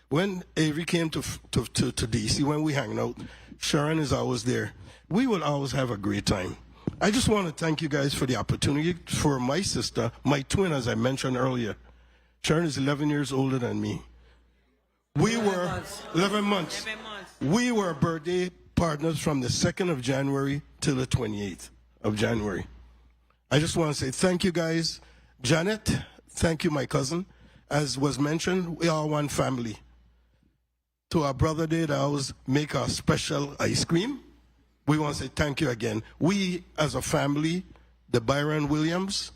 when Avery came to DC, when we hang out, Sharon is always there. We will always have a great time. I just want to thank you guys for the opportunity. For my sister, my twin, as I mentioned earlier, Sharon is 11 years older than me. We were 11 months. We were birthday partners from the 2nd of January till the 28th of January. I just want to say thank you guys. Janet, thank you, my cousin. As was mentioned, we are one family. To our brother there that always make our special ice cream, we want to say thank you again. We, as a family, the Byron Williams,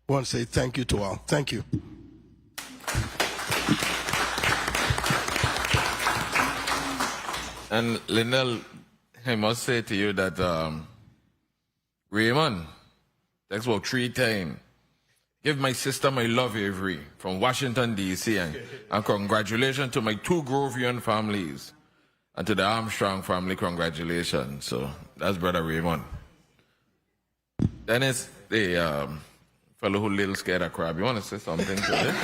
want to say thank you to all. Thank you. And Linnell, I must say to you that Raymond, that's about 3 times. Give my sister my love, Avery, from Washington, D.C. And congratulations to my 2 Grovian families. And to the Armstrong family, congratulations. So that's Brother Raymond. Dennis, the fellow who little scared of crab, you want to say something to this?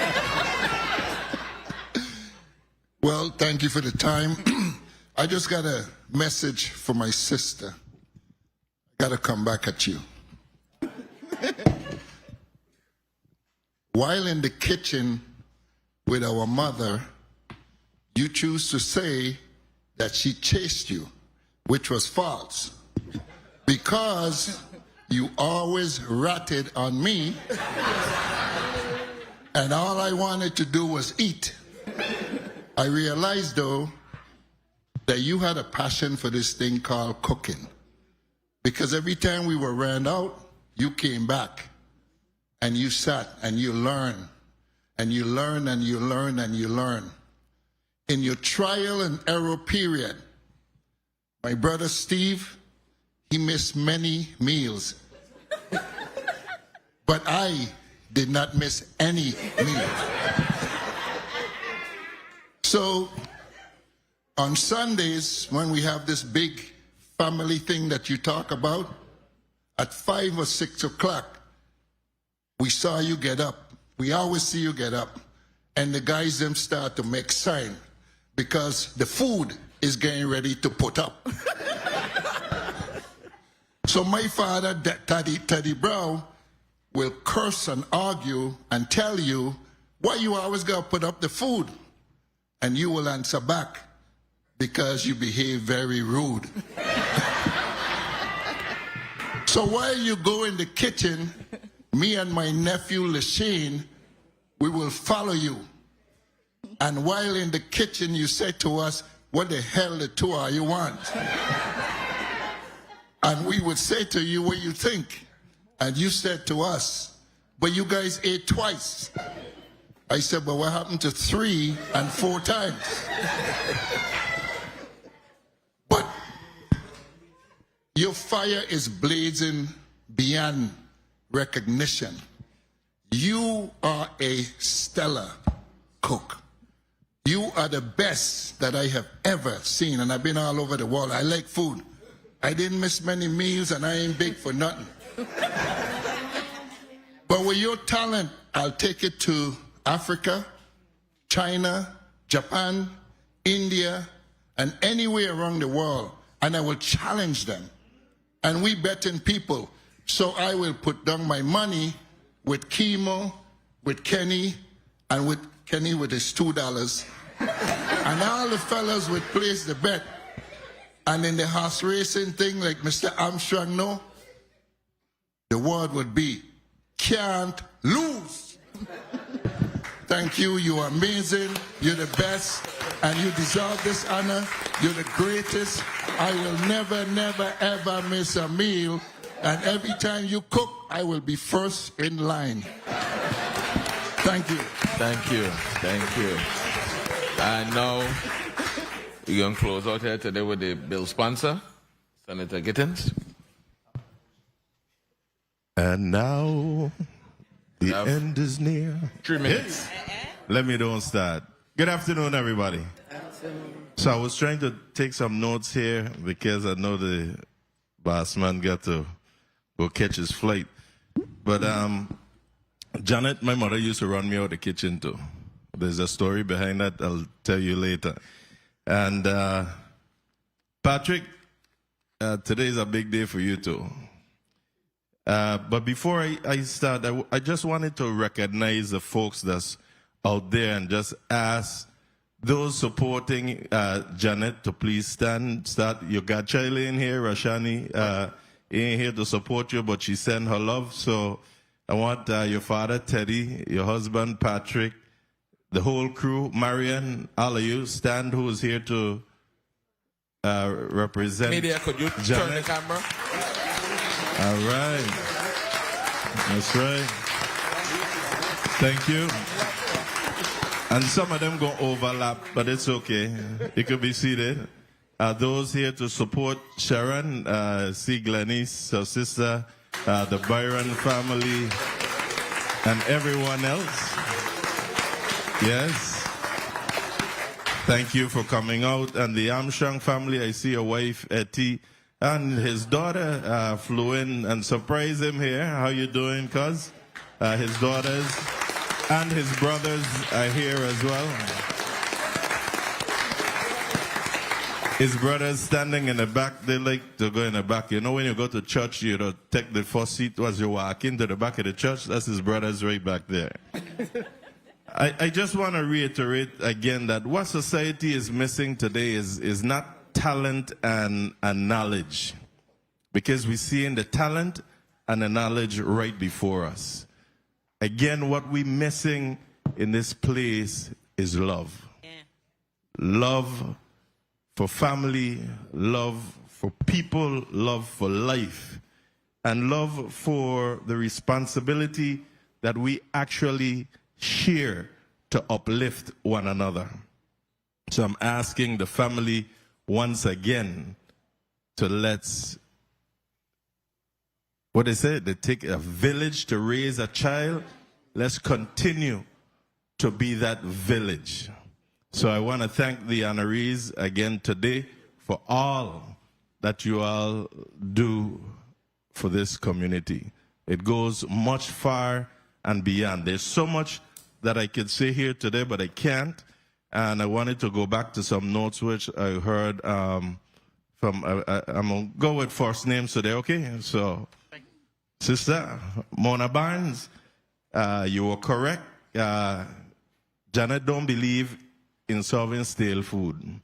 Well, thank you for the time. I just got a message for my sister. I got to come back at you. While in the kitchen with our mother, you choose to say that she chased you, which was false, because you always ratted on me, and all I wanted to do was eat. I realized, though, that you had a passion for this thing called cooking, because every time we were ran out, you came back. And you sat and you learn, and you learn, and you learn, and you learn. In your trial and error period, my brother Steve, he missed many meals. But I did not miss any meal. So on Sundays, when we have this big family thing that you talk about, at 5 or 6 o'clock, we saw you get up. We always see you get up. And the guys them start to make sign because the food is getting ready to put up. So my father, Teddy Brown, will curse and argue and tell you why you always got to put up the food. And you will answer back, because you behave very rude. So while you go in the kitchen, me and my nephew, Lashane, we will follow you. And while in the kitchen, you say to us, what the hell the 2 are you want? And we would say to you, what you think? And you said to us, but you guys ate twice. I said, but what happened to 3 and 4 times? But your fire is blazing beyond recognition. You are a stellar cook. You are the best that I have ever seen, and I've been all over the world. I like food. I didn't miss many meals, and I ain't big for nothing. But with your talent, I'll take it to Africa, China, Japan, India, and anywhere around the world, and I will challenge them. And we bet in people. So I will put down my money with Chemo, with Kenny, and with Kenny with his $2. And all the fellas would place the bet. And in the horse racing thing, like Mr. Armstrong know, the word would be, can't lose. Thank you. You are amazing. You're the best. And you deserve this honor. You're the greatest. I will never, never, ever miss a meal. And every time you cook, I will be first in line. Thank you. Thank you. Thank you. And now, we're going to close out here today with the bill sponsor, Senator Gittins. And now, the end is near. 3 minutes. Let me don't start. Good afternoon, everybody. So I was trying to take some notes here because I know the boss man got to go catch his flight. But Janet, my mother used to run me out of the kitchen too. There's a story behind that I'll tell you later. And Patrick, today is a big day for you too. But before I start, I just wanted to recognize the folks that's out there and just ask those supporting Janet to please start. You got Charlie in here, Rashani in here to support you, but she sent her love. So I want your father, Teddy, your husband, Patrick, the whole crew, Marian, all of you, stand who is here to represent Media, could you Janet. turn the camera? All right. That's right. Thank you. And some of them go overlap, but it's okay. You could be seated. Those here to support Sharon, see Glenise, her sister, the Byron family, and everyone else. Yes. Thank you for coming out. And the Armstrong family, I see your wife, Etty, and his daughter flew in and surprised him here. How you doing, cuz? His daughters and his brothers are here as well. His brothers standing in the back, they like to go in the back. You know when you go to church, you don't take the first seat as you walk into the back of the church? That's his brothers right back there. I just want to reiterate again that what society is missing today is not talent and knowledge. Because we're seeing the talent and the knowledge right before us. Again, what we're missing in this place is love. Yeah. Love for family, love for people, love for life, and love for the responsibility that we actually share to uplift one another. So I'm asking the family once again to what they say, they take a village to raise a child. Let's continue to be that village. So I want to thank the honorees again today for all that you all do for this community. It goes much far and beyond. There's so much that I could say here today, but I can't. And I wanted to go back to some notes which I heard from, I'm going to go with first names today, okay? So, Sister Mona Barnes, you were correct. Janet don't believe in serving stale food.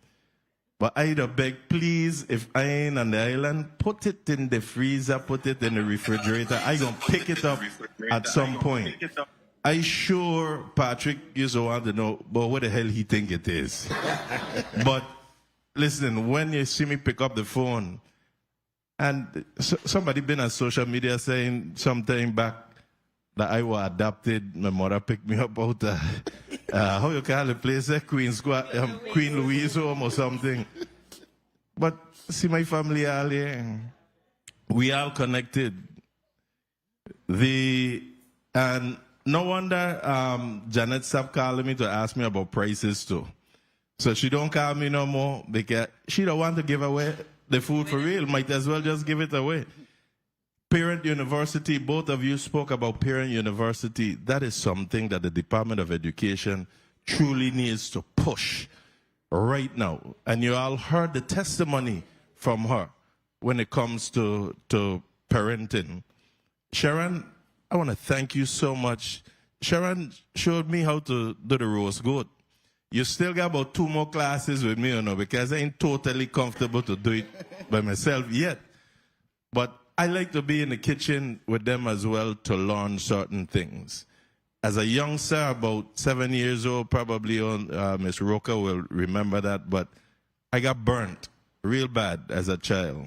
But I'd beg, please, if I ain't on the island, put it in the freezer, put it in the refrigerator. I gonna pick it up at some point. I sure Patrick used to want to know, but what the hell he think it is? But listen, when you see me pick up the phone, and somebody been on social media saying sometime back that I was adopted. My mother picked me up out how you call the place, Queen Louise home or something. But see my family all here. We all connected. And no wonder Janet stopped calling me to ask me about prices too. So she don't call me no more because she don't want to give away the food for real. Might as well just give it away. Parent University, both of you spoke about Parent University. That is something that the Department of Education truly needs to push right now. And you all heard the testimony from her when it comes to parenting. Sharon, I want to thank you so much. Sharon showed me how to do the roast goat. You still got about 2 more classes with me, you know, because I ain't totally comfortable to do it by myself yet. But I like to be in the kitchen with them as well to learn certain things. As a youngster, about 7 years old, probably Miss Roca will remember that, but I got burnt real bad as a child,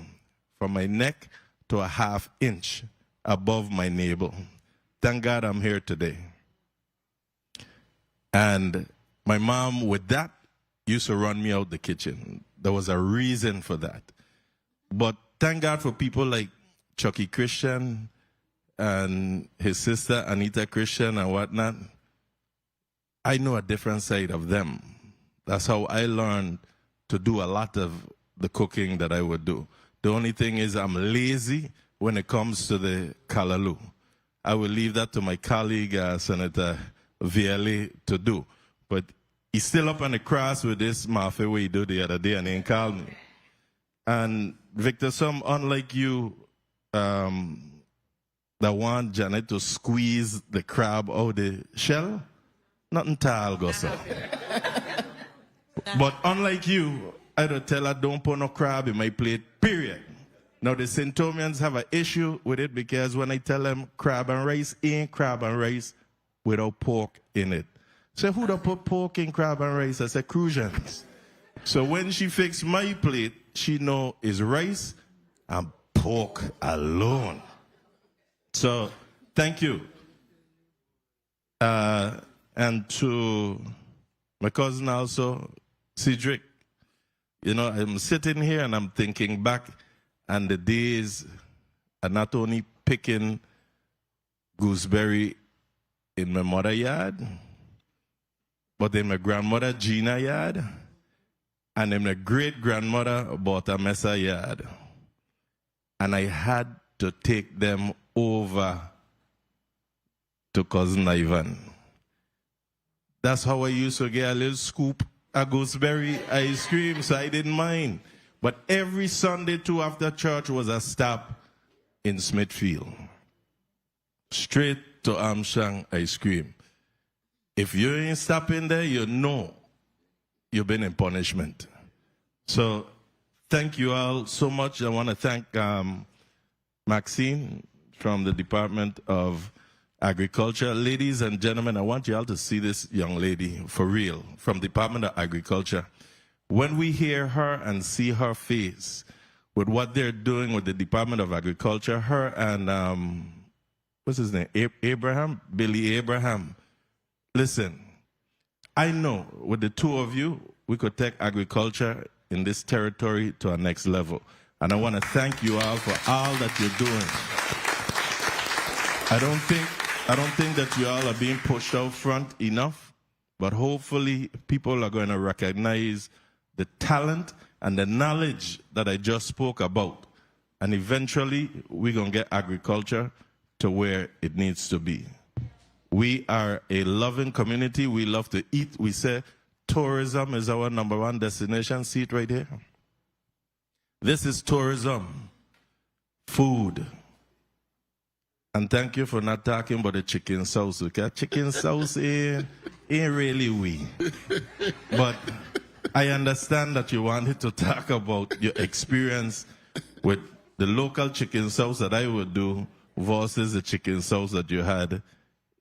from my neck to a ½ inch above my navel. Thank God I'm here today. And my mom, with that, used to run me out the kitchen. There was a reason for that. But thank God for people like Chucky Christian and his sister Anita Christian and whatnot. I know a different side of them. That's how I learned to do a lot of the cooking that I would do. The only thing is I'm lazy when it comes to the kalaloo. I will leave that to my colleague, Senator Vielle, to do. But he's still up on the cross with this mafia way he did the other day, and he called me. And Victor, some unlike you, that want Janet to squeeze the crab out the shell, nothing tall, Gossa. But unlike you, I don't tell her don't put no crab in my plate, period. Now the Saint-Tomians have an issue with it because when I tell them crab and rice ain't crab and rice without pork in it. So who don't put pork in crab and rice? I say Crucians. So when she fix my plate, she know it's rice and pork alone. So thank you. And to my cousin also, Cedric, you know, I'm sitting here and I'm thinking back, and the days are not only picking gooseberry in my mother's yard, but in my grandmother Gina's yard, and in my great-grandmother Mesa yard. And I had to take them over to Cousin Ivan. That's how I used to get a little scoop of gooseberry ice cream, so I didn't mind. But every Sunday, too, after church was a stop in Smithfield. Straight to Armstrong ice cream. If you ain't stopping there, you know you've been in punishment. So thank you all so much. I want to thank Maxine from the Department of Agriculture. Ladies and gentlemen, I want you all to see this young lady for real from Department of Agriculture. When we hear her and see her face with what they're doing with the Department of Agriculture, her and, what's his name, Billy Abraham. Listen, I know with the two of you, we could take agriculture in this territory to our next level. And I want to thank you all for all that you're doing. I don't think that you all are being pushed out front enough, but hopefully people are going to recognize the talent and the knowledge that I just spoke about. And eventually, we're going to get agriculture to where it needs to be. We are a loving community. We love to eat. We say tourism is our #1 destination. See it right here. This is tourism, food. And thank you for not talking about the chicken sauce, okay? Chicken sauce ain't really we. But I understand that you wanted to talk about your experience with the local chicken sauce that I would do versus the chicken sauce that you had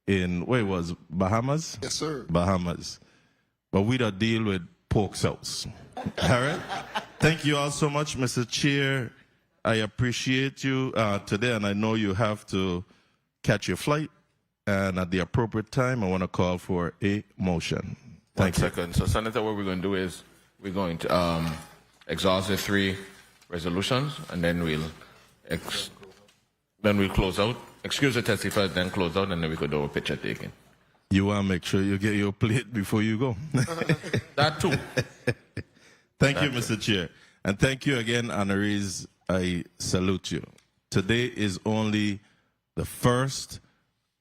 in, where it was, Bahamas? Yes, sir. Bahamas. But we don't deal with pork sauce. All right? Thank you all so much, Mr. Chair. I appreciate you today, and I know you have to catch your flight. And at the appropriate time, I want to call for a motion. One second. So, Senator, what we're going to do is we're going to exhaust the 3 resolutions, and then we'll close out. Excuse the testifiers, then close out, and then we could do a picture taking. You want to make sure you get your plate before you go. That too. Thank you, Mr. Chair. And thank you again, honorees. I salute you. Today is only the first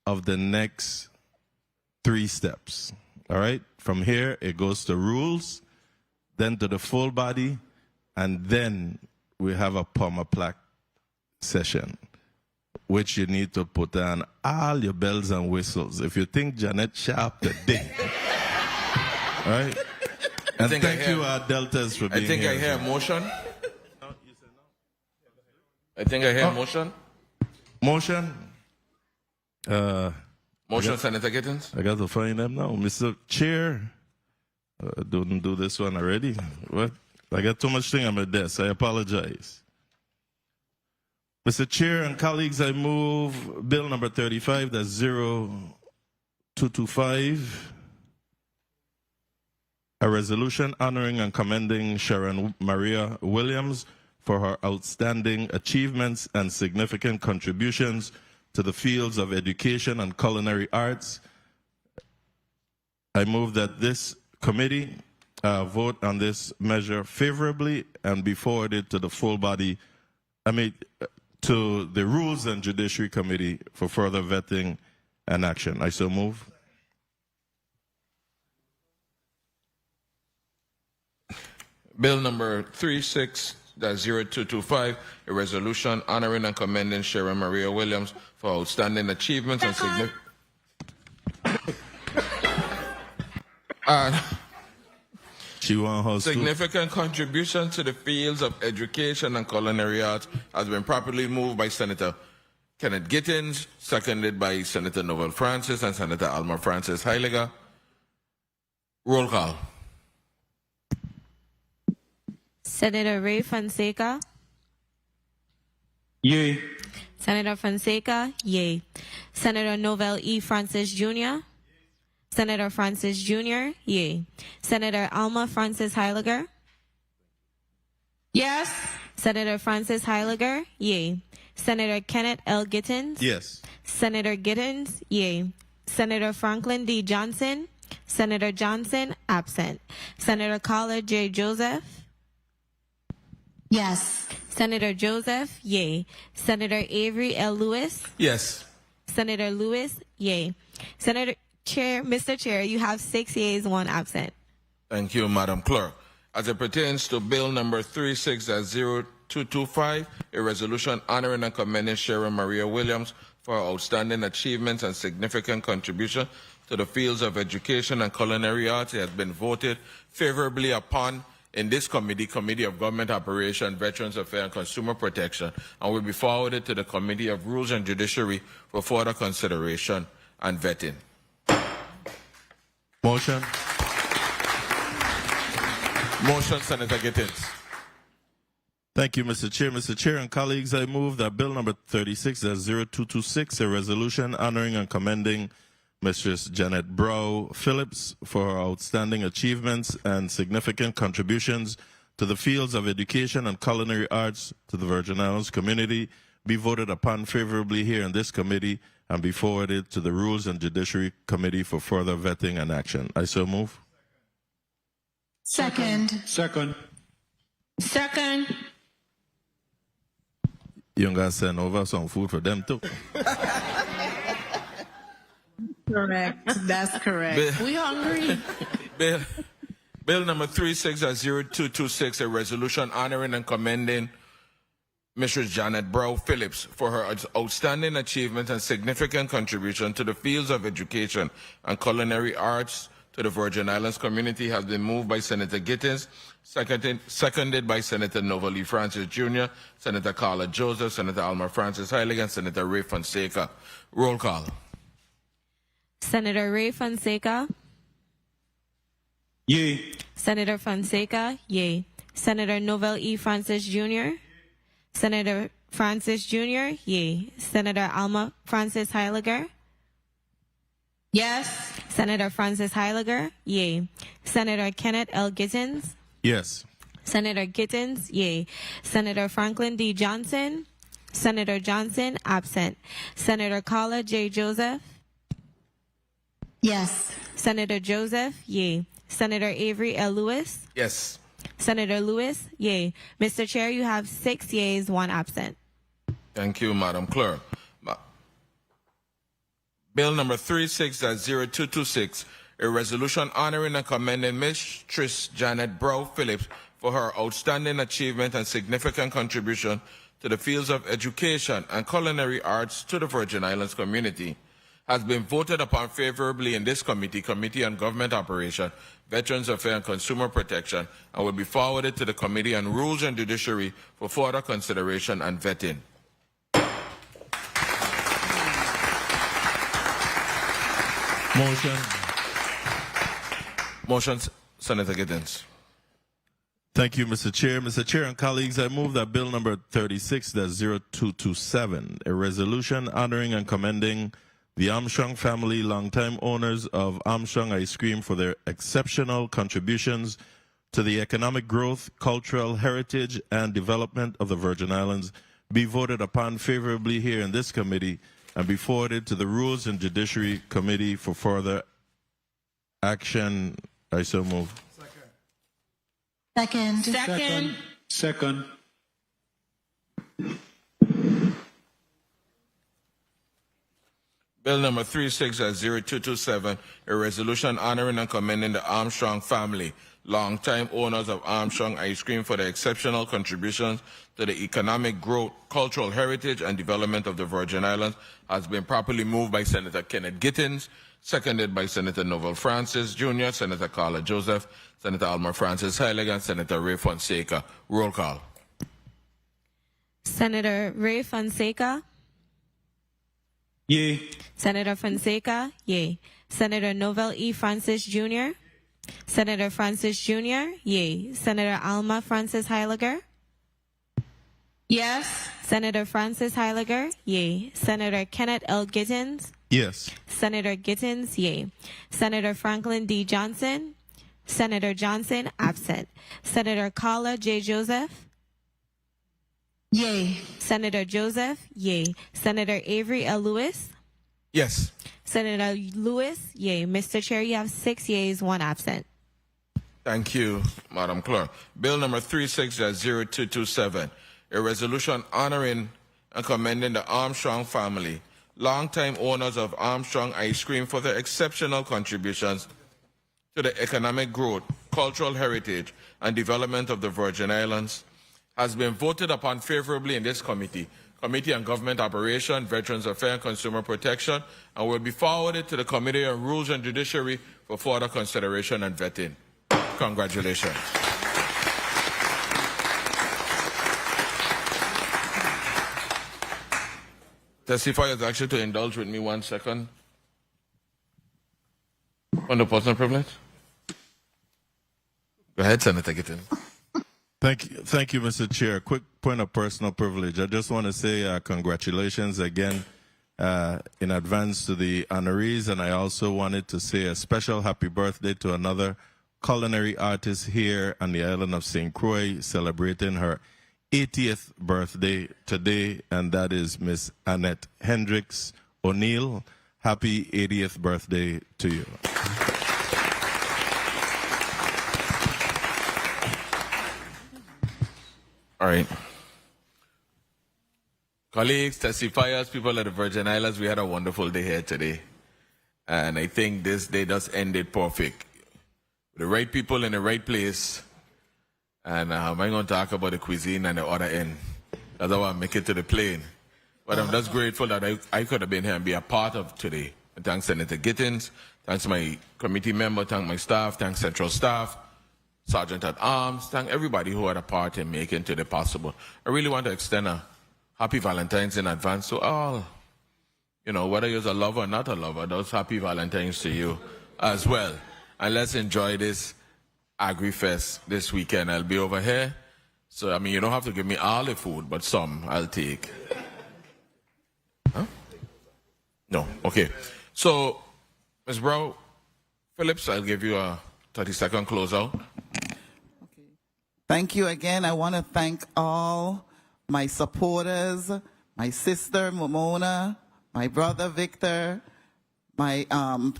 of the next 3 steps. All right? From here, it goes to rules, then to the full body, and then we have a POMA session, which you need to put on all your bells and whistles. If you think Janet Sharp today, all right? And thank you, Deltas, for being here. I think I hear a motion. I think I hear a motion. Motion? Motion, Senator Gittins. I got to find them now. Mr. Chair, didn't do this one already. What? I got too much thing on my desk. I apologize. Mr. Chair and colleagues, I move Bill number 35, that's 0225, a resolution honoring and commending Sharon Maria Williams for her outstanding achievements and significant contributions to the fields of education and culinary arts. I move that this committee vote on this measure favorably and be forwarded to the full body, to the Rules and Judiciary Committee for further vetting and action. I so move. Bill number 36-0225, a resolution honoring and commending Sharon Maria Williams for outstanding achievements and significant contribution to the fields of education and culinary arts has been properly moved by Senator Kenneth Gittins, seconded by Senator Noel Francis and Senator Alma Francis Heiliger. Roll call. Senator Ray Fonseca. Yay. Senator Fonseca, yay. Senator Novel E. Francis Jr. Senator Francis Jr., yay. Senator Alma Francis Heiliger. Yes. Senator Francis Heiliger, yay. Senator Kenneth L. Gittins. Yes. Senator Gittins, yay. Senator Franklin D. Johnson. Senator Johnson, absent. Senator Carla J. Joseph. Yes. Senator Joseph, yay. Senator Avery L. Lewis. Yes. Senator Lewis, yay. Senator Chair, Mr. Chair, you have 6 yeas, 1 absent. Thank you, Madam Clerk. As it pertains to Bill number 36-0225, a resolution honoring and commending Sharon Maria Williams for her outstanding achievements and significant contribution to the fields of education and culinary arts, it has been voted favorably upon in this committee, Committee of Government Operation, Veterans Affairs and Consumer Protection, and will be forwarded to the Committee of Rules and Judiciary for further consideration and vetting. Motion. Motion, Senator Gittins. Thank you, Mr. Chair. Mr. Chair and colleagues, I move that Bill number 36-0226, a resolution honoring and commending Mistress Janet Brow Phillips for her outstanding achievements and significant contributions to the fields of education and culinary arts to the Virgin Islands community be voted upon favorably here in this committee and be forwarded to the Rules and Judiciary Committee for further vetting and action. I so move. Second. Second. Second. You guys send over some food for them too. Correct. That's correct. We hungry. Bill number 36-0226, a resolution honoring and commending Mrs. Janet Brow Phillips for her outstanding achievements and significant contribution to the fields of education and culinary arts to the Virgin Islands community has been moved by Senator Gittins, seconded by Senator Novel E. Francis Jr., Senator Carla Joseph, Senator Alma Francis Heiliger, and Senator Ray Fonseca. Roll call. Senator Ray Fonseca. Yay. Senator Fonseca, yay. Senator Novel E. Francis Jr. Senator Francis Jr., yay. Senator Alma Francis Heiliger. Yes. Senator Francis Heiliger, yay. Senator Kenneth L. Gittins. Yes. Senator Gittins, yay. Senator Franklin D. Johnson. Senator Johnson, absent. Senator Carla J. Joseph. Yes. Senator Joseph, yay. Senator Avery L. Lewis. Yes. Senator Lewis, yay. Mr. Chair, you have 6 yeas, 1 absent. Thank you, Madam Clerk. Bill number 36-0226, a resolution honoring and commending Mistress Janet Brow Phillips for her outstanding achievement and significant contribution to the fields of education and culinary arts to the Virgin Islands community, has been voted upon favorably in this committee, Committee on Government Operation, Veterans Affairs and Consumer Protection, and will be forwarded to the Committee on Rules and Judiciary for further consideration and vetting. Motion. Motion, Senator Gittins. Thank you, Mr. Chair. Mr. Chair and colleagues, I move that Bill number 36-0227, a resolution honoring and commending the Armstrong family, longtime owners of Armstrong Ice Cream, for their exceptional contributions to the economic growth, cultural heritage, and development of the Virgin Islands, be voted upon favorably here in this committee and be forwarded to the Rules and Judiciary Committee for further action. I so move. Second. Second. Second. Bill number 36-0227, a resolution honoring and commending the Armstrong family, longtime owners of Armstrong Ice Cream, for their exceptional contributions to the economic growth, cultural heritage, and development of the Virgin Islands, has been properly moved by Senator Kenneth Gittins, seconded by Senator Novel Francis Jr., Senator Carla Joseph, Senator Alma Francis Heilig, and Senator Ray Fonseca. Roll call. Senator Ray Fonseca. Yay. Senator Fonseca, yay. Senator Novel E. Francis Jr. Senator Francis Jr., yay. Senator Alma Francis Heiliger. Yes. Senator Francis Heiliger, yay. Senator Kenneth L. Gittins. Yes. Senator Gittins, yay. Senator Franklin D. Johnson. Senator Johnson, absent. Senator Carla J. Joseph. Yay. Senator Joseph, yay. Senator Avery L. Lewis. Yes. Senator Lewis, yay. Mr. Chair, you have 6 yeas, 1 absent. Thank you, Madam Clerk. Bill number 36-0227, a resolution honoring and commending the Armstrong family, longtime owners of Armstrong Ice Cream, for their exceptional contributions to the economic growth, cultural heritage, and development of the Virgin Islands, has been voted upon favorably in this committee, Committee on Government Operation, Veterans Affairs, and Consumer Protection, and will be forwarded to the Committee on Rules and Judiciary for further consideration and vetting. Congratulations. Testifiers, actually, to indulge with me 1 second. On the personal privilege? Go ahead, Senator Gittins. Thank you, Mr. Chair. Quick point of personal privilege. I just want to say congratulations again in advance to the honorees, and I also wanted to say a special happy birthday to another culinary artist here on the island of St. Croix, celebrating her 80th birthday today, and that is Miss Annette Hendricks O'Neill. Happy 80th birthday to you. All right. Colleagues, testifiers, people of the Virgin Islands, we had a wonderful day here today. And I think this day does end it perfect. The right people in the right place. And I'm going to talk about the cuisine and the other end. That's how I make it to the plane. But I'm just grateful that I could have been here and be a part of today. And thanks Senator Gittins, thanks my committee member, thanks my staff, thanks Central staff, Sergeant at Arms, thank everybody who had a part in making today possible. I really want to extend a happy Valentine's in advance to all. You know, whether you're a lover or not a lover, those happy Valentine's to you as well. And let's enjoy this AgriFest this weekend. I'll be over here. So, I mean, you don't have to give me all the food, but some I'll take. Huh? No, okay. So, Ms. Brown Phillips, I'll give you a 30-second closeout. Thank you again. I want to thank all my supporters, my sister, Momona, my brother, Victor, my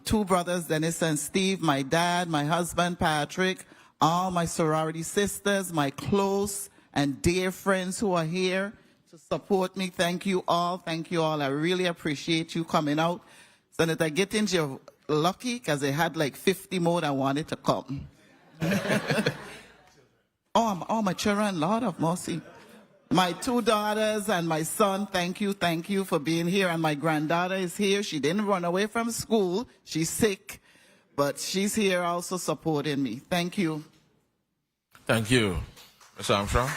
2 brothers, Dennis and Steve, my dad, my husband, Patrick, all my sorority sisters, my close and dear friends who are here to support me. Thank you all. Thank you all. I really appreciate you coming out. Senator Gittins, you're lucky because they had like 50 more that wanted to come. Oh, my children, Lord of mercy. My 2 daughters and my son, thank you for being here. And my granddaughter is here. She didn't run away from school. She's sick, but she's here also supporting me. Thank you. Thank you. Mr. Armstrong.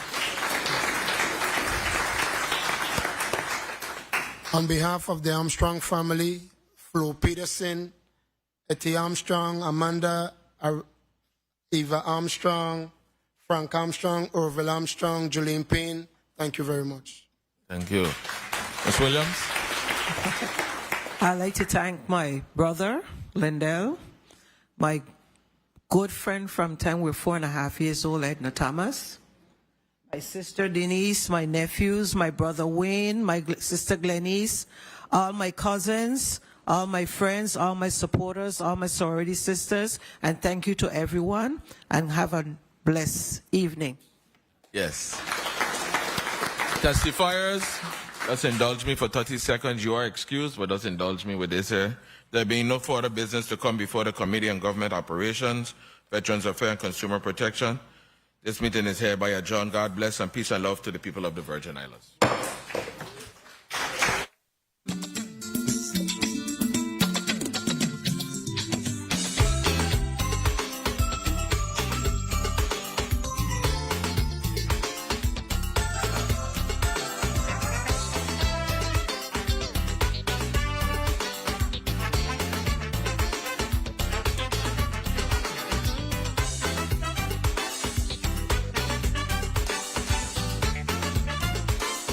On behalf of the Armstrong family, Flo Peterson, Etty Armstrong, Amanda, Eva Armstrong, Frank Armstrong, Orville Armstrong, Julian Payne, thank you very much. Thank you. Ms. Williams? I'd like to thank my brother, Lindell, my good friend from time we're 4.5 years old, Edna Thomas, my sister Denise, my nephews, my brother Wayne, my sister Glenise, all my cousins, all my friends, all my supporters, all my sorority sisters, and thank you to everyone, and have a blessed evening. Yes. Testifiers, Just indulge me for 30 seconds. You are excused, but just indulge me with this here. There being no further business to come before the Committee on Government Operations, Veterans Affairs and Consumer Protection, this meeting is hereby adjourned. God bless and peace and love to the people of the Virgin Islands.